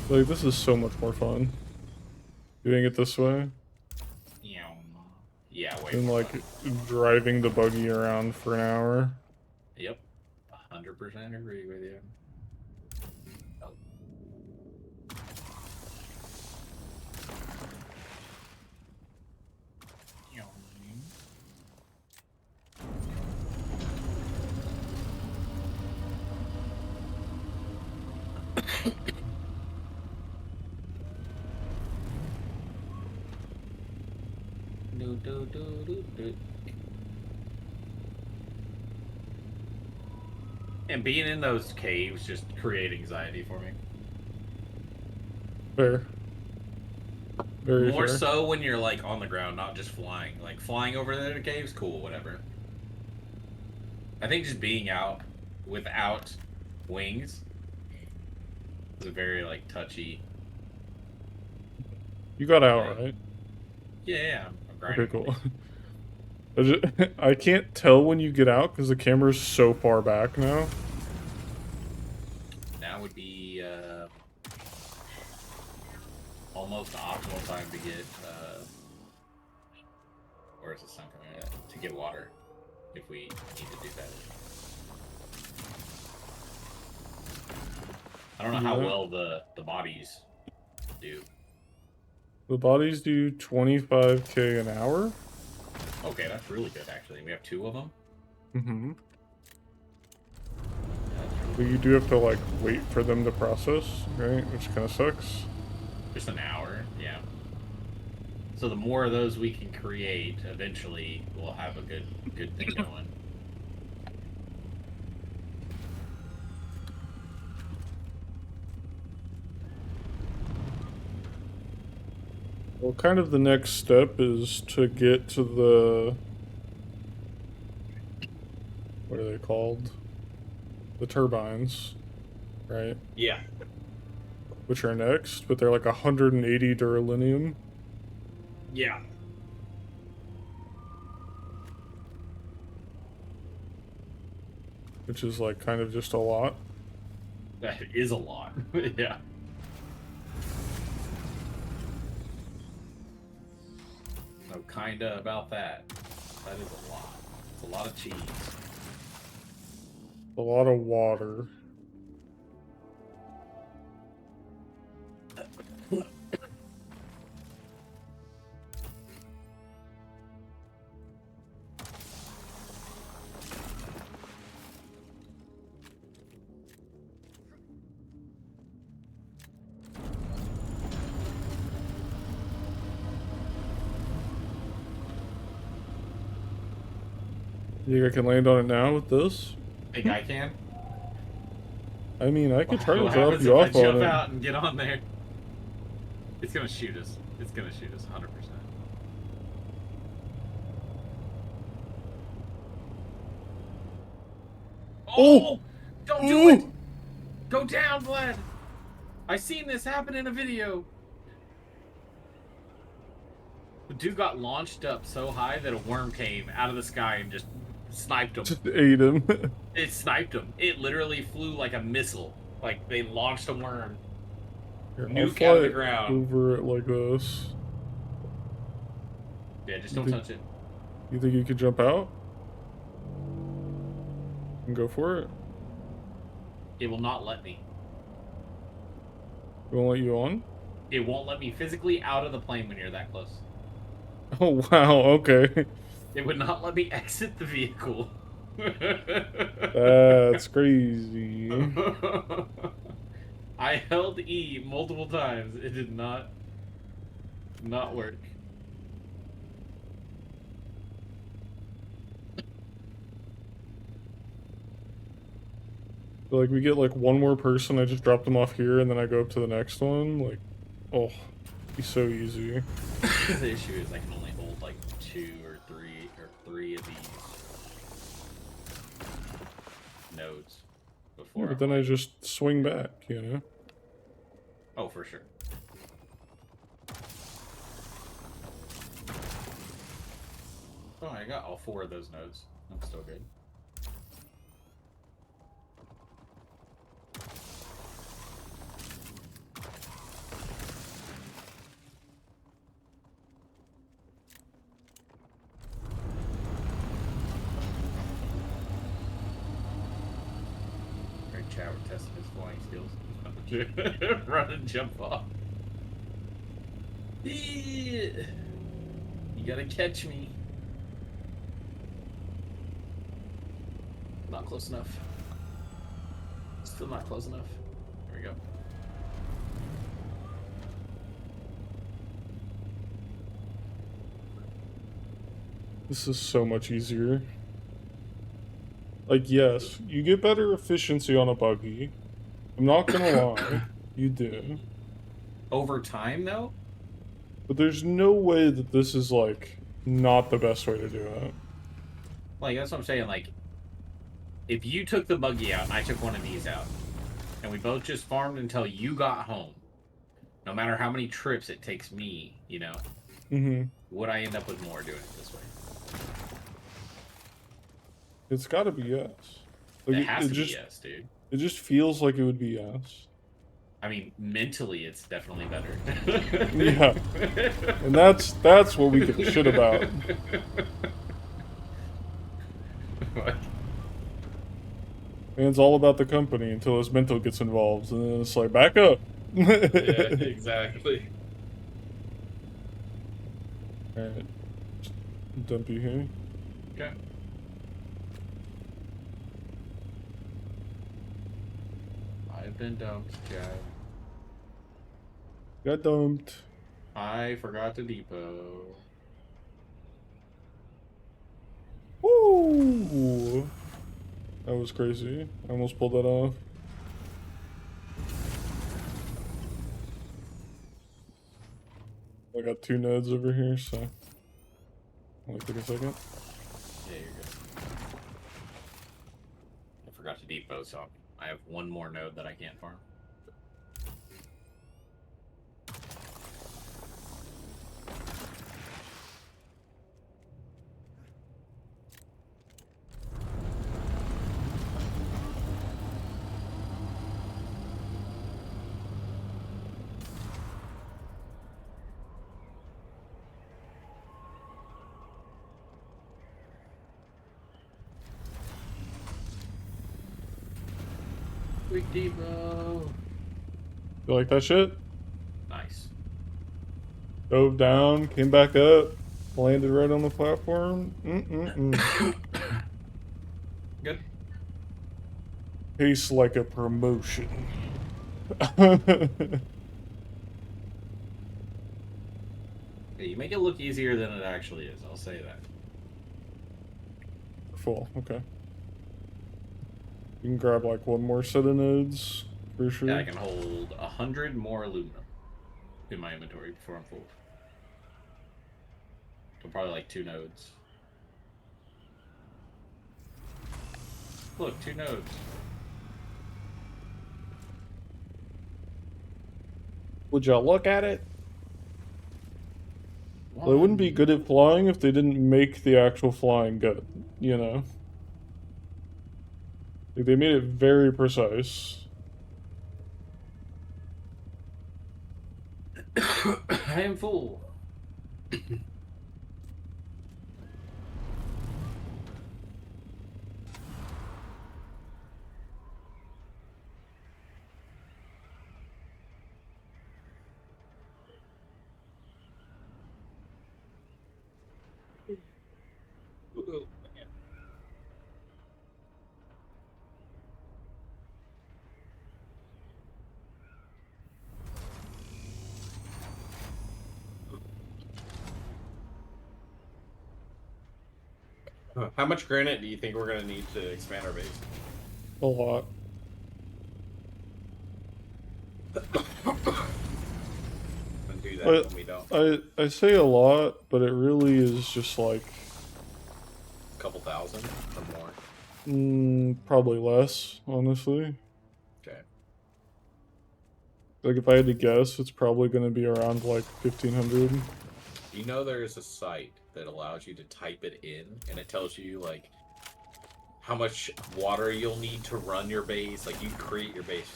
Like, this is so much more fun. Doing it this way. Yeah, way And more like fun. driving the buggy around for an hour. Yep. 100% agree with you. Oh. And being in those caves just create anxiety for me. Fair. Very More fair. so when you're like on the ground, not just flying. Like flying over there to caves, cool, whatever. I think just being out without wings is a very like touchy. You got out, right? Yeah, I'm grinding. Okay, cool. I can't tell when you get out because the camera's so far back now. Now would be almost the optimal time to get where is the sun coming at? To get water if we need to do that. I don't know how well the bodies do. The bodies do 25k an hour. Okay, that's really good actually. We have 2 of them. Mm-hmm. But you do have to like wait for them to process, right? Which kind of sucks. Just an hour, yeah. So the more of those we can create, eventually we'll have a good thing going. Well, kind of the next step is to get to the... What are they called? The turbines, right? Yeah. Which are next, but they're like 180 duralinium. Yeah. Which is like kind of just a lot. That is a lot. Yeah. No kinda about that. That is a lot. It's a lot of cheese. A lot of water. You think I can land on it now with this? Think I can? I mean, I could try to What drop happens you if off I jump on it. out and get on there? It's gonna shoot us. It's gonna shoot us 100%. Oh! Don't do it! Go down, Vlad! I seen this happen in a video. The dude got launched up so high that a worm came out of the sky and just sniped him. Just ate him. It sniped him. It literally flew like a missile. Like they launched a worm. Here, I'll Nuke fly out of the ground. over it like this. Yeah, just You don't think- touch it. You think you could jump out? And go for it? It will not let me. It won't let you on? It won't let me physically out of the plane when you're that close. Oh, wow, okay. It would not let me exit the vehicle. That's crazy. I held E multiple times. It did not work. So, like, we get, like, one more person, I just drop them off here, and then I go up to the next one. Like, oh, it'd be so easy. The issue is I can only hold, like, 2 or 3 of these nodes before. Yeah, but then I just swing back, you know? Oh, for sure. Oh, I got all 4 of those nodes. I'm still good. Great chat, we're testing his flying skills. Run and jump off. You gotta catch me. Not close enough. Still not close enough. There we go. This is so much easier. Like, yes, you get better efficiency on a buggy. I'm not gonna lie, you do. Over time, though? But there's no way that this is, like, not the best way to do it. Like, that's what I'm saying, like, if you took the buggy out and I took one of these out, and we both just farmed until you got home, no matter how many trips it takes me, you know, Mm-hmm. would I end up with more doing it this way? It's got to be yes. Like, It has to be just, yes, dude. It just feels like it would be yes. I mean, mentally, it's definitely better. Yeah, and that's what we give a shit about. And it's all about the company until his mental gets involved, and then it's like, back up. Yeah, exactly. Alright. Dump you here. Okay. I've been dumped, Jack. Got dumped. I forgot the depot. Woo! That was crazy. I almost pulled that off. I got 2 nodes over here, so only take a second. Yeah, you're good. I forgot to depot, so I have one more node that I can't farm. Quick depot. You like that shit? Nice. Dove down, came back up, landed right on the platform. Good. Tastes like a promotion. Hey, you make it look easier than it actually is, I'll say that. Full, okay. You can grab like one more set of nodes, for sure. Yeah, I can hold 100 more aluminum in my inventory before I'm full. So probably like 2 nodes. Look, 2 nodes. Would y'all look at it? Well, they wouldn't be good at flying if they didn't make the actual flying good, you know? Like, they made it very precise. I am full. How much granite do you think we're gonna need to expand our base? A lot. And do that when we don't. I say a lot, but it really is just like... A couple thousand or more? Probably less, honestly. Okay. Like, if I had to guess, it's probably going to be around, like, 1,500. You know there's a site that allows you to type it in, and it tells you, like, how much water you'll need to run your base. Like, you create your base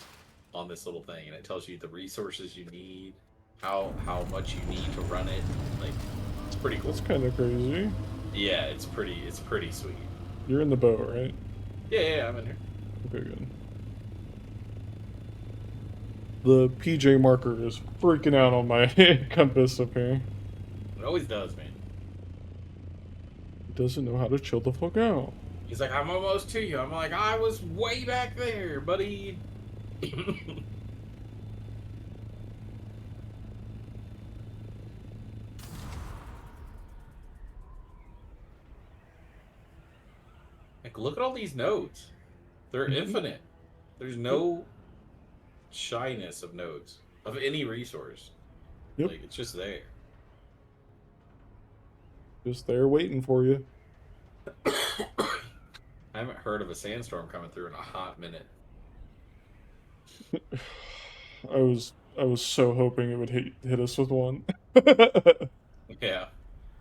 on this little thing, and it tells you the resources you need, how much you need to run it. Like, it's pretty cool. That's kind of crazy. Yeah, it's pretty sweet. You're in the boat, right? Yeah, I'm in here. Okay, good. The PJ marker is freaking out on my compass up here. It always does, man. It doesn't know how to chill the fuck out. He's like, I'm almost to you. I'm like, I was way back there, buddy. Like, look at all these nodes. They're infinite. There's no shyness of nodes, of any resource. Yep. Like, it's just there. Just there waiting for you. I haven't heard of a sandstorm coming through in a hot minute. I was so hoping it would hit us with one. Yeah.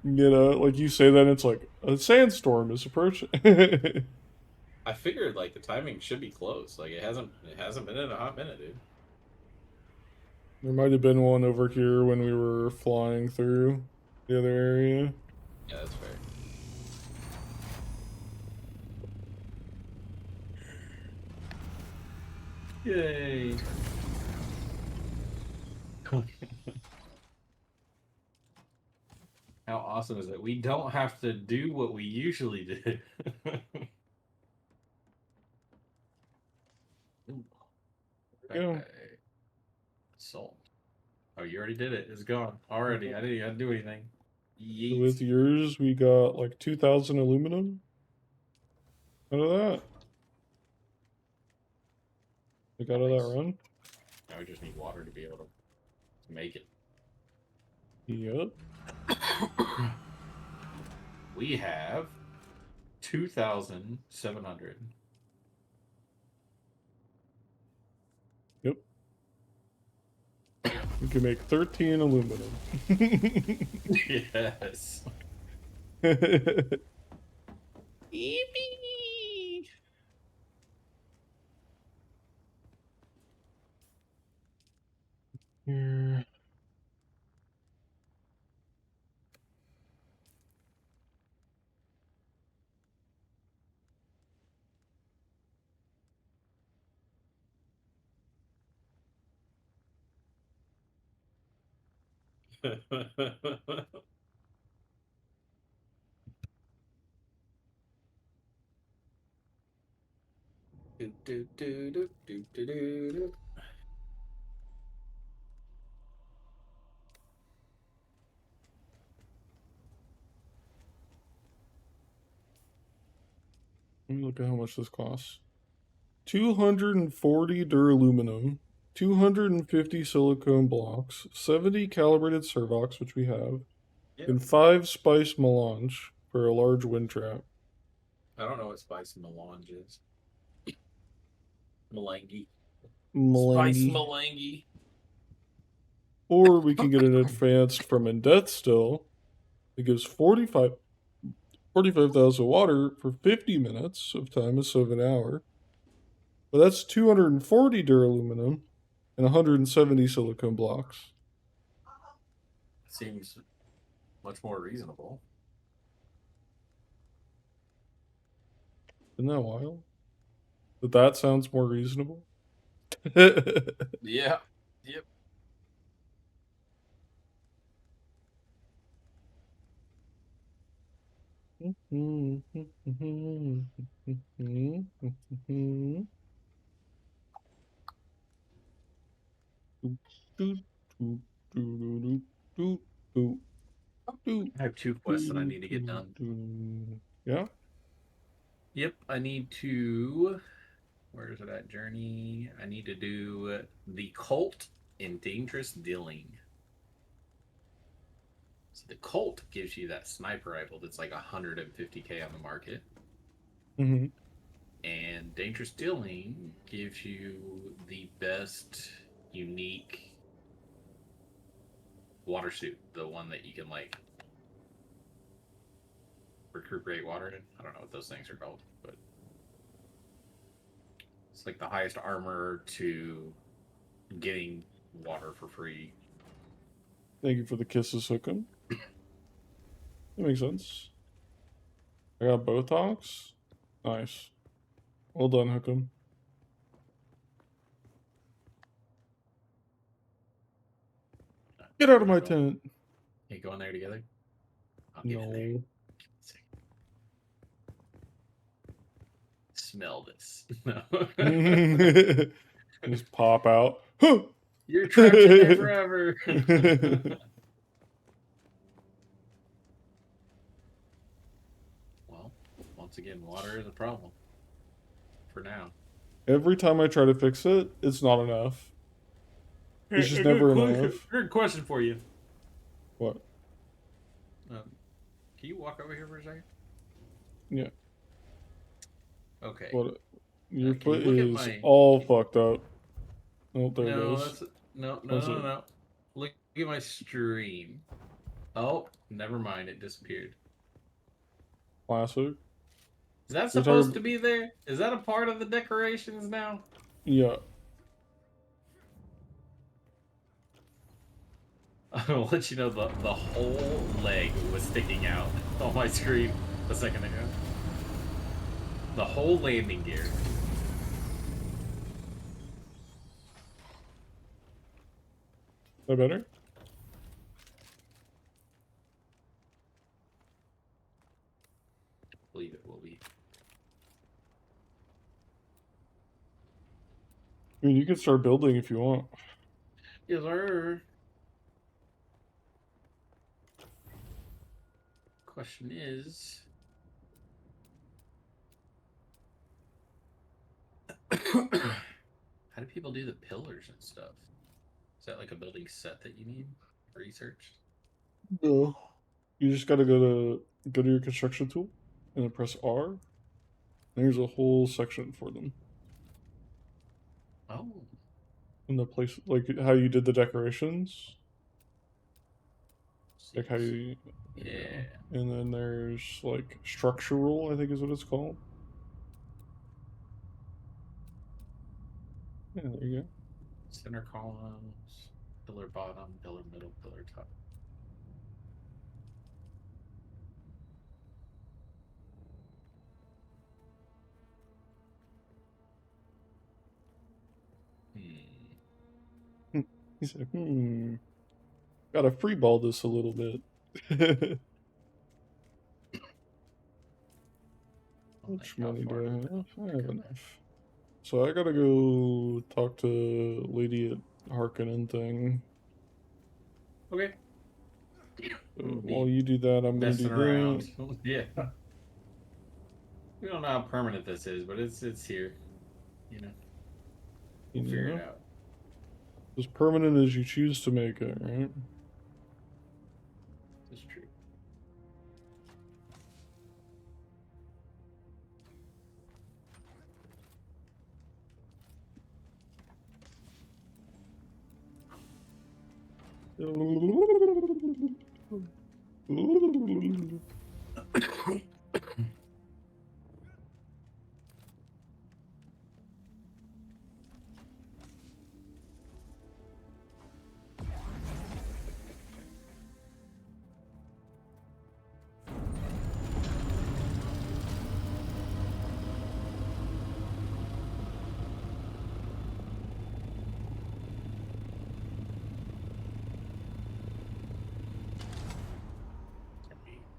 You know, like you say that, it's like a sandstorm is approaching. I figured like the timing should be close. Like it hasn't been in a hot minute, dude. There might have been one over here when we were flying through the other area. Yeah, that's fair. Yay. How awesome is it? We don't have to do what we usually do. Yeah. Salt. Oh, you already did it. It's gone already. I didn't have to do anything. So with yours, we got like 2,000 aluminum out of that. Like out of that run. Now we just need water to be able to make it. Yep. We have 2,700. Yep. We can make 13 aluminum. Yes. Yippee! Here. Do, do, do, do, do, do, do. Let me look at how much this costs. 240 duraluminum, 250 silicone blocks, 70 calibrated servox, which we have, and 5 spice melange for a large wind trap. I don't know what spice melange is. Melange. Spice Melange. melange. Or we can get an advanced from in death still. It gives 45,000 water for 50 minutes of time instead of an hour. But that's 240 duraluminum and 170 silicone blocks. Seems much more reasonable. Isn't that wild? That sounds more reasonable. Yeah. Yep. I have 2 quests that I need to get done. Yeah? Yep, I need to. Where is it at? Journey. I need to do the cult and dangerous dealing. So the cult gives you that sniper rifle that's like 150k on the market. Mm-hmm. And dangerous dealing gives you the best unique water suit, the one that you can like recuperate water in. I don't know what those things are called, but it's like the highest armor to getting water for free. Thank you for the kisses, Hookum. That makes sense. I got Botox. Nice. Well done, Hookum. Get out of my tent. Hey, go in there together. I'll get in there. Smell this. Just pop out. You're trapped in there forever. Well, once again, water is a problem. For now. Every time I try to fix it, it's not enough. It's just never enough. Good question for you. What? Can you walk over here for a second? Yeah. Okay. What? Your Can you foot look at is my- all fucked up. Oh, there it No, goes. no. That's it. Look at my stream. Oh, Never mind, it disappeared. Classic. Is that You're supposed talking- to be there? Is that a part of the decorations now? Yeah. I'll let you know the whole leg was sticking out on my screen a second ago. The whole landing gear. That better? Believe it will be. I mean, you can start building if you want. Yes, sir. Question is, how do people do the pillars and stuff? Is that like a building set that you need researched? No. You just gotta go to your construction tool and then press R. There's a whole section for them. Oh. In the place, like how you did the decorations. Like how you. Yeah. And then there's like structural, I think is what it's called. Yeah, there you go. Center columns, pillar bottom, pillar middle, pillar top. He said, gotta free ball this a little bit. How much money do I have? I have enough. So I gotta go talk to Lady at Harkonnen thing. Okay. While you do that, I'm gonna do Messing around. that. Yeah. We don't know how permanent this is, but it's here. You know. We'll figure it out. As permanent as you choose to make it, right? That's true.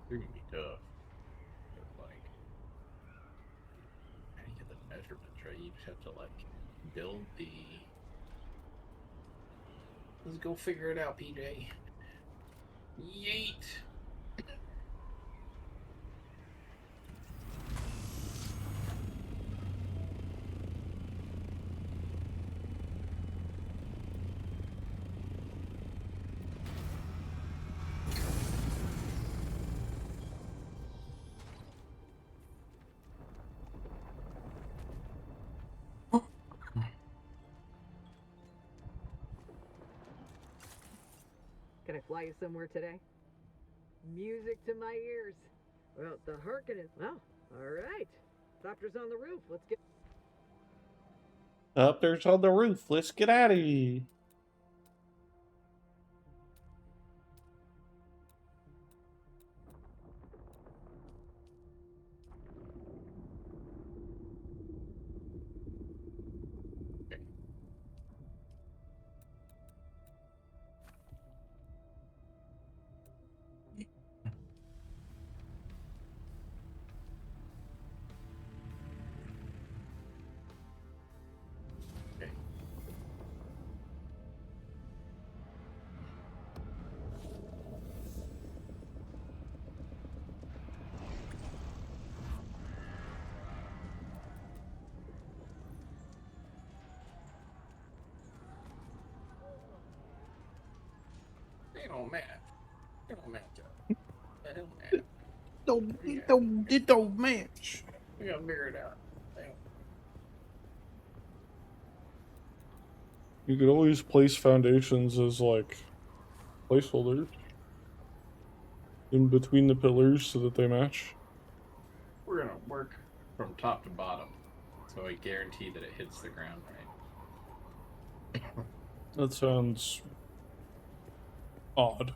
They're gonna be tough. But like, how do you get the measurements right? You just have to like build the. Let's go figure it out, PJ. Yeet. Can I fly you somewhere today? Music to my ears. Well, the Harkonnen. Oh, all right. Copter's on the roof. Let's get. Up there's on the roof. Let's get out of here. It don't matter. It don't matter. It don't matter. It don't match. We gotta figure it out. You could always place foundations as like placeholders. in between the pillars so that they match. We're gonna work from top to bottom, so I guarantee that it hits the ground right. That sounds odd,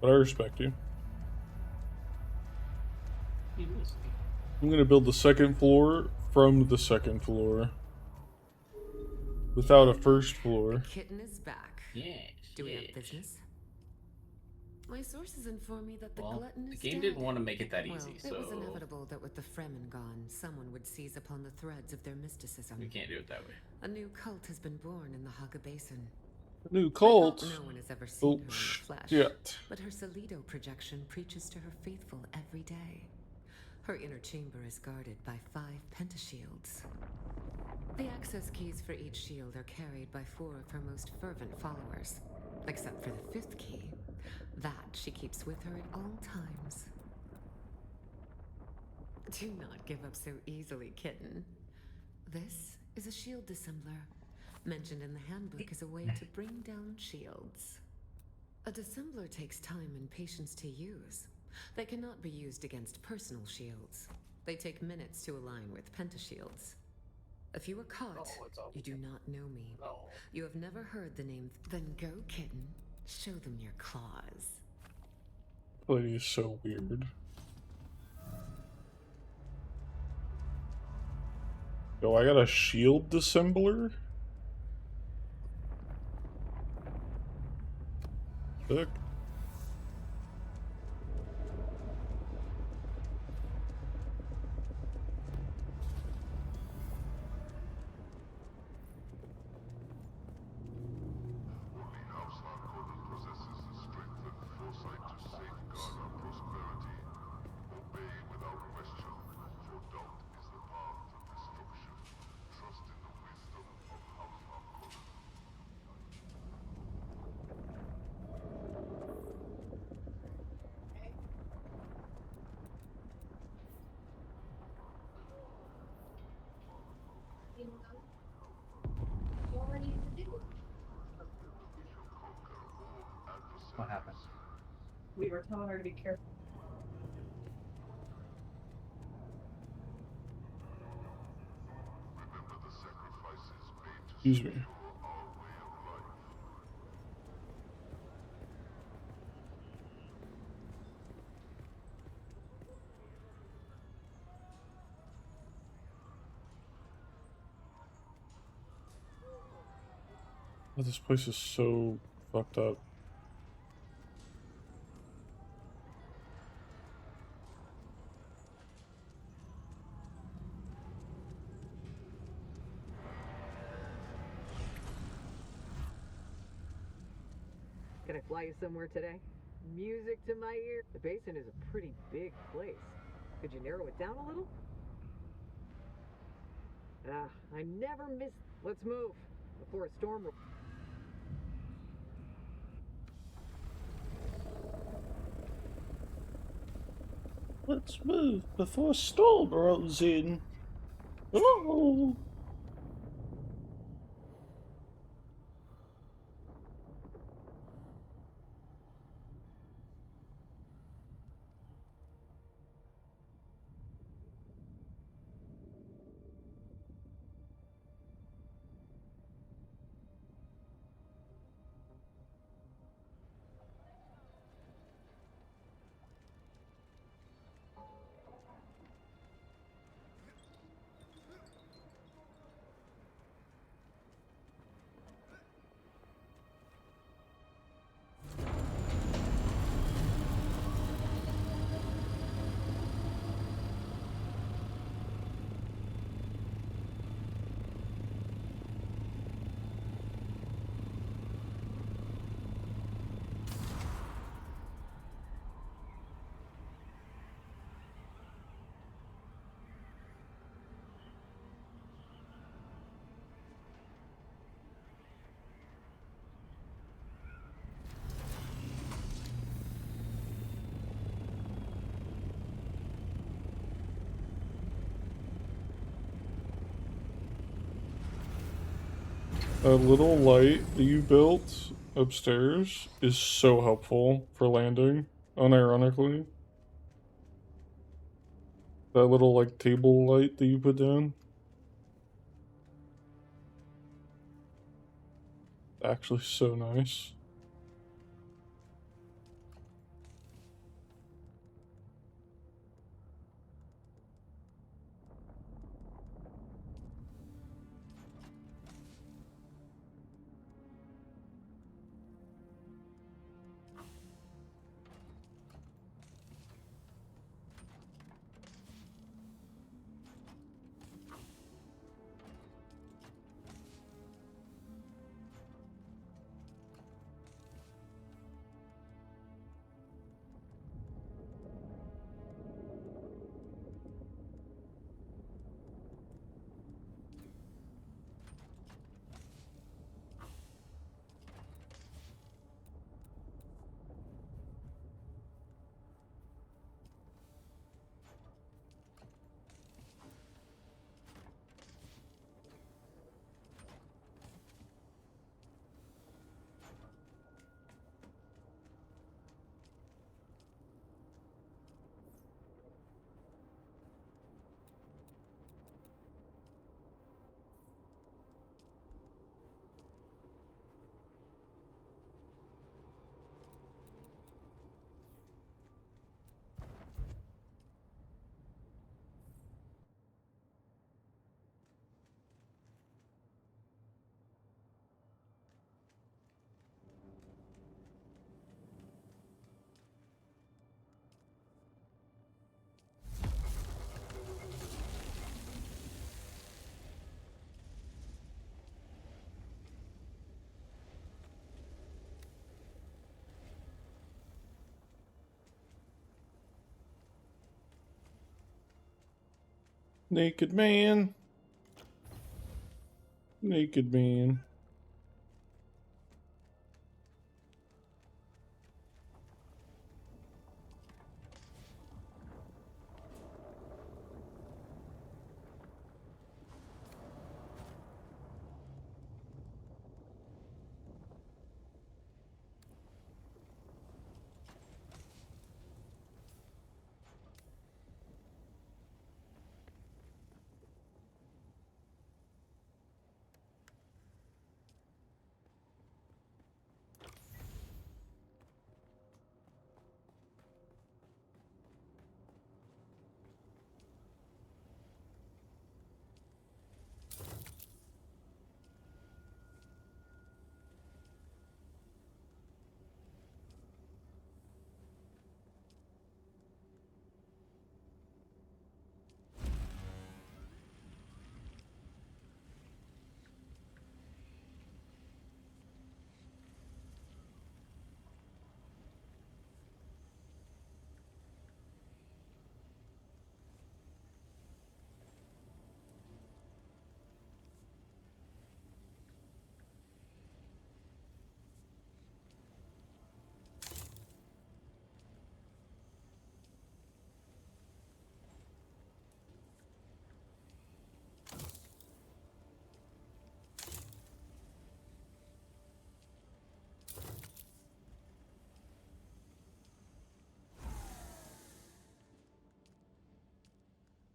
but I respect you. I'm gonna build the second floor from the second floor. Without a first floor. The kitten is back. Yes. Do we have business? My sources inform me that the Well, glutton the is game dead. didn't want to make it that easy, Well, so it was inevitable that with the Fremen gone, someone would seize upon the threads of their mysticism. we can't do it that way. A new cult has been born in the Haga Basin. A new cult? No one has ever seen her in the flesh, yet. but her Solido projection preaches to her faithful every day. Her inner chamber is guarded by 5 pentashields. The access keys for each shield are carried by 4 of her most fervent followers, except for the 5th key. That she keeps with her at all times. Do not give up so easily, kitten. This is a shield dissembler, mentioned in the handbook as a way to bring down shields. A dissembler takes time and patience to use. They cannot be used against personal shields. They take minutes to align with pentashields. If you are caught, you do not know me. You have never heard the name. Then go, kitten. Show them your claws. Lady is so weird. Yo, I got a shield dissembler? Sick. What happened? We were telling her to be careful. Excuse me. Oh, this place is so fucked up. Can I fly you somewhere today? Music to my ear. The basin is a pretty big place. Could you narrow it down a little? I never miss. Let's move before a storm. Let's move before a storm rolls in. Oh! A little light that you built upstairs is so helpful for landing. unironically. That little, like, table light that you put down. Actually so nice. Naked man. Naked man.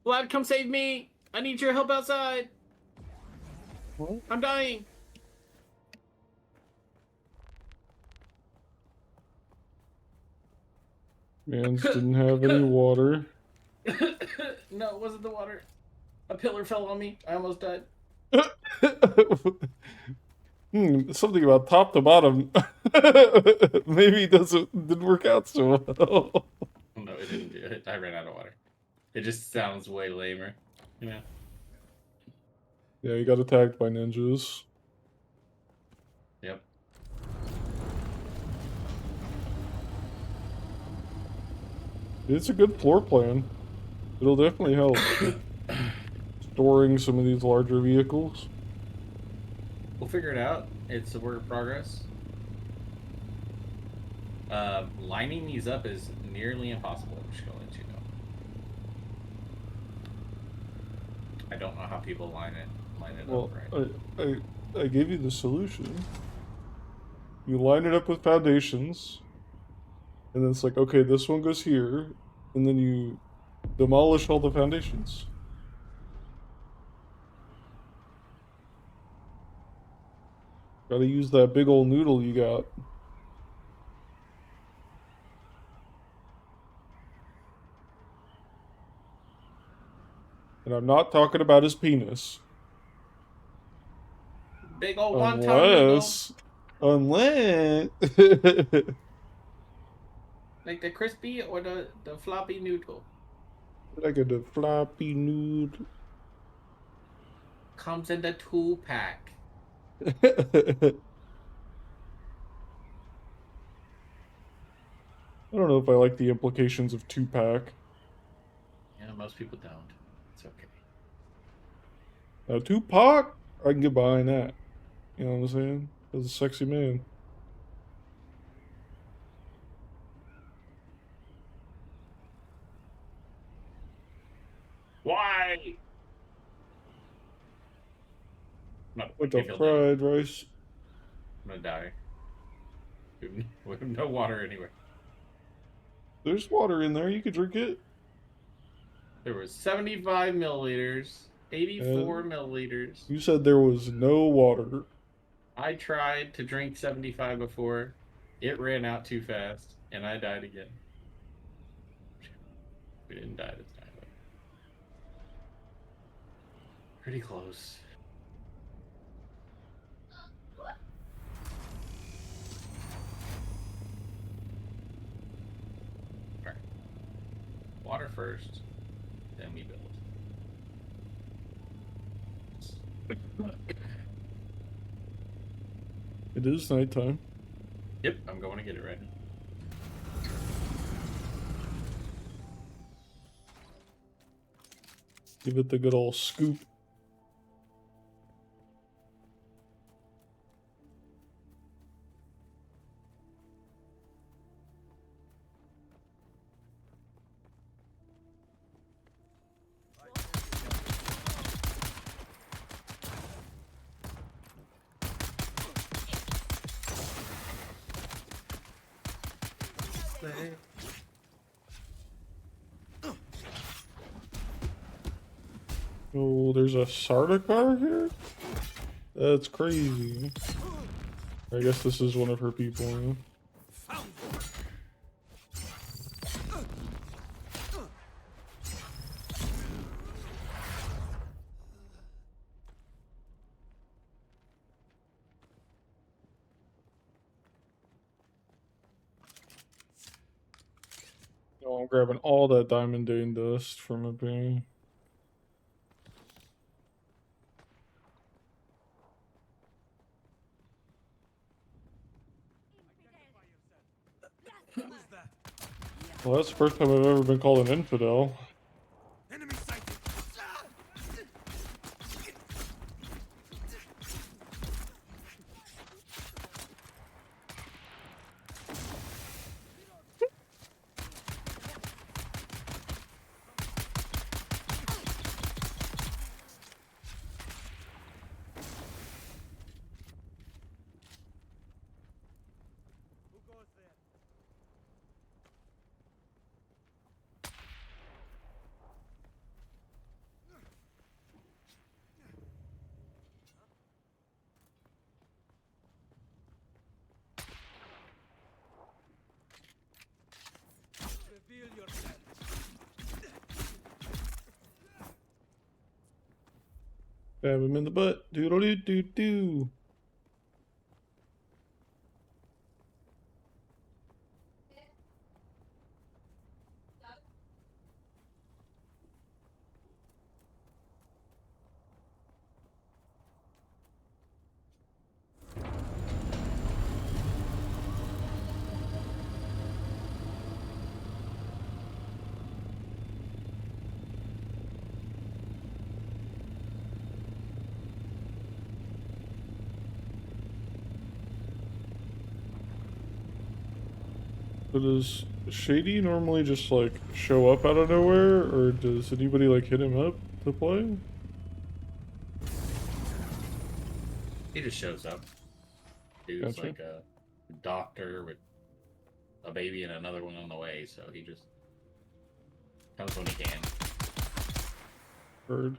Vlad, come save me! I need your help outside! What? I'm dying! Mans didn't have any water. No, it wasn't the water. A pillar fell on me. I almost died. Something about top to bottom. Maybe didn't work out so well. No, it didn't do it. I ran out of water. It just sounds way lamer, you know? Yeah, he got attacked by ninjas. Yep. It's a good floor plan. It'll definitely help. Storing some of these larger vehicles. We'll figure it out. It's a work in progress. Lining these up is nearly impossible. I'm just gonna let you know. I don't know how people line it Well, up right. I gave you the solution. You line it up with foundations. And then it's like, okay, this one goes here, and then you demolish all the foundations. Gotta use that big old noodle you got. And I'm not talking about his penis. Big old wonton noodle. Unless... Like the crispy or the floppy noodle. Like a the floppy noodle. Comes in the 2-pack. I don't know if I like the implications of 2-pack. Yeah, most people don't. It's okay. Now, Tupac, I can get behind that. You know what I'm saying? As a sexy man. Why? With the fried rice. I'm gonna die. We have no water anywhere. There's water in there. You could drink it. There was 75 milliliters, 84 milliliters. You said there was no water. I tried to drink 75 before. It ran out too fast, and I died again. We didn't die this time, but pretty close. Alright. Water first, then we build. It is nighttime. Yep, I'm going to get it right now. Give it the good old scoop. Oh, there's a Sardaukar here? That's crazy. I guess this is one of her people. Huh? Oh, I'm grabbing all that Diamond Dane dust from up here. Well, that's the first time I've ever been called an infidel. Enemy sighted. Reveal yourself. Stab him in the butt. Doodle-doo-doo-doo. So does Shady normally just like show up out of nowhere, or does anybody like hit him up to play? He just shows up. Dude's Gotcha. like a doctor with a baby and another one on the way, so he just comes when he can. Heard.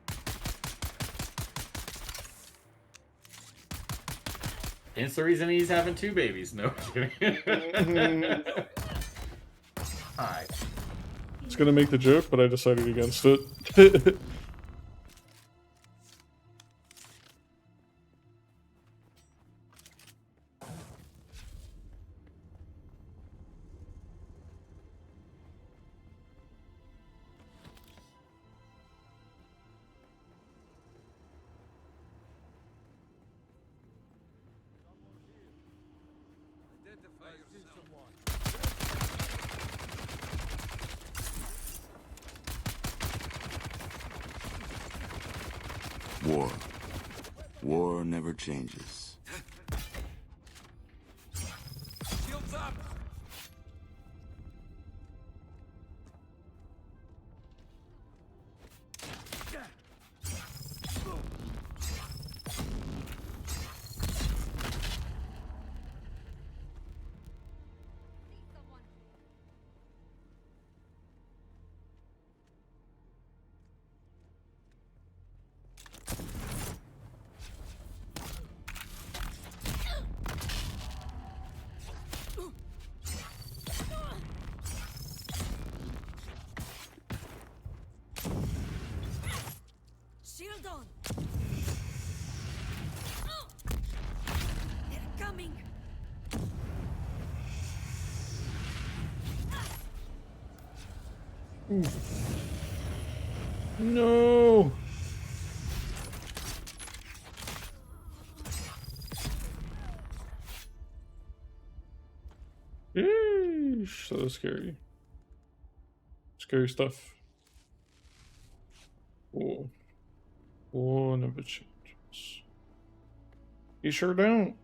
Hence the reason he's having 2 babies. No kidding. Hi. I was gonna make the joke, but I decided against it. War. War never changes. Shields up! Shield on! They're coming! No. Yeesh, that was scary. Scary stuff. Oh. Oh, never changes. You sure don't.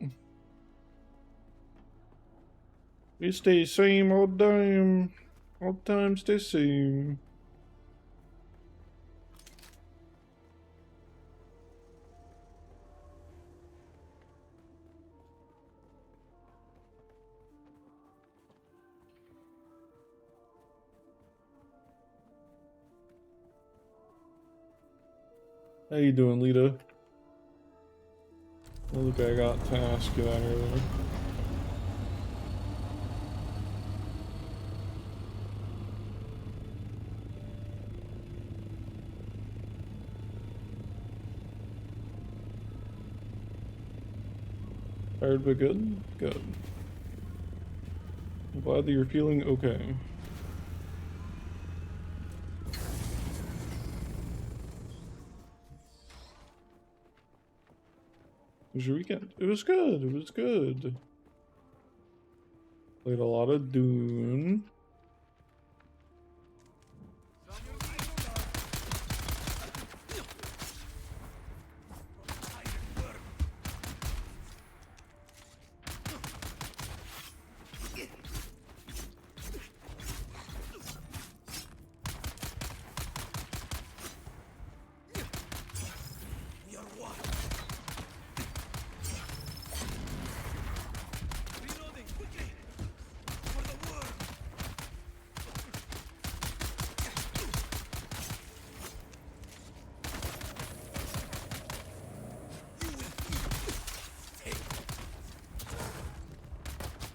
You stay same all time. All time stay same. How you doing, Lita? Oh, look, I got to ask you that earlier. Tired but good? Good. I'm glad that you're feeling okay. How was your weekend? It was good. It was good. Played a lot of Dune.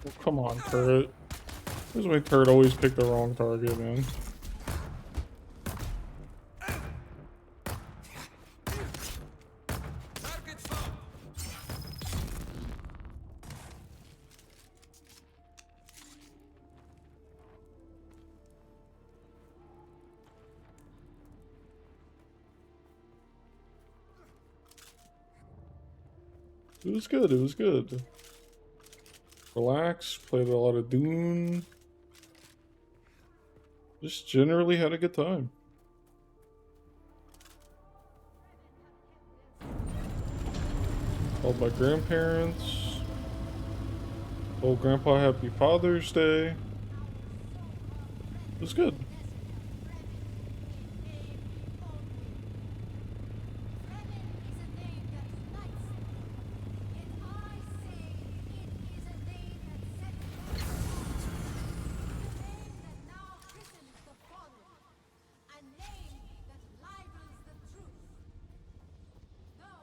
Oh, come on, turret. This is why turret always pick the wrong target, man. It was good. It was good. Relax. Played a lot of Dune. Just generally had a good time. Called my grandparents. Told Grandpa Happy Father's Day. It was good.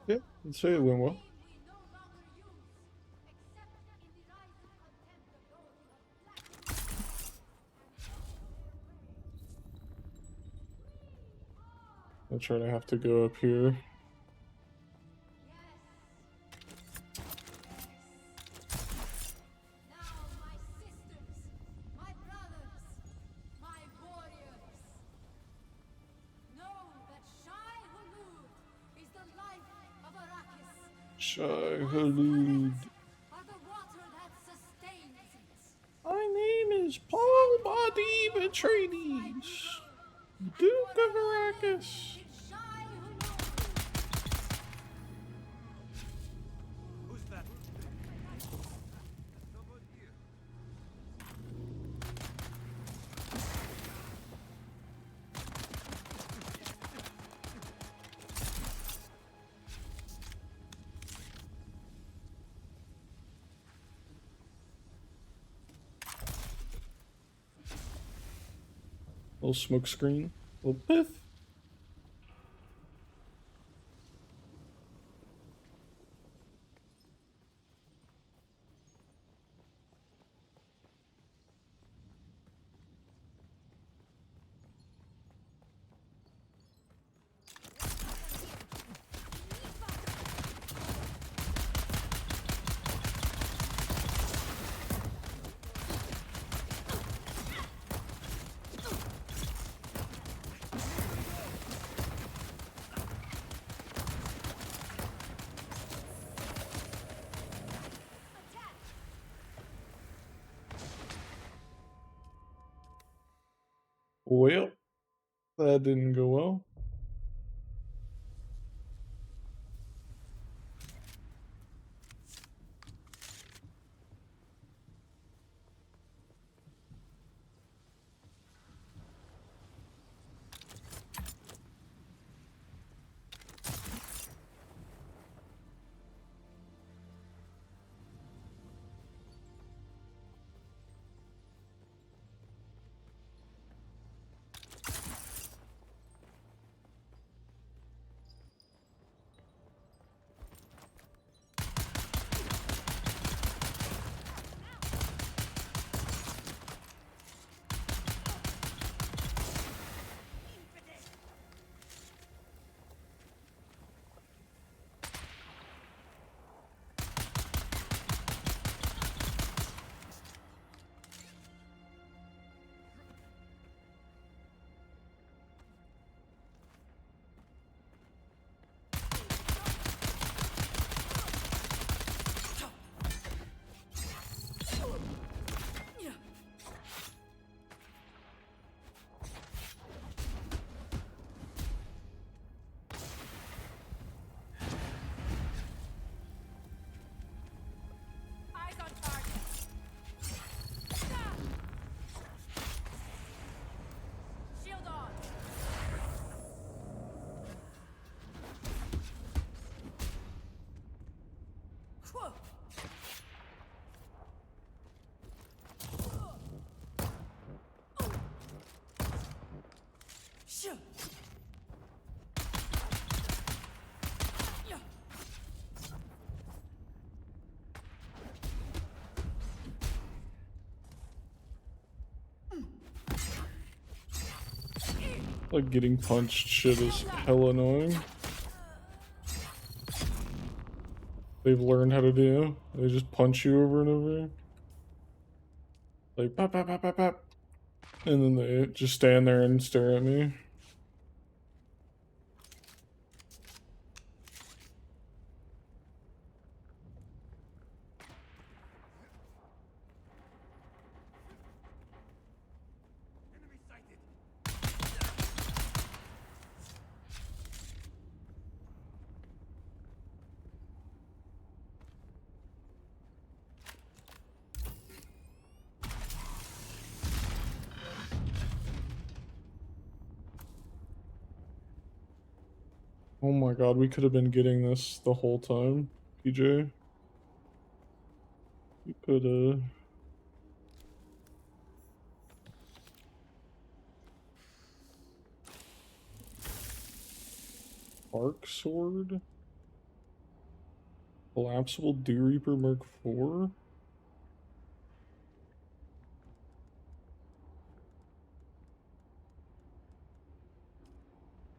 Yeah, I'd say it went well. That's right, I have to go up here. Shai Halud. My name is Paul Badi Atreides, Duke of Arrakis. Who's that? Little smoke screen, little piff. Well, that didn't go well. Eyes on target. Shield on. Whoa. Shoo. Like getting punched shit is hella annoying. They've learned how to do. They just punch you over and over. Like pop pop pop pop pop. And then they just stand there and stare at me. Oh my god, we could have been getting this the whole time, PJ. You could have. Arc sword? Collapsible Dew Reaper Mark IV?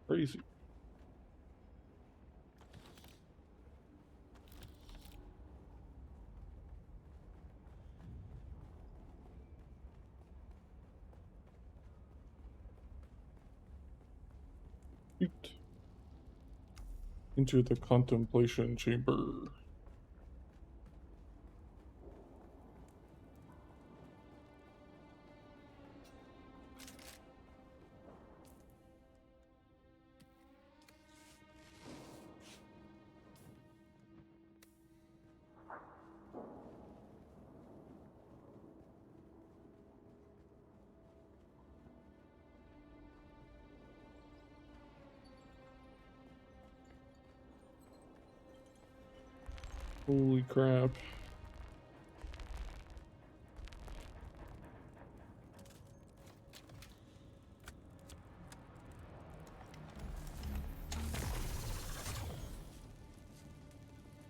Crazy. Shoot. Into the contemplation chamber. Holy crap.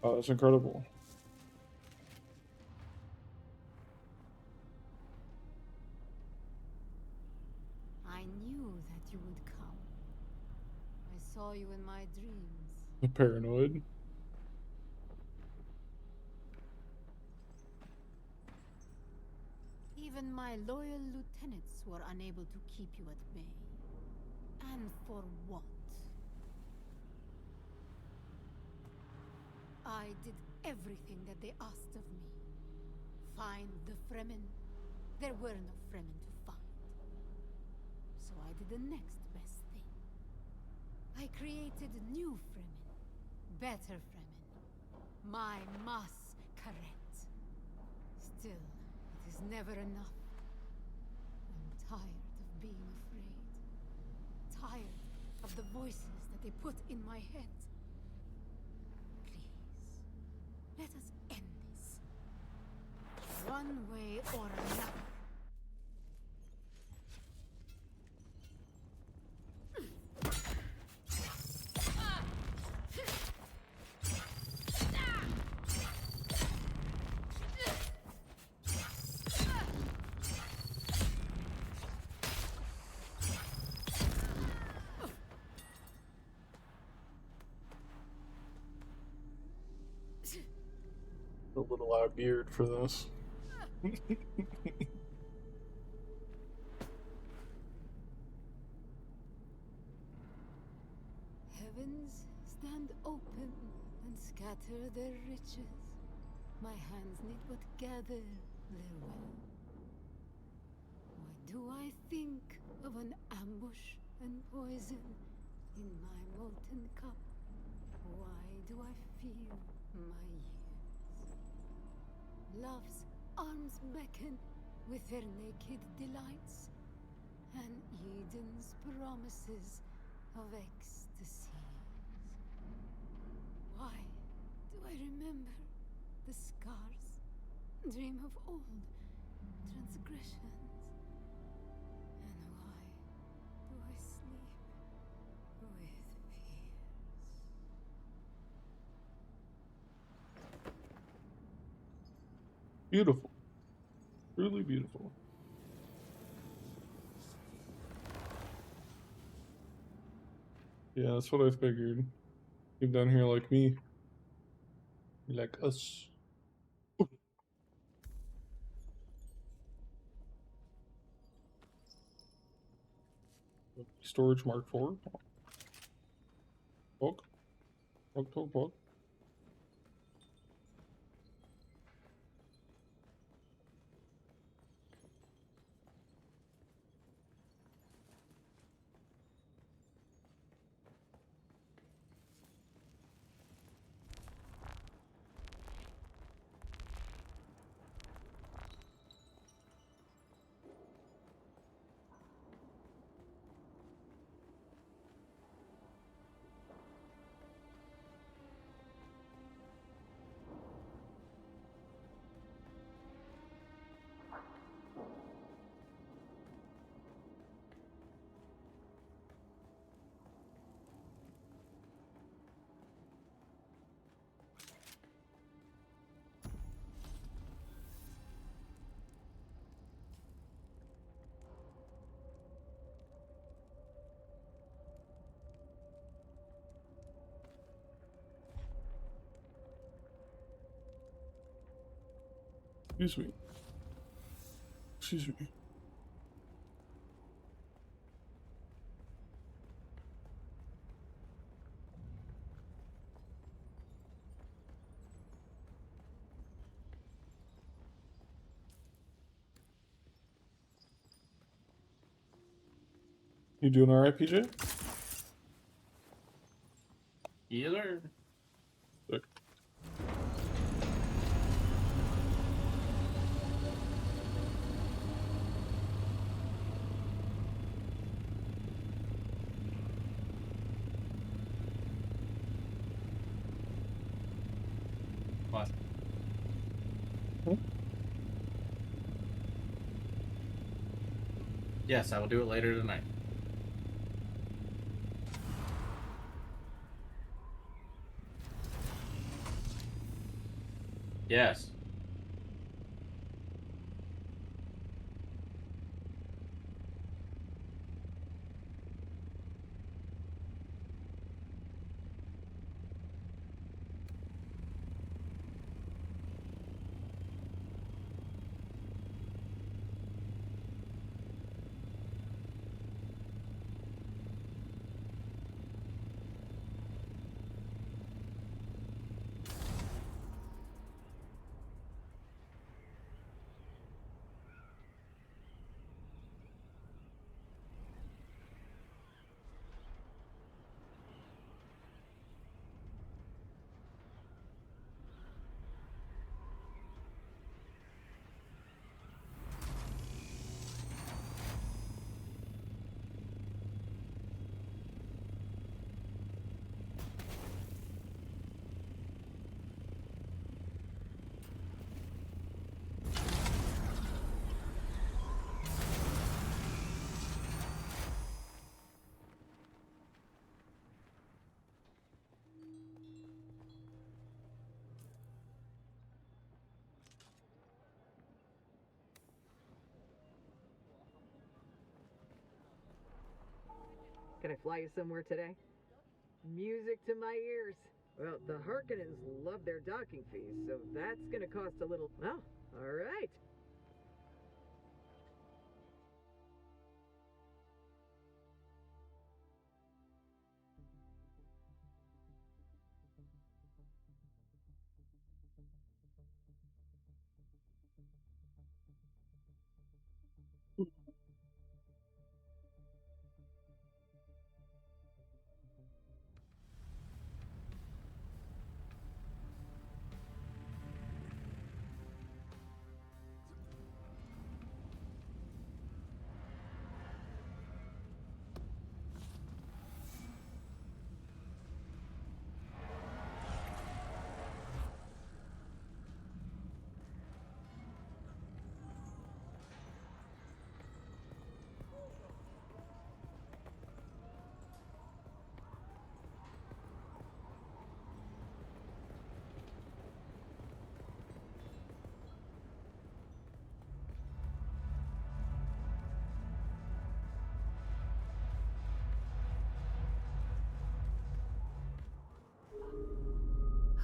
Oh, that's incredible. I knew that you would come. I saw you in my dreams. Paranoid. Even my loyal lieutenants were unable to keep you at bay. And for what? I did everything that they asked of me. Find the Fremen. There were no Fremen to find. So I did the next best thing. I created new Fremen. Better Fremen. My Mas Karet. Still, it is never enough. I'm tired of being afraid. Tired of the voices that they put in my head. Please, let us end this. One way or another. A little out of beard for this. Heavens stand open and scatter their riches. My hands need but gather their will. Why do I think of an ambush and poison in my molten cup? Why do I feel my years? Love's arms beckon with their naked delights, and Eden's promises of ecstasies. Why do I remember the scars, dream of old transgressions? And why do I sleep with fears? Beautiful. Really beautiful. Yeah, that's what I figured. You're down here like me. Like us. Storage Mark IV. Pog. Pog. Excuse me. Excuse me. You doing all right, PJ? Either. Look. What? Yes, I will do it later tonight. Yes. Can I fly you somewhere today? Music to my ears. Well, the Harkonnens love their docking fees, so that's gonna cost a little. Oh, all right.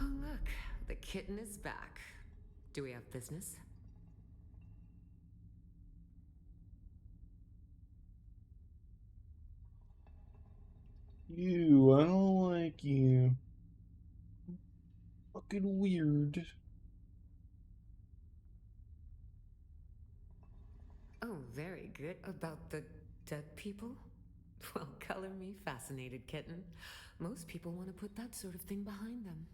Oh, look, the kitten is back. Do we have business? You, I don't like you. Fucking weird. Oh, very good. About the dead people? Well, color me fascinated, kitten. Most people want to put that sort of thing behind them.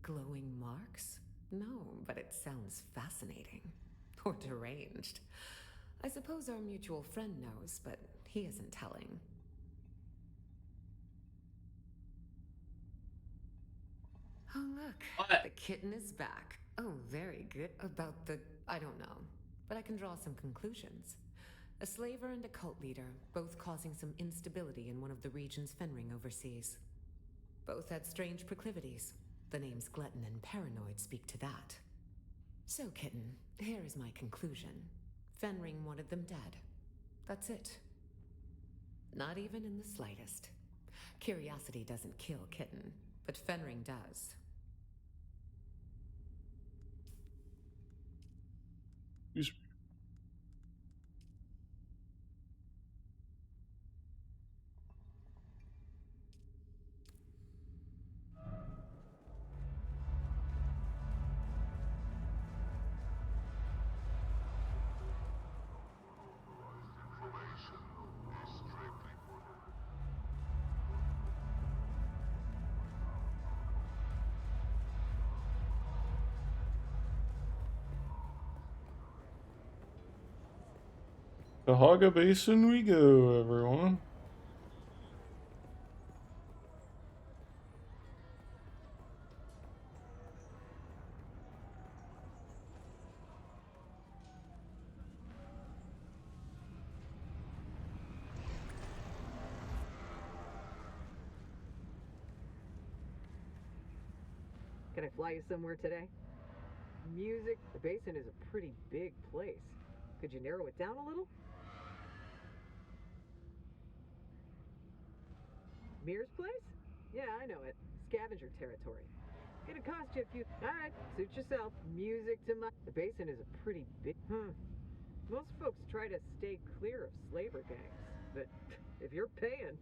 Glowing marks? No, but it sounds fascinating. Or deranged. I suppose our mutual friend knows, but he isn't telling. Oh, look. What? The kitten is back. Oh, very good. About the... I don't know. But I can draw some conclusions. A slaver and a cult leader, both causing some instability in one of the regions Fenring oversees. Both had strange proclivities. The names Glutton and Paranoid speak to that. So, kitten, here is my conclusion. Fenring wanted them dead. That's it. Not even in the slightest. Curiosity doesn't kill, kitten, but Fenring does. Cahaga Basin we go, everyone. Can I fly you somewhere today? Music. The basin is a pretty big place. Could you narrow it down a little? Mir's place? Yeah, I know it. Scavenger territory. Gonna cost you a few. Alright, suit yourself. Music to my. The basin is a pretty big. Most folks try to stay clear of slaver gangs, but if you're paying.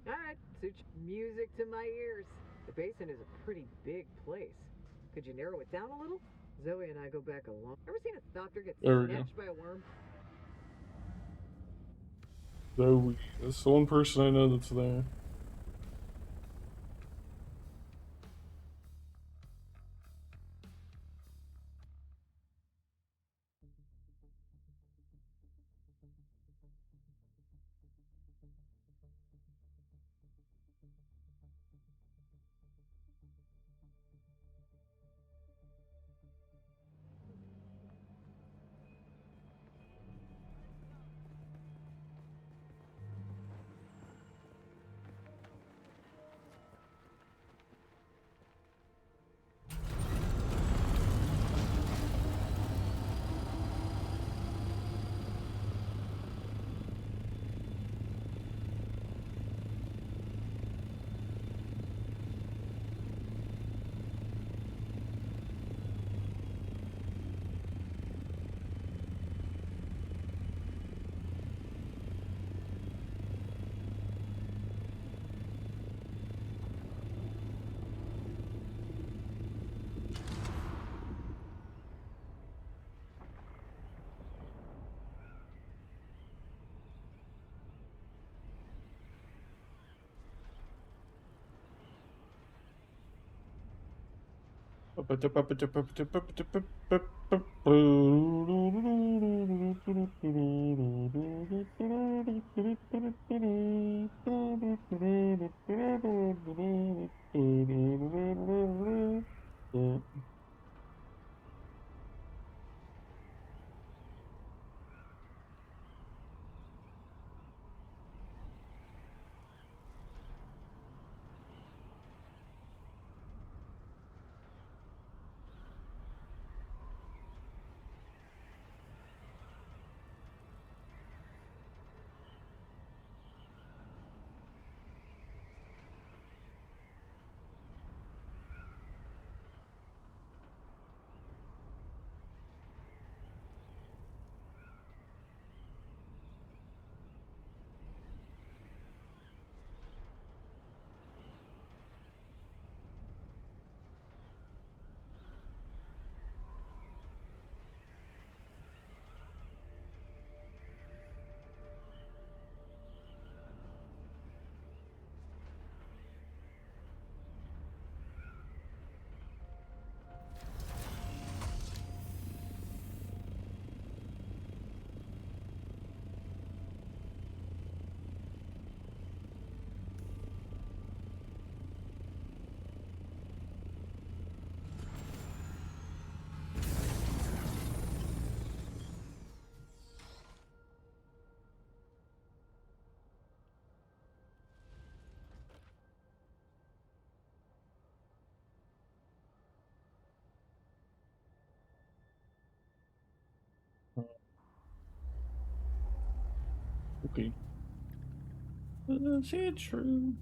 Alright, suit music to my ears. The basin is a pretty big place. Could you narrow it down a little? Zoe and I go back a long. Ever seen a doctor get There we go. snatched by a worm? Zoe. That's the one person I know that's there. Okay. Is it true?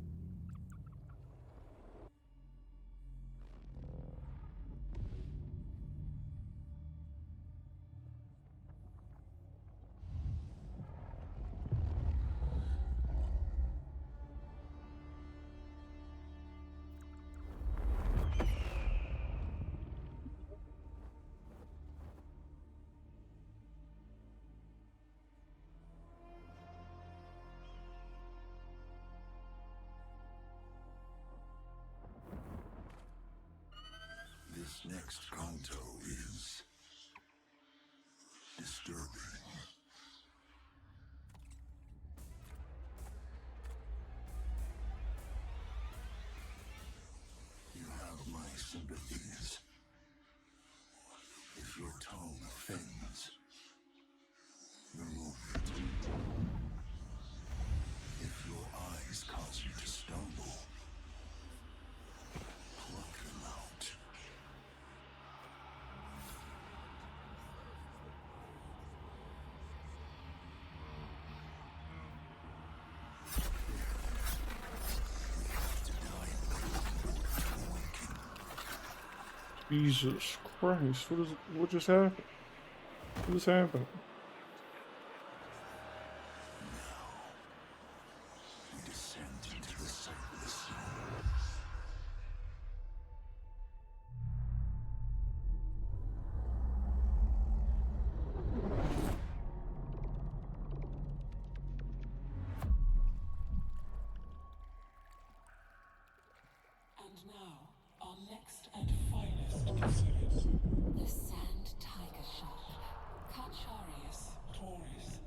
This next canto is Jesus Christ! What just happened? What just happened? We descend into the sightless. And now, our next and finest exhibit. The Sand Tiger Shark, Cacharius taurus,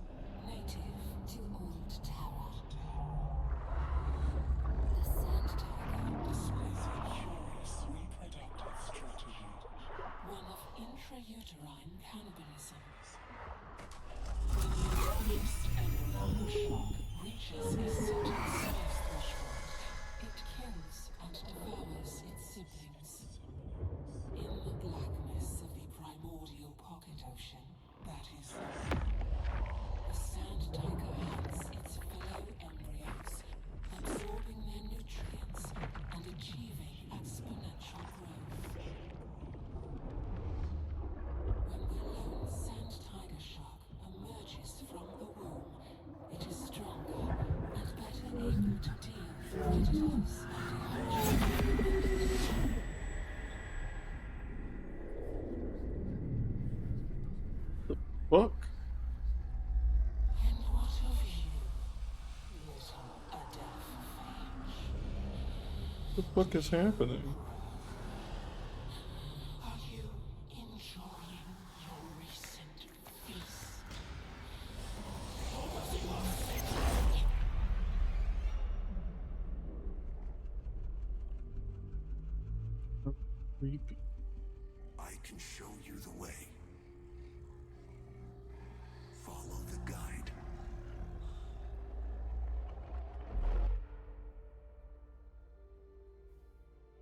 native to Old Terra. The sand tiger displays a curious reproductive strategy, one of intrauterine cannibalism. When the earliest embryonic shark reaches a certain size threshold, it kills and devours its siblings. In the blackness of the primordial pocket ocean, that is the sand tiger hunts its fellow embryos, absorbing their nutrients and achieving exponential growth. When the lone sand tiger shark emerges from the womb, it is stronger and better able to deal with predators and emerging environment. Fuck! And what of you, little Adelphage? The fuck is happening? Are you enjoying your recent feast? Creepy. I can show you the way. Follow the guide.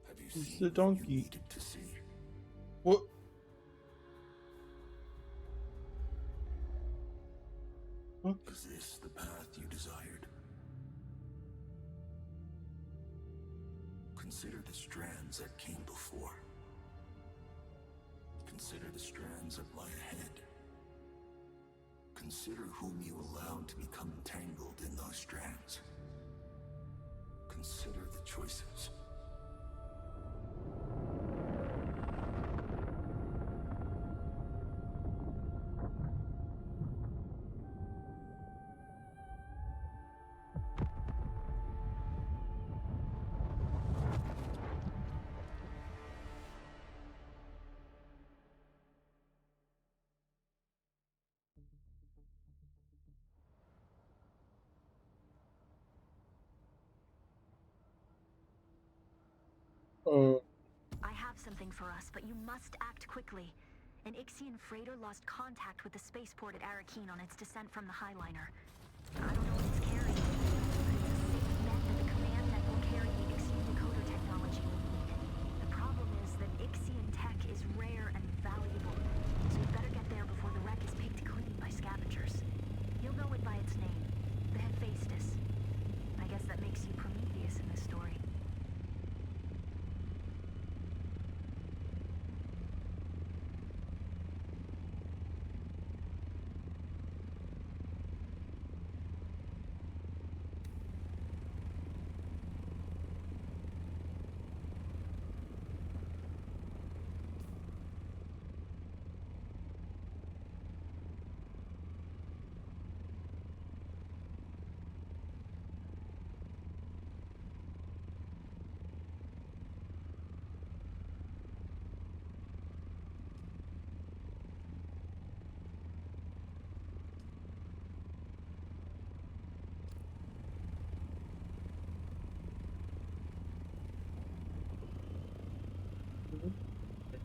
Have you It's seen the what you donkey. needed to see? What? Fuck. Is this the path you desired? Consider the strands that came before. Consider the strands that lie ahead. Consider whom you allowed to become entangled in those strands. Consider the choices. I have something for us, but you must act quickly. An Ixian freighter lost contact with the spaceport at Arakeen on its descent from the Highliner. I don't know what it's carrying, but it's a safe bet that the command net will carry the Ixian decoder technology we need. The problem is that Ixian tech is rare and valuable, so we better get there before the wreck is picked clean by scavengers. You'll know it by its name, the Hephaestus. I guess that makes you Prometheus in this story.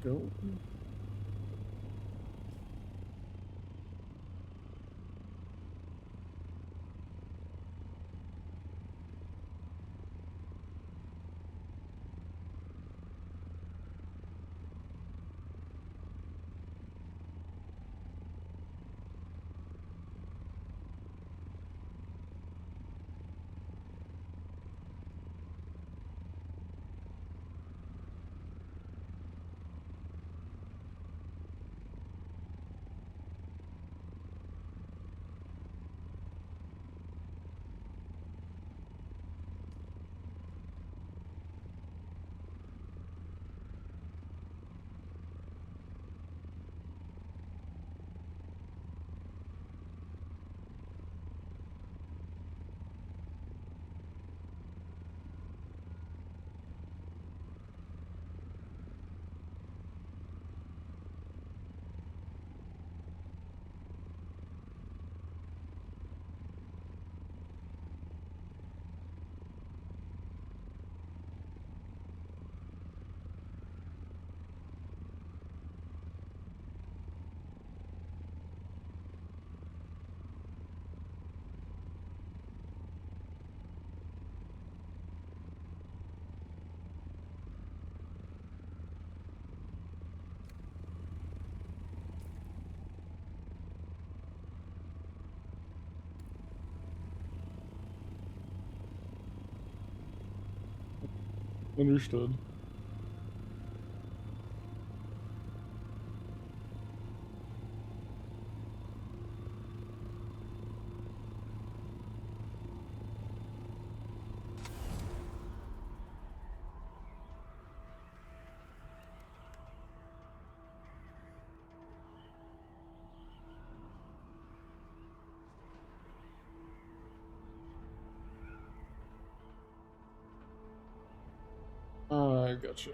Go. Understood. I gotcha.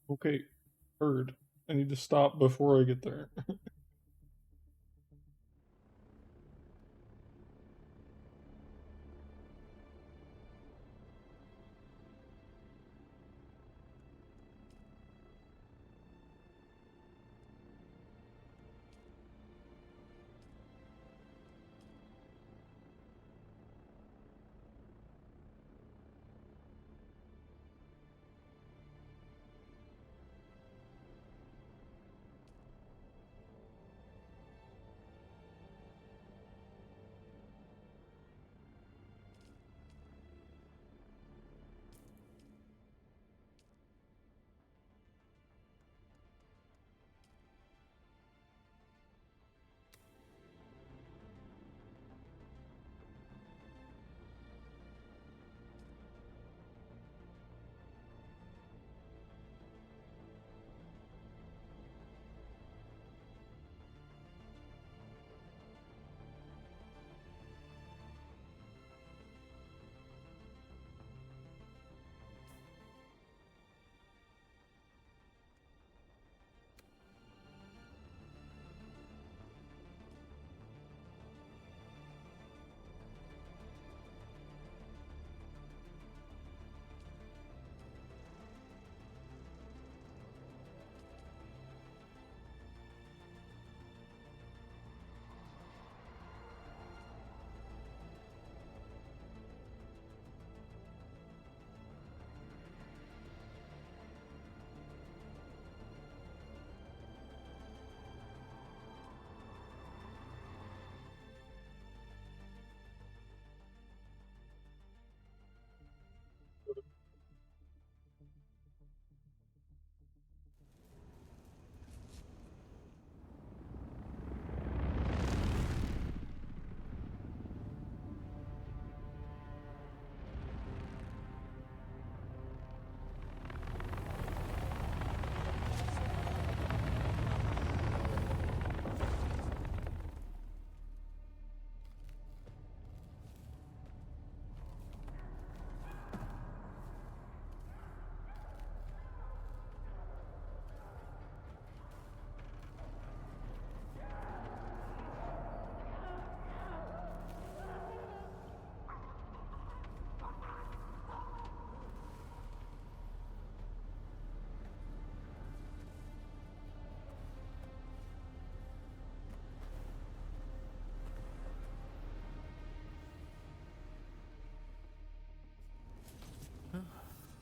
Okay, heard. I need to stop before I get there.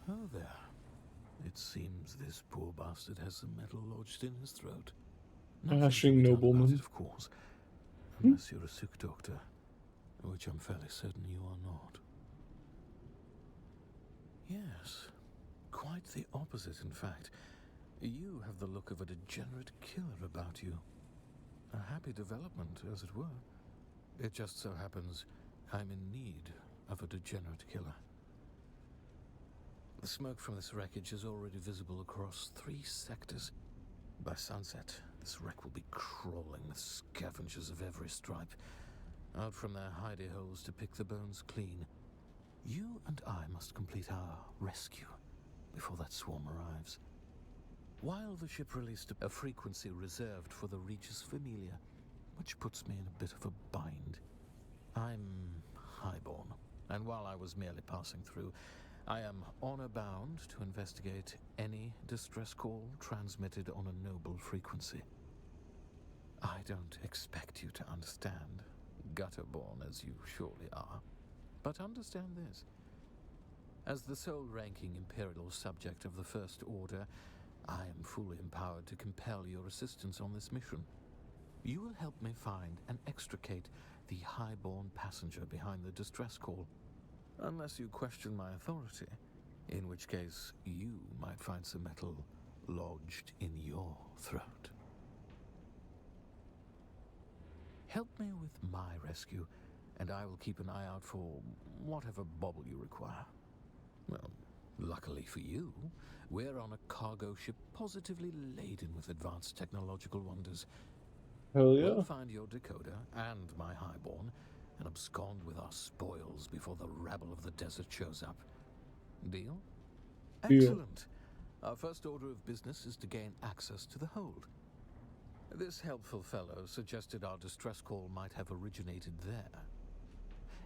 Oh, there. It seems this poor bastard has some metal lodged in his throat. Nothing to Ashing be done about nobleman. it, of course. Unless you're a sick doctor, which I'm fairly certain you are not. Yes, quite the opposite, in fact. You have the look of a degenerate killer about you. A happy development, as it were. It just so happens I'm in need of a degenerate killer. The smoke from this wreckage is already visible across 3 sectors. By sunset, this wreck will be crawling with scavengers of every stripe, out from their hidey holes to pick the bones clean. You and I must complete our rescue before that swarm arrives. While the ship released a frequency reserved for the Regis Familia, which puts me in a bit of a bind. I'm highborn, and while I was merely passing through, I am honor-bound to investigate any distress call transmitted on a noble frequency. I don't expect you to understand, gutter-born as you surely are, but understand this. As the sole-ranking Imperial subject of the First Order, I am fully empowered to compel your assistance on this mission. You will help me find and extricate the highborn passenger behind the distress call. Unless you question my authority, in which case you might find some metal lodged in your throat. Help me with my rescue, and I will keep an eye out for whatever bauble you require. Well, luckily for you, we're on a cargo ship positively laden with advanced technological wonders. Hell yeah. We'll find your decoder and my highborn and abscond with our spoils before the rabble of the desert shows up. Deal? Deal. Excellent. Our first order of business is to gain access to the hold. This helpful fellow suggested our distress call might have originated there.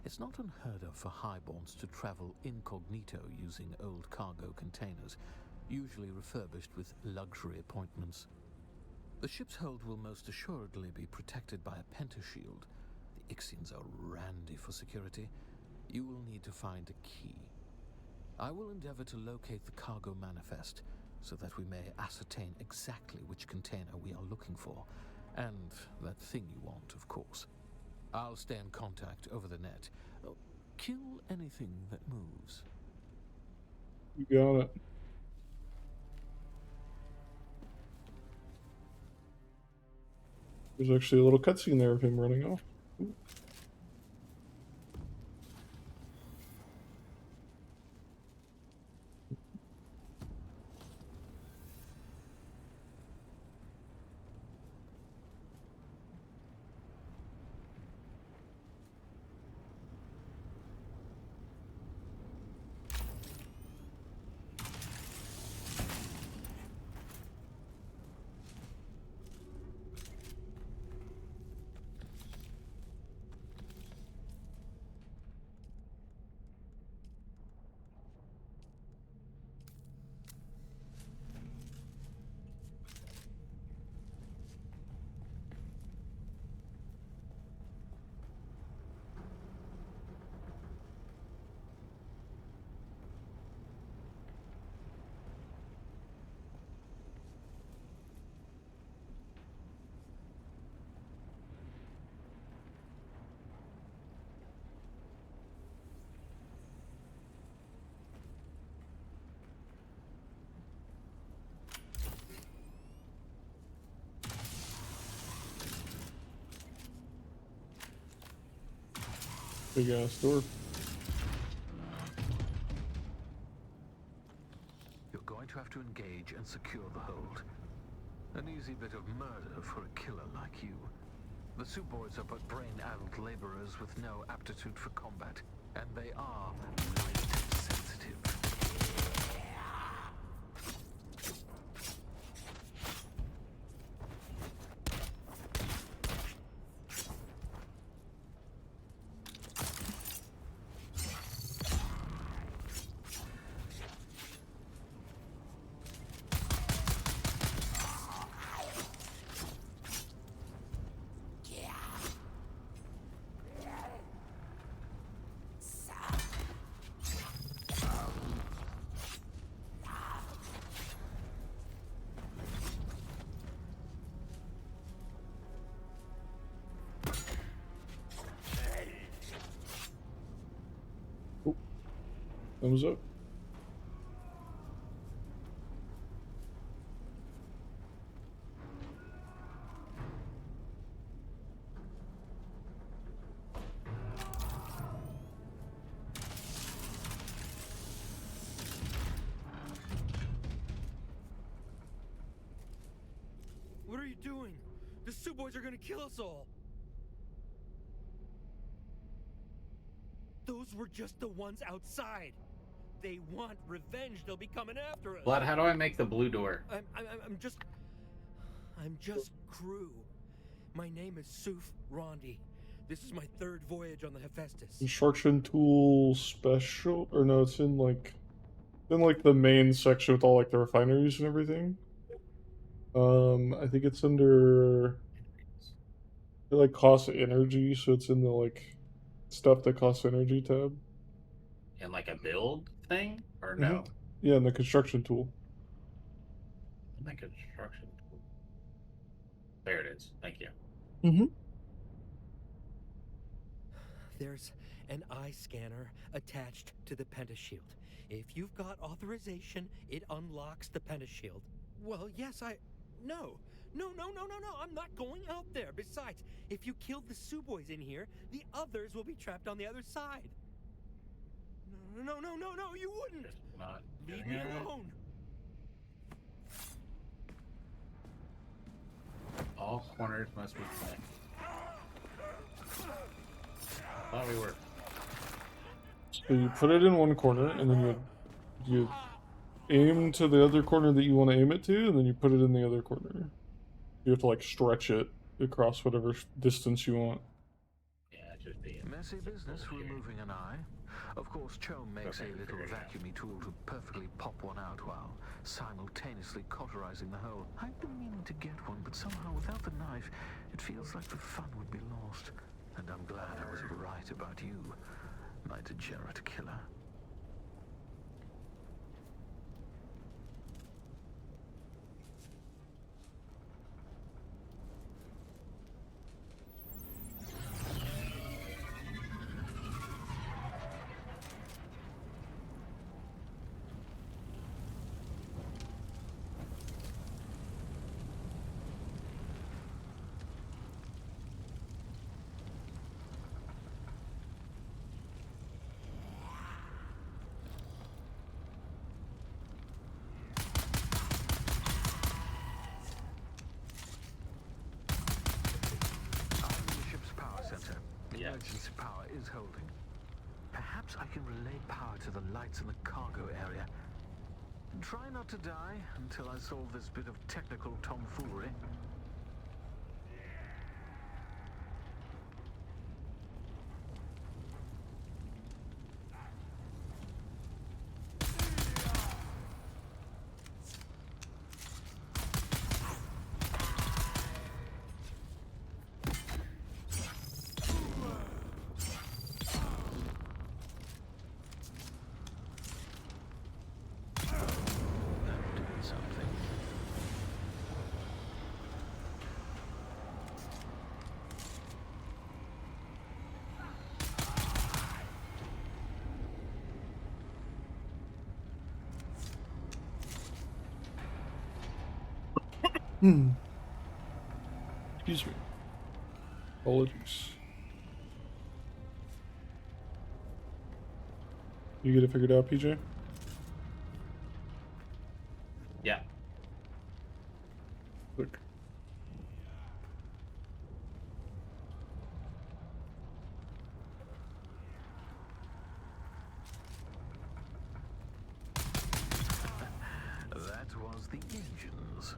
It's not unheard of for highborns to travel incognito using old cargo containers, usually refurbished with luxury appointments. The ship's hold will most assuredly be protected by a pentashield. The Ixians are randy for security. You will need to find a key. I will endeavor to locate the cargo manifest so that we may ascertain exactly which container we are looking for, and that thing you want, of course. I'll stay in contact over the net. Kill anything that moves. You got it. There's actually a little cutscene there of him running off. Ooh. Big ass door. You're going to have to engage and secure the hold. An easy bit of murder for a killer like you. The soup boys are but brain-addled laborers with no aptitude for combat, and they are light sensitive. Thumbs up. What are you doing? The Sioux boys are gonna kill us all! Those were just the ones outside. they want revenge, they'll be coming after us. Blood, how do I make the blue door? I'm just crew. My name is Suf Rondi. This is my 3rd voyage on the Hephaestus. Construction tool special, or no, it's in like the main section with all like the refineries and everything. I think it's under it like costs energy, so it's in the like stuff that costs energy tab. In like a build thing, or no? Yeah, in the construction tool. In the construction tool. There it is. Thank you. There's an eye scanner attached to the pentashield. If you've got authorization, it unlocks the pentashield. Well, yes, No, I'm not going out there. Besides, if you killed the Suboys in here, the others will be trapped on the other side. No, you wouldn't! Not Leave me alone! All corners must be connected. I thought we were. So you put it in one corner, and then you aim to the other corner that you want to aim it to, and then you put it in the other corner. You have to like stretch it across whatever distance you want. Yeah, just being messy business removing an eye. Of course, Chome makes a little vacuumy tool to perfectly pop one out while simultaneously cauterizing the hole. I've been meaning to get one, but somehow without the knife, it feels like the fun would be lost. And I'm glad I was right about you, my degenerate killer. Emergency power is holding. Perhaps I can relay power to the lights in the cargo area. Try not to die until I solve this bit of technical tomfoolery. Excuse me. Apologies. You get it figured out, PJ? Yeah. Quick. That was the engines.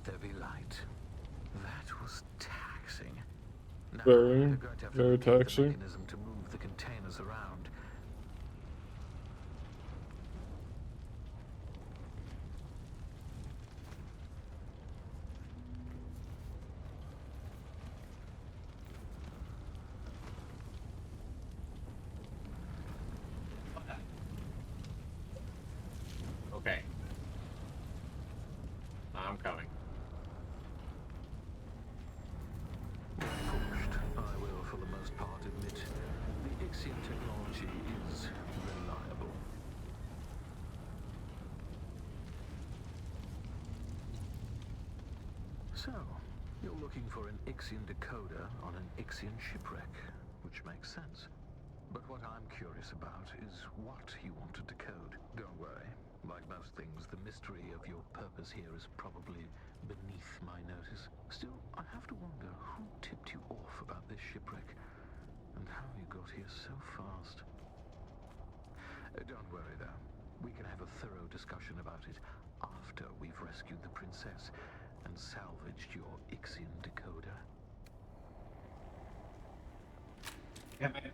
Let there be light. That was taxing. Now, Very, they're going to have to very locate the taxing. mechanism to move the containers around. Okay. I'm coming. Pushed, I will, for the most part, admit the Ixian technology is reliable. So, you're looking for an Ixian decoder on an Ixian shipwreck, which makes sense. But what I'm curious about is what you want to decode. Don't worry. Like most things, the mystery of your purpose here is probably beneath my notice. Still, I have to wonder who tipped you off about this shipwreck and how you got here so fast. Don't worry, though. We can have a thorough discussion about it after we've rescued the princess and salvaged your Ixian decoder. Damn it.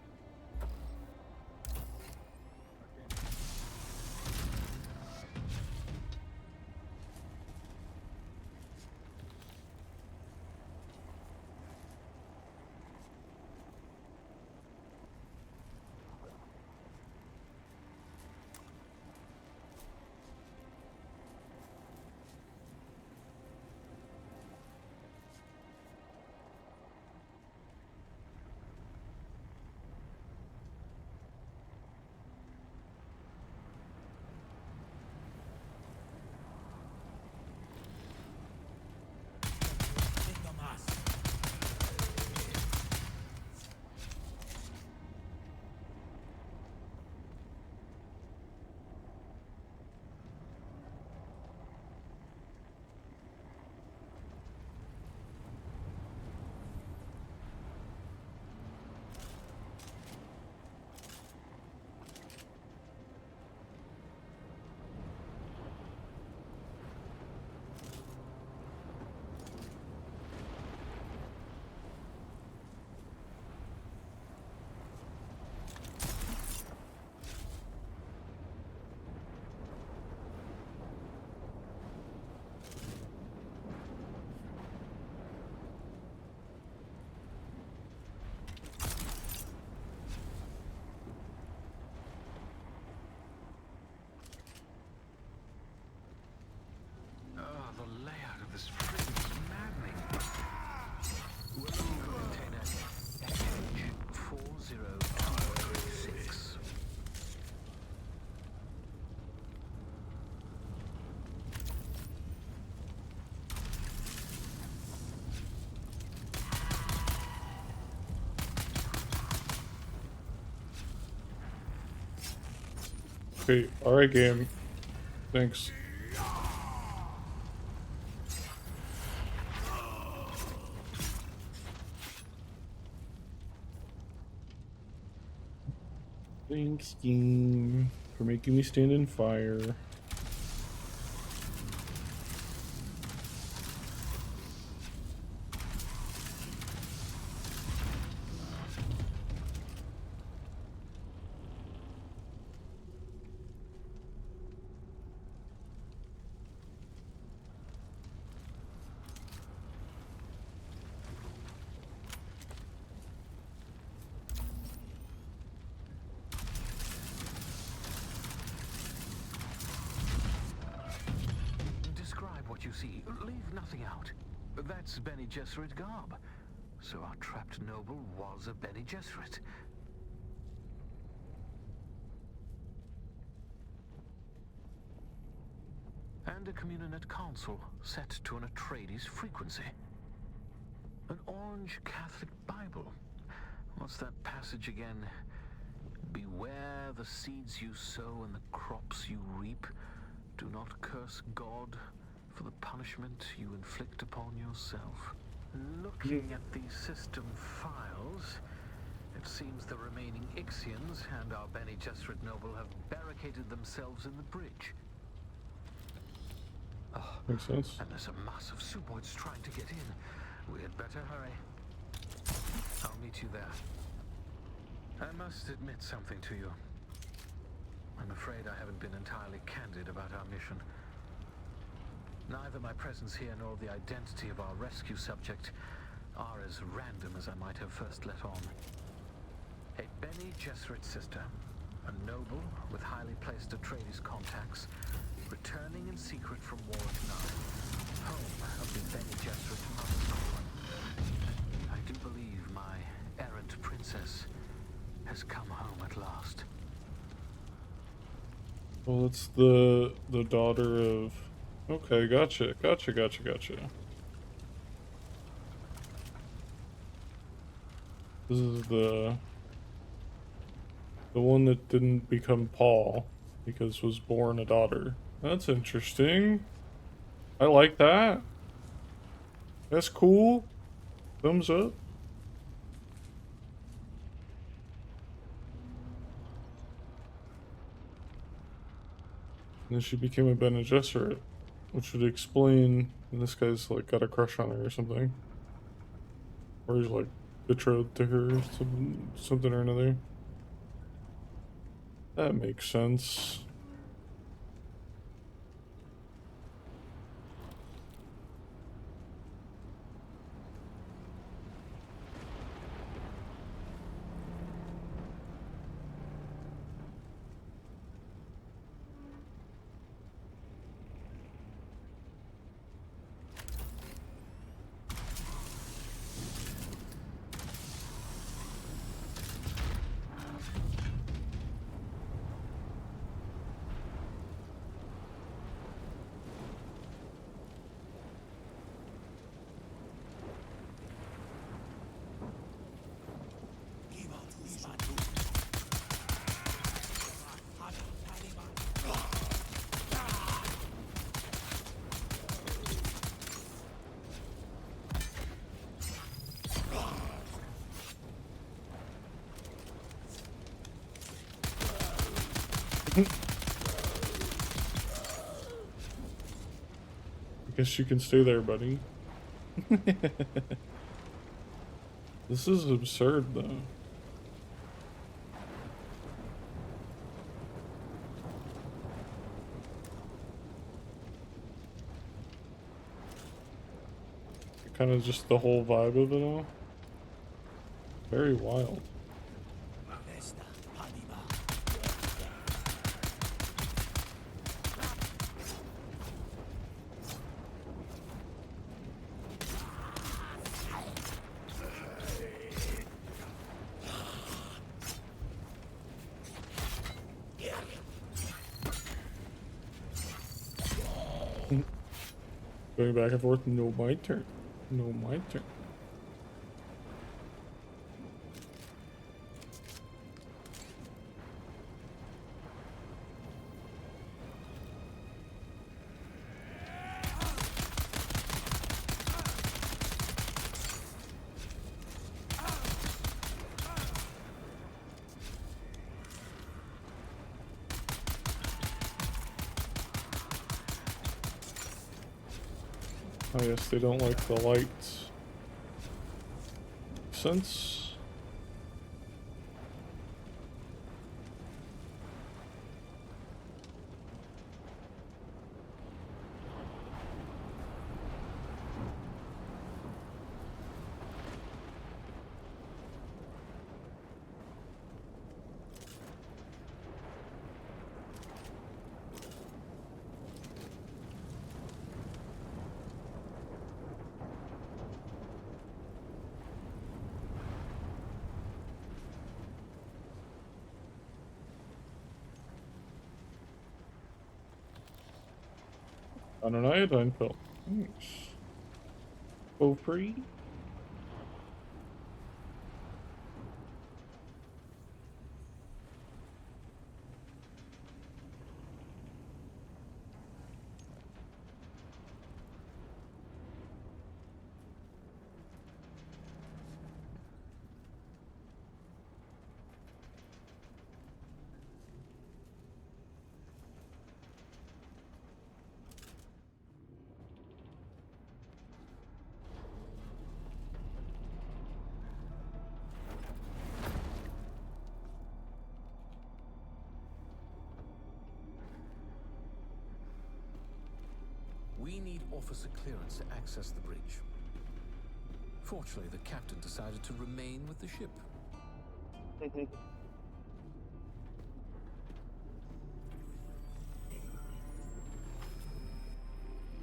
The layout of this prison is maddening. Welcome container SH4036. Okay, alright, game. Thanks. Thanks, game, for making me stand in fire. Describe what you see. Leave nothing out. That's Bene Gesserit garb. So our trapped noble was a Bene Gesserit. And a Communinet console set to an Atreides frequency. An orange Catholic Bible. What's that passage again? Beware the seeds you sow and the crops you reap. Do not curse God for the punishment you inflict upon yourself. Looking at the system files, it seems the remaining Ixians and our Bene Gesserit noble have barricaded themselves in the bridge. Makes sense. And there's a mass of suboids trying to get in. We had better hurry. I'll meet you there. I must admit something to you. I'm afraid I haven't been entirely candid about our mission. Neither my presence here nor the identity of our rescue subject are as random as I might have first let on. A Bene Gesserit sister, a noble with highly placed Atreides contacts, returning in secret from Warwick 9, home of the Bene Gesserit Mother's Calling. I do believe my errant princess has come home at last. Well, it's the daughter of... Okay, gotcha. This is the one that didn't become Paul because was born a daughter. That's interesting. I like that. That's cool. Thumbs up. And then she became a Bene Gesserit, which would explain this guy's like got a crush on her or something. Or he's like betrothed to her, something or another. That makes sense. I guess you can stay there, buddy. This is absurd, though. Kind of just the whole vibe of it all. Very wild. Going back and forth. No, my turn. No, my turn. Oh yes, they don't like the lights. Makes sense. On an iodine pill. Nice. Oh, free. We need officer clearance to access the bridge. Fortunately, the captain decided to remain with the ship.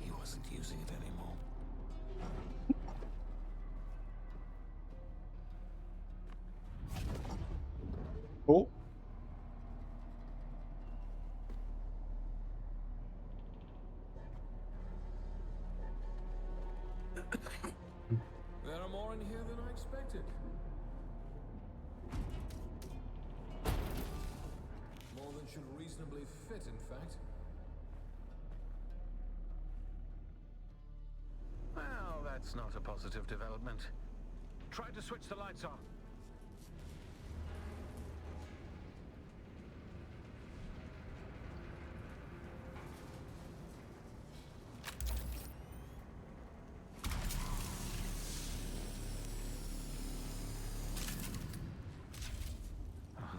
He wasn't using it anymore. Oh. There are more in here than I expected. More than should reasonably fit, in fact. Well, that's not a positive development. Try to switch the lights on.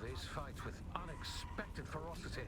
These fight with unexpected ferocity.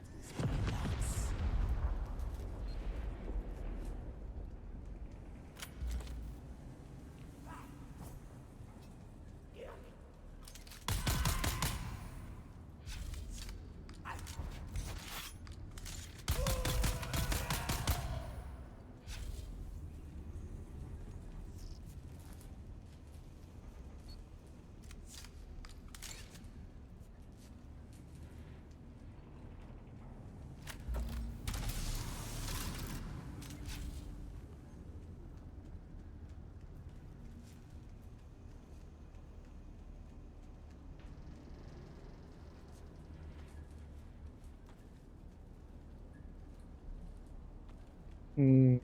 Hmm.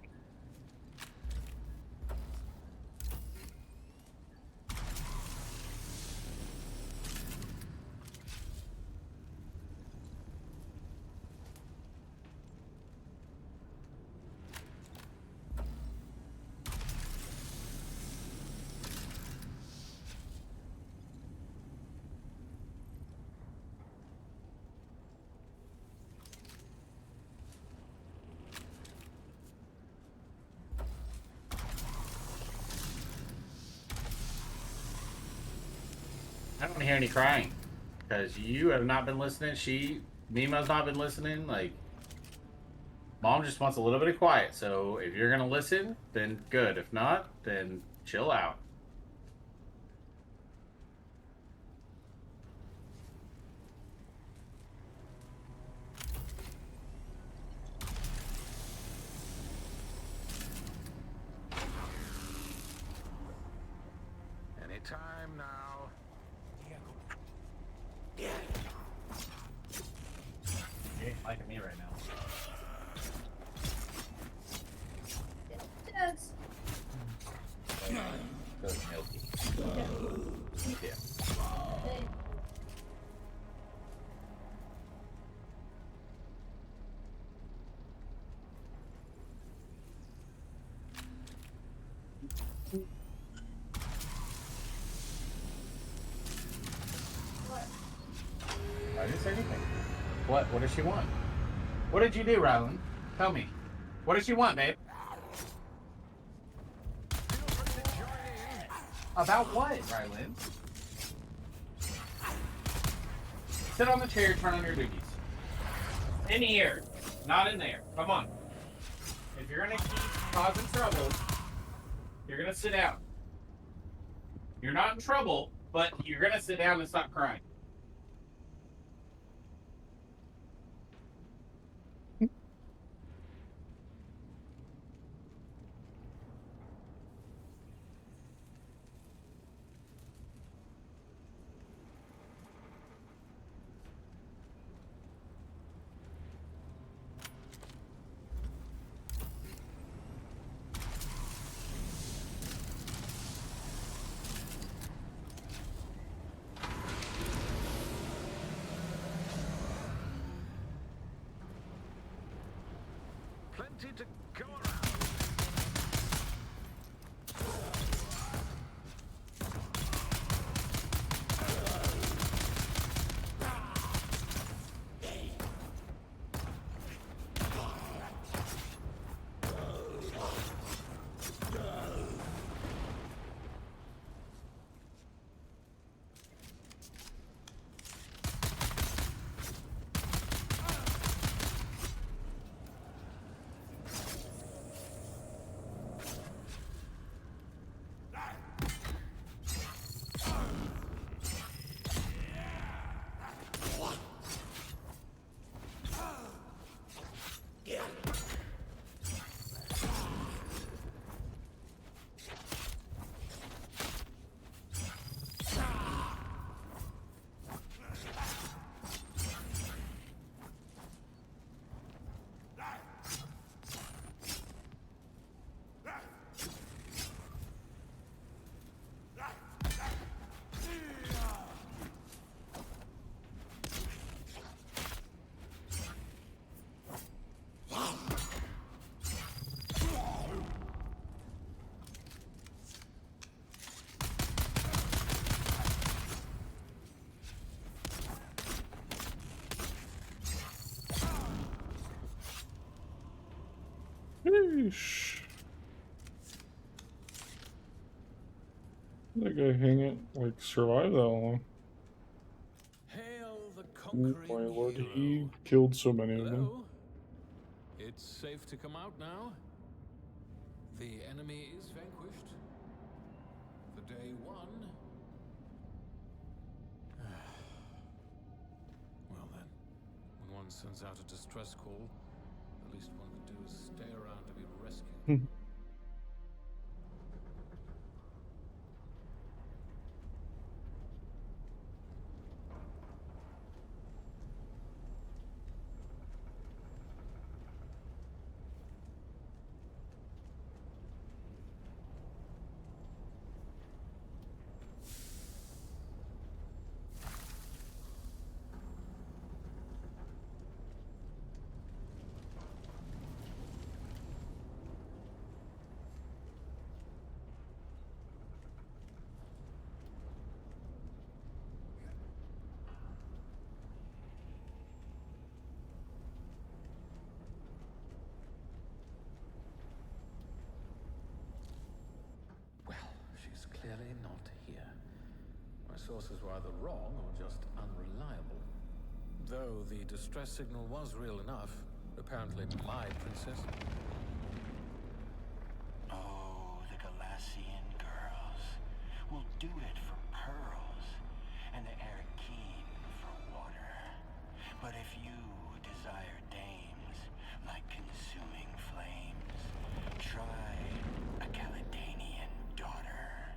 I don't hear any crying. Because you have not been listening. Mima's not been listening. Like, Mom just wants a little bit of quiet. So if you're going to listen, then good. If not, then chill out. Anytime now. You ain't liking me right now. Yes. Goes milky. Yeah. I didn't say anything. What? What does she want? What did you do, Rylan? Tell me. What does she want, babe? About what, Rylan? Sit on the chair, turn on your dookies. In here, not in there. Come on. If you're gonna keep causing trouble, you're gonna sit down. You're not in trouble, but you're gonna sit down and stop crying. Plenty to go around. That guy hang it, like, survive that long. Hail the Oh conquering my lord, hero. he killed so many of them. Hello? It's safe to come out now. The enemy is vanquished. The day won. Well then, when one sends out a distress call, the least one could do is stay around to be rescued. Well, she's clearly not here. My sources were either wrong or just unreliable. Though the distress signal was real enough. Apparently my princess. Oh, the Galassian girls will do it for pearls, and the Arakeen for water. But if you desire dames like consuming flames, try a Caledonian daughter.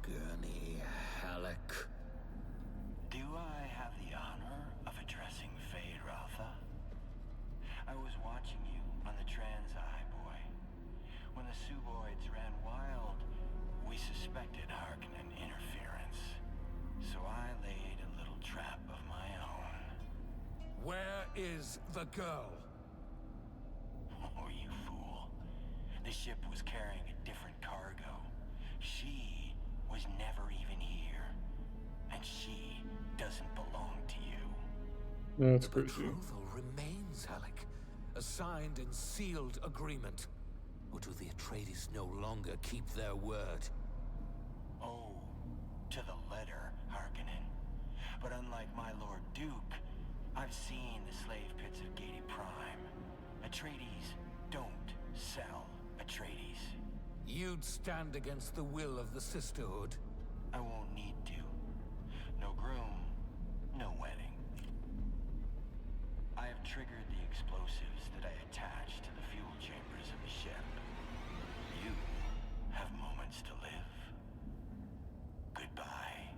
Gurney Halleck. Do I have the honor of addressing Fade Rotha? I was watching you on the Transeye, boy. When the Suboids ran wild, we suspected Harkonnen interference. So I laid a little trap of my own. Where is the girl? Oh, you fool. The ship was carrying a different cargo. She was never even here. And she doesn't belong to you. That's The crazy. betrothal remains, Halleck. A signed and sealed agreement. Or do the Atreides no longer keep their word? Oh, to the letter, Harkonnen. But unlike my Lord Duke, I've seen the slave pits of Gady Prime. Atreides don't sell Atreides. You'd stand against the will of the Sisterhood? I won't need to. No groom, no wedding. I have triggered the explosives that I attached to the fuel chambers of the ship. You have moments to live. Goodbye.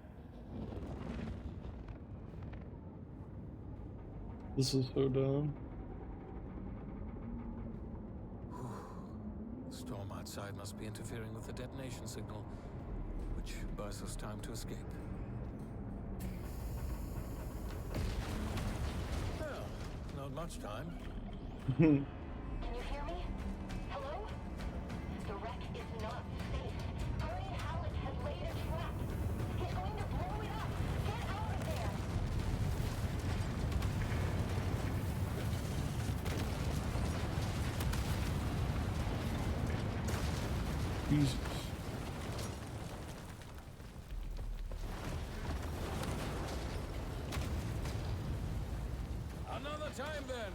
This is so dumb. The storm outside must be interfering with the detonation signal, which buys us time to escape. Well, not much time. Can you hear me? Hello? The wreck is not safe. Gurney Halleck has laid a trap. He's going to blow it up. Get out of there! Jesus. Another time then,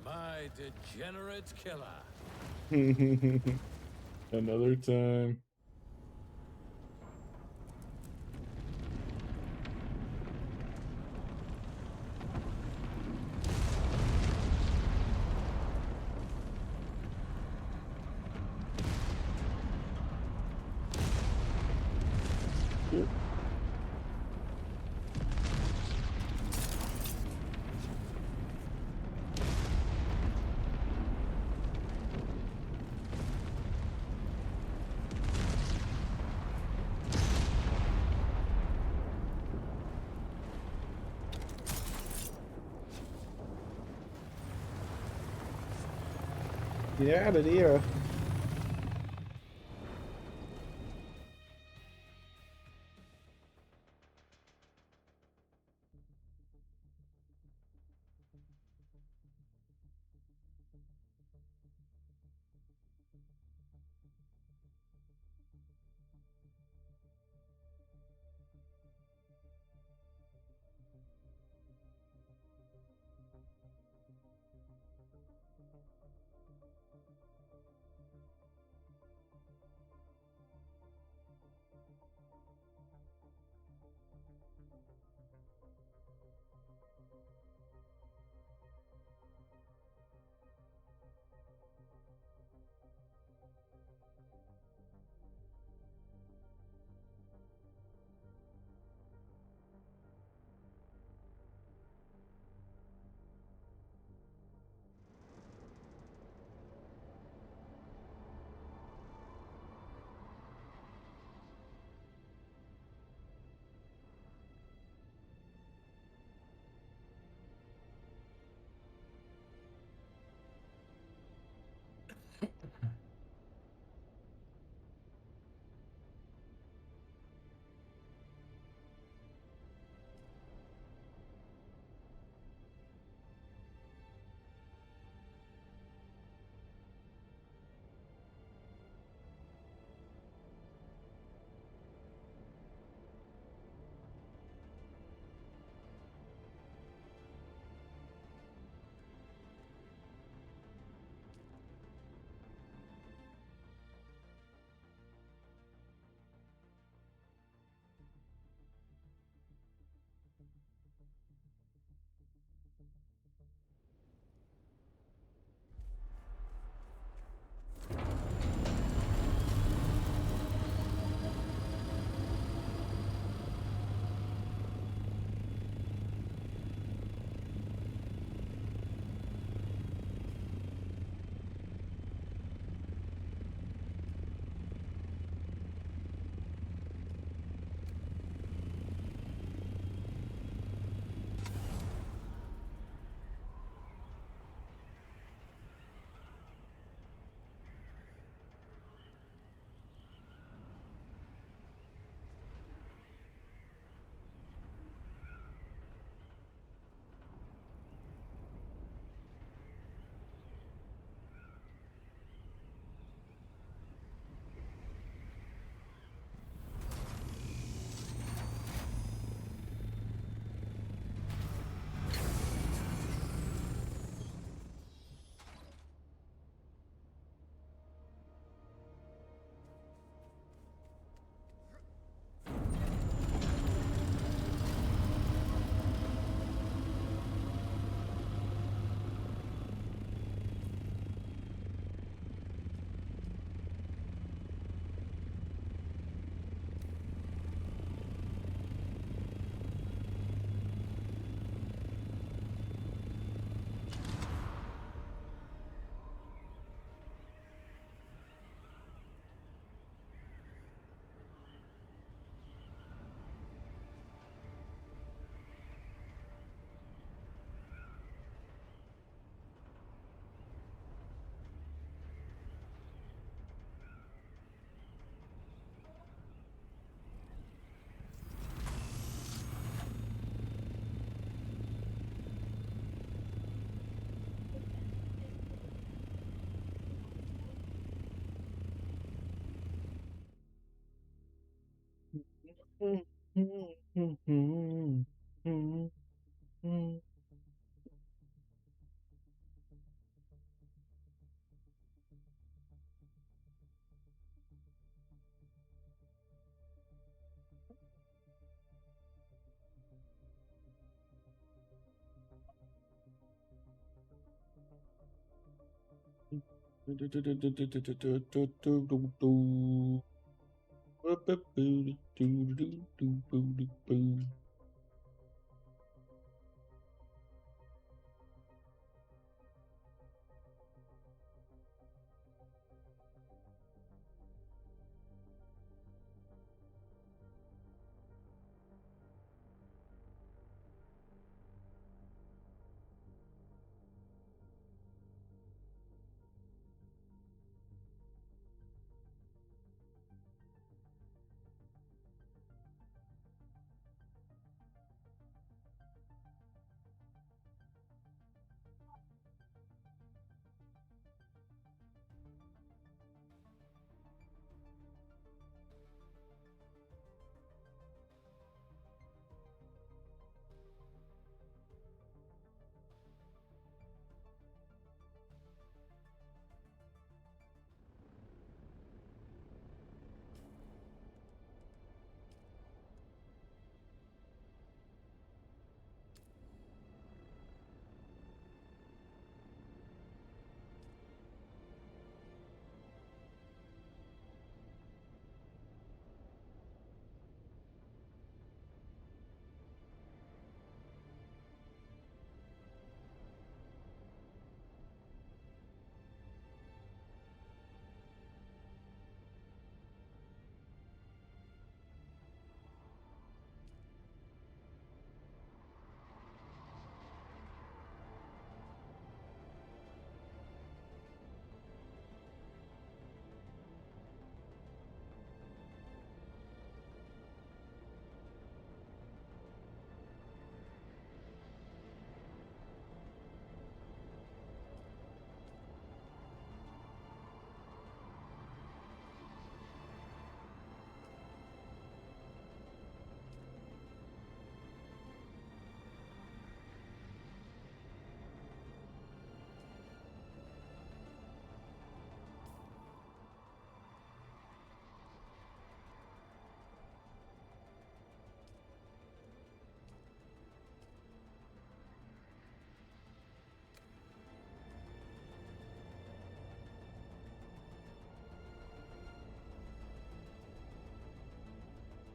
my degenerate killer. Another time. Yep. Get out of here.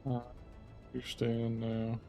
I understand now.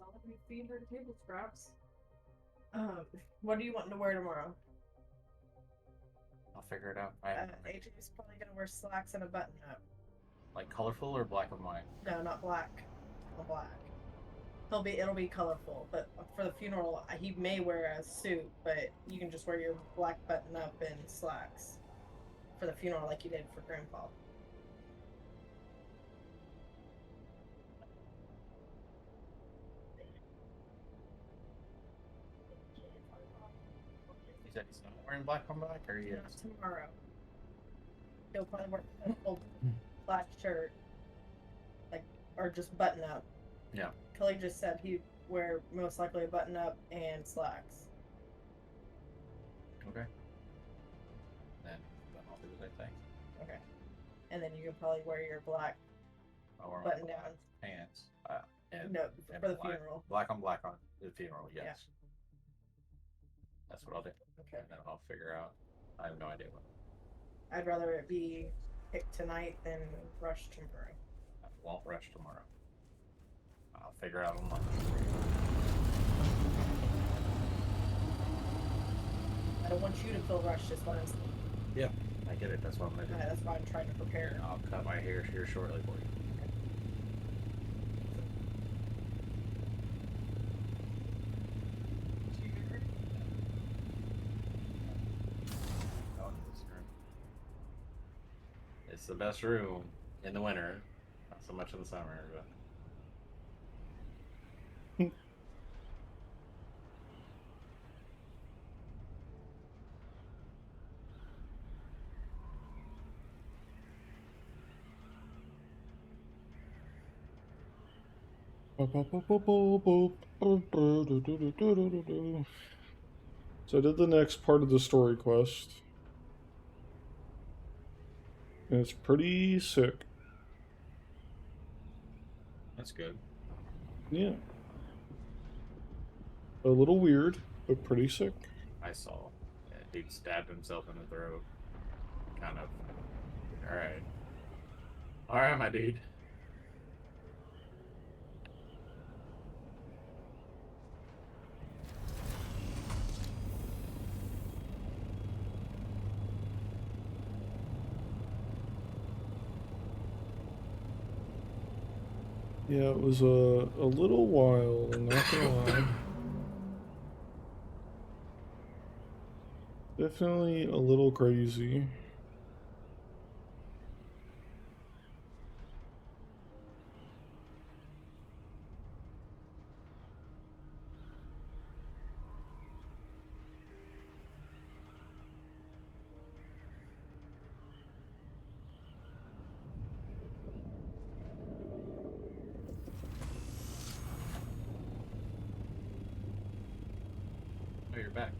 I'll let me feed her table scraps. What are you wanting to wear tomorrow? I'll figure it out. I have AJ's probably gonna wear slacks and a button up. like colorful or black and white. No, not black. on black. It'll be colorful, but for the funeral, he may wear a suit, but you can just wear your black button up and slacks for the funeral, like you did for Grandpa. He said he's not wearing black on black, or he is? Not tomorrow. He'll probably wear a full black shirt, like, or just button up. Yeah. Kelly just said he'd wear most likely a button up and slacks. Okay. Then I'll do the same thing. Okay. And then you can probably wear your black I'll wear button my down. pants. And, No, and for the black, funeral. Black on black on the funeral, yes. Yeah. That's what I'll do. Okay. And then I'll figure out. I have no idea what. I'd rather it be picked tonight than rushed tomorrow. I won't rush tomorrow. I'll figure out on lunch. I don't want you to feel rushed, is what I'm saying. Yeah, I get it. That's what I'm gonna do. That's why I'm trying to prepare. I'll cut my hair here shortly for you. It's the best room in the winter, not so much in the summer, but. So I did the next part of the story quest. And it's pretty sick. That's good. Yeah. A little weird, but pretty sick. I saw. Yeah, dude stabbed himself in the throat. Kind of. Alright. Alright, my dude. Yeah, it was a little while, I'm not gonna lie. Definitely a little crazy. Oh, you're back.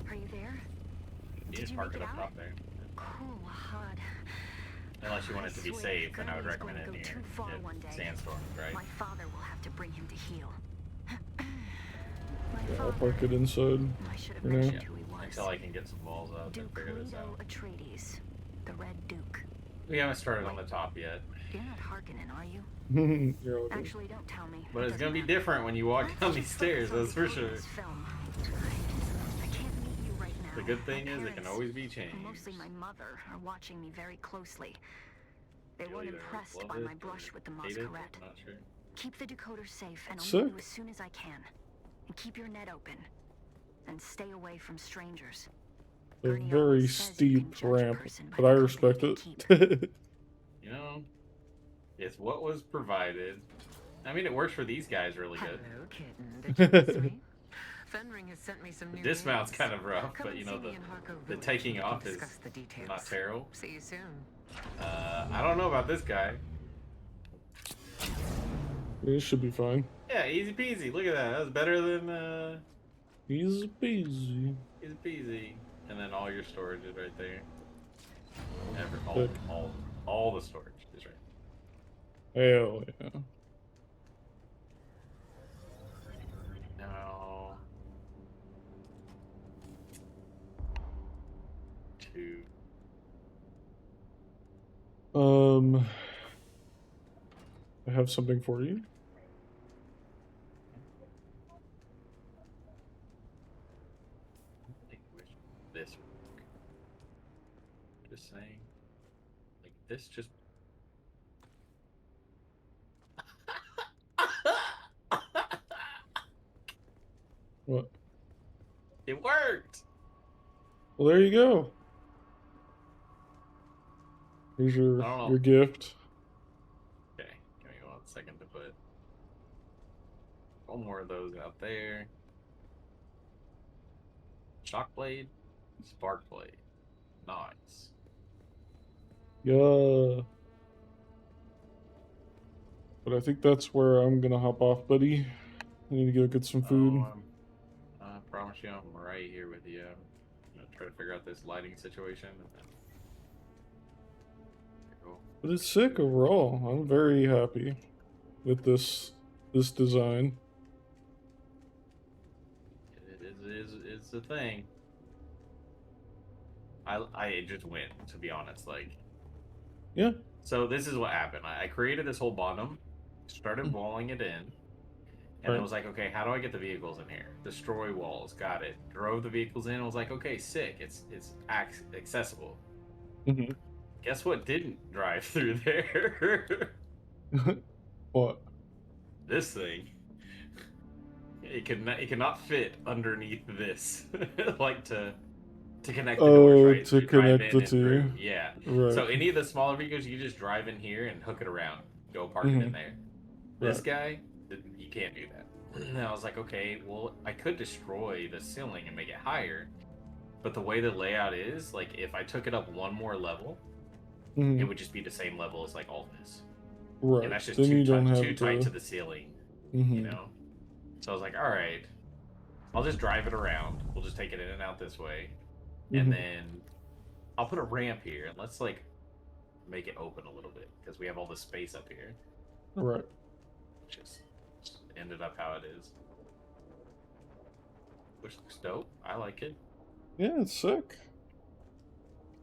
Are you there? You just park it up top there. Cool, hard. Unless you want it to be swear, safe, then I would Gurney's recommend it going to near go too far one day. sandstorms, right? My father will have to bring him to heal. Yeah, I'll park it inside. I should have for now. mentioned who he was. Until I can get some walls up and figure this Leto out. Atreides, the Red Duke. We haven't started on the top yet. You're not Harkonnen, are you? You're all good. Actually, don't tell me. But it's gonna be different when you walk down these stairs, that's for sure. Film. I can't meet you right now. The good thing My is it can parents, always be changed. Mostly my mother, are watching me very closely. They You'll weren't either impressed love by it my or brush with the hate it, Masquerade. I'm not sure. Keep the decoder safe, and I'll Sick. meet you as soon as I can. And keep your net open. And stay away from strangers. A very steep ramp, but I respect it. You know, it's what was provided. I mean, it works for these guys really good. Hello, kitten. Did you miss me? Fenring has sent me some new The dismount's names. kind of rough, Come but and you see know, me in Harco the Village. taking We can off is discuss the details. not terrible. See you soon. I don't know about this guy. It should be fine. Yeah, easy peasy. Look at that. That was better than, Easy peasy. easy peasy. And then all your storage is right there. Sick. All the storage is right. Hell yeah. Now, 2. I have something for you. This work. Just saying. Like this just What? It worked. Well, there you go. Here's I your don't know. your gift. Okay, give me 1 second to put one more of those out there. Shock blade, spark blade. Nice. Yeah. But I think that's where I'm gonna hop off, buddy. I need to go get some food. Oh, I promise you, I'm right here with you. I'm gonna try to figure out this lighting situation. And then... Cool. But it's sick overall. I'm very happy with this design. It's a thing. I just went, to be honest. Like, Yeah. so this is what happened. I created this whole bottom, started walling it in, and then Right. was like, okay, how do I get the vehicles in here? Destroy walls, got it. Drove the vehicles in, and was like, okay, sick. It's accessible. Mm-hmm. Guess what didn't drive through there? What? This thing. It cannot fit underneath this, like to connect the doors, Oh, right? So to you drive connect in the and through. two. Yeah. Right. So any of the smaller vehicles, you can just drive in here and hook it around, go park it in Mm-hmm. there. This Right. guy, you can't do that. And I was like, okay, well, I could destroy the ceiling and make it higher, but the way the layout is, like, if I took it up one more level, Mm-hmm. it would just be the same level as like all this. Right. And that's just Then too you don't have too tight the. to the ceiling, Mm-hmm. you know. So I was like, all right, I'll just drive it around. We'll just take it in and out this way, Mhm. and then I'll put a ramp here, and let's like make it open a little bit because we have all this space up here. Right. Just ended up how it is, which looks dope. I like it. Yeah, it's sick.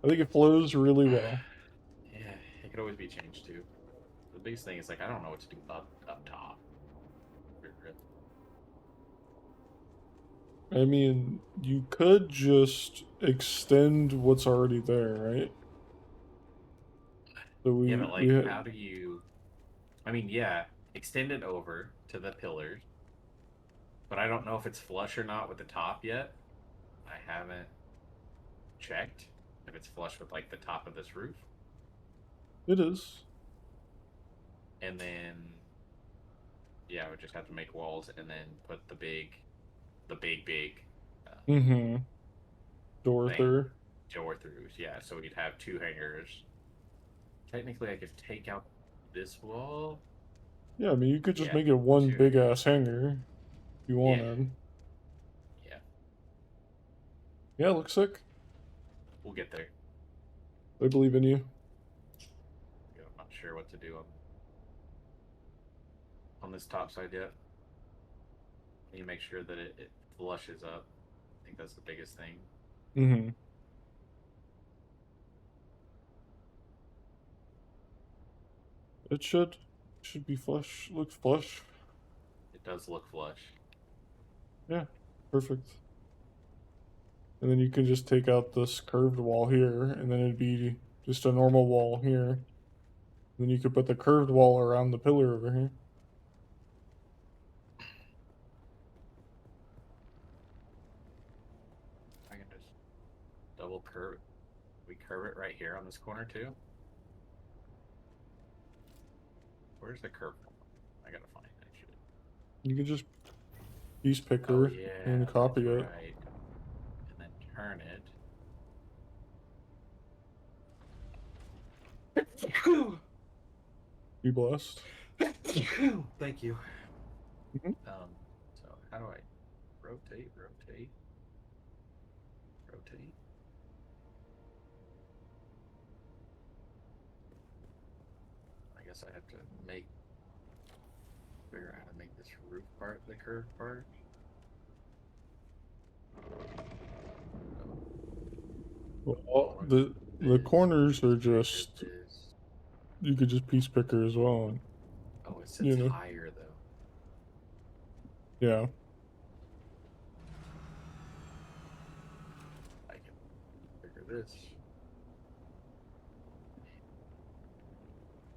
I think it flows really well. Yeah, it could always be changed too. The biggest thing is like I don't know what to do up top. I mean, you could just extend what's already there, right? So Yeah, but we like, had. how do you? I mean, yeah, extend it over to the pillars, but I don't know if it's flush or not with the top yet. I haven't checked if it's flush with like the top of this roof. It is. And then, yeah, we just have to make walls and then put the big Mm-hmm. Door thing, through. door throughs. Yeah, so we'd have two hangers. Technically, I could take out this wall. Yeah, I mean, you could just Yeah, make it one two big ass hanger if you Yeah. wanted. Yeah, Yeah, it looks sick. we'll get there. I believe in you. I'm not sure what to do on this top side yet. You make sure that it flushes up. I think that's the biggest thing. Mm-hmm. It should be flush. Looks flush. It does look flush. Yeah, perfect. And then you can just take out this curved wall here, and then it'd be just a normal wall here. Then you could put the curved wall around the pillar over here. I can just double curve it. We curve it right here on this corner too. Where's the curve? I gotta find that shit. You can just piece Oh picker yeah, and copy that's it. right. And then turn it. Be blessed. Thank you. Mhm. So how do I rotate? I guess I have to figure out how to make this roof part the curved part. Well, the corners are just you could just piece picker as well. Oh, it You sits know. higher though. Yeah. I can figure this.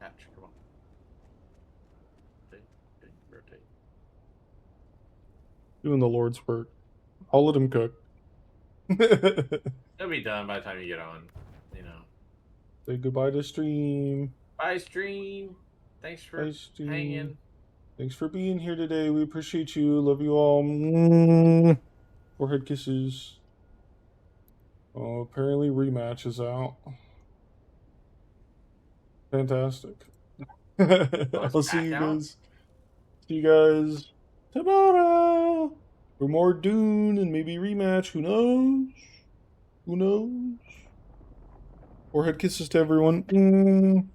Ouch, come on. Rotate. Doing the Lord's work. I'll let him cook. It'll be done by the time you get on. You know. Say goodbye to stream. Bye, stream. Thanks for Bye, stream. hanging. Thanks for being here today. We appreciate you. Love you all. Forehead kisses. Oh, apparently rematch is out. Fantastic. I'll see you guys. See you guys tomorrow for more Dune and maybe rematch. Who knows? Who knows? Forehead kisses to everyone.